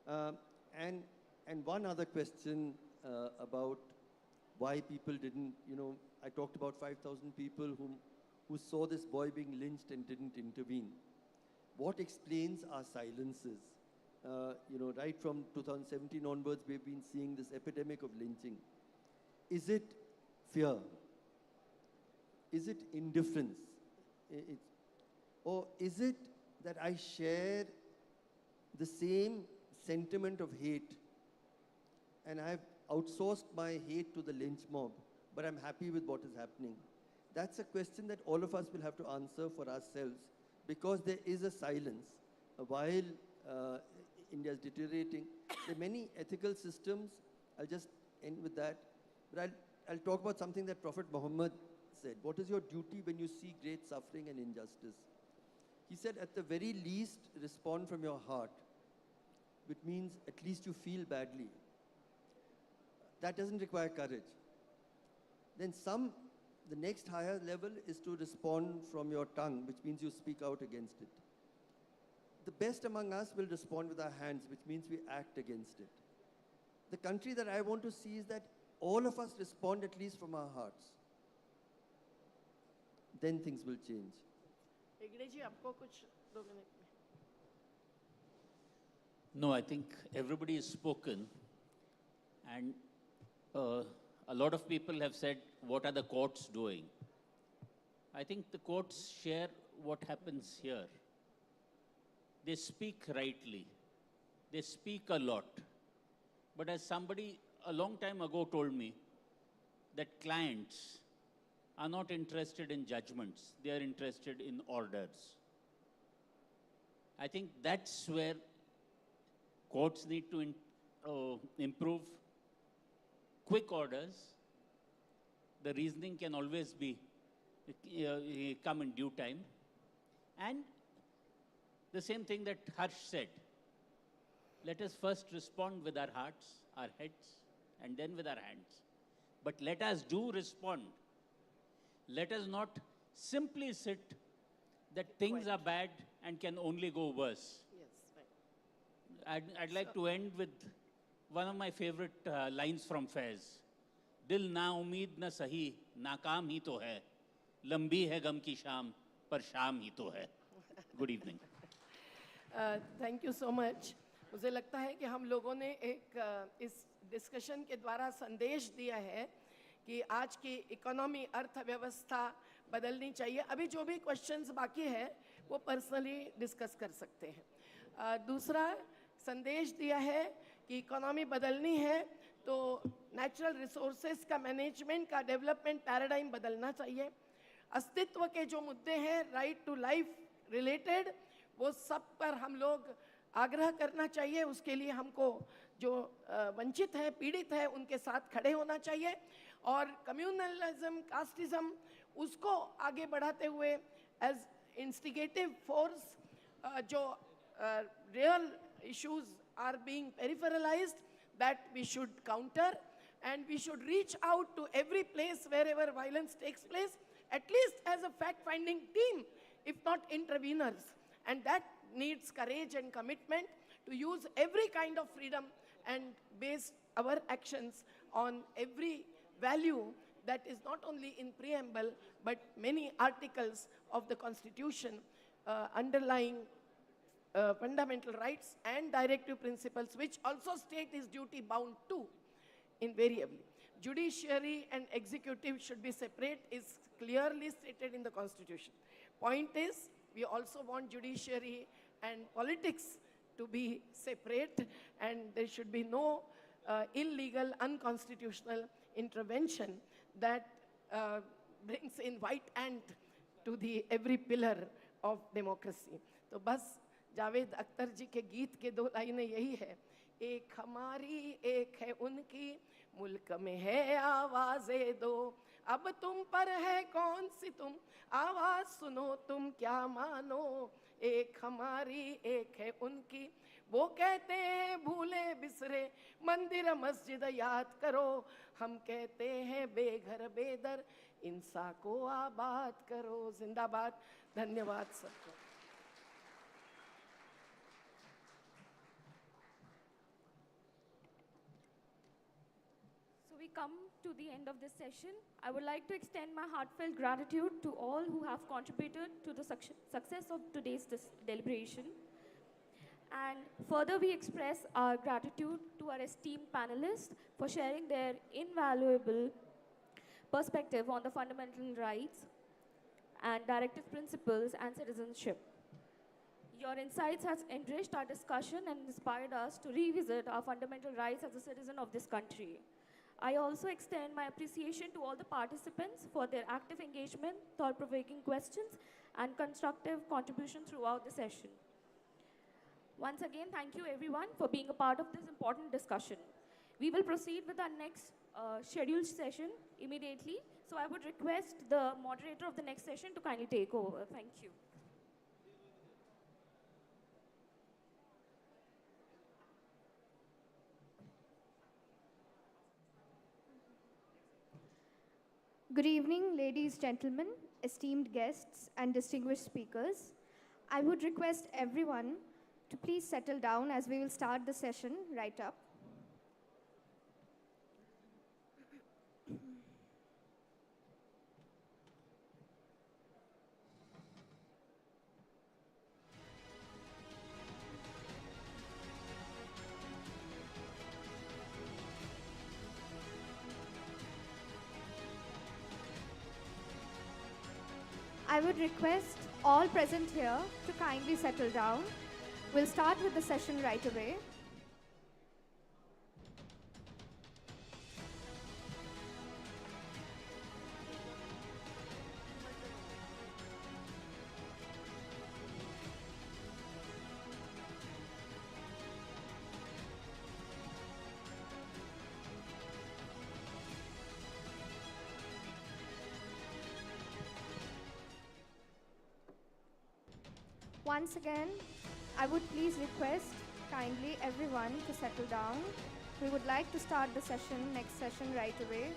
Speaker 6: And one other question about why people didn't, I talked about 5,000 people who saw this boy being lynched and didn't intervene. What explains our silences? Right from 2017 onwards, we've been seeing this epidemic of lynching. Is it fear? Is it indifference? Or is it that I share the same sentiment of hate and I've outsourced my hate to the lynch mob, but I'm happy with what is happening? That's a question that all of us will have to answer for ourselves, because there is a silence. While India is deteriorating, there are many ethical systems. I'll just end with that. But I'll talk about something that Prophet Muhammad said. What is your duty when you see great suffering and injustice? He said, at the very least, respond from your heart, which means at least you feel badly. That doesn't require courage. Then the next higher level is to respond from your tongue, which means you speak out against it. The best among us will respond with our hands, which means we act against it. The country that I want to see is that all of us respond at least from our hearts. Then things will change.
Speaker 2: Hegde ji, aapko kuch 2 minutes mein.
Speaker 12: No, I think everybody has spoken, and a lot of people have said, what are the courts doing? I think the courts share what happens here. They speak rightly. They speak a lot. But as somebody a long time ago told me, that clients are not interested in judgments. They are interested in orders. I think that's where courts need to improve. Quick orders. The reasoning can always be come in due time. And the same thing that Harsh said. Let us first respond with our hearts, our heads, and then with our hands. But let us do respond. Let us not simply sit that things are bad and can only go worse.
Speaker 2: Yes, right.
Speaker 12: I'd like to end with one of my favorite lines from Faiz. Dil na umeed na sahi, naakaam hi to hai. Lambi hai gam ki shaam, par shaam hi to hai. Good evening.
Speaker 2: Thank you so much. मुझे लगता है कि हम लोगों ने एक इस discussion के द्वारा संदेश दिया है कि आज की इकोनॉमी अर्थव्यवस्था बदलनी चाहिए. अभी जो भी क्वेश्चंस बाकी है वो पर्सनली डिस्कस कर सकते हैं. दूसरा संदेश दिया है कि इकोनॉमी बदलनी है तो नेचुरल रिसोर्सेज का मैनेजमेंट का डेवलपमेंट पैराडाइम बदलना चाहिए. अस्तित्व के जो मुद्दे हैं राइट टू लाइफ रिलेटेड वो सब पर हम लोग आग्रह करना चाहिए. उसके लिए हमको जो वंचित है पीड़ित है उनके साथ खड़े होना चाहिए और कम्युनलिज्म कास्टिज्म उसको आगे बढ़ाते हुए एज इंस्टिगेटिव फोर्स जो real issues are being peripheralized that we should counter and we should reach out to every place wherever violence takes place, at least as a fact-finding team, if not interveners. And that needs courage and commitment to use every kind of freedom and base our actions on every value that is not only in preamble, but many articles of the Constitution underlying fundamental rights and directive principles, which also state is duty bound to. Invariably. Judiciary and executive should be separate is clearly stated in the Constitution. Point is, we also want judiciary and politics to be separate and there should be no illegal, unconstitutional intervention that brings in white ant to the every pillar of democracy. तो बस जावेद अख्तर जी के गीत के दो लाइनें यही है. एक हमारी एक है उनकी मुल्क में है आवाज़ें दो अब तुम पर है कौन सी तुम आवाज़ सुनो तुम क्या मानो एक हमारी एक है उनकी वो कहते हैं भूले बिसरे मंदिर मस्जिद याद करो हम कहते हैं बेघर बेदर इंसा को आबाद करो. जिंदाबाद. धन्यवाद सबको.
Speaker 5: We come to the end of this session. I would like to extend my heartfelt gratitude to all who have contributed to the success of today's deliberation. And further, we express our gratitude to our esteemed panelists for sharing their invaluable perspective on the fundamental rights and directive principles and citizenship. Your insights has enriched our discussion and inspired us to revisit our fundamental rights as a citizen of this country. I also extend my appreciation to all the participants for their active engagement, thought-provoking questions, and constructive contribution throughout the session. Once again, thank you everyone for being a part of this important discussion. We will proceed with our next scheduled session immediately. So I would request the moderator of the next session to kindly take over. Thank you.
Speaker 18: Good evening, ladies, gentlemen, esteemed guests, and distinguished speakers. I would request everyone to please settle down as we will start the session right up. I would request all present here to kindly settle down. We'll start with the session right away. Once again, I would please request kindly everyone to settle down. we would like to start the next session right away.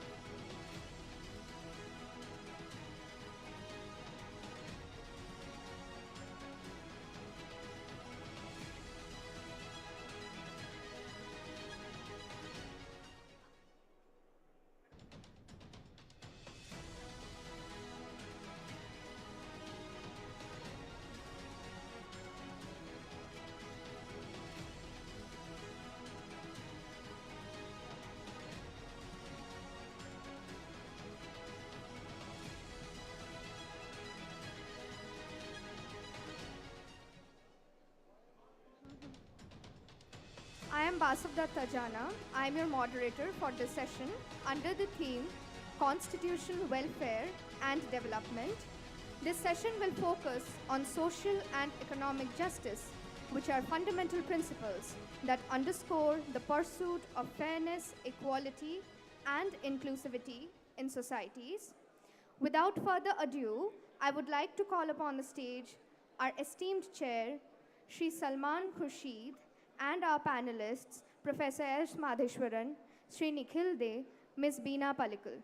Speaker 18: I am Basavdat Tajana. I am your moderator for this session under the theme Constitution, Welfare and Development. This session will focus on social and economic justice, which are fundamental principles that underscore the pursuit of fairness, equality, and inclusivity in societies. Without further ado, I would like to call upon the stage our esteemed chair, Shri Salman Khurshid, and our panelists, Professor S. Madheshwaran, Sri Nikhil De, Ms. Beena Palikal.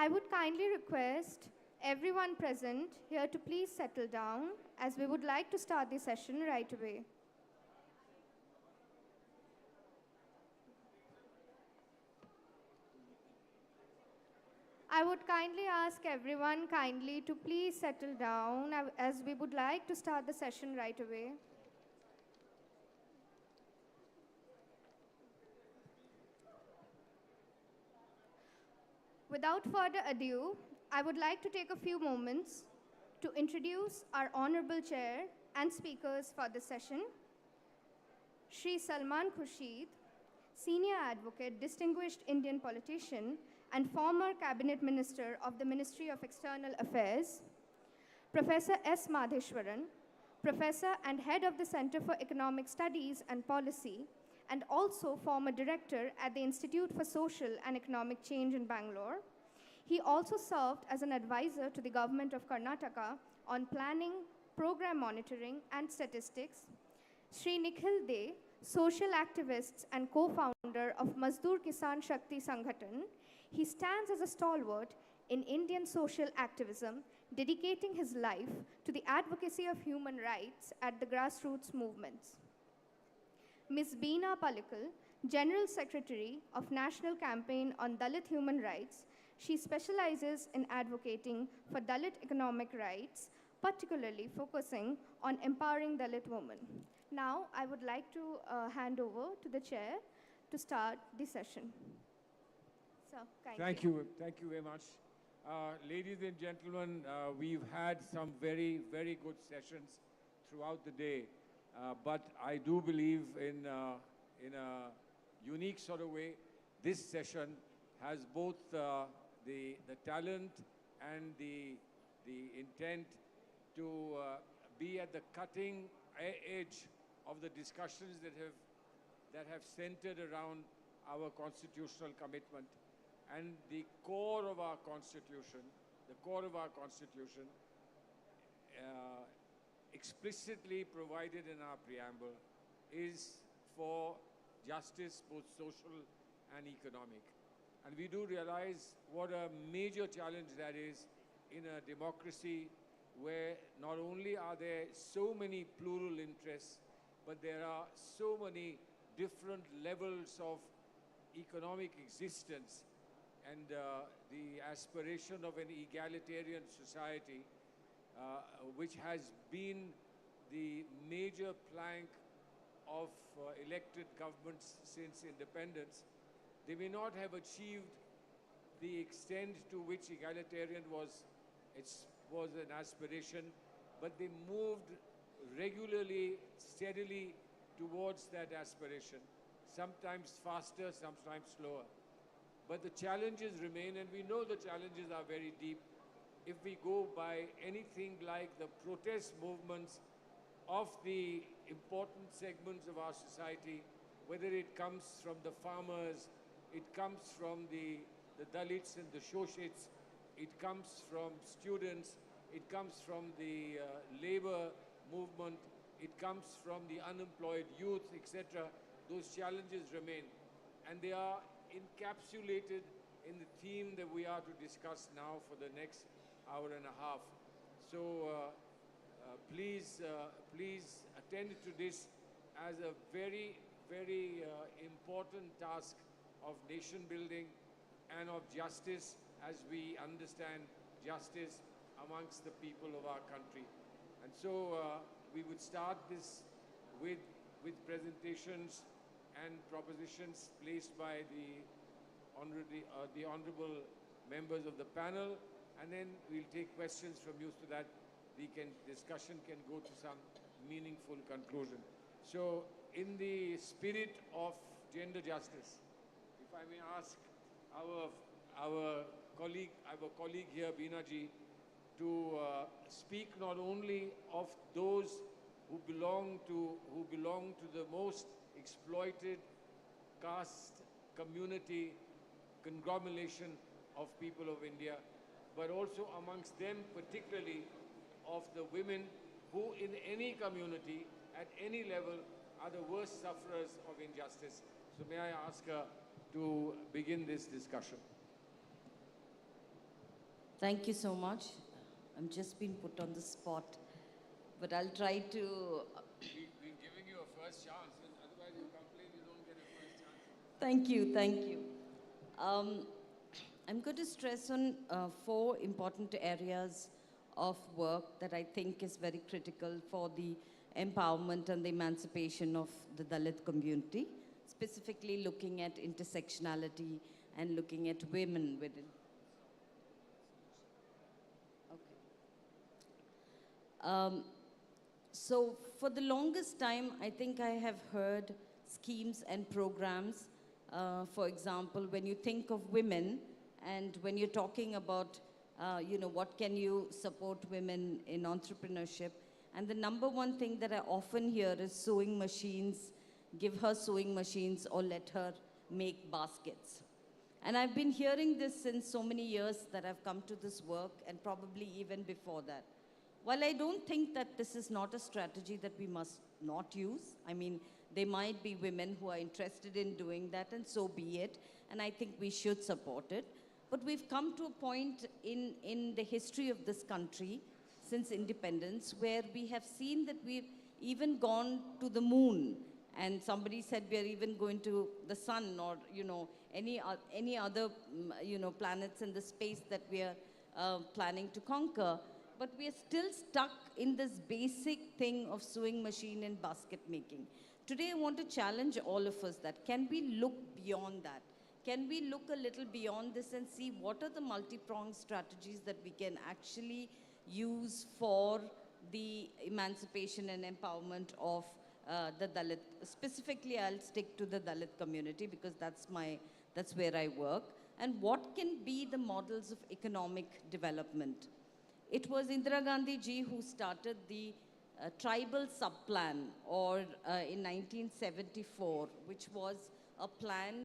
Speaker 18: I would kindly request everyone present here to please settle down, as we would like to start the session right away. I would kindly ask everyone to please settle down, as we would like to start the session right away. Without further ado, I would like to take a few moments to introduce our Honorable Chair and speakers for this session. Shri Salman Khurshid, Senior Advocate, Distinguished Indian Politician, and former Cabinet Minister of the Ministry of External Affairs. Professor S. Madheshwaran, Professor and Head of the Center for Economic Studies and Policy, and also former director at the Institute for Social and Economic Change in Bangalore. He also served as an advisor to the government of Karnataka on planning, program monitoring, and statistics. Sri Nikhil De, social activist and co-founder of Mazdoor Kisan Shakti Sanghatan. He stands as a stalwart in Indian social activism, dedicating his life to the advocacy of human rights at the grassroots movements. Ms. Beena Palikal, General Secretary of National Campaign on Dalit Human Rights. She specializes in advocating for Dalit economic rights, particularly focusing on empowering Dalit women. Now, I would like to hand over to the chair to start the session. So,
Speaker 3: Thank you very much. Ladies and gentlemen, we've had some very, very good sessions throughout the day. But I do believe in a unique sort of way, this session has both the talent and the intent to be at the cutting edge of the discussions that have centered around our constitutional commitment. And the core of our constitution, explicitly provided in our preamble, is for justice, both social and economic. And we do realize what a major challenge that is in a democracy where not only are there so many plural interests, but there are so many different levels of economic existence, and the aspiration of an egalitarian society, which has been the major plank of elected governments since independence. They may not have achieved the extent to which egalitarian was an aspiration, but they moved regularly, steadily towards that aspiration, sometimes faster, sometimes slower. But the challenges remain, and we know the challenges are very deep. If we go by anything like the protest movements of the important segments of our society, whether it comes from the farmers, it comes from the Dalits and the Shoshits, it comes from students, it comes from the labor movement, it comes from the unemployed youth, etc. Those challenges remain. And they are encapsulated in the theme that we are to discuss now for the next hour and a half. So please attend to this as a very, very important task of nation building and of justice as we understand justice amongst the people of our country. And so we would start this with presentations and propositions placed by the honorable members of the panel, and then we'll take questions from you so that discussion can go to some meaningful conclusion. So in the spirit of gender justice, if I may ask our colleague here, Beena ji, to speak not only of those who belong to the most exploited caste community conglomeration of people of India, but also amongst them particularly of the women who in any community at any level are the worst sufferers of injustice. So may I ask her to begin this discussion.
Speaker 19: Thank you so much. I'm just being put on the spot, but I'll try to...
Speaker 3: We're giving you a first chance, and otherwise you complain you don't get a first chance.
Speaker 19: Thank you, thank you. I'm going to stress on 4 important areas of work that I think is very critical for the empowerment and the emancipation of the Dalit community, specifically looking at intersectionality and looking at women within. So for the longest time, I think I have heard schemes and programs. For example, when you think of women and when you're talking about, what can you support women in entrepreneurship? And the number one thing that I often hear is sewing machines, give her sewing machines or let her make baskets. And I've been hearing this since so many years that I've come to this work, and probably even before that. While I don't think that this is not a strategy that we must not use, I mean, there might be women who are interested in doing that, and so be it, and I think we should support it. But we've come to a point in the history of this country since independence where we have seen that we've even gone to the moon, and somebody said we are even going to the sun, or any other planets in the space that we are planning to conquer. But we are still stuck in this basic thing of sewing machine and basket making. Today I want to challenge all of us that can we look beyond that? Can we look a little beyond this and see what are the multi-pronged strategies that we can actually use for the emancipation and empowerment of the Dalit? Specifically, I'll stick to the Dalit community because that's where I work. And what can be the models of economic development? It was Indira Gandhi ji who started the tribal sub-plan in 1974, which was a plan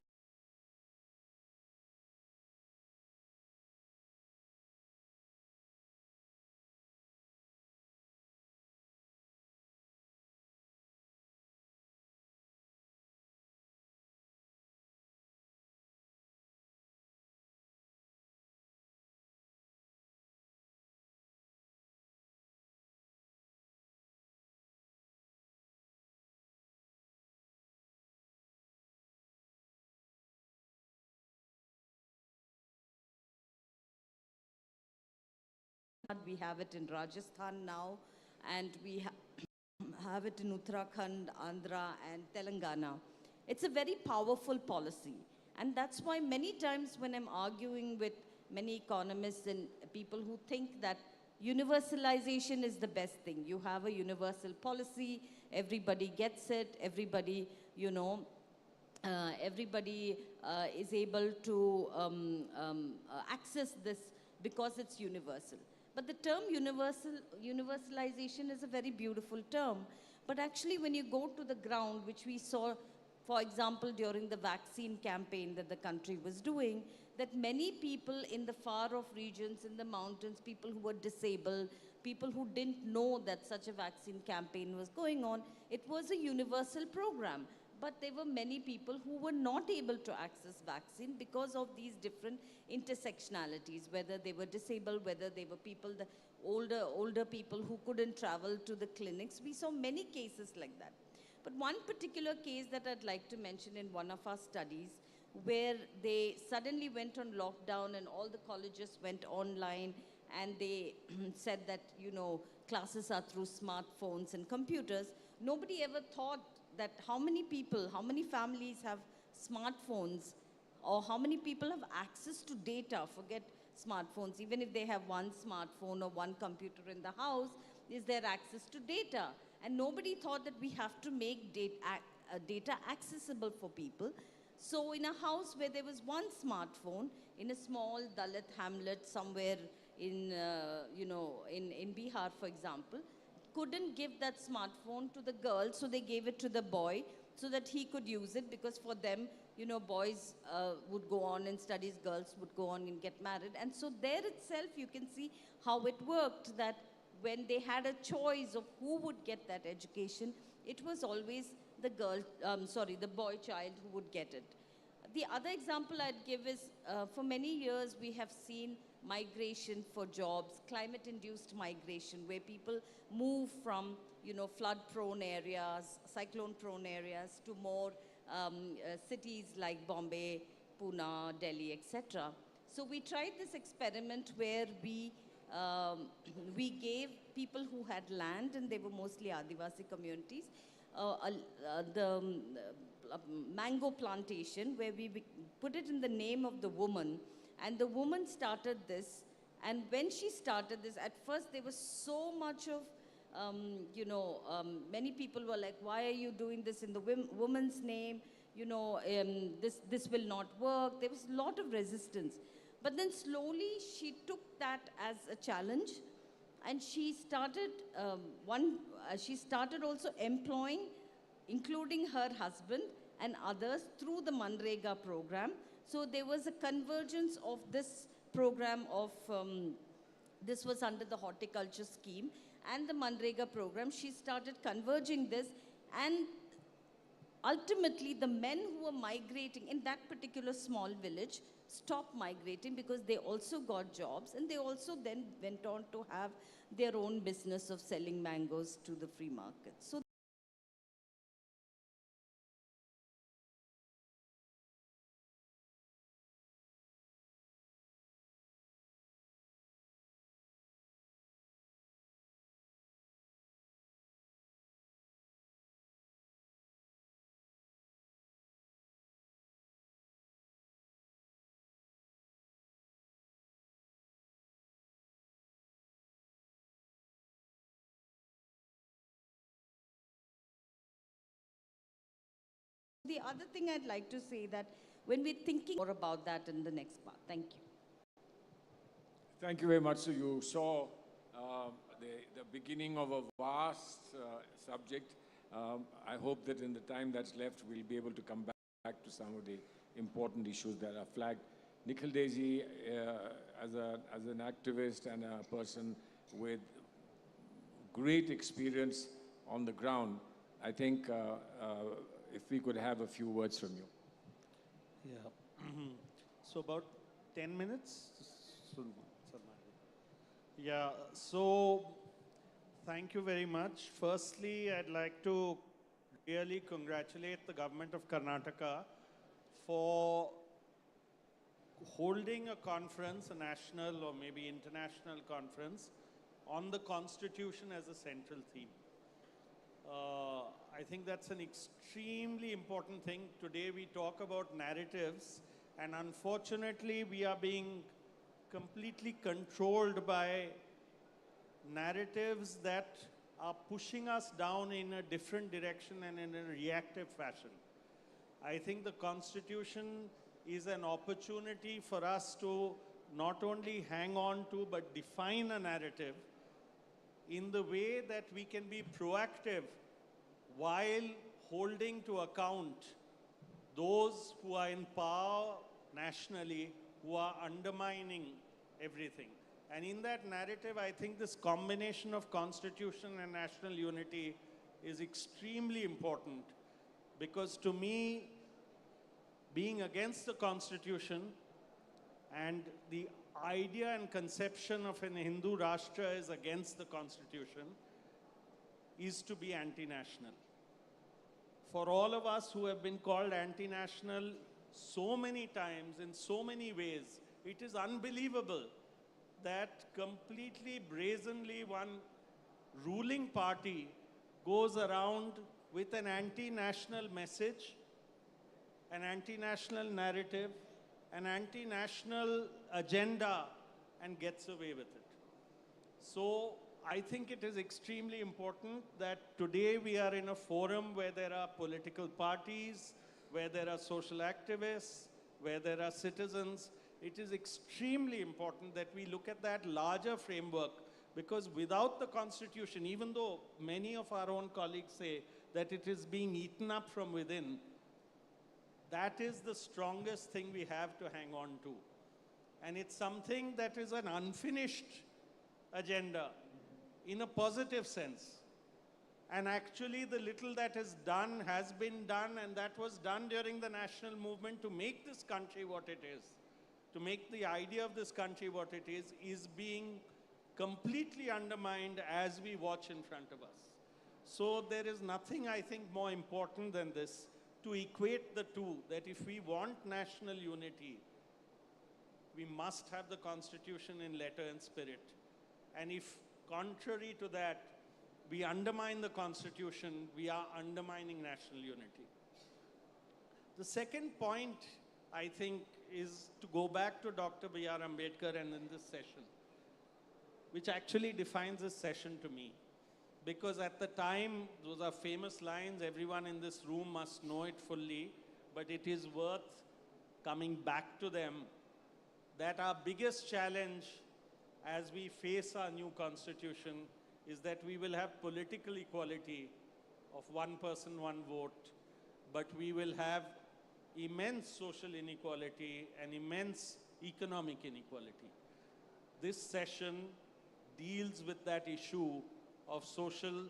Speaker 19: we have it in Rajasthan now, and we have it in Uttarakhand, Andhra, and Telangana. It's a very powerful policy. And that's why many times when I'm arguing with many economists and people who think that universalization is the best thing. You have a universal policy, everybody gets it, everybody, you know, everybody is able to access this because it's universal. But the term universalization is a very beautiful term. But actually, when you go to the ground, which we saw, for example, during the vaccine campaign that the country was doing, that many people in the far-off regions, in the mountains, people who were disabled, people who didn't know that such a vaccine campaign was going on, it was a universal program. But there were many people who were not able to access vaccine because of these different intersectionalities, whether they were disabled, whether they were people, the older people who couldn't travel to the clinics. We saw many cases like that. But one particular case that I'd like to mention in one of our studies, where they suddenly went on lockdown and all the colleges went online, and they said that, you know, classes are through smartphones and computers. Nobody ever thought that how many people, how many families have smartphones, or how many people have access to data, forget smartphones, even if they have one smartphone or one computer in the house, is there access to data? And nobody thought that we have to make data accessible for people. So in a house where there was one smartphone, in a small Dalit hamlet somewhere in, you know, in Bihar, for example, couldn't give that smartphone to the girl, so they gave it to the boy so that he could use it, because for them, you know, boys would go on in studies, girls would go on and get married. And so there itself, you can see how it worked, that when they had a choice of who would get that education, it was always the girl, the boy child who would get it. The other example I'd give is, for many years, we have seen migration for jobs, climate-induced migration, where people move from, you know, flood-prone areas, cyclone-prone areas, to more cities like Bombay, Pune, Delhi, etc. So we tried this experiment where we gave people who had land, and they were mostly Adivasi communities, the mango plantation, where we put it in the name of the woman. And the woman started this. And when she started this, at first there was so much of, many people were like, why are you doing this in the woman's name? You know, this will not work. There was a lot of resistance. But then slowly she took that as a challenge. And she started, she started also employing, including her husband and others, through the Manrega program. So there was a convergence of this program of, this was under the horticulture scheme and the Manrega program. She started converging this, and ultimately the men who were migrating in that particular small village stopped migrating, because they also got jobs, and they also then went on to have their own business of selling mangoes to the free market. So the other thing I'd like to say, that when we're thinking more about that in the next part. Thank you.
Speaker 3: Thank you very much. So you saw the beginning of a vast subject. I hope that in the time that's left, we'll be able to come back to some of the important issues that are flagged. Nikhil Deji, as an activist and a person with great experience on the ground, I think if we could have a few words from you.
Speaker 20: Yeah. So about 10 minutes. Yeah, so thank you very much. Firstly, I'd like to really congratulate the government of Karnataka for holding a conference, a national or maybe international conference, on the Constitution as a central theme. I think that's an extremely important thing. Today we talk about narratives, and unfortunately we are being completely controlled by narratives that are pushing us down in a different direction and in a reactive fashion. I think the Constitution is an opportunity for us to not only hang on to, but define a narrative in the way that we can be proactive while holding to account those who are in power nationally, who are undermining everything. And in that narrative, I think this combination of Constitution and national unity is extremely important, because to me, being against the Constitution and the idea and conception of an Hindu Rashtra is against the Constitution is to be anti-national. For all of us who have been called anti-national so many times, in so many ways, it is unbelievable that completely brazenly one ruling party goes around with an anti-national message, an anti-national narrative, an anti-national agenda, and gets away with it. So I think it is extremely important that today we are in a forum where there are political parties, where there are social activists, where there are citizens. It is extremely important that we look at that larger framework, because without the Constitution, even though many of our own colleagues say that it is being eaten up from within, that is the strongest thing we have to hang on to. And it's something that is an unfinished agenda in a positive sense. And actually the little that is done has been done, and that was done during the national movement to make this country what it is. To make the idea of this country what it is being completely undermined as we watch in front of us. So there is nothing, I think, more important than this, to equate the two, that if we want national unity, we must have the Constitution in letter and spirit. And if, contrary to that, we undermine the Constitution, we are undermining national unity. The second point, I think, is to go back to Dr. B.R. Ambedkar and in this session, which actually defines this session to me. Because at the time, those are famous lines, everyone in this room must know it fully, but it is worth coming back to them, that our biggest challenge as we face our new Constitution is that we will have political equality of one person, one vote, but we will have immense social inequality and immense economic inequality. This session deals with that issue of social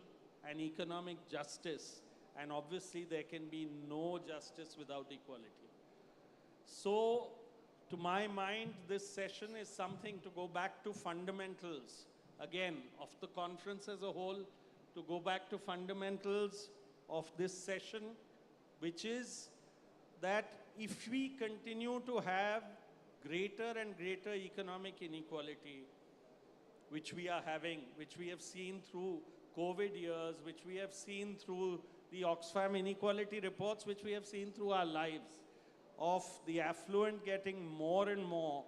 Speaker 20: and economic justice, and obviously there can be no justice without equality. So, to my mind, this session is something to go back to fundamentals, again, of the conference as a whole, to go back to fundamentals of this session, which is that if we continue to have greater and greater economic inequality, which we are having, which we have seen through COVID years, which we have seen through the Oxfam inequality reports, which we have seen through our lives, of the affluent getting more and more,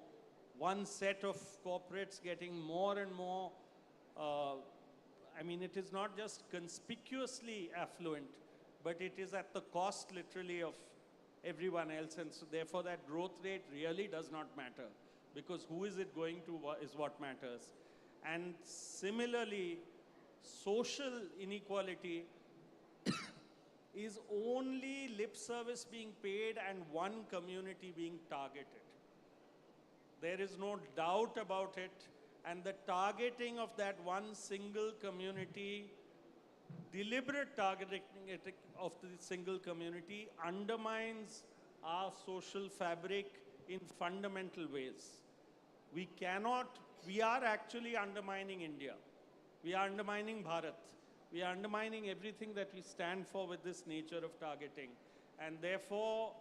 Speaker 20: one set of corporates getting more and more, I mean, it is not just conspicuously affluent, but it is at the cost literally of everyone else, and so therefore that growth rate really does not matter, because who is it going to is what matters. And similarly, social inequality is only lip service being paid and one community being targeted. There is no doubt about it, and the targeting of that one single community, deliberate targeting of the single community, undermines our social fabric in fundamental ways. We are actually undermining India. We are undermining Bharat. We are undermining everything that we stand for with this nature of targeting. And therefore,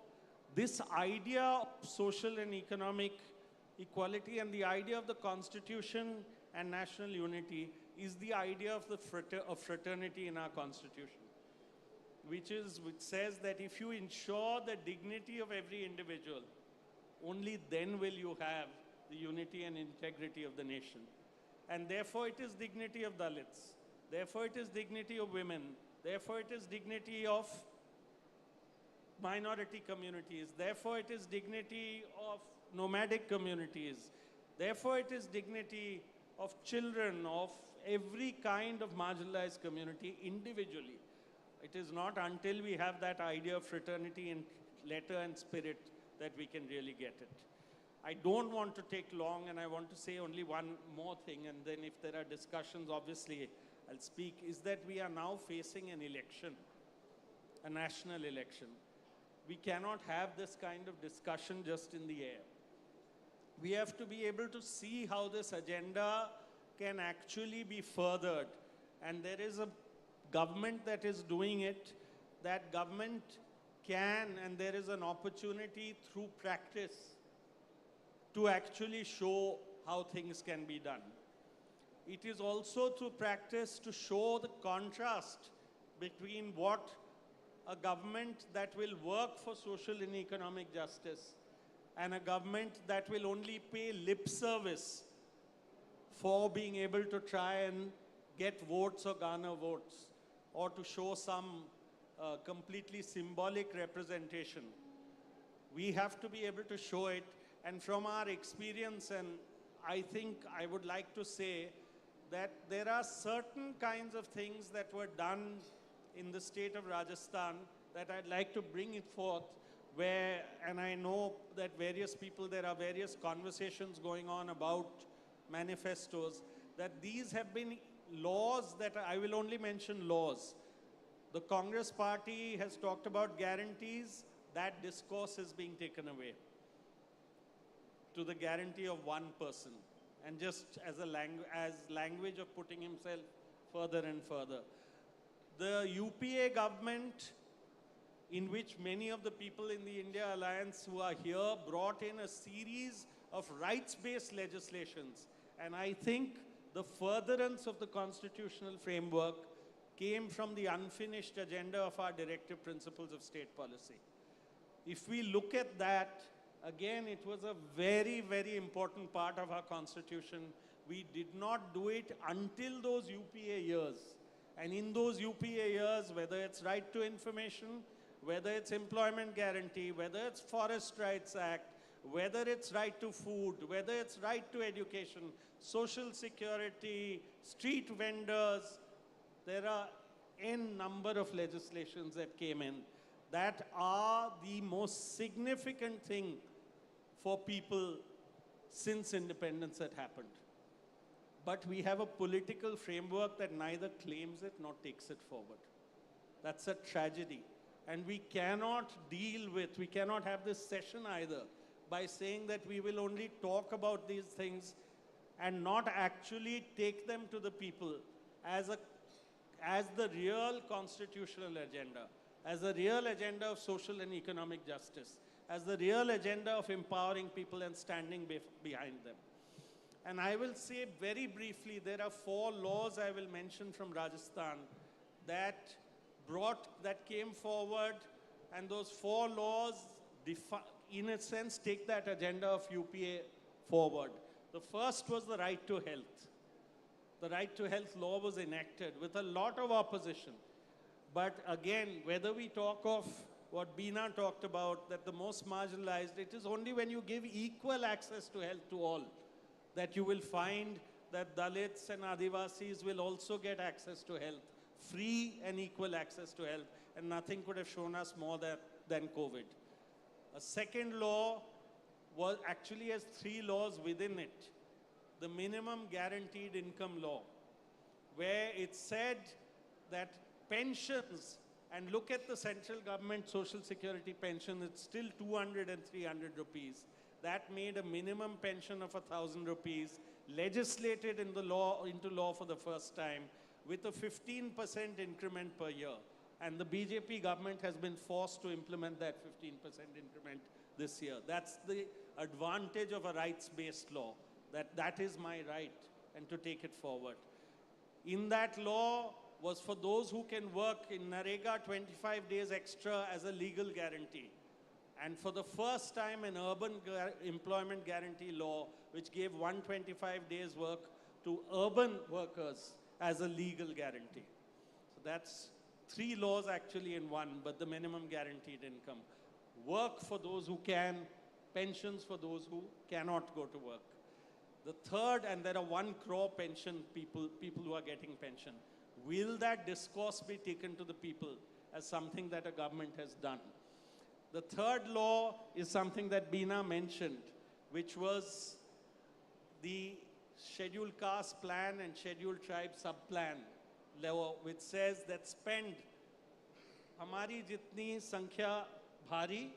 Speaker 20: this idea of social and economic equality and the idea of the Constitution and national unity is the idea of the fraternity in our Constitution, which says that if you ensure the dignity of every individual, only then will you have the unity and integrity of the nation. And therefore it is dignity of Dalits. Therefore it is dignity of women. Therefore it is dignity of minority communities. Therefore it is dignity of nomadic communities. Therefore it is dignity of children, of every kind of marginalized community individually. It is not until we have that idea of fraternity in letter and spirit that we can really get it. I don't want to take long, and I want to say only one more thing, and then if there are discussions, obviously I'll speak, is that we are now facing an election, a national election. We cannot have this kind of discussion just in the air. We have to be able to see how this agenda can actually be furthered. And there is a government that is doing it. That government can, and there is an opportunity through practice to actually show how things can be done. It is also through practice to show the contrast between what a government that will work for social and economic justice and a government that will only pay lip service for being able to try and get votes or garner votes, or to show some completely symbolic representation. We have to be able to show it, and from our experience, and I think I would like to say that there are certain kinds of things that were done in the state of Rajasthan that I'd like to bring it forth, where, and I know that various people, there are various conversations going on about manifestos, that these have been laws that I will only mention laws. The Congress party has talked about guarantees. That discourse is being taken away to the guarantee of one person, and just as a language of putting himself further and further. The UPA government, in which many of the people in the India Alliance who are here brought in a series of rights-based legislations. And I think the furtherance of the constitutional framework came from the unfinished agenda of our directive principles of state policy. If we look at that, again, it was a very, very important part of our constitution. We did not do it until those UPA years. And in those UPA years, whether it's right to information, whether it's employment guarantee, whether it's Forest Rights Act, whether it's right to food, whether it's right to education, social security, street vendors, there are n number of legislations that came in that are the most significant thing for people since independence had happened. But we have a political framework that neither claims it nor takes it forward. That's a tragedy. And we cannot we cannot have this session either by saying that we will only talk about these things and not actually take them to the people as the real constitutional agenda, as a real agenda of social and economic justice, as the real agenda of empowering people and standing behind them. And I will say very briefly, there are 4 laws I will mention from Rajasthan that came forward, and those 4 laws, in a sense, take that agenda of UPA forward. The first was the right to health. The right to health law was enacted with a lot of opposition. But again, whether we talk of what Beena talked about, that the most marginalized, it is only when you give equal access to health to all that you will find that Dalits and Adivasis will also get access to health, free and equal access to health, and nothing could have shown us more than COVID. A second law actually has 3 laws within it. The minimum guaranteed income law, where it said that pensions, and look at the central government social security pension, it's still 200 and 300 rupees. That made a minimum pension of 1,000 rupees, legislated into law for the first time, with a 15% increment per year. And the BJP government has been forced to implement that 15% increment this year. That's the advantage of a rights-based law, that is my right, and to take it forward. In that law was for those who can work in Narega 25 days extra as a legal guarantee. And for the first time, an urban employment guarantee law, which gave 125 days work to urban workers as a legal guarantee. So that's 3 laws actually in one, but the minimum guaranteed income. Work for those who can, pensions for those who cannot go to work. The third, and there are 1 crore pension people who are getting pension. Will that discourse be taken to the people as something that a government has done? The third law is something that Beena mentioned, which was the Scheduled Caste Plan and Scheduled Tribe Sub-Plan law, which says that spend हमारी जितनी संख्या भारी,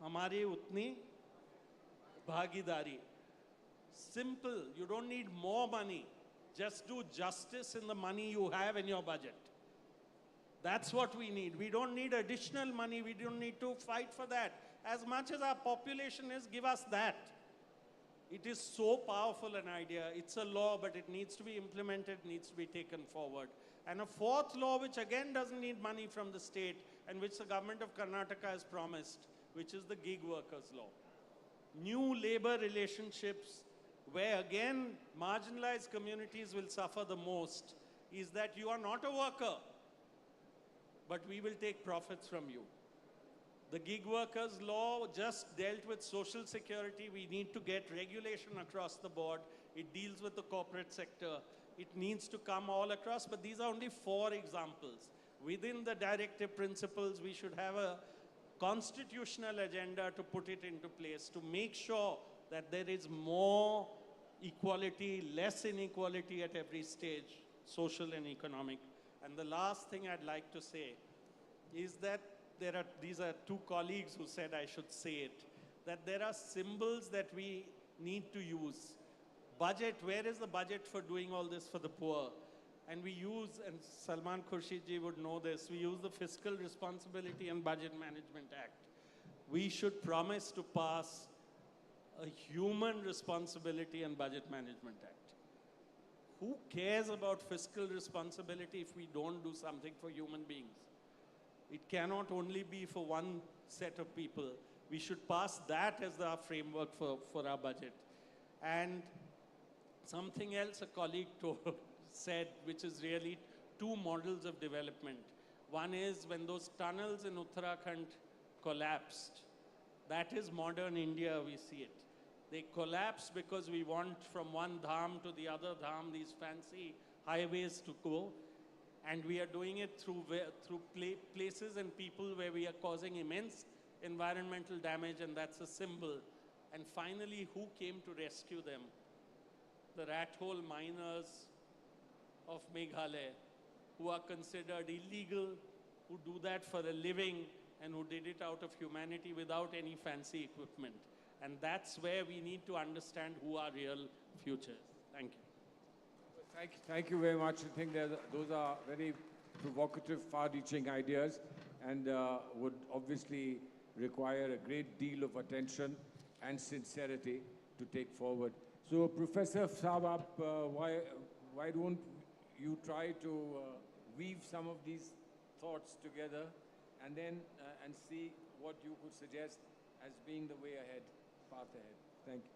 Speaker 20: हमारी उतनी भागीदारी. Simple, you don't need more money. Just do justice in the money you have in your budget. That's what we need. We don't need additional money. We don't need to fight for that. As much as our population is, give us that. It is so powerful an idea. It's a law, but it needs to be implemented, needs to be taken forward. And a fourth law, which again doesn't need money from the state, and which the government of Karnataka has promised, which is the gig workers law. New labor relationships, where again marginalized communities will suffer the most, is that you are not a worker, but we will take profits from you. The gig workers law just dealt with social security. We need to get regulation across the board. It deals with the corporate sector. It needs to come all across, but these are only 4 examples. Within the directive principles, we should have a constitutional agenda to put it into place, to make sure that there is more equality, less inequality at every stage, social and economic. And the last thing I'd like to say is that these are 2 colleagues who said I should say it, that there are symbols that we need to use. Budget, where is the budget for doing all this for the poor? And we use, and Salman Khurshid would know this, we use the Fiscal Responsibility and Budget Management Act. We should promise to pass a Human Responsibility and Budget Management Act. Who cares about fiscal responsibility if we don't do something for human beings? It cannot only be for one set of people. We should pass that as our framework for our budget. And something else a colleague said, which is really 2 models of development. One is when those tunnels in Uttarakhand collapsed. That is modern India, we see it. They collapsed because we want from one dham to the other dham, these fancy highways to go. And we are doing it through places and people where we are causing immense environmental damage, and that's a symbol. And finally, who came to rescue them? The rat hole miners of Meghalaya, who are considered illegal, who do that for a living, and who did it out of humanity without any fancy equipment. And that's where we need to understand who our real future is. Thank you.
Speaker 3: Thank you very much. I think those are very provocative, far-reaching ideas, and would obviously require a great deal of attention and sincerity to take forward. So, Professor Sabab, why don't you try to weave some of these thoughts together and then and see what you could suggest as being the way ahead, path ahead. Thank you.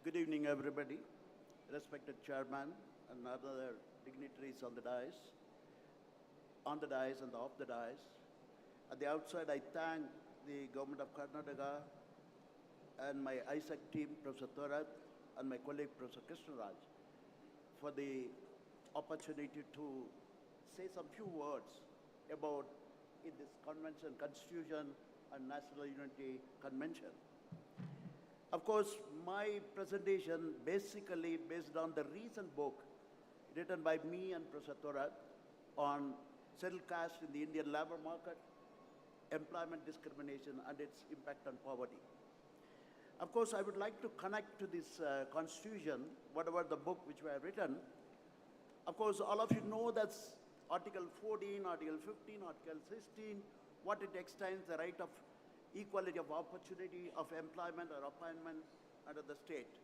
Speaker 8: Good evening, everybody. Respected Chairman and other dignitaries on the dais and off the dais. At the outset, I thank the Government of Karnataka and my ISAC team, Professor Thorat, and my colleague, Professor Krishnaraj, for the opportunity to say some few words about in this convention, Constitution and National Unity Convention. Of course, my presentation basically based on the recent book written by me and Professor Thorat on scheduled caste in the Indian labor market, employment discrimination, and its impact on poverty. Of course, I would like to connect to this constitution, whatever the book which we have written. Of course, all of you know that's Article 14, Article 15, Article 16, what it extends the right of equality of opportunity of employment or appointment under the state.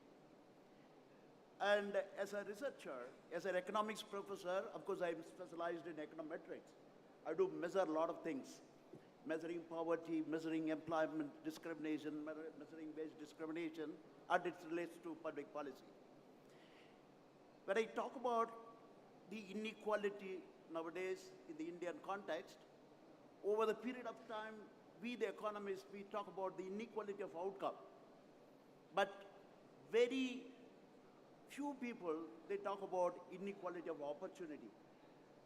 Speaker 8: And as a researcher, as an economics professor, of course, I'm specialized in econometrics. I do measure a lot of things. measuring poverty, measuring employment discrimination, measuring wage discrimination, and it relates to public policy. When I talk about the inequality nowadays in the Indian context, over the period of time, we, the economists, we talk about the inequality of outcome. But very few people, they talk about inequality of opportunity.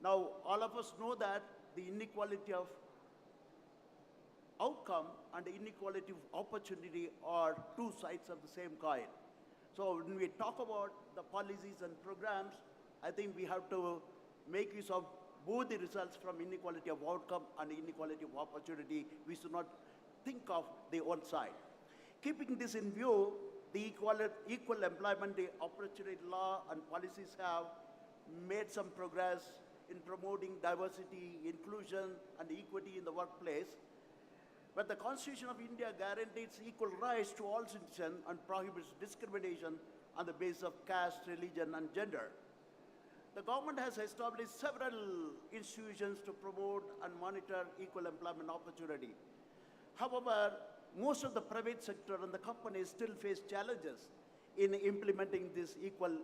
Speaker 8: Now, all of us know that the inequality of outcome and the inequality of opportunity are two sides of the same coin. So when we talk about the policies and programs, I think we have to make use of both the results from inequality of outcome and inequality of opportunity. We should not think of the one side. Keeping this in view, the equal employment opportunity law and policies have made some progress in promoting diversity, inclusion, and equity in the workplace. But the Constitution of India guarantees equal rights to all citizens and prohibits discrimination on the basis of caste, religion, and gender. The government has established several institutions to promote and monitor equal employment opportunity. However, most of the private sector and the companies still face challenges in implementing this equal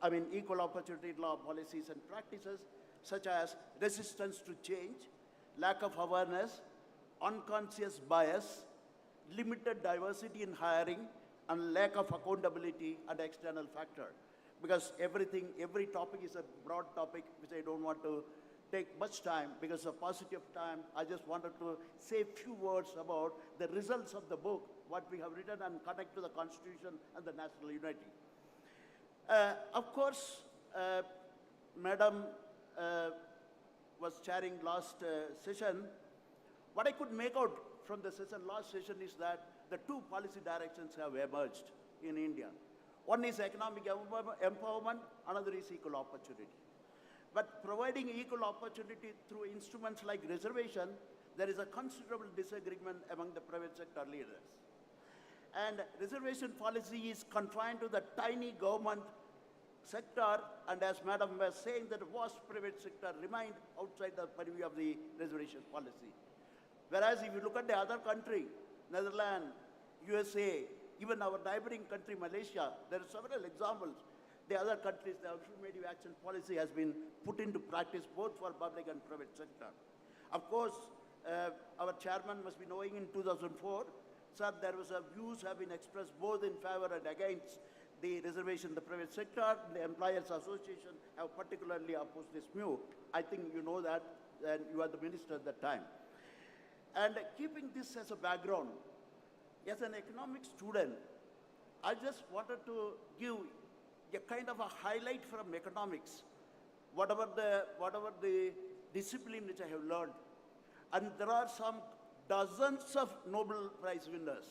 Speaker 8: opportunity law policies and practices, such as resistance to change, lack of awareness, unconscious bias, limited diversity in hiring, and lack of accountability and external factor. Because every topic is a broad topic, which I don't want to take much time because of paucity of time. I just wanted to say a few words about the results of the book, what we have written, and connect to the Constitution and the national unity. Of course, Madam was chairing last session. What I could make out from the session, last session, is that the two policy directions have emerged in India. One is economic empowerment, another is equal opportunity. But providing equal opportunity through instruments like reservation, there is a considerable disagreement among the private sector leaders. And reservation policy is confined to the tiny government sector, and as Madam was saying, that the vast private sector remained outside the purview of the reservation policy. Whereas if you look at the other country, Netherlands, USA, even our neighboring country, Malaysia, there are several examples. The other countries, the affirmative action policy has been put into practice both for public and private sector. Of course, our chairman must be knowing in 2004, sir, there was views have been expressed both in favor and against the reservation in the private sector. The Employers Association have particularly opposed this view. I think you know that, and you are the minister at that time. And keeping this as a background, as an economic student, I just wanted to give a kind of a highlight from economics, whatever the discipline which I have learned. And there are some dozens of Nobel Prize winners.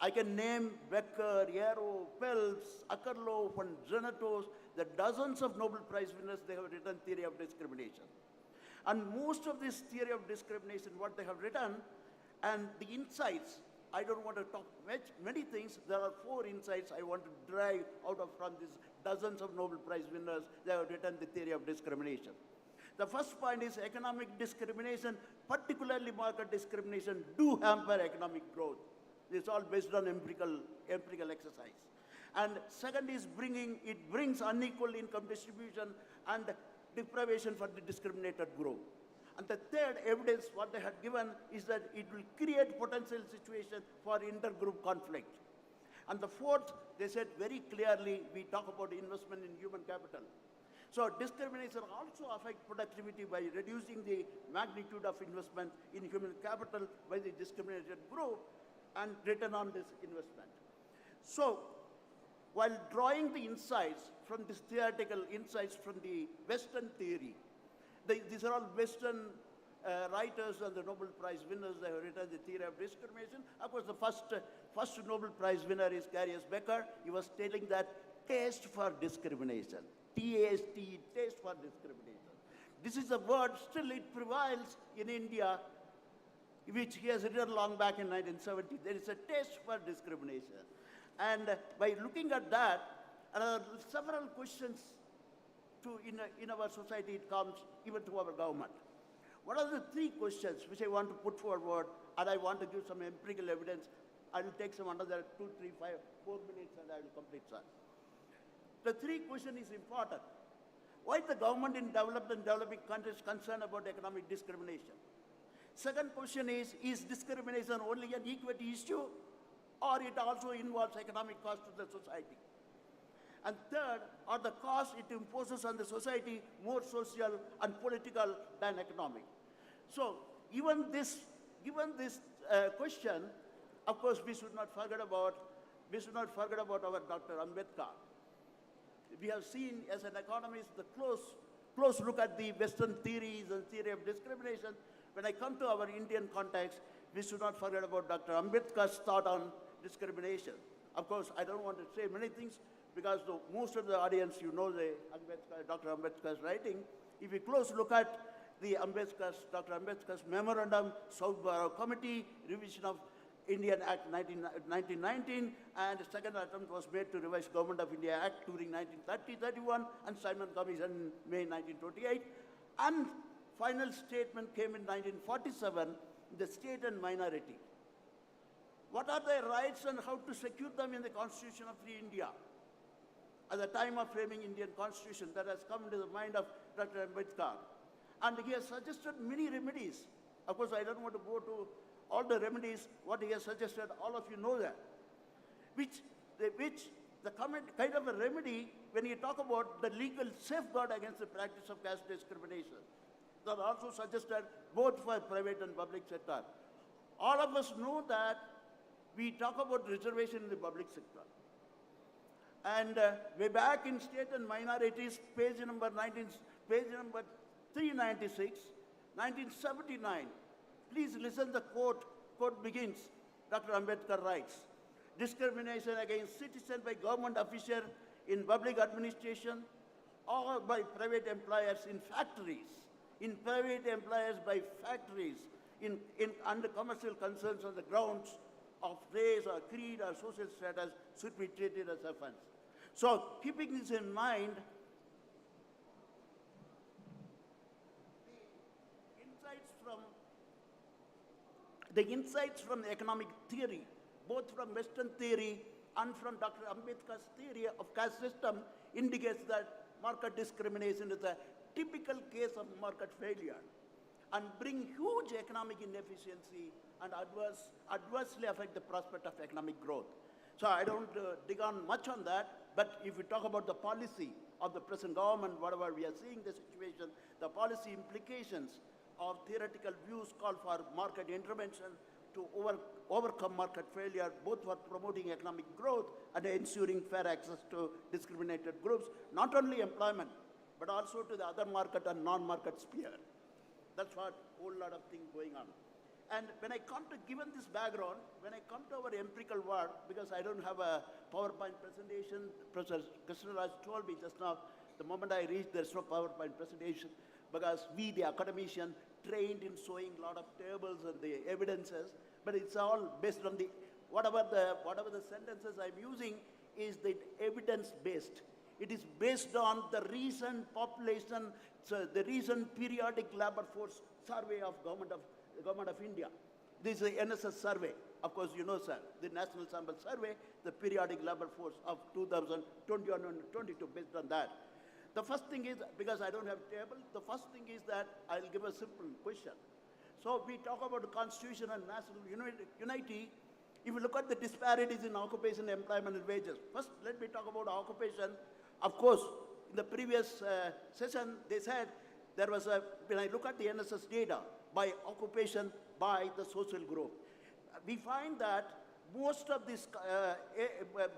Speaker 8: I can name Becker, Yarrow, Phelps, Akerlof, and Xenatos, the dozens of Nobel Prize winners, they have written theory of discrimination. And most of this theory of discrimination, what they have written, and the insights, I don't want to talk many things. There are 4 insights I want to derive out of from these dozens of Nobel Prize winners. They have written the theory of discrimination. The first point is economic discrimination, particularly market discrimination, do hamper economic growth. It's all based on empirical exercise. And second is it brings unequal income distribution and deprivation for the discriminated group. And the third evidence what they had given is that it will create potential situation for intergroup conflict. And the fourth, they said very clearly, we talk about investment in human capital. So discrimination also affects productivity by reducing the magnitude of investment in human capital by the discriminated group and return on this investment. So while drawing the insights from this theoretical insights from the Western theory, these are all Western writers and the Nobel Prize winners. They have written the theory of discrimination. Of course, the first Nobel Prize winner is Darius Becker. He was stating that taste for discrimination, T-A-S-T, taste for discrimination. This is a word, still it prevails in India, which he has written long back in 1970. There is a taste for discrimination. And by looking at that, several questions in our society, it comes even to our government. What are the three questions which I want to put forward, and I want to give some empirical evidence? I will take some another 2, 3, 5, 4 minutes, and I will complete, sir. The three question is important. Why the government in developed and developing countries concerned about economic discrimination? Second question is discrimination only an equity issue, or it also involves economic cost to the society? And third, are the costs it imposes on the society more social and political than economic? So, given this question, of course, we should not forget about our Dr. Ambedkar. We have seen as an economist the close look at the Western theories and theory of discrimination. When I come to our Indian context, we should not forget about Dr. Ambedkar's thought on discrimination. Of course, I don't want to say many things because most of the audience, you know Dr. Ambedkar's writing. If we close look at the Dr. Ambedkar's memorandum, South Borough Committee, revision of Indian Act 1919, and the second attempt was made to revise Government of India Act during 1930-31 and Simon Commission in May 1928. And final statement came in 1947, the state and minority. What are their rights and how to secure them in the Constitution of Free India? At the time of framing Indian Constitution, that has come into the mind of Dr. Ambedkar. And he has suggested many remedies. Of course, I don't want to go to all the remedies, what he has suggested, all of you know that. Which the kind of a remedy when you talk about the legal safeguard against the practice of caste discrimination. That are also suggested both for private and public sector. All of us know that we talk about reservation in the public sector. And way back in state and minorities, page number 396, 1979, please listen, the quote begins, Dr. Ambedkar writes, discrimination against citizens by government officials in public administration or by private employers in factories, under commercial concerns on the grounds of race or creed or social status should be treated as offense. So keeping this in mind, the insights from the economic theory, both from Western theory and from Dr. Ambedkar's theory of caste system, indicates that market discrimination is a typical case of market failure and bring huge economic inefficiency and adversely affect the prospect of economic growth. So I don't dig on much on that, but if we talk about the policy of the present government, whatever we are seeing the situation, the policy implications of theoretical views call for market intervention to overcome market failure, both for promoting economic growth and ensuring fair access to discriminated groups, not only employment, but also to the other market and non-market sphere. That's what a whole lot of things going on. And when I come to, given this background, when I come to our empirical work, because I don't have a PowerPoint presentation, Professor Krishnaraj told me just now, the moment I reached, there's no PowerPoint presentation, because we, the academician, trained in showing a lot of tables and the evidences, but it's all based on the, whatever the sentences I'm using is the evidence-based. It is based on the recent population, so the recent periodic labor force survey of Government of India. This is the NSS survey. Of course, you know, sir, the National Sample Survey, the periodic labor force of 2021 and 22, based on that. The first thing is, because I don't have table, the first thing is that I'll give a simple question. So we talk about the constitution and national unity. If you look at the disparities in occupation, employment, and wages, first let me talk about occupation. Of course, in the previous session, they said there was a, when I look at the NSS data, by occupation, by the social group, we find that most of this,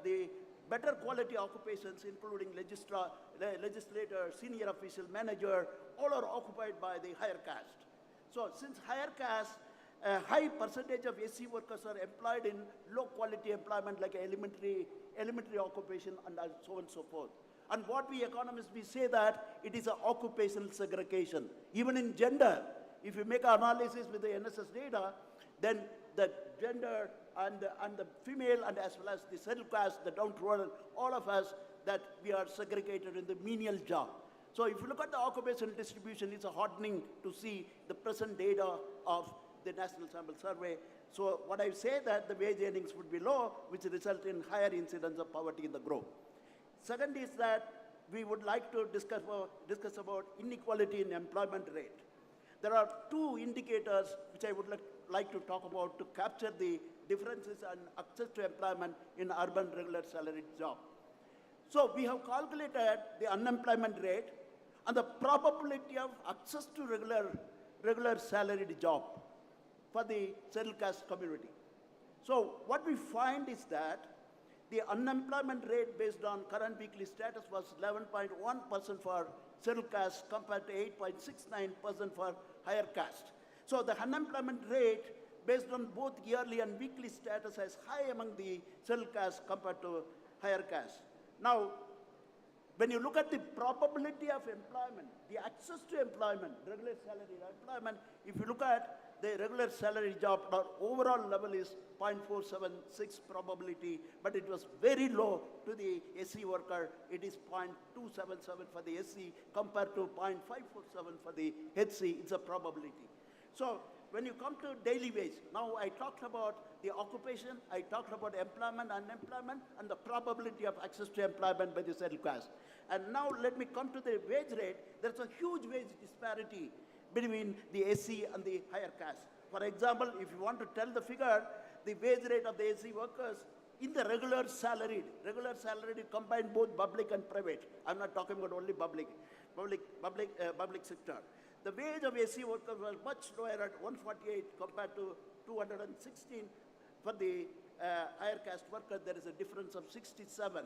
Speaker 8: the better quality occupations, including legislator, senior official, manager, all are occupied by the higher caste. So since higher caste, a high percentage of SC workers are employed in low quality employment like elementary occupation and so on and so forth. And what we economists, we say that it is an occupational segregation. Even in gender, if you make an analysis with the NSS data, then the gender and the female and as well as the scheduled caste, the down rural, all of us, that we are segregated in the menial job. So if you look at the occupational distribution, it's heartening to see the present data of the National Sample Survey. So what I say that the wage earnings would be low, which result in higher incidence of poverty in the group. Second is that we would like to discuss about inequality in employment rate. There are two indicators which I would like to talk about to capture the differences in access to employment in urban regular salaried job. So we have calculated the unemployment rate and the probability of access to regular salaried job for the scheduled caste community. So what we find is that the unemployment rate based on current weekly status was 11.1% for scheduled caste compared to 8.69% for higher caste. So the unemployment rate based on both yearly and weekly status is high among the scheduled caste compared to higher caste. Now, when you look at the probability of employment, the access to employment, regular salary employment, if you look at the regular salary job, our overall level is 0.476 probability, but it was very low to the SC worker. It is 0.277 for the SC compared to 0.547 for the HC. It's a probability. So when you come to daily wage, now I talked about the occupation, I talked about employment, unemployment, and the probability of access to employment by the scheduled caste. And now let me come to the wage rate. There's a huge wage disparity between the SC and the higher caste. For example, if you want to tell the figure, the wage rate of the SC workers in the regular salaried combine both public and private. I'm not talking about only public sector. The wage of SC workers was much lower at 148 compared to 216. For the higher caste worker, there is a difference of 67.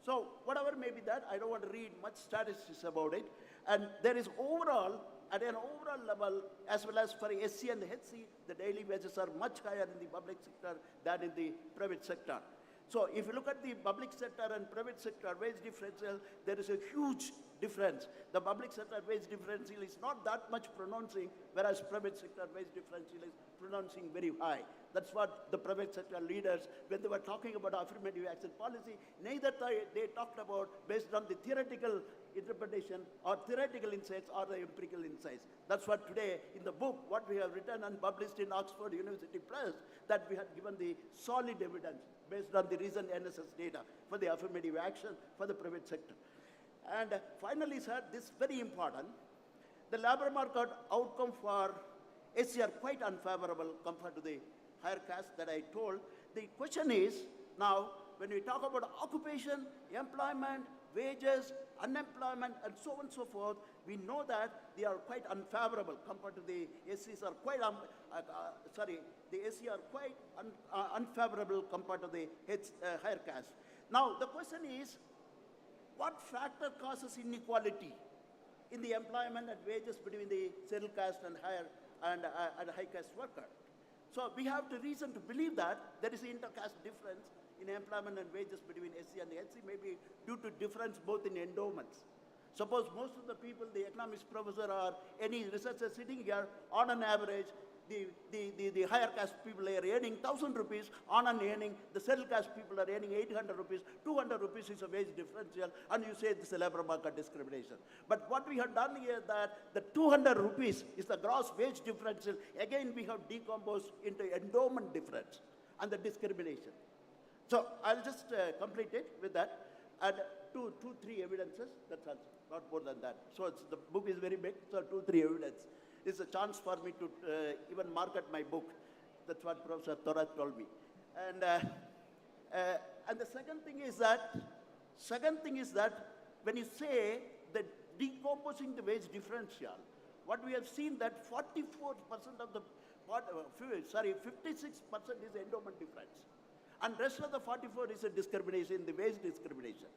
Speaker 8: So whatever may be that, I don't want to read much statistics about it. And there is overall, at an overall level, as well as for SC and HC, the daily wages are much higher in the public sector than in the private sector. So if you look at the public sector and private sector wage differential, there is a huge difference. The public sector wage differential is not that much pronouncing, whereas private sector wage differential is pronouncing very high. That's what the private sector leaders, when they were talking about affirmative action policy, neither they talked about based on the theoretical interpretation or theoretical insights or the empirical insights. That's what today in the book, what we have written and published in Oxford University Press, that we have given the solid evidence based on the recent NSS data for the affirmative action for the private sector. And finally, sir, this is very important. The labor market outcome for SC are quite unfavorable compared to the higher caste that I told. The question is, now, when we talk about occupation, employment, wages, unemployment, and so on and so forth, we know that they are quite unfavorable compared to the SCs are quite, the SC are quite unfavorable compared to the higher caste. Now, the question is, what factor causes inequality in the employment and wages between the scheduled caste and high caste worker? So we have the reason to believe that there is an intercaste difference in employment and wages between SC and the HC, maybe due to difference both in endowments. Suppose most of the people, the economics professor or any researcher sitting here, on an average, the higher caste people are earning 1,000 rupees on an earning, the scheduled caste people are earning 800 rupees, 200 rupees is a wage differential, and you say this is a labor market discrimination. But what we have done here that the 200 rupees is the gross wage differential. Again, we have decomposed into endowment difference and the discrimination. So I'll just complete it with that. And three evidences, that's all, not more than that. So the book is very big, so 2-3 evidence. It's a chance for me to even market my book. That's what Professor Thorat told me. And the second thing is that when you say that decomposing the wage differential, what we have seen that 44% of the, 56% is endowment difference. And rest of the 44 is a discrimination, the wage discrimination.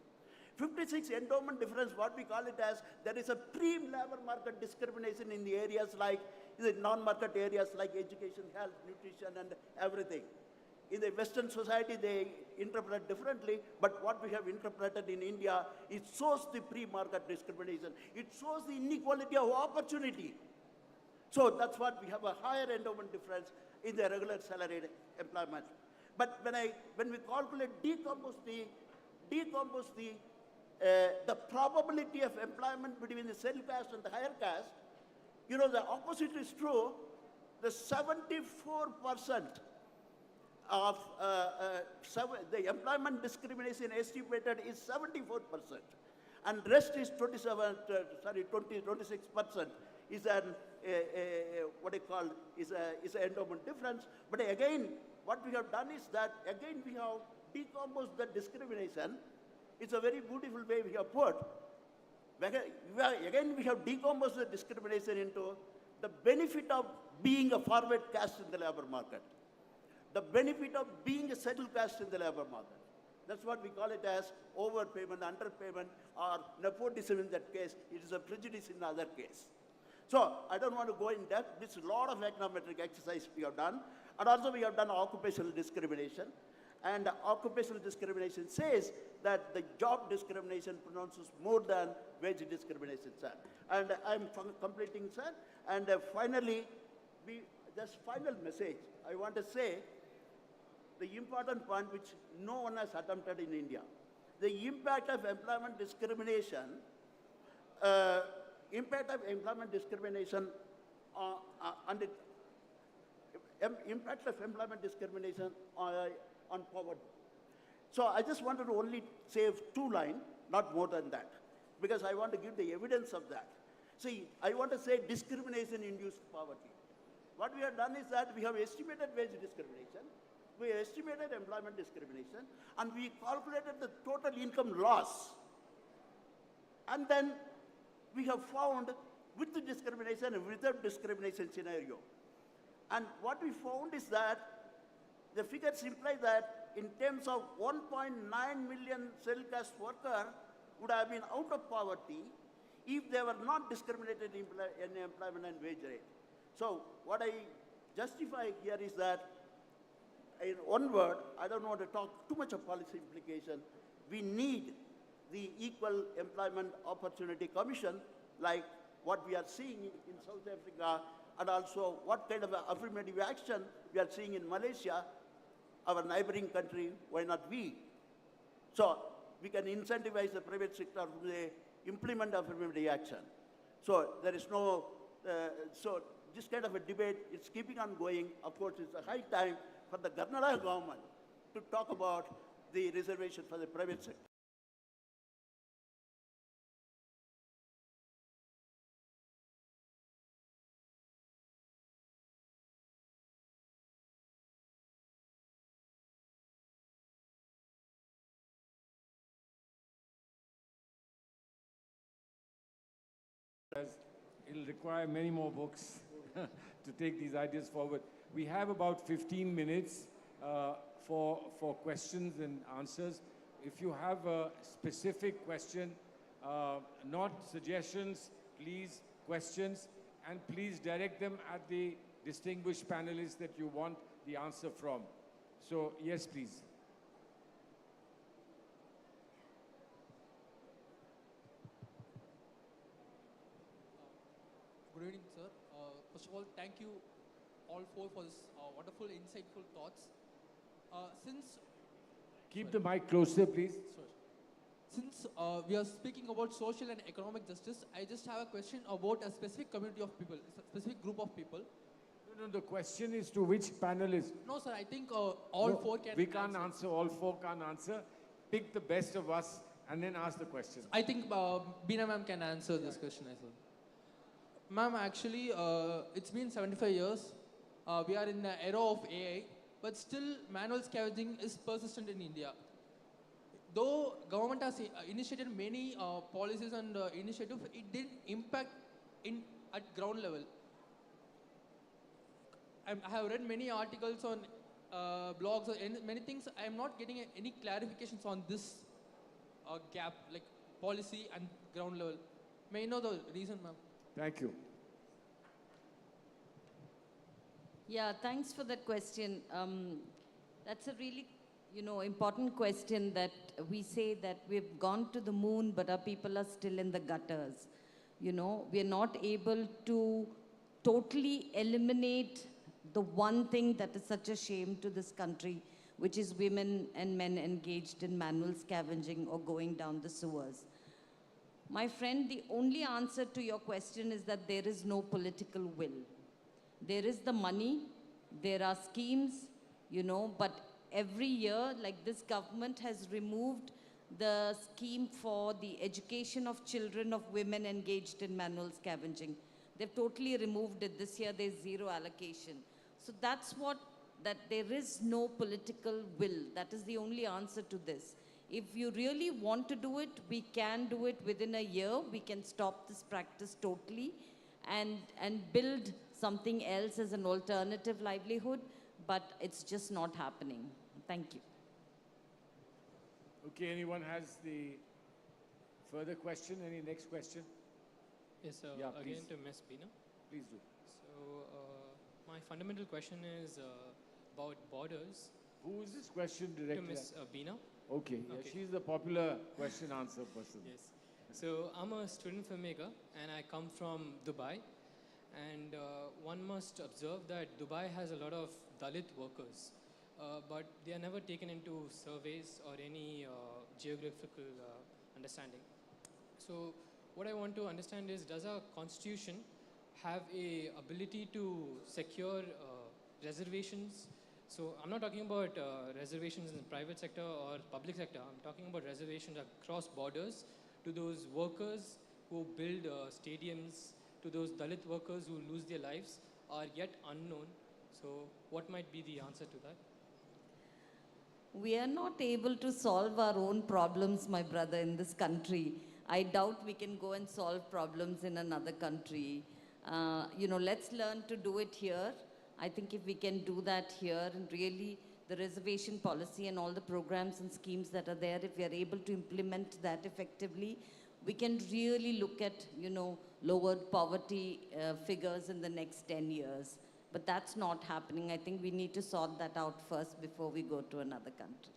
Speaker 8: 56 endowment difference, what we call it as, there is a pre-labor market discrimination in the areas like, the non-market areas like education, health, nutrition, and everything. In the Western society, they interpret differently, but what we have interpreted in India, it shows the pre-market discrimination. It shows the inequality of opportunity. So that's what we have a higher endowment difference in the regular salaried employment. But when we calculate, decompose the the probability of employment between the scheduled caste and the higher caste, you know, the opposite is true. The 74% of the employment discrimination estimated is 74%, and rest is 26% is an what I call is an endowment difference. But again, what we have done is that again we have decomposed the discrimination. It's a very beautiful way we have put. Again, we have decomposed the discrimination into the benefit of being a forward caste in the labor market, the benefit of being a settled caste in the labor market. That's what we call it as overpayment, underpayment, or nepotism in that case. It is a prejudice in the other case. So I don't want to go in depth. This is a lot of econometric exercise we have done. And also we have done occupational discrimination. And occupational discrimination says that the job discrimination pronounces more than wage discrimination, sir. And I'm completing, sir. And finally, just final message, I want to say the important point which no one has attempted in India. The impact of employment discrimination, on impact of employment discrimination on poverty. So I just wanted to only say 2 lines, not more than that, because I want to give the evidence of that. See, I want to say discrimination-induced poverty. What we have done is that we have estimated wage discrimination, we estimated employment discrimination, and we calculated the total income loss. And then we have found with the discrimination and without discrimination scenario. And what we found is that the figures imply that in terms of 1.9 million scheduled caste workers would have been out of poverty if they were not discriminated in employment and wage rate. So what I justify here is that, in one word, I don't want to talk too much of policy implication, we need the Equal Employment Opportunity Commission, like what we are seeing in South Africa, and also what kind of affirmative action we are seeing in Malaysia, our neighboring country, why not we? So we can incentivize the private sector to implement affirmative action. So there is no, so this kind of a debate is keeping on going. Of course, it's a high time for the Karnataka government to talk about the reservation for the private sector.
Speaker 3: It'll require many more books to take these ideas forward. We have about 15 minutes for questions and answers. If you have a specific question, not suggestions, please questions, and please direct them at the distinguished panelists that you want the answer from. So, yes, please.
Speaker 7: Good evening, sir. First of all, thank you all four for this wonderful, insightful thoughts.
Speaker 3: Keep the mic closer, please.
Speaker 7: Since we are speaking about social and economic justice, I just have a question about a specific community of people, a specific group of people.
Speaker 3: No, the question is to which panelist?
Speaker 7: No, sir, I think all four can
Speaker 3: We can't answer, all four can't answer. Pick the best of us and then ask the question.
Speaker 7: I think Beena ma'am can answer this question as well. Ma'am, actually, it's been 75 years. We are in the era of AI, but still manual scavenging is persistent in India. Though government has initiated many policies and initiatives, it didn't impact at ground level. I have read many articles on blogs or many things. I am not getting any clarifications on this gap, like policy and ground level. May I know the reason, ma'am?
Speaker 3: Thank you.
Speaker 19: Yeah, thanks for that question. That's a really, important question that we say that we've gone to the moon, but our people are still in the gutters. We're not able to totally eliminate the one thing that is such a shame to this country, which is women and men engaged in manual scavenging or going down the sewers. My friend, the only answer to your question is that there is no political will. There is the money, there are schemes, you know, but every year, like this government has removed the scheme for the education of children of women engaged in manual scavenging. They've totally removed it. This year there's zero allocation. So that's what, that there is no political will. That is the only answer to this. If you really want to do it, we can do it within a year. We can stop this practice totally and build something else as an alternative livelihood, but it's just not happening. Thank you.
Speaker 3: Okay, anyone has the further question? Any next question?
Speaker 9: Yes,
Speaker 3: Yeah,
Speaker 9: again
Speaker 3: please.
Speaker 9: to Ms. Bina.
Speaker 3: Please do.
Speaker 9: So, my fundamental question is about borders.
Speaker 3: Who is this question directed
Speaker 9: To Ms. Bina.
Speaker 3: Okay, yeah, she's the popular question answer person.
Speaker 9: Yes. So, I'm a student filmmaker and I come from Dubai. And one must observe that Dubai has a lot of Dalit workers, but they are never taken into surveys or any geographical understanding. So what I want to understand is, does our constitution have a ability to secure reservations? So I'm not talking about reservations in the private sector or public sector. I'm talking about reservations across borders to those workers who build stadiums, to those Dalit workers who lose their lives are yet unknown. So what might be the answer to that?
Speaker 19: We are not able to solve our own problems, my brother, in this country. I doubt we can go and solve problems in another country. You know, let's learn to do it here. I think if we can do that here, and really the reservation policy and all the programs and schemes that are there, if we are able to implement that effectively, we can really look at, you know, lowered poverty figures in the next 10 years. But that's not happening. I think we need to sort that out first before we go to another country.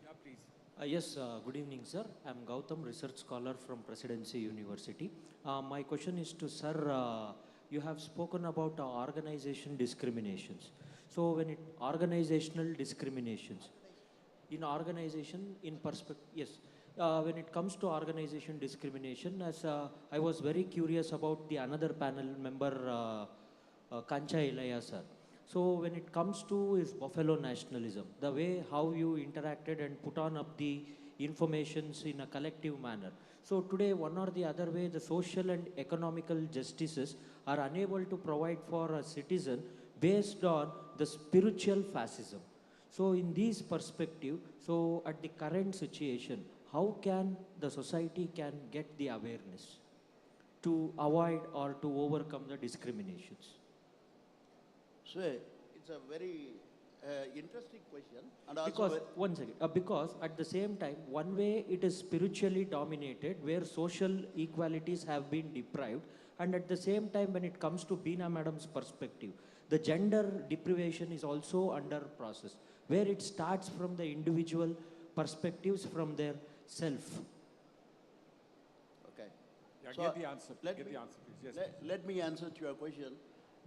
Speaker 3: Yeah, please.
Speaker 21: Yes, good evening, sir. I'm Gautam, research scholar from Presidency University. My question is to sir, you have spoken about organization discriminations. So when it organizational discriminations, in organization, in perspective, yes. When it comes to organization discrimination, as I was very curious about the another panel member, Kancha Ilaya sir. So when it comes to his Buffalo nationalism, the way how you interacted and put on up the informations in a collective manner. So today, one or the other way, the social and economical justices are unable to provide for a citizen based on the spiritual fascism. So in this perspective, so at the current situation, how can the society can get the awareness to avoid or to overcome the discriminations?
Speaker 8: So it's a very interesting question. And also
Speaker 21: Because, one second, because at the same time, one way it is spiritually dominated, where social equalities have been deprived, and at the same time, when it comes to Bina Madam's perspective, the gender deprivation is also under process, where it starts from the individual perspectives from their self.
Speaker 8: Okay.
Speaker 3: Yeah,
Speaker 8: So
Speaker 3: get the answer.
Speaker 8: let
Speaker 3: Get
Speaker 8: me-
Speaker 3: the answer, please. Yes.
Speaker 8: Let me answer to your question.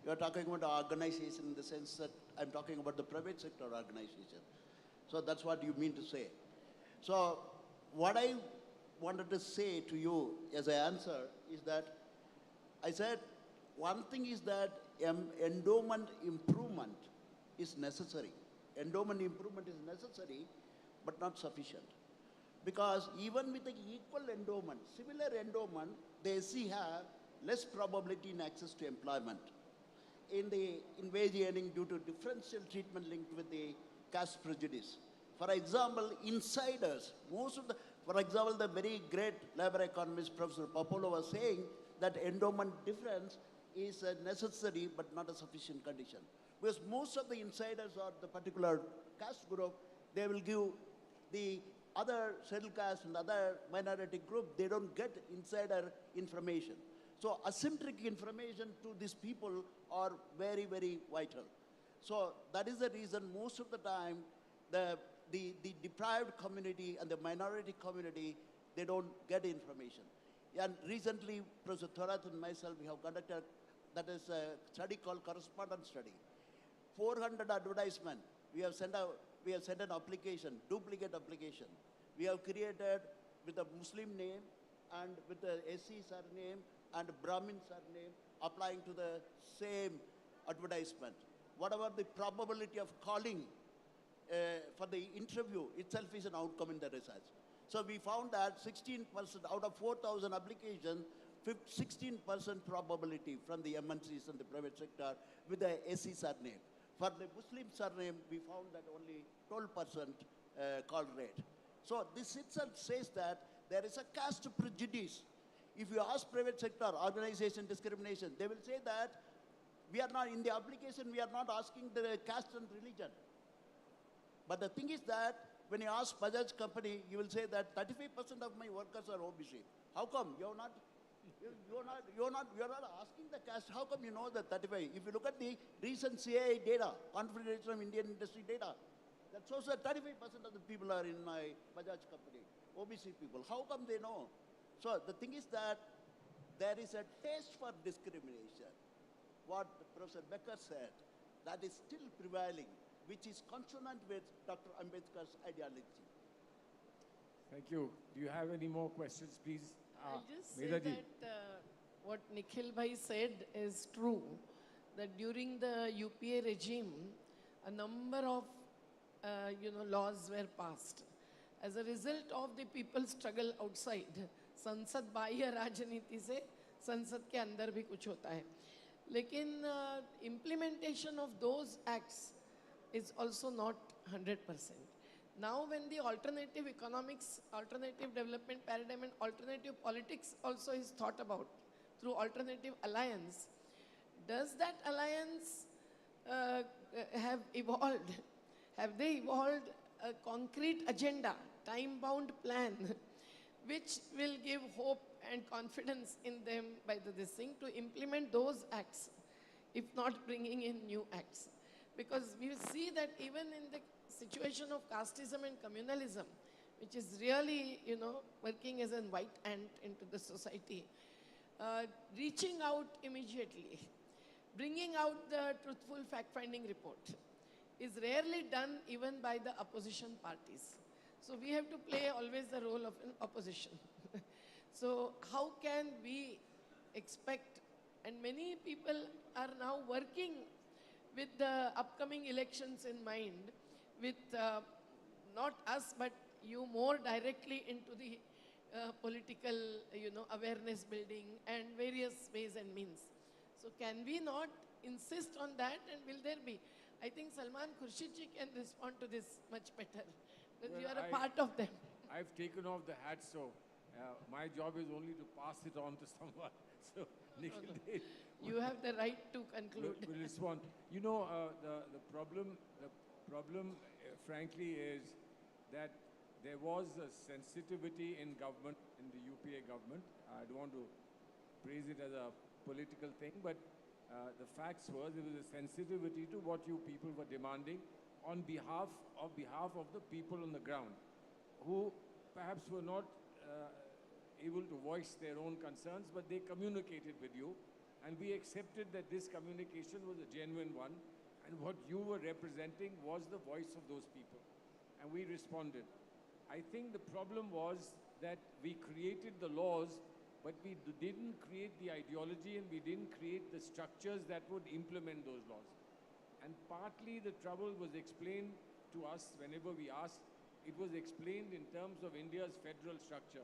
Speaker 8: You are talking about organization in the sense that I'm talking about the private sector organization. So that's what you mean to say. So what I wanted to say to you as an answer is that I said one thing is that endowment improvement is necessary. Endowment improvement is necessary, but not sufficient. Because even with the equal endowment, similar endowment, the SC have less probability in access to employment. In wage earning due to differential treatment linked with the caste prejudice. For example, insiders, for example, the very great labor economist, Professor Popolo, was saying that endowment difference is a necessary but not a sufficient condition. Because most of the insiders or the particular caste group, they will give the other scheduled caste and other minority group, they don't get insider information. So asymmetric information to these people are very, very vital. So that is the reason most of the time the deprived community and the minority community, they don't get information. And recently, Professor Thorat and myself, we have conducted, that is a study called correspondence study. 400 advertisement, we have sent an application, duplicate application. We have created with a Muslim name and with the SC surname and Brahmin surname applying to the same advertisement. Whatever the probability of calling for the interview itself is an outcome in the research. So we found that 16% out of 4,000 applications, 16% probability from the MNCs and the private sector with the SC surname. For the Muslim surname, we found that only 12% call rate. So this itself says that there is a caste prejudice. If you ask private sector organization discrimination, they will say that we are not, in the application, we are not asking the caste and religion. But the thing is that when you ask Bajaj company, you will say that 35% of my workers are OBC. How come you're not asking the caste? How come you know that 35? If you look at the recent CAI data, Confederation of Indian Industry data, that shows that 35% of the people are in my Bajaj company, OBC people. How come they know? So the thing is that there is a taste for discrimination. What Professor Becker said, that is still prevailing, which is consonant with Dr. Ambedkar's ideology.
Speaker 3: Thank you. Do you have any more questions, please?
Speaker 2: I'll just say
Speaker 3: Meera ji.
Speaker 2: that what Nikhil bhai said is true, that during the UPA regime, a number of laws were passed. As a result of the people's struggle outside, संसद बाह्य राजनीति से संसद के अंदर भी कुछ होता है. लेकिन implementation of those acts is also not 100%. Now when the alternative economics, alternative development paradigm and alternative politics also is thought about through alternative alliance, does that alliance have evolved? Have they evolved a concrete agenda, time-bound plan, which will give hope and confidence in them by this thing to implement those acts, if not bringing in new acts? Because we see that even in the situation of casteism and communalism, which is really, working as a white ant into the society, reaching out immediately, bringing out the truthful fact-finding report is rarely done even by the opposition parties. So we have to play always the role of an opposition. So how can we expect, and many people are now working with the upcoming elections in mind, with not us, but you more directly into the political, awareness building and various ways and means. So can we not insist on that, and will there be? I think Salman Khurshid ji can respond to this much better, because you are a part of them.
Speaker 3: I've taken off the hat, so my job is only to pass it on to someone. So Nikhil,
Speaker 2: you have the right to conclude.
Speaker 3: Will respond. The problem, frankly, is that there was a sensitivity in government, in the UPA government. I don't want to praise it as a political thing, but the facts were there was a sensitivity to what you people were demanding on behalf of the people on the ground, who perhaps were not able to voice their own concerns, but they communicated with you, and we accepted that this communication was a genuine one, and what you were representing was the voice of those people, and we responded. I think the problem was that we created the laws, but we didn't create the ideology, and we didn't create the structures that would implement those laws. And partly the trouble was explained to us whenever we asked. It was explained in terms of India's federal structure.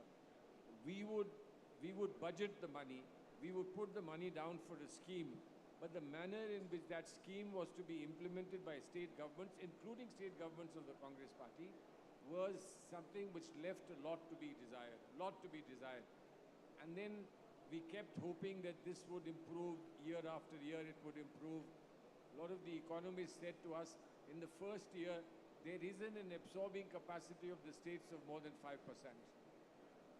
Speaker 3: We would budget the money, we would put the money down for a scheme, but the manner in which that scheme was to be implemented by state governments, including state governments of the Congress party, was something which left a lot to be desired, And then we kept hoping that this would improve year after year, it would improve. A lot of the economists said to us, in the first year, there isn't an absorbing capacity of the states of more than 5%.